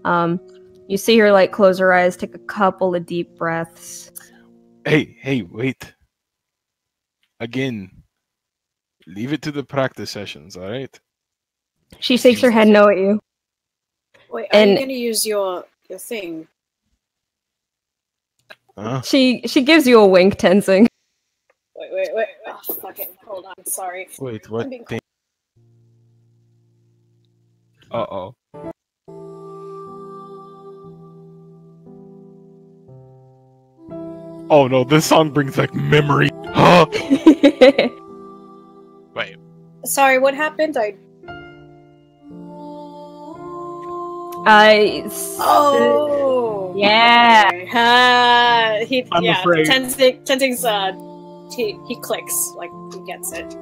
You see her like close her eyes, take a couple of deep breaths. Hey, wait. Again, leave it to the practice sessions, alright? She shakes her head no at you. Wait, are you going to use your thing? Huh? She gives you a wink, Tenzing. Wait. Oh, fuck it. Hold on, sorry. Wait, what thing? Uh-oh. Oh no, this song brings back memory. Huh? Wait. Sorry, what happened? Oh! Yeah! I'm afraid. Tenzing's, he clicks, like, he gets it.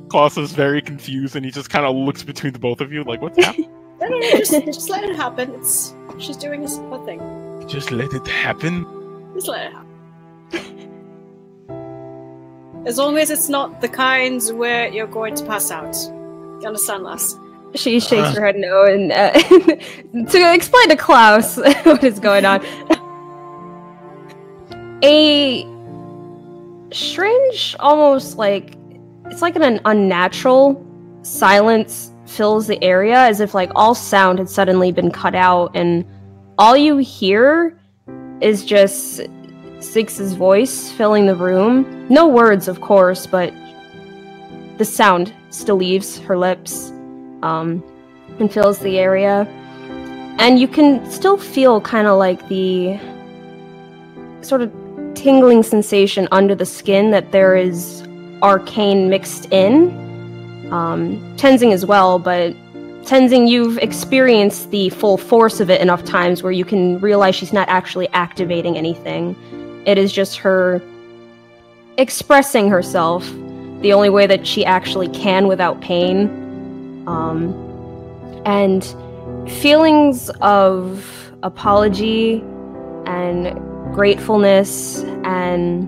Klaus is very confused and he just kind of looks between the both of you like, what's happening? No, just let it happen. She's doing her thing. Just let it happen? Just let it happen. As long as it's not the kinds where you're going to pass out. You understand, lass? She shakes her head no, and to explain to Klaus what is going on. A strange, almost like, it's like an unnatural silence fills the area, as if like all sound had suddenly been cut out, and all you hear is just Six's voice filling the room. No words, of course, but the sound still leaves her lips. And fills the area. And you can still feel kind of like the sort of tingling sensation under the skin that there is arcane mixed in. Tenzing as well, but Tenzing, you've experienced the full force of it enough times where you can realize she's not actually activating anything. It is just her expressing herself the only way that she actually can without pain. And feelings of apology and gratefulness and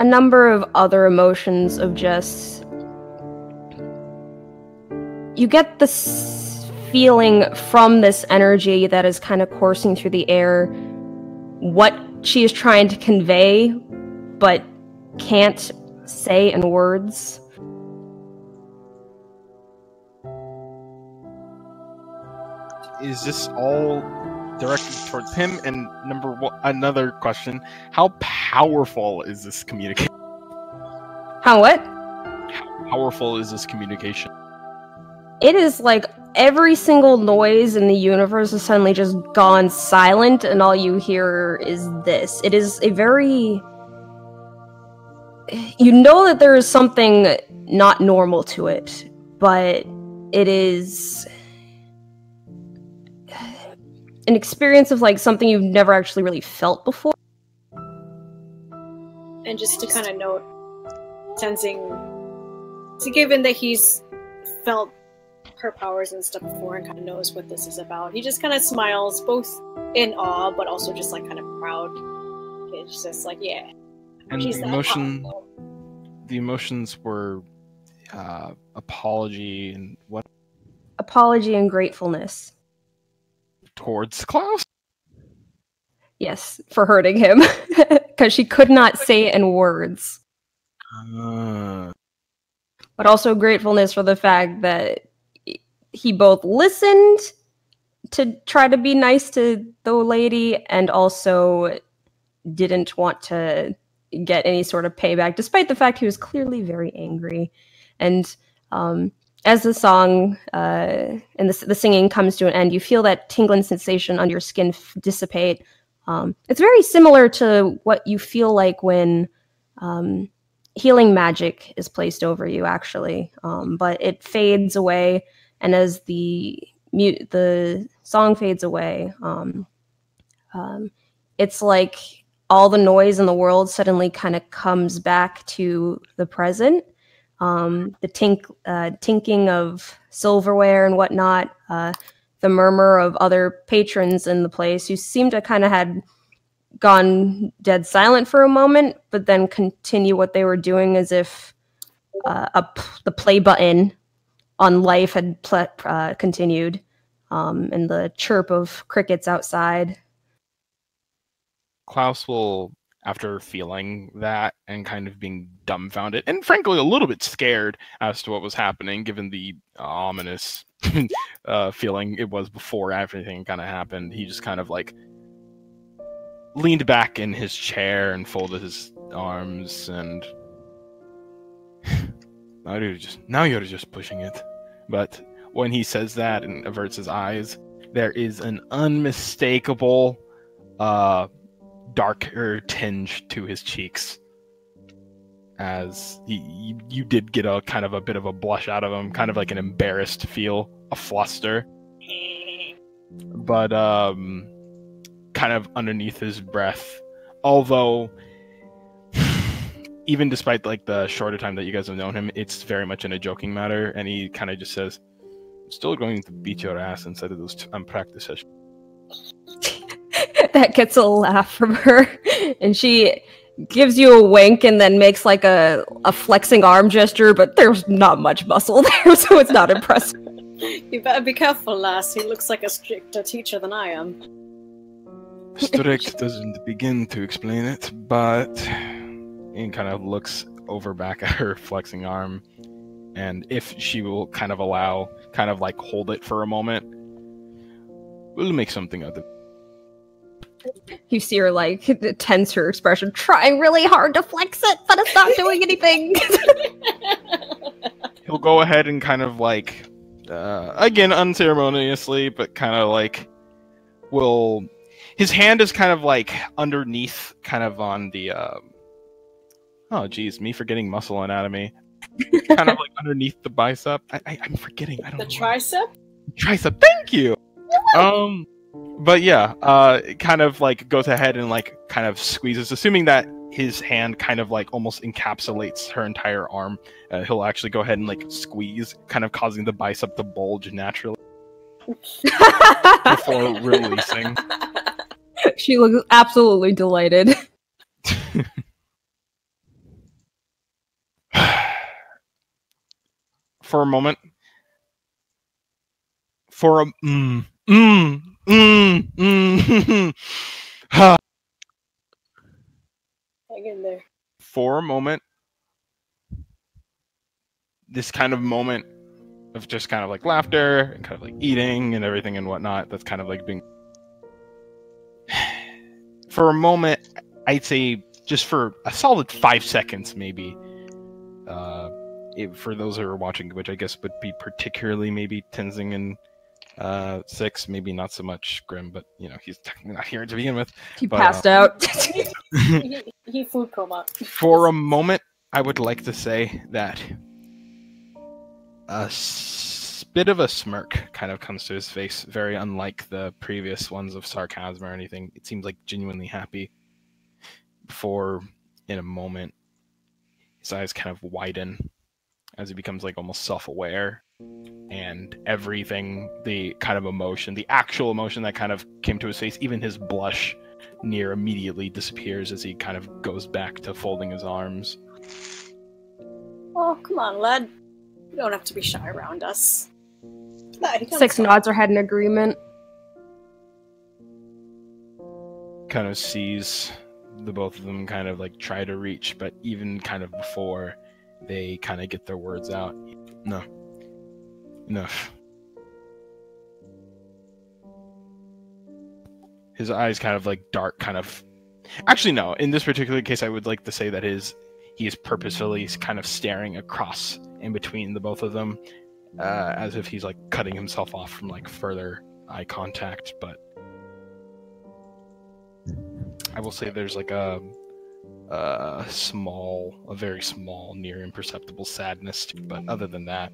a number of other emotions of just... You get this feeling from this energy that is kind of coursing through the air what she is trying to convey, but can't say in words. Is this all directed towards him? And another question: how powerful is this communication? How what? How powerful is this communication? It is like every single noise in the universe has suddenly just gone silent, and all you hear is this. It is a very... You know that there is something not normal to it, but it is... an experience of like something you've never actually really felt before. And just to kind of note, sensing, so given that he's felt her powers and stuff before and kind of knows what this is about, he just kind of smiles, both in awe but also just like kind of proud. It's just like, yeah. And the emotions were apology and what? Apology and gratefulness. Towards Klaus? Yes, for hurting him. Because she could not say it in words. But also gratefulness for the fact that he both listened to try to be nice to the lady and also didn't want to get any sort of payback, despite the fact he was clearly very angry. And as the song and the singing comes to an end, you feel that tingling sensation under your skin dissipate. It's very similar to what you feel like when healing magic is placed over you, actually. But it fades away, and as the song fades away, it's like all the noise in the world suddenly kind of comes back to the present. The tinking of silverware and whatnot, the murmur of other patrons in the place who seemed to kind of had gone dead silent for a moment, but then continue what they were doing as if the play button on life had continued, and the chirp of crickets outside. Klaus will, after feeling that and kind of being dumbfounded and frankly a little bit scared as to what was happening, given the ominous feeling it was before everything kind of happened, he just kind of like leaned back in his chair and folded his arms and now you're just pushing it. But when he says that and averts his eyes, there is an unmistakable darker tinge to his cheeks, as you did get a kind of a bit of a blush out of him, kind of like an embarrassed feel, a fluster, but kind of underneath his breath, although even despite like the shorter time that you guys have known him, it's very much in a joking matter, and he kind of just says, "I'm still going to beat your ass inside of those practice sessions." That gets a laugh from her, and she gives you a wink and then makes like a flexing arm gesture, but there's not much muscle there, so it's not impressive. You better be careful, lass. He looks like a stricter teacher than I am. Strict doesn't begin to explain it, but he kind of looks over back at her flexing arm, and if she will kind of allow, kind of like hold it for a moment, we'll make something out of it. You see her like tense her expression, trying really hard to flex it, but it's not doing anything. He'll go ahead and kind of like, again unceremoniously, but kind of like his hand is kind of like underneath, kind of on the, oh geez, me forgetting muscle anatomy. Kind of like underneath the bicep. I'm forgetting. I don't know. The tricep? Tricep, thank you! But yeah, kind of like goes ahead and like kind of squeezes, assuming that his hand kind of like almost encapsulates her entire arm. He'll actually go ahead and like squeeze, kind of causing the bicep to bulge naturally before releasing. She looks absolutely delighted. For a moment, Hang in there. For a moment, this kind of moment of just kind of like laughter and kind of like eating and everything and whatnot, that's kind of like being... For a moment, I'd say just for a solid 5 seconds maybe, for those who are watching, which I guess would be particularly maybe Tenzing and 6, maybe not so much Grim, but you know, he's technically not here to begin with. He passed out. he food coma. For a moment, I would like to say that a bit of a smirk kind of comes to his face, very unlike the previous ones of sarcasm or anything. It seems like genuinely happy. Before, in a moment, his eyes kind of widen as he becomes like almost self-aware, and everything, the kind of emotion, the actual emotion that kind of came to his face, even his blush near immediately disappears as he kind of goes back to folding his arms. Oh, come on, lad. You don't have to be shy around us. Six nods her head in agreement. Kind of sees the both of them kind of like try to reach, but even kind of before they kind of get their words out, no. Enough. His eyes kind of like dark, kind of... Actually, no. In this particular case, I would like to say that he is purposefully kind of staring across in between the both of them, as if he's like cutting himself off from like further eye contact. But I will say there's like a very small, near imperceptible sadness. But other than that,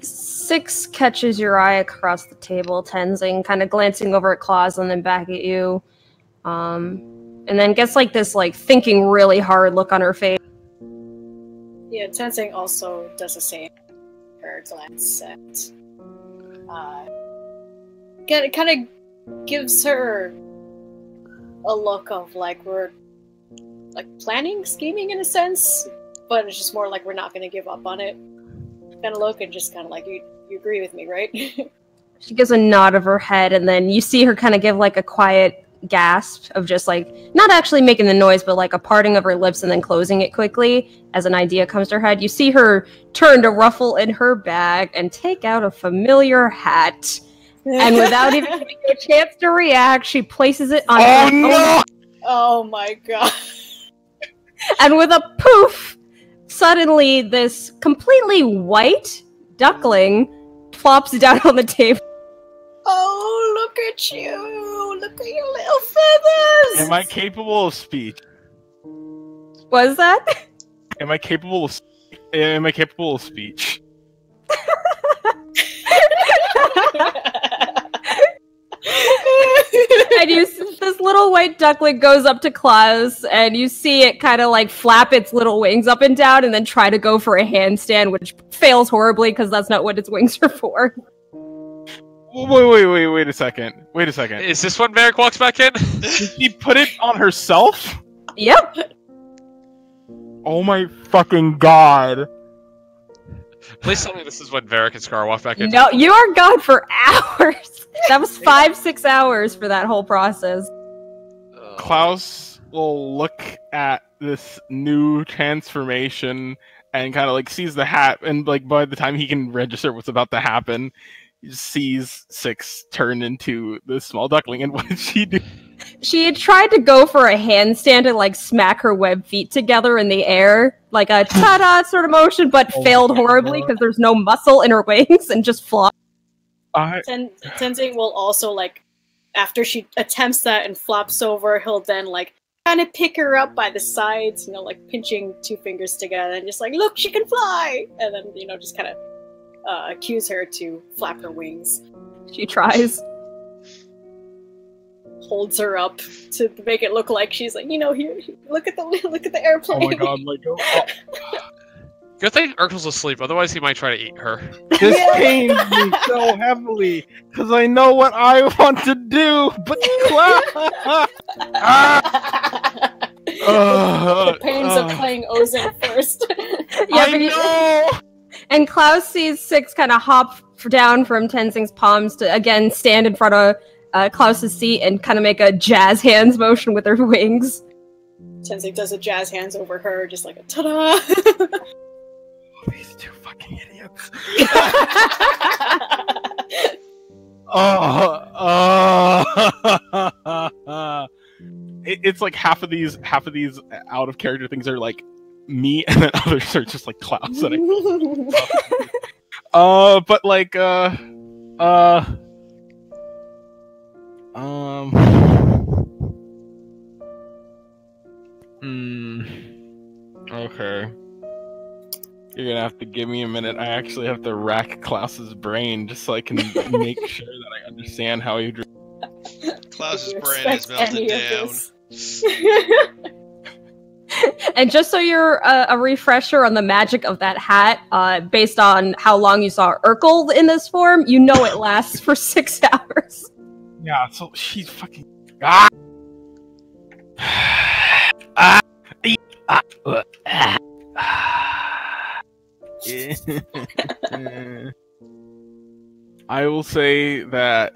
Six catches your eye across the table, Tenzing, kind of glancing over at Claus and then back at you. And then gets like this like thinking really hard look on her face. Yeah, Tenzing also does the same. Her glance and kind of gives her a look of like we're like planning, scheming in a sense, but it's just more like we're not going to give up on it kind of look, and just kind of like you agree with me, right? She gives a nod of her head, and then you see her kind of give like a quiet gasp of just like not actually making the noise, but like a parting of her lips and then closing it quickly as an idea comes to her head. You see her turn to ruffle in her bag and take out a familiar hat, and without even giving you a chance to react, she places it on her own. Oh my god. And with a poof, suddenly this completely white duckling plops down on the table. Oh, look at you! Look at your little feathers! Am I capable of speech? What is that? Am I capable of speech? And this little white duckling goes up to Klaus, and you see it kind of like flap its little wings up and down and then try to go for a handstand, which fails horribly because that's not what its wings are for. Wait a second. Wait a second. Is this when Varric walks back in? Did she put it on herself? Yep. Oh my fucking god. Please tell me this is when Varric and Scar walk back in. No, you are gone for hours. That was 5-6 hours for that whole process. Klaus will look at this new transformation and kind of like sees the hat, and like by the time he can register what's about to happen, he sees Six turn into the small duckling. And what did she do? She had tried to go for a handstand and like smack her web feet together in the air, like a ta-da sort of motion, but failed horribly because there's no muscle in her wings and just flopped. Tenzing will also, like, after she attempts that and flops over, he'll then, like, kind of pick her up by the sides, you know, like, pinching two fingers together and just like, look, she can fly! And then, you know, just kind of accuse her to flap her wings. She tries. Holds her up to make it look like she's like, you know, here, look at the airplane. Oh my god, my god. Good thing Urkel's asleep, otherwise he might try to eat her. This pains me so heavily, because I know what I want to do, but the pains of playing Ozen first. Yeah, I know! And Klaus sees Six kind of hop down from Tenzing's palms to, again, stand in front of Klaus's seat and kind of make a jazz hands motion with her wings. Tenzing does a jazz hands over her, just like a ta-da! These two fucking idiots. It's like half of these out of character things are like me, and then others are just like Klaus. But like okay. You're gonna have to give me a minute. I actually have to rack Klaus's brain just so I can make sure that I understand how he. Klaus's brain is melted down. And just so you're a refresher on the magic of that hat, based on how long you saw Urkel in this form, you know it lasts for 6 hours. Yeah, so she's fucking. Ah! I will say that.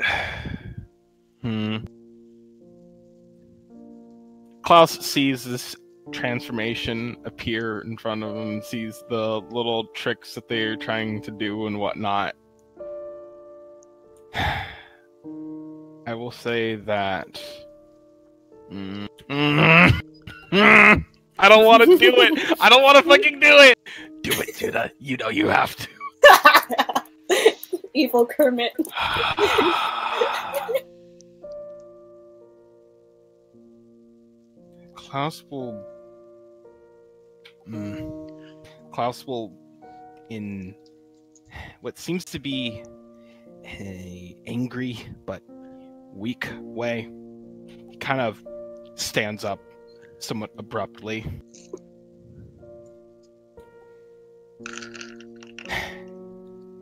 Klaus sees this transformation appear in front of him, sees the little tricks that they're trying to do and whatnot. I will say that. I don't want to do it. I don't want to fucking do it. Do it, Tuna. You know you have to. Evil Kermit. Klaus will, in what seems to be an angry but weak way, he kind of stands up somewhat abruptly.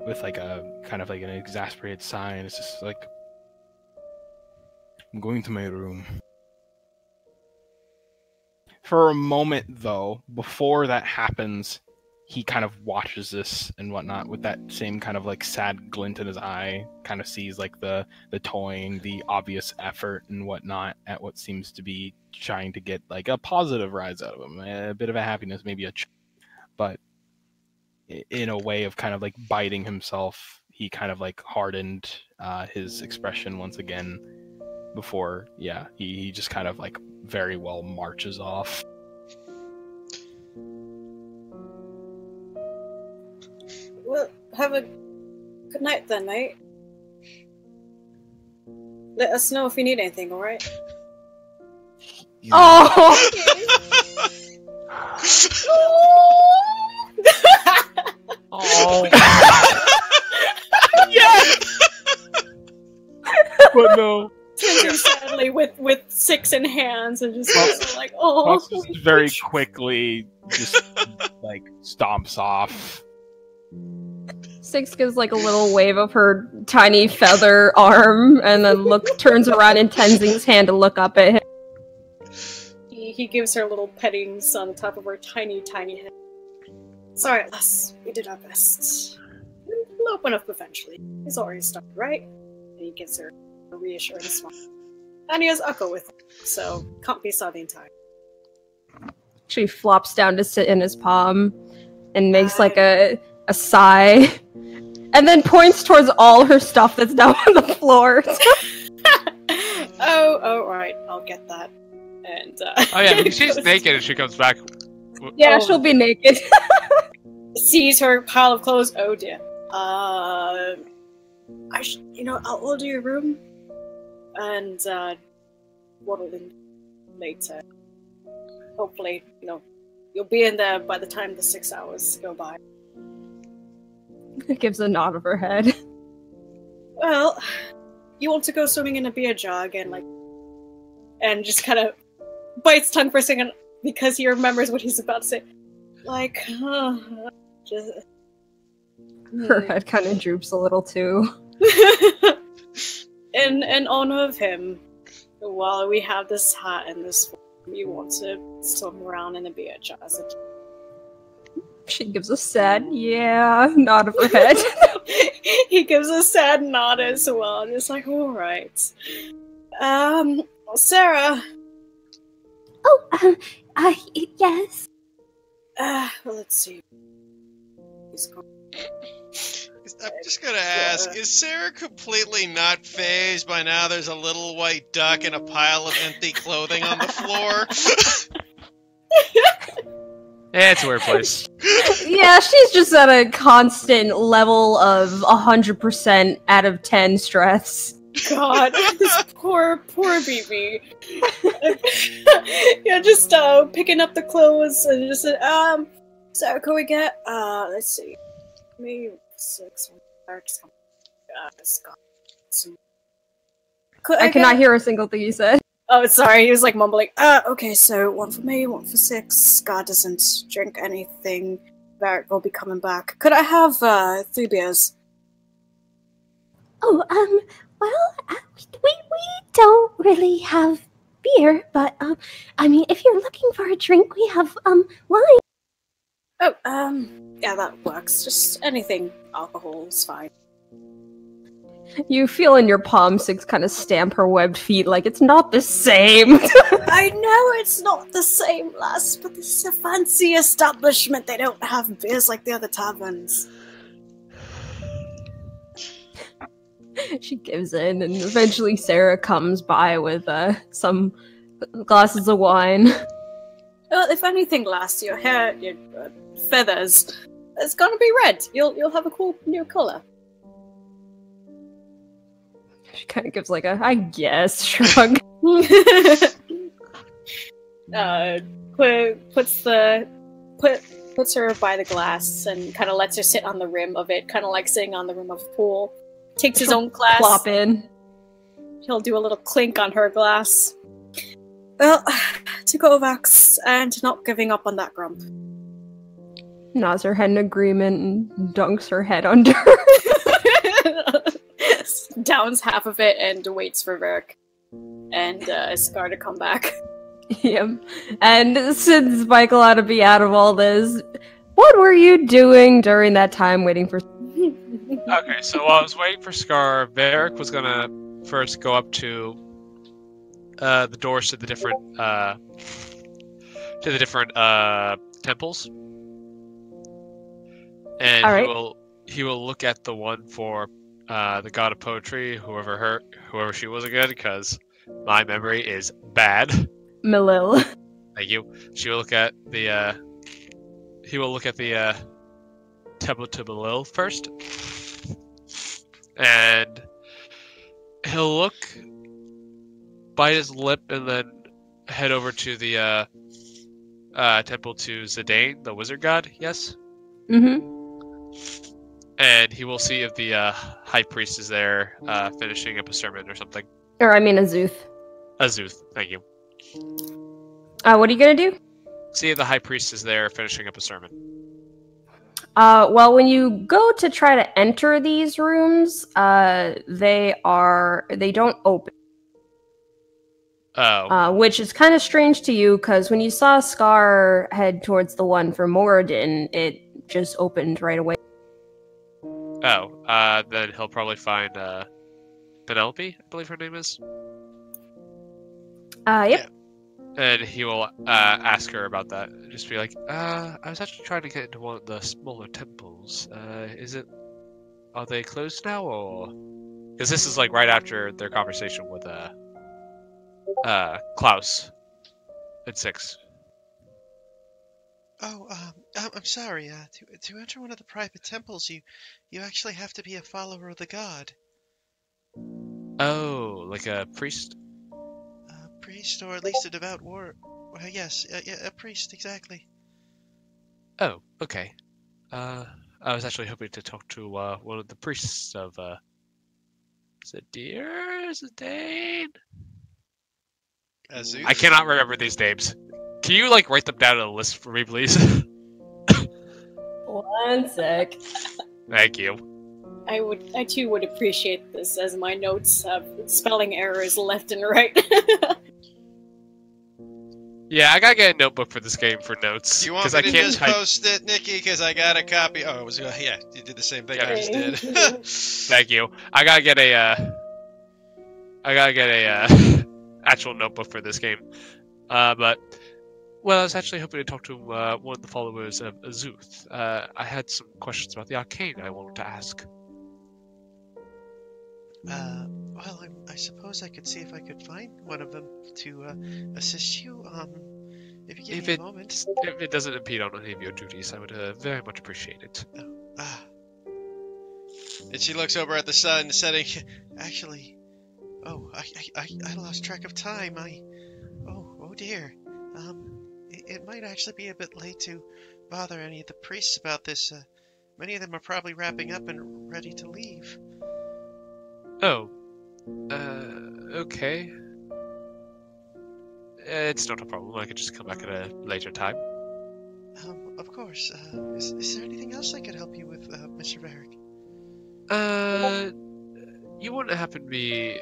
With like a kind of like an exasperated sigh, and it's just like, I'm going to my room. For a moment, though, before that happens, he kind of watches this and whatnot with that same kind of like sad glint in his eye, kind of sees like the toying, the obvious effort and whatnot at what seems to be trying to get like a positive rise out of him, a bit of a happiness, maybe but in a way of kind of like biting himself, he kind of like hardened his expression once again before, he just kind of like very well marches off. Well, have a good night then, mate. Let us know if you need anything, alright? Oh! Oh. Yes! But no. Sadly, with 6 in hands and just like, oh. Just very quickly just like stomps off. 6 gives like a little wave of her tiny feather arm, and then turns around in Tenzing's hand to look up at him. He gives her little pettings on the top of her tiny, tiny head. Sorry, Les. We did our best. We'll open up eventually. It's already started, right? And he gives her a reassuring smile. And he has Ukko with him, so can't be saw the entire. She flops down to sit in his palm and makes like a sigh, and then points towards all her stuff that's down on the floor. Oh, right, I'll get that. And oh yeah, because she's naked and she comes back. Yeah, she'll be naked. Sees her pile of clothes. Oh dear. I'll order your room and waddle in later. Hopefully, you'll be in there by the time the 6 hours go by. Gives a nod of her head. Well, you want to go swimming in a beer jar again, and just kind of bites tongue for a second because he remembers what he's about to say. Her head kind of droops a little too. In honor of him, while we have this hat and this form, you want to swim around in a beer jar. She gives a sad, nod of her head. He gives a sad nod as well, just like, alright. Sarah. Oh, yes. Well, let's see. I'm just gonna ask, is Sarah completely not fazed by now there's a little white duck and a pile of empty clothing on the floor? Yeah, it's a weird place. Yeah, she's just at a constant level of 100% out of 10 stress. God, this poor BB. Yeah, just picking up the clothes and just So could we get, let's see, me 6, Scott. I cannot hear a single thing you said. Oh, sorry, he was like mumbling. Okay, so 1 for me, 1 for 6. Scott doesn't drink anything. Barrett will be coming back. Could I have 3 beers? Oh, well, we don't really have beer, but, I mean, if you're looking for a drink, we have, wine. Oh, yeah, that works. Just anything alcohol is fine. You feel in your palm Six kind of stamp her webbed feet like it's not the same. I know it's not the same, lass, but this is a fancy establishment. They don't have beers like the other taverns. She gives in, and eventually Sarah comes by with some glasses of wine. Well, if anything, lass, your hair, your feathers, it's gonna be red. You'll have a cool new color. She kind of gives like a, I guess, shrug. Puts her by the glass and kind of lets her sit on the rim of it, kind of like sitting on the rim of a pool. Takes his own glass. Plop in. He'll do a little clink on her glass. Well, to Kovacs and not giving up on that grump. Nods her head in agreement and dunks her head under. Downs half of it and waits for Varric and Scar to come back. Yep. And since Michael ought to be out of all this, what were you doing during that time waiting for... Okay, so while I was waiting for Scar, Varric was gonna first go up to the doors to the different temples, and right. he will look at the one for the god of poetry, whoever she was again, because my memory is bad. Malil. Thank you. He will look at the temple to Malil first, and he'll look, bite his lip, and then head over to the temple to Zidane, the wizard god. Yes. Mm-hmm. And he will see if the high priest is there, finishing up a sermon or something. Or, I mean, Azuth. Azuth, thank you. What are you gonna do? See if the high priest is there, finishing up a sermon. Well, when you go to try to enter these rooms, they don't open. Oh. Which is kind of strange to you, because when you saw Scar head towards the one for Moradin, it just opened right away. Oh, then he'll probably find Penelope, I believe her name is. Yep. Yeah. And he will ask her about that. Just be like, I was actually trying to get into one of the smaller temples. Are they closed now, or? Because this is like right after their conversation with Klaus and Six. Oh, I'm sorry. To enter one of the private temples, you actually have to be a follower of the god. Oh, like a priest? A priest, or at least a devout yes, a priest, exactly. Oh, okay. I was actually hoping to talk to one of the priests of Zidane? Azuth? I cannot remember these names. Can you like write them down on a list for me, please? 1 sec. Thank you. I too would appreciate this, as my notes have spelling errors left and right. Yeah, I gotta get a notebook for this game for notes. Do you want me to just post it, Nikki? Because I got a copy. Oh, it was yeah. You did the same thing I just did. Thank you. I gotta get a actual notebook for this game. But well, I was actually hoping to talk to one of the followers of Azuth. I had some questions about the arcane I wanted to ask. Well, I suppose I could see if I could find one of them to assist you. If you give me a moment. If it doesn't impede on any of your duties, I would very much appreciate it. And she looks over at the sun setting. Actually, I lost track of time. Oh dear. it might actually be a bit late to bother any of the priests about this. Many of them are probably wrapping up and ready to leave. Oh. Okay. It's not a problem. I could just come back at a later time. Of course. Is there anything else I could help you with, Mr. Varric? You wouldn't happen to be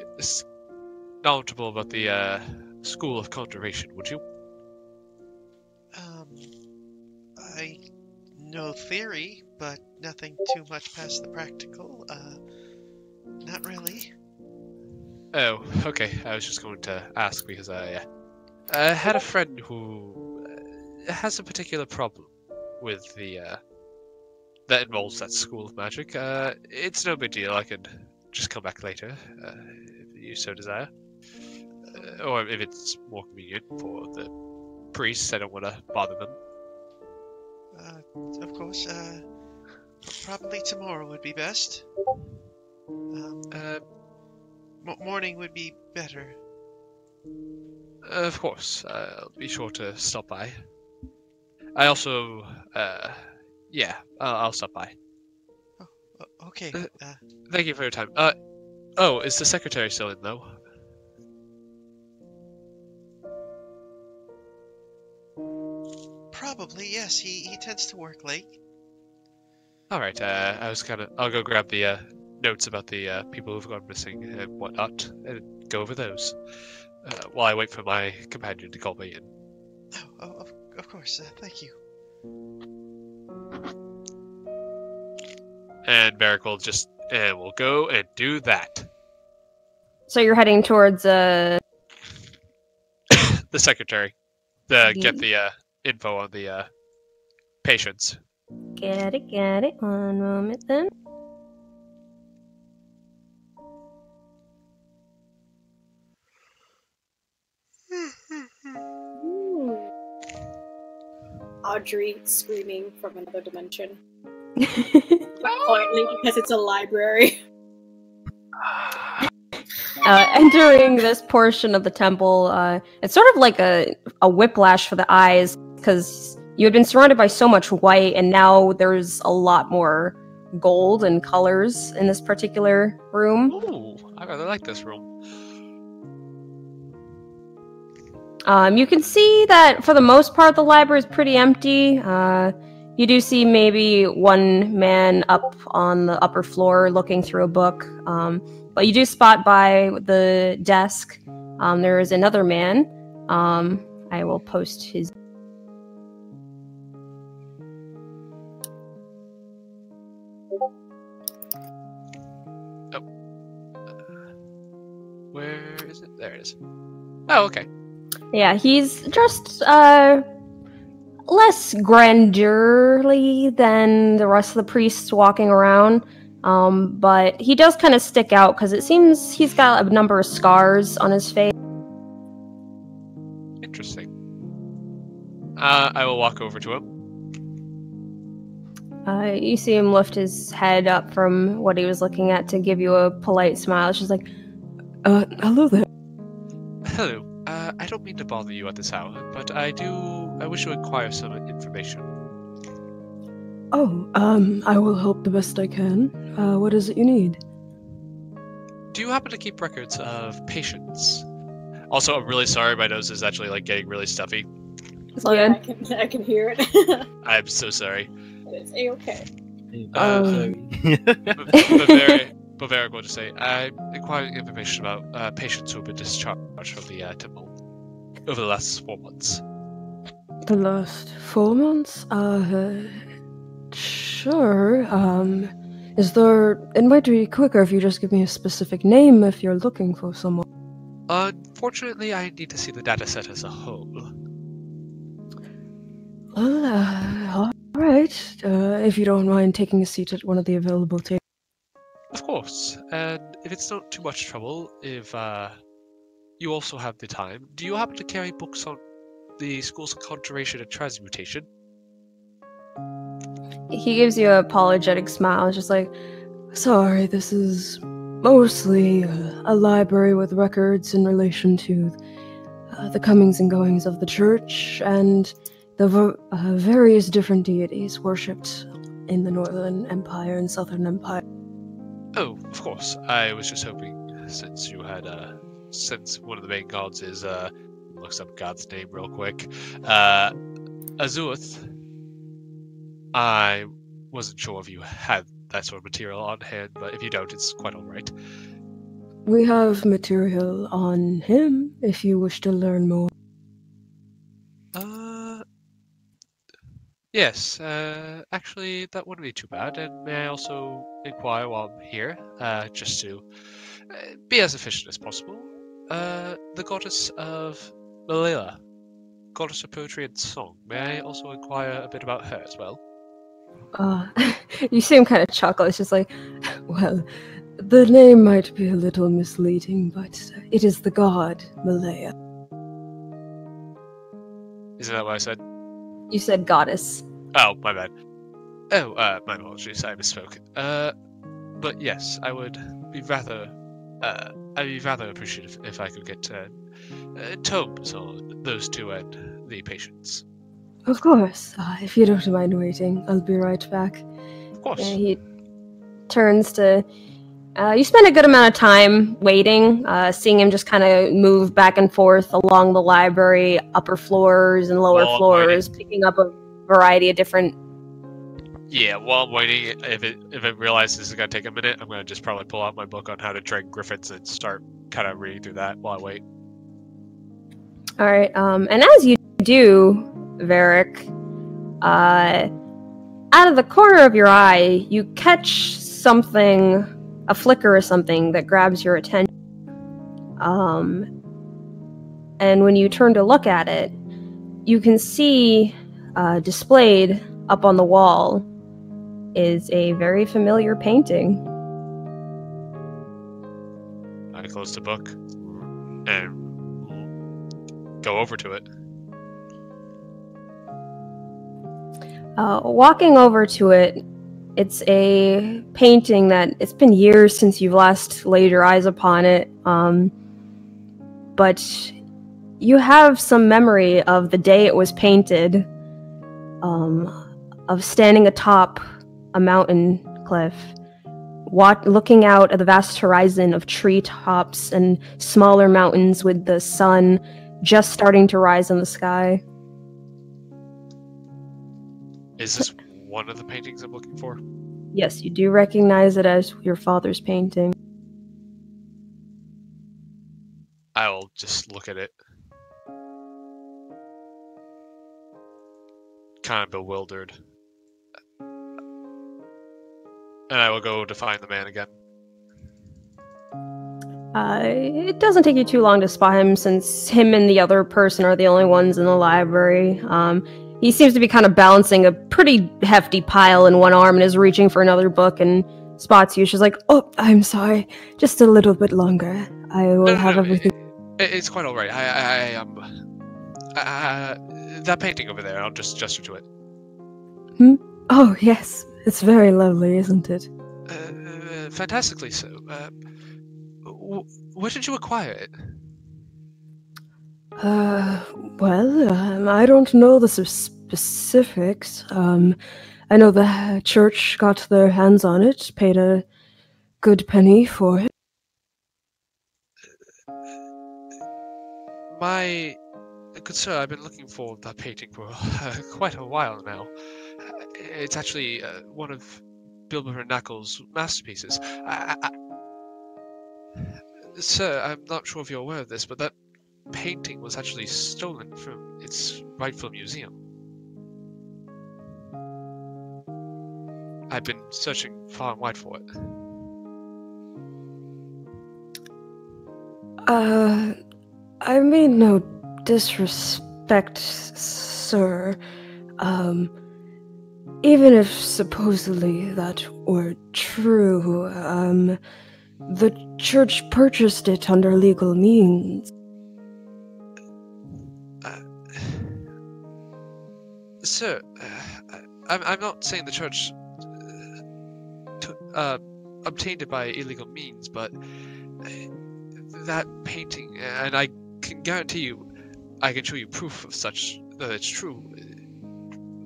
knowledgeable about the, School of Conjuration, would you? I know theory, but nothing too much past the practical. Not really. Oh, okay. I was just going to ask because I had a friend who has a particular problem with the that involves that school of magic. It's no big deal. I could just come back later if you so desire, or if it's more convenient for the priests. I don't want to bother them. Of course. Probably tomorrow would be best. Morning would be better. Of course, I'll be sure to stop by. I also, yeah, I'll stop by. Oh, okay. Thank you for your time. Oh, is the secretary still in, though? Probably, yes. He tends to work late. Alright, I'll go grab the, notes about the, people who've gone missing and whatnot, and go over those, while I wait for my companion to call me in. Oh, of course, thank you. And Varric will we'll go and do that. So you're heading towards, the secretary. Get the, info on the, patients. Get it. One moment then. Audrey screaming from another dimension. Quietly, because it's a library. Entering this portion of the temple, it's sort of like a whiplash for the eyes, because you had been surrounded by so much white, and now there's a lot more gold and colors in this particular room. Ooh, I really like this room. You can see that for the most part the library is pretty empty. You do see maybe one man up on the upper floor looking through a book, but you do spot by the desk there is another man. I will post his... Where is it? There it is. Oh, okay. Yeah, he's just less grandurely than the rest of the priests walking around, but he does kind of stick out because it seems he's got a number of scars on his face. Interesting. I will walk over to him. You see him lift his head up from what he was looking at to give you a polite smile. It's just like, hello there. Hello. I don't mean to bother you at this hour, but I wish to acquire some information. Oh, I will help the best I can. What is it you need? Do you happen to keep records of patients? Also, I'm really sorry, my nose is actually, getting really stuffy. Yeah, I can hear it. I'm so sorry. It's A-okay. Bavaric will just say, I'm inquiring information about patients who have been discharged from the temple over the last 4 months. The last 4 months? Sure. Is there... It might be quicker if you just give me a specific name if you're looking for someone. Unfortunately, I need to see the data set as a whole. Alright. If you don't mind taking a seat at one of the available tables. Of course, and if it's not too much trouble, if you also have the time, do you happen to carry books on the Schools of Conjuration and Transmutation? He gives you an apologetic smile, just like, sorry, this is mostly a library with records in relation to the comings and goings of the church, and the various different deities worshipped in the Northern Empire and Southern Empire. Oh, of course. I was just hoping, since you had, since one of the main gods is, looks up God's name real quick, Azuth, I wasn't sure if you had that sort of material on hand, but if you don't, it's quite alright. We have material on him if you wish to learn more. Yes, actually, that wouldn't be too bad. And may I also inquire while I'm here, just to be as efficient as possible? The goddess of Malila, goddess of poetry and song. May I also inquire a bit about her as well? You see him kind of chuckle. It's just like, well, the name might be a little misleading, but it is the god Malaya. Isn't that what I said? You said goddess. Oh, my bad. Oh, my apologies, I misspoke. But yes, I would be rather, I'd be rather appreciative if I could get tomes on those two and the patients. Of course. If you don't mind waiting, I'll be right back. Of course. He turns to... you spend a good amount of time waiting, seeing him just kind of move back and forth along the library, upper floors and lower floors, picking up a variety of different... Yeah, while I'm waiting, if it realizes this is going to take a minute, I'm going to just probably pull out my book on how to train griffins and start kind of reading through that while I wait. Alright, and as you do, Varric, out of the corner of your eye, you catch something, a flicker or something that grabs your attention. And when you turn to look at it, you can see displayed up on the wall is a very familiar painting. I close the book and go over to it. Walking over to it, it's a painting that it's been years since you've last laid your eyes upon it, but you have some memory of the day it was painted, of standing atop a mountain cliff, looking out at the vast horizon of treetops and smaller mountains with the sun just starting to rise in the sky. Is this one of the paintings I'm looking for? Yes, you do recognize it as your father's painting. I'll just look at it. Kind of bewildered. And I will go to find the man again. It doesn't take you too long to spot him, since him and the other person are the only ones in the library. He seems to be kind of balancing a pretty hefty pile in one arm and is reaching for another book and spots you. She's like, "Oh, I'm sorry. Just a little bit longer. I will have everything." It's quite alright. That painting over there, I'll just gesture to it. Oh, yes. It's very lovely, isn't it? Fantastically so. Where did you acquire it? Well, I don't know the specifics. I know the church got their hands on it, paid a good penny for it. My good sir, I've been looking for that painting for quite a while now. It's actually one of Bilbo and Knuckles' masterpieces. Sir, I'm not sure if you're aware of this, but that painting was actually stolen from its rightful museum. I've been searching far and wide for it. I mean no disrespect, sir. Even if supposedly that were true, the church purchased it under legal means. Sir, I'm not saying the church obtained it by illegal means, but that painting, and I can guarantee you, I can show you proof of such, that it's true.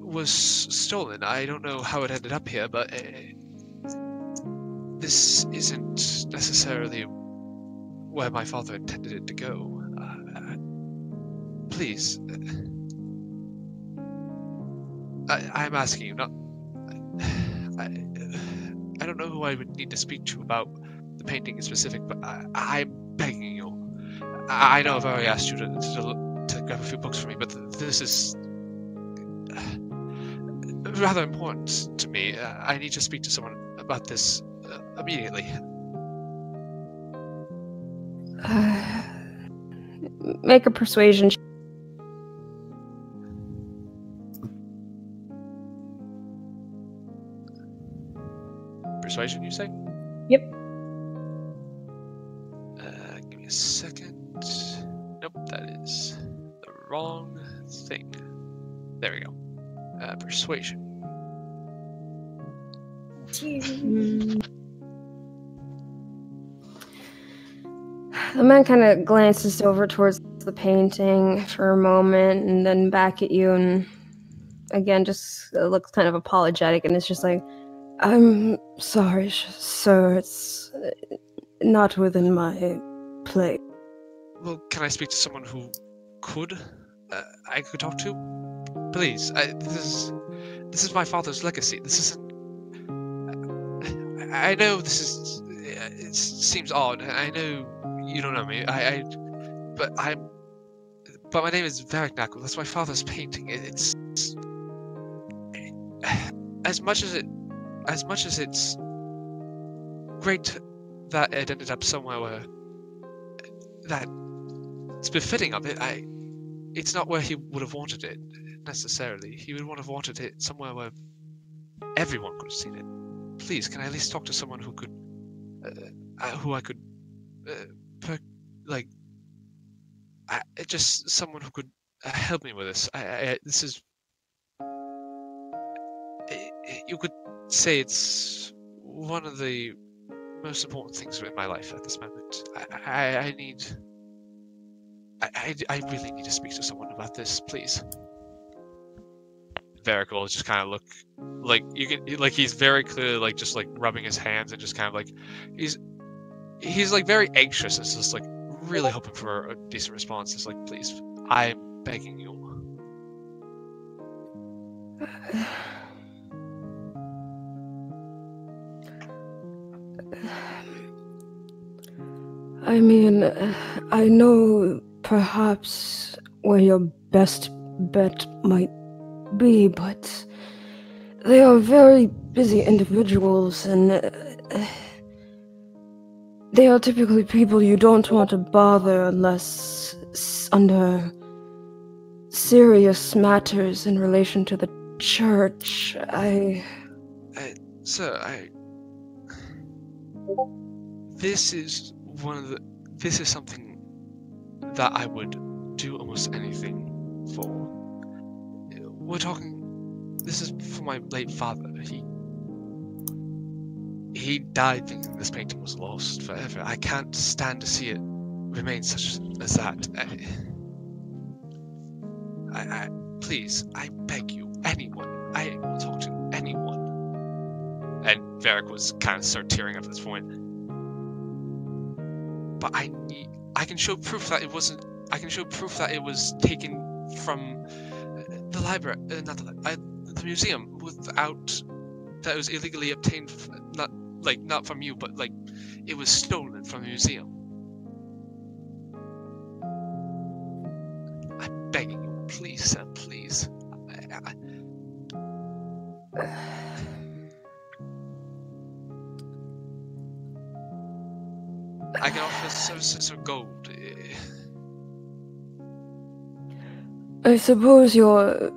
was stolen. I don't know how it ended up here, but this isn't necessarily where my father intended it to go. Please. I'm asking you, not... I don't know who I would need to speak to about the painting in specific, but I'm begging you. I know I've already asked you to grab a few books for me, but this is rather important to me. I need to speak to someone about this immediately. Make a persuasion. Persuasion, you say? Yep. Give me a second. Nope, that is the wrong thing. There we go. Persuasion. The man kind of glances over towards the painting for a moment and then back at you and again just looks kind of apologetic and it's just like, I'm sorry, sir. It's not within my plate. Well, can I speak to someone who could? I could talk to? Please. This is my father's legacy. This isn't... I know this is... It seems odd. I know you don't know me. But my name is Vatal Rock Nov. That's my father's painting. It's... As much as it's great that it ended up somewhere where that it's befitting of it, it's not where he would have wanted it necessarily. He would have wanted it somewhere where everyone could have seen it. Please, can I at least talk to someone who could, who I could, just someone who could help me with this. This is, you could say it's one of the most important things in my life at this moment. I really need to speak to someone about this, please. Varric will just kind of look like he's very clearly like just like rubbing his hands and just kind of like he's like very anxious. It's just like really hoping for a decent response. It's like, please, I'm begging you. I mean, I know perhaps where your best bet might be, but they are very busy individuals, and they are typically people you don't want to bother unless under serious matters in relation to the church. Sir, this is something that I would do almost anything for. This is for my late father. He died thinking this painting was lost forever. I can't stand to see it remain such as that. Please, I beg you, anyone. I will talk to anyone. And Varric was kind of start tearing up at this point. But I can show proof that it wasn't. I can show proof that it was taken from the library, not the museum, without that it was illegally obtained. Not from you, but like it was stolen from the museum. I'm begging you, please, sir, please. I can offer services of gold. I suppose your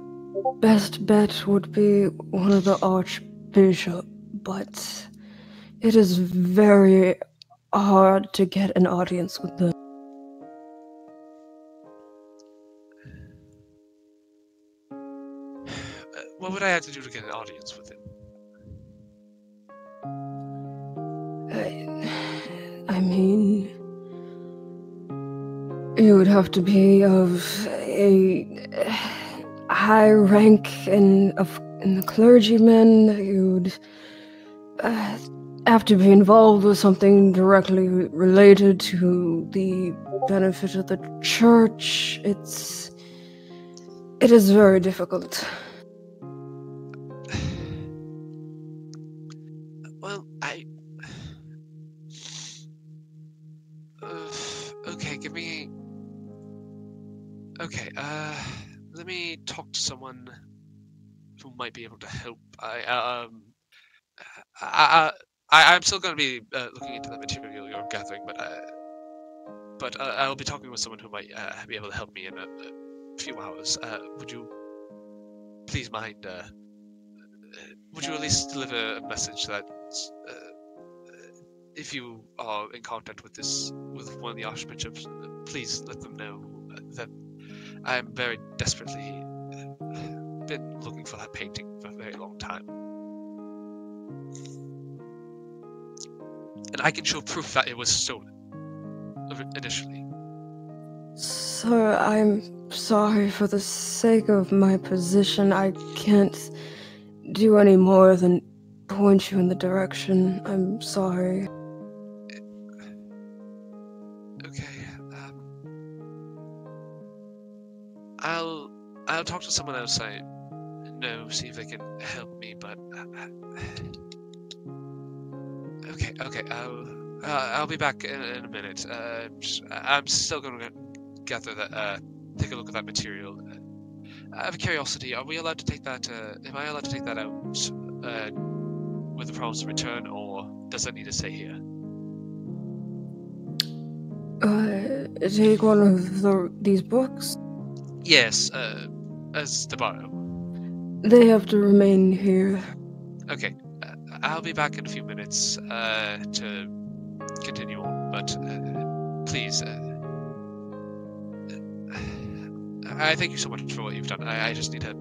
best bet would be one of the archbishop, but it is very hard to get an audience with them. What would I have to do to get an audience with him? I mean, you would have to be of a high rank in the clergymen. You'd have to be involved with something directly related to the benefit of the church. It is very difficult. Well, okay, give me... Okay, let me talk to someone who might be able to help. I'm still going to be looking into the material you're gathering, but I'll be talking with someone who might be able to help me in a few hours. Would you please mind? Would you at least deliver a message that if you are in contact with one of the archbishops, please let them know that I'm very desperately been looking for that painting for a very long time. And I can show proof that it was stolen initially. Sir, I'm sorry. For the sake of my position, I can't do any more than point you in the direction. I'm sorry. Okay. I'll talk to someone else I know, see if they can help me. But okay. I'll be back in a minute. I'm still going to gather that. Take a look at that material. I have a curiosity. Are we allowed to take that? Am I allowed to take that out with the promise to return, or does it need to stay here? Take one of these books? Yes, as the borrow. They have to remain here. Okay, I'll be back in a few minutes to continue on, but please, I thank you so much for what you've done. I just need to...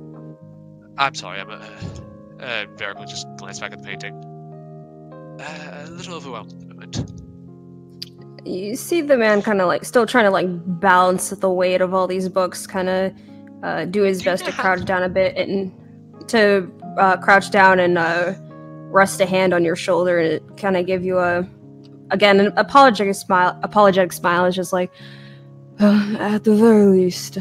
I'm sorry, Varric will just glance back at the painting. A little overwhelmed at the moment. You see the man kind of like still trying to like balance the weight of all these books, kind of do his best to crouch down a bit and to crouch down and rest a hand on your shoulder and kind of give you an apologetic smile. Is just like, at the very least,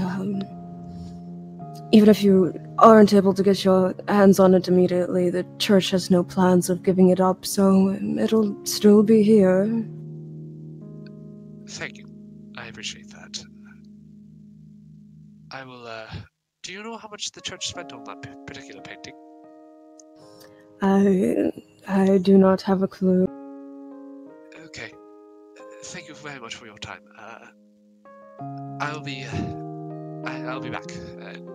even if you aren't able to get your hands on it immediately, the church has no plans of giving it up, so it'll still be here. Thank you. I appreciate that. I will, do you know how much the church spent on that particular painting? I do not have a clue. Okay. Thank you very much for your time. I'll be back.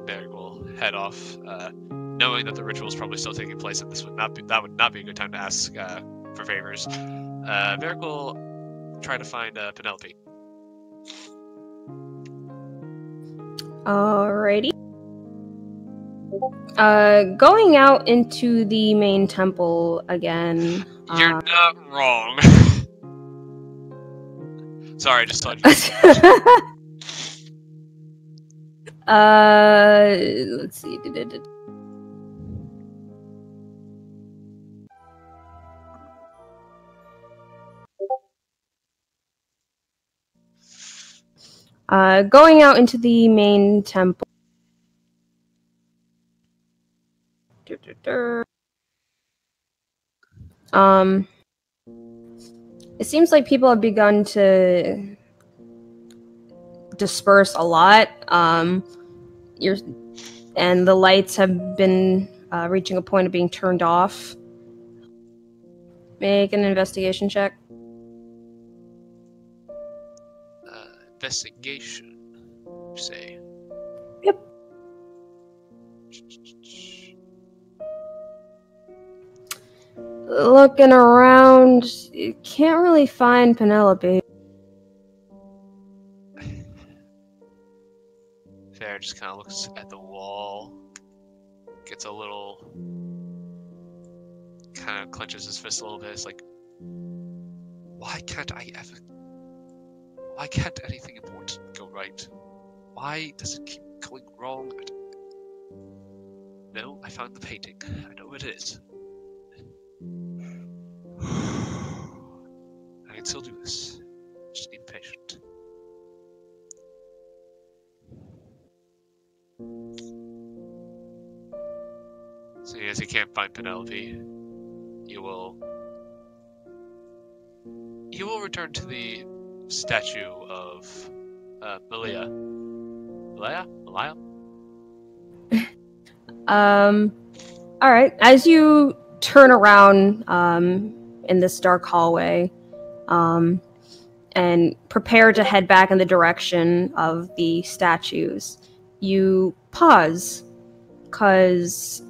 Barry will head off, knowing that the ritual is probably still taking place, and that would not be a good time to ask for favors. Barry will try to find Penelope. Alrighty. Going out into the main temple again. You're not wrong. Sorry, I just thought you. Let's see. Going out into the main temple. It seems like people have begun to disperse a lot. And the lights have been reaching a point of being turned off. Make an investigation check. Investigation, you say? Yep. Looking around, you can't really find Penelope. Fair just kind of looks at the wall, gets a little, kind of clenches his fist a little bit. It's like, why can't anything important go right? Why does it keep going wrong? No, I found the painting. I know what it is. I can still do this. Just need patient. Seeing as you can't find Penelope, you will return to the statue of Malia. Malia? All right. As you turn around in this dark hallway, and prepare to head back in the direction of the statues, you pause because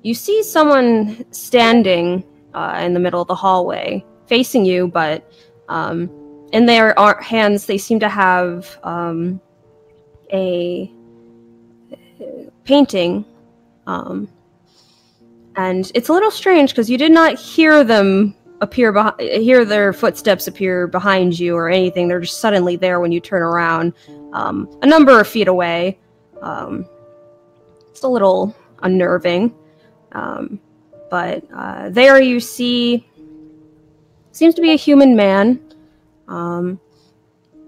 you see someone standing in the middle of the hallway, facing you, but in their hands they seem to have a painting. And it's a little strange because you did not hear them hear their footsteps appear behind you or anything. They're just suddenly there when you turn around, a number of feet away. It's a little unnerving. But there you see, seems to be a human man,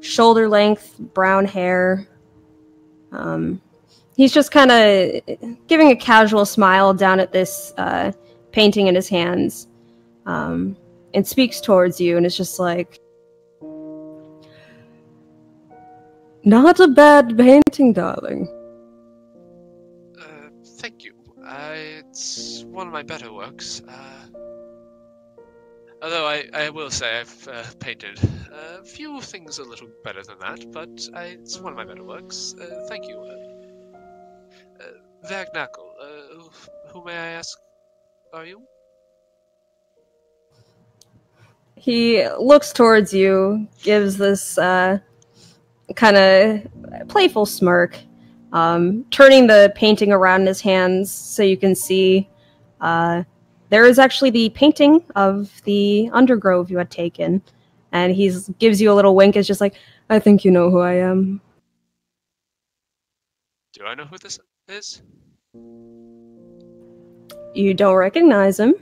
shoulder length, brown hair. He's just kind of giving a casual smile down at this painting in his hands, and speaks towards you, and it's just like, not a bad painting, darling. Thank you. It's one of my better works. Although I will say I've painted a few things a little better than that, but it's one of my better works. Thank you. Vagnacle, who may I ask are you? he looks towards you, gives this kind of playful smirk, turning the painting around in his hands so you can see there is actually the painting of the undergrove you had taken, and he gives you a little wink. It's just like, I think you know who I am. Do I know who this is? You don't recognize him.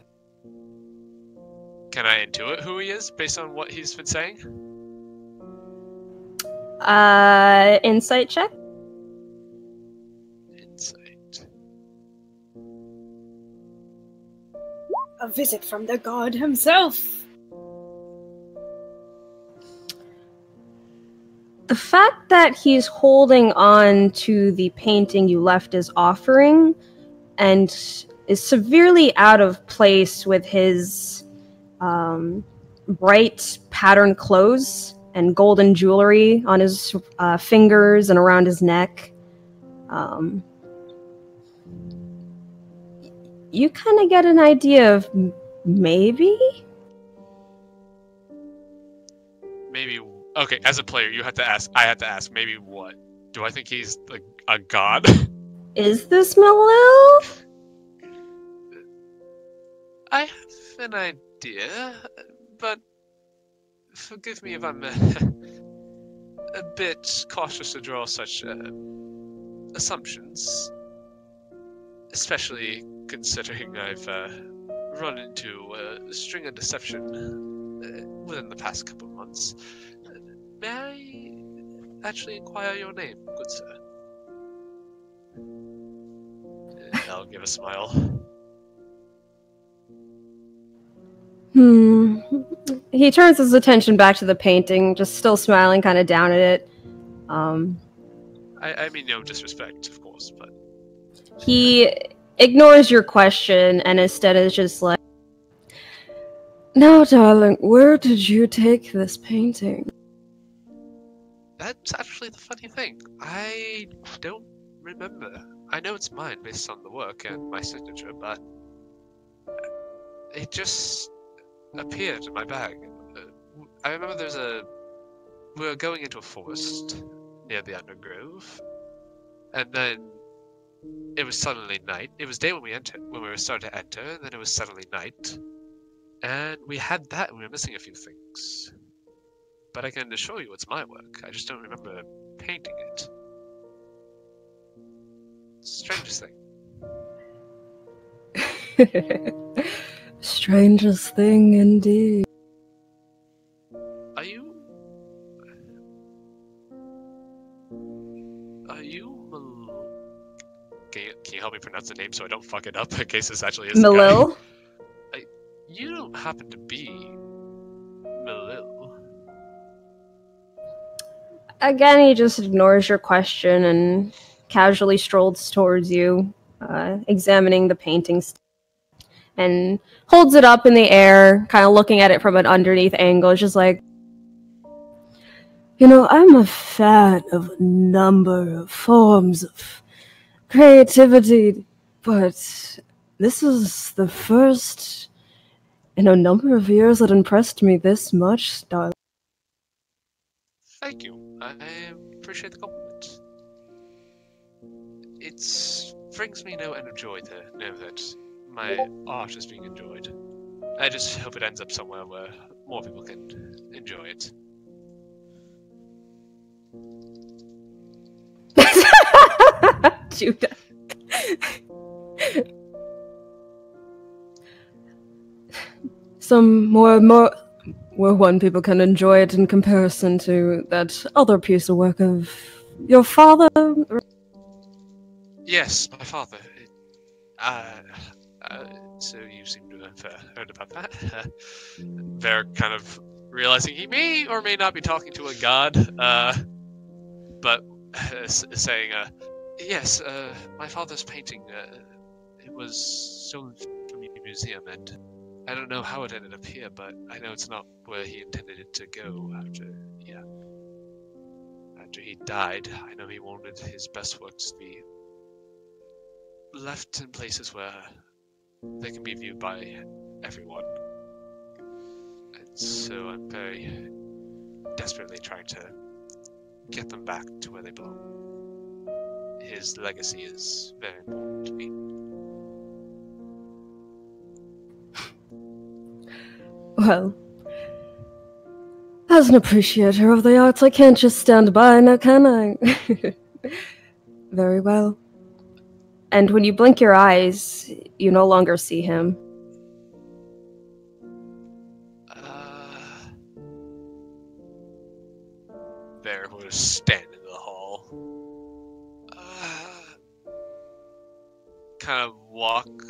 Can I intuit who he is based on what he's been saying? Insight check? Insight. A visit from the god himself. The fact that he's holding on to the painting you left as offering and is severely out of place with his bright patterned clothes and golden jewelry on his fingers and around his neck. You kind of get an idea of maybe? Maybe. Okay, as a player, you have to ask. I have to ask. Maybe what? Do I think he's like a god? Is this Malil? I have an idea, but forgive me if I'm a bit cautious to draw such assumptions, especially considering I've run into a string of deception within the past couple of months. May I actually inquire your name, good sir? I'll give a smile. He turns his attention back to the painting, just still smiling kind of down at it. I mean no disrespect, of course, but... He ignores your question and instead is just like, now, darling, where did you take this painting? That's actually the funny thing. I don't remember. I know it's mine based on the work and my signature, but it just appeared in my bag. I remember we were going into a forest near the undergrove, and then it was suddenly night. It was day when we were starting to enter, and then it was suddenly night. And we had that, and we were missing a few things. But I can assure you it's my work. I just don't remember painting it. Strangest thing. Strangest thing indeed. Are you... Can you help me pronounce the name so I don't fuck it up in case this actually is Malil? the guy? You don't happen to be... Malil? Again, he just ignores your question and casually strolls towards you, examining the paintings, and holds it up in the air, kind of looking at it from an underneath angle, just like, you know, I'm a fan of a number of forms of creativity, but this is the first in a number of years that impressed me this much, darling. Thank you. I appreciate the compliment. It brings me no end of joy to know that my art is being enjoyed. I just hope it ends up somewhere where more people can enjoy it. Judah. Some more where one people can enjoy it in comparison to that other piece of work of your father. Yes, my father. So you seem to have heard about that. They're kind of realizing he may or may not be talking to a god, but saying, yes, my father's painting, it was stolen from the museum, and I don't know how it ended up here, but I know it's not where he intended it to go after he died. I know he wanted his best works to be left in places where they can be viewed by everyone. And so I'm very desperately trying to get them back to where they belong. His legacy is very important to me. Well, as an appreciator of the arts, I can't just stand by now, can I? Very well. And when you blink your eyes, you no longer see him. There was stand in the hall. Kind of walk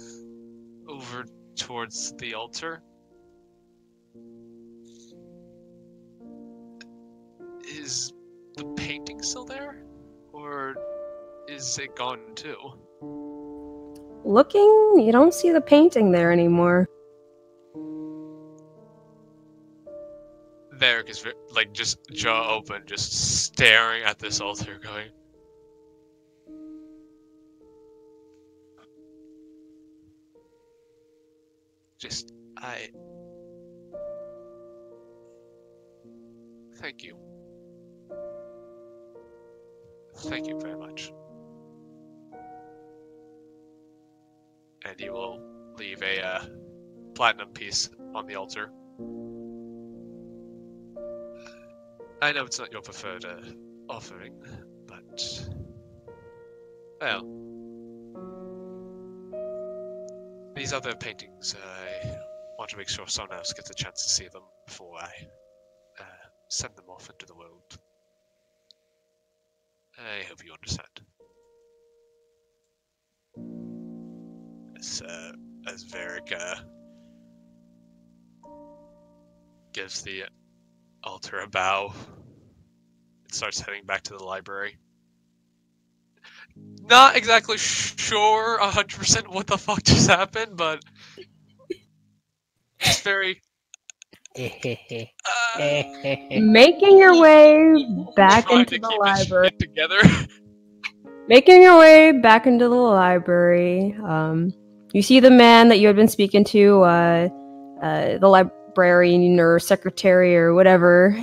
over towards the altar. Is the painting still there? Or is it gone too? Looking, you don't see the painting there anymore. Varric is like just jaw open, just staring at this altar, going, Thank you. Thank you very much. And he will leave a platinum piece on the altar. I know it's not your preferred offering, but well, these other paintings, I want to make sure someone else gets a chance to see them before I send them off into the world. I hope you understand. As Varric gives the altar a bow and starts heading back to the library. Not exactly sure 100% what the fuck just happened, but just very making your way back into the library. Making your way back into the library, you see the man that you had been speaking to, the librarian or secretary or whatever,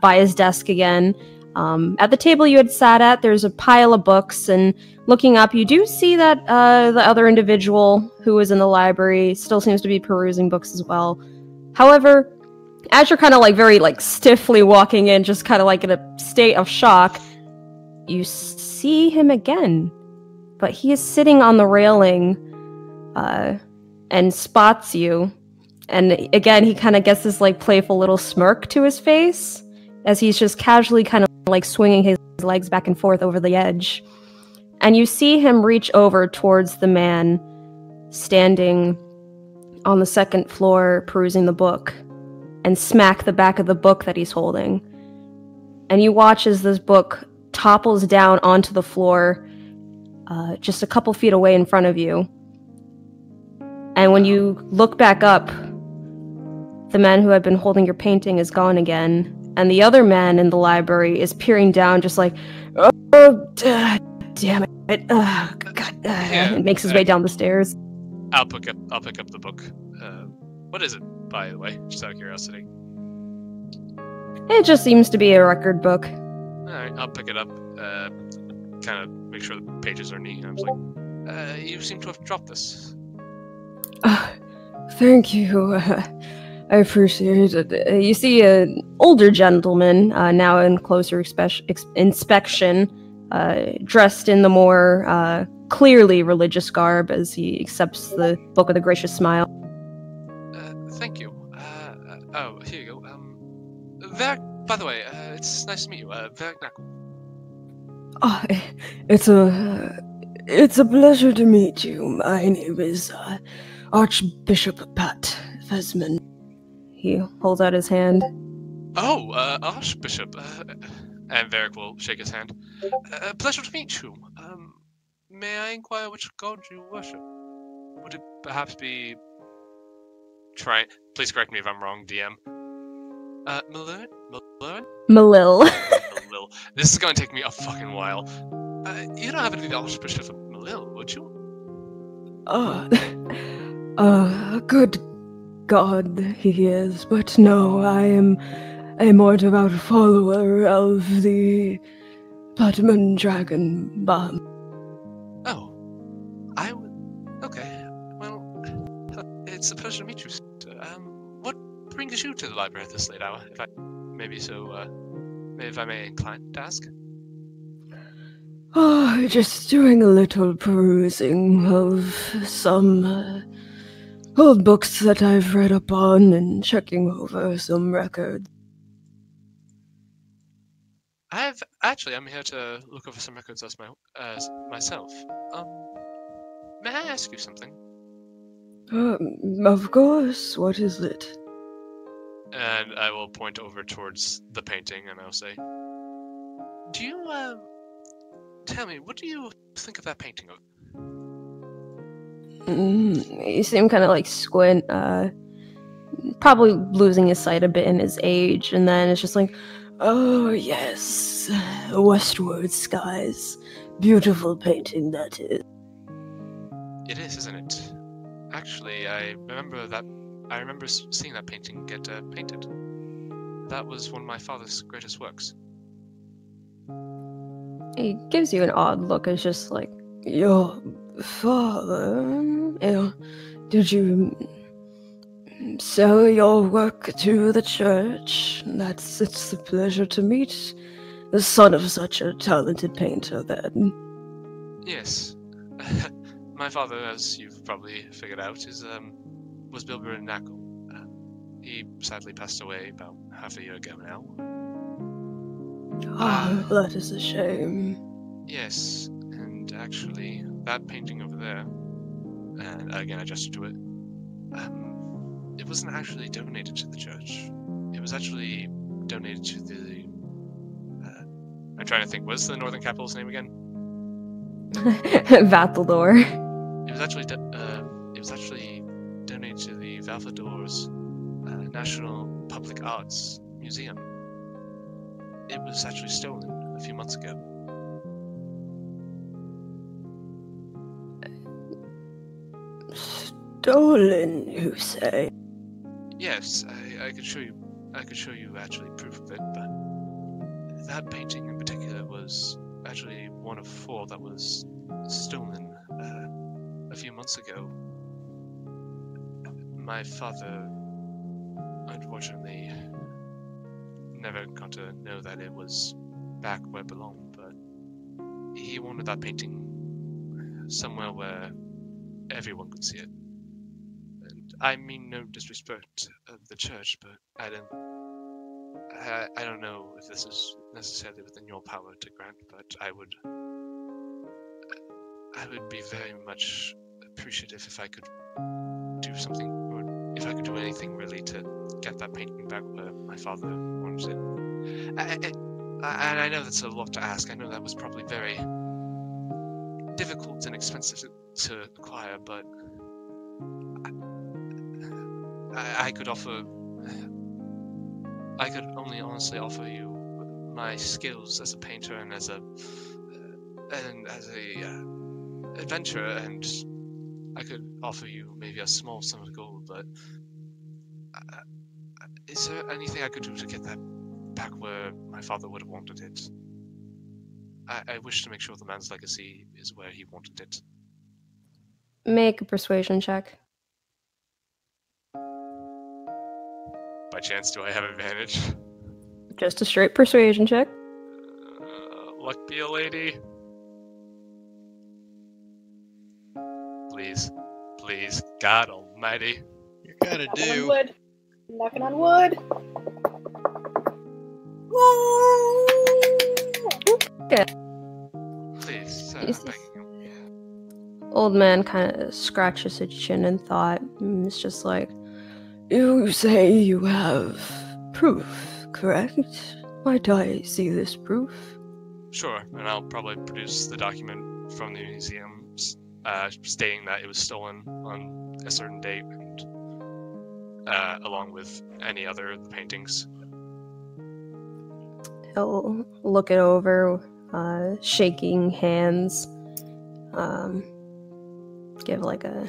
by his desk again. At the table you had sat at, there's a pile of books, and looking up, you do see that the other individual who was in the library still seems to be perusing books as well. However, as you're kind of like very like stiffly walking in, just kind of like in a state of shock, you see him again. but he is sitting on the railing and spots you. And again, he kind of gets this like playful little smirk to his face as he's just casually kind of like swinging his legs back and forth over the edge. And you see him reach over towards the man standing on the second floor perusing the book and smack the back of the book that he's holding. And you watch as this book topples down onto the floor just a couple feet away in front of you. And when you look back up, the man who had been holding your painting is gone again, and the other man in the library is peering down just like, oh, damn it, God, and makes his way down the stairs. I'll pick up the book. What is it, by the way? Just out of curiosity. It just seems to be a record book. Alright, I'll pick it up. Kind of make sure the pages are neat. And I was like, you seem to have dropped this. Thank you. I appreciate it. You see an older gentleman, now in closer inspection, dressed in the more clearly religious garb as he accepts the book with a gracious smile. Thank you. Oh, here you go. Varric, by the way, it's nice to meet you. Varric Knuckle. Oh, it's a pleasure to meet you. My name is Archbishop Pat Fesman. He holds out his hand. Oh, Archbishop. And Varric will shake his hand. Pleasure to meet you. May I inquire which god you worship? Would it perhaps be... Please correct me if I'm wrong, DM. Malil? Malil. Malil. This is gonna take me a fucking while. You don't happen to be the Archbishop of Malil, would you? Good God, he is, but no, I am a more devout follower of the Platinum Dragon Bomb. Oh. Okay. Well, it's a pleasure to meet you, sir. What brings you to the library at this late hour, if I may incline to ask? Oh, just doing a little perusing of some old books that I've read up on and checking over some records. I'm here to look over some records as myself. May I ask you something? Of course. What is it? And I will point over towards the painting and I'll say, do you, tell me, what do you think of that painting of? You see him kind of like squint, probably losing his sight a bit in his age, and then it's just like, oh yes, westward skies. Beautiful painting that is. It is, isn't it? Actually, I remember seeing that painting get painted. That was one of my father's greatest works. He gives you an odd look. It's just like, your father? Did you sell your work to the church? It's a pleasure to meet the son of such a talented painter, then. Yes. My father, as you've probably figured out, was Bilber Knuckle. He sadly passed away about half a year ago now. That is a shame. Yes, and actually, that painting over there, and again I gestured to it, it wasn't actually donated to the church. It was actually donated to the... I'm trying to think, what's the northern capital's name again? Vataldor. It was actually donated to the Valvador's National Public Arts Museum. It was actually stolen a few months ago. Stolen, you say? Yes, I could show you. I could show you actually proof of it, but that painting in particular was actually one of 4 that was stolen a few months ago. My father, unfortunately, never got to know that it was back where it belonged, but he wanted that painting somewhere where everyone could see it. And I mean no disrespect of the church, but I don't know if this is necessarily within your power to grant, but I would be very much appreciative if I could do something, or if I could do anything really to get that painting back where my father wanted it. And I know that's a lot to ask. I know that was probably very difficult and expensive to acquire, but I could only honestly offer you my skills as a painter and as a adventurer, and I could offer you maybe a small sum of gold. But is there anything I could do to get that back where my father would have wanted it? I wish to make sure the man's legacy is where he wanted it. Make a persuasion check. By chance, do I have advantage? Just a straight persuasion check. Luck be a lady. Please. Please. God almighty. You're gonna do. Knocking on wood. Okay. Please, You see- Old man kind of scratches his chin in thought. It's just like, You say you have proof, correct? Might I see this proof? Sure, and I'll probably produce the document from the museum stating that it was stolen on a certain date, and along with any other paintings. he'll look it over, shaking hands, give like a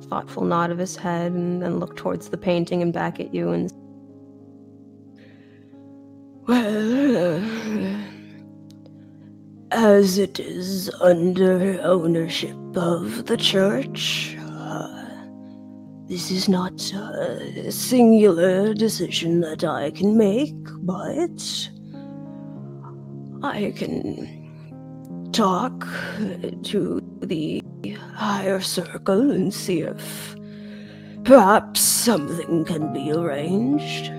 thoughtful nod of his head, and then look towards the painting and back at you and Well, as it is under ownership of the church, this is not a singular decision that I can make, but I can talk to the higher circle and see if perhaps something can be arranged.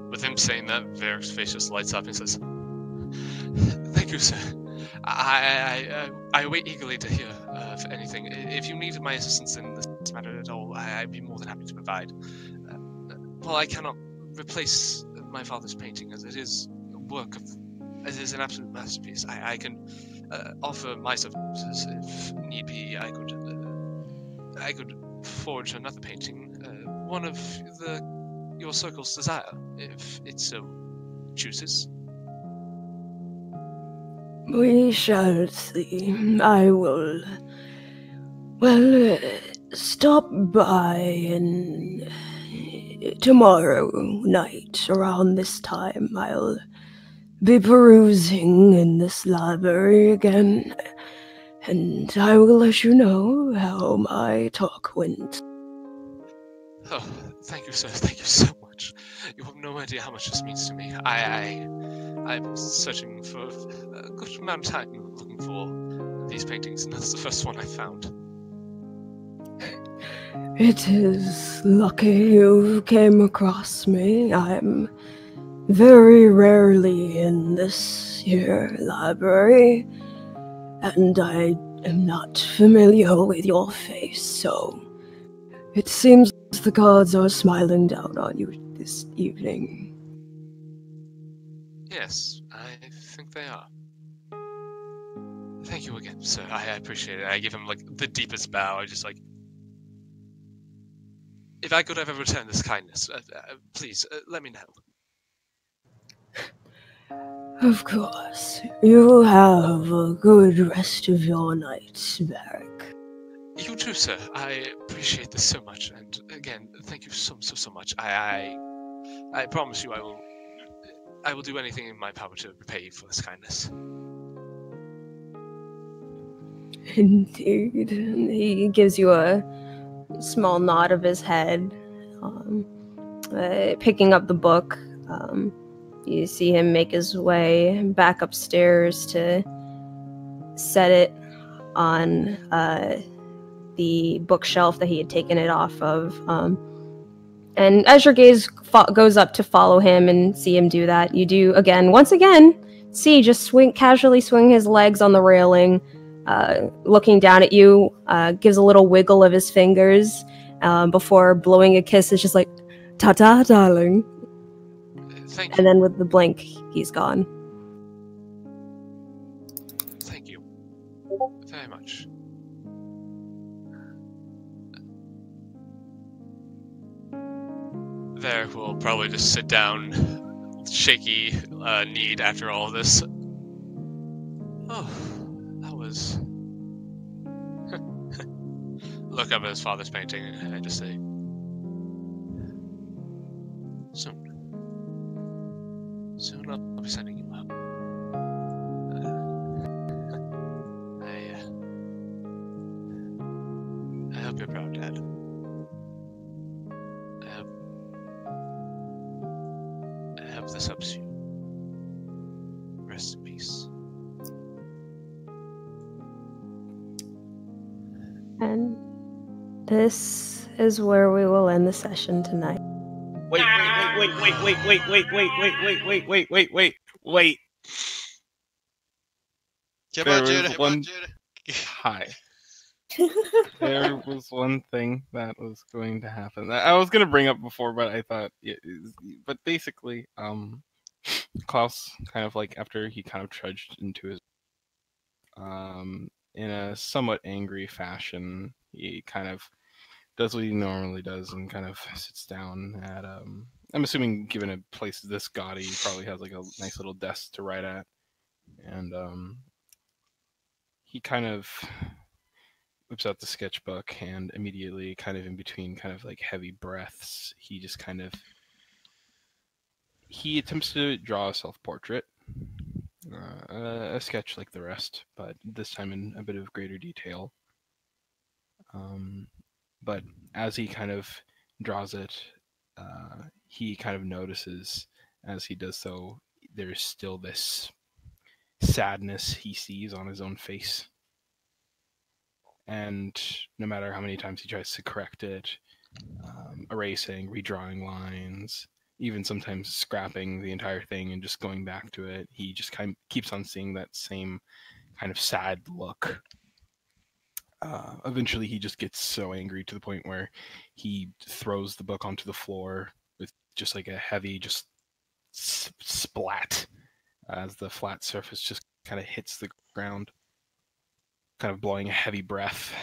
With him saying that, Varric's face just lights up and says, "Thank you, sir. I wait eagerly to hear of anything. If you need my assistance in this matter at all, I'd be more than happy to provide. While I cannot replace my father's painting, as it is a work of, as it is an absolute masterpiece, I can offer my services if need be. I could forge another painting, one of your circle's desire, if it so chooses." We shall see. I will, stop by tomorrow night around this time. I'll be perusing in this library again, and I will let you know how my talk went. Oh, thank you, sir. Thank you so much. You have no idea how much this means to me. I'm searching for a good amount of time looking for these paintings, and that's the first one I found. It is lucky you came across me. I'm very rarely in this here library, and I am not familiar with your face, so it seems the gods are smiling down on you this evening. Yes, I think they are. Thank you again, sir. I appreciate it. I give him, the deepest bow. I just, if I could ever return this kindness, please, let me know. Of course. You have a good rest of your night, Varric. You too, sir. I appreciate this so much, and again, thank you so much. I promise you I will do anything in my power to repay you for this kindness. indeed. He gives you a small nod of his head, picking up the book. You see him make his way back upstairs to set it on the bookshelf that he had taken it off of. And as your gaze goes up to follow him and see him do that, you do once again, see just casually swing his legs on the railing, looking down at you, gives a little wiggle of his fingers before blowing a kiss. It's just like, ta-ta, darling. Thank you. And then with the blink, he's gone. Thank you very much. Varric will probably just sit down, shaky kneed after all of this. Oh, that was... Look up at his father's painting and just say, Soon I'll be sending you up. I hope you're proud, Dad. I hope this helps you. Rest in peace. And this is where we will end the session tonight. Wait. Come on, Judah. Hi. There was one thing that was going to happen that I was going to bring up before, but I thought, but basically, Klaus kind of like after he kind of trudged into his, in a somewhat angry fashion, he kind of does what he normally does and kind of sits down at, I'm assuming given a place this gaudy, he probably has like a nice little desk to write at, and he kind of whips out the sketchbook and immediately kind of in between kind of like heavy breaths, he just kind of, he attempts to draw a self-portrait, a sketch like the rest, but this time in a bit of greater detail. But as he kind of draws it, he kind of notices as he does so, there's still this sadness he sees on his own face. And no matter how many times he tries to correct it, erasing, redrawing lines, even sometimes scrapping the entire thing and just going back to it, he just kind of keeps on seeing that same kind of sad look. Eventually he just gets so angry to the point where he throws the book onto the floor with just like a heavy just splat as the flat surface just kind of hits the ground, kind of blowing a heavy breath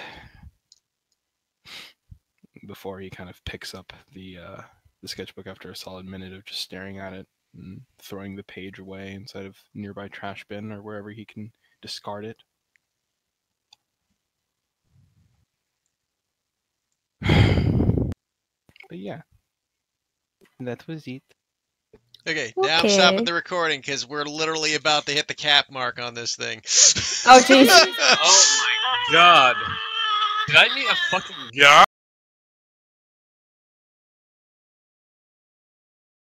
before he kind of picks up the sketchbook after a solid minute of just staring at it and throwing the page away inside of nearby trash bin or wherever he can discard it. But yeah, that was it. Okay, now I'm stopping the recording because we're literally about to hit the cap mark on this thing. Oh, jeez. Oh my god. Did I meet a fucking god?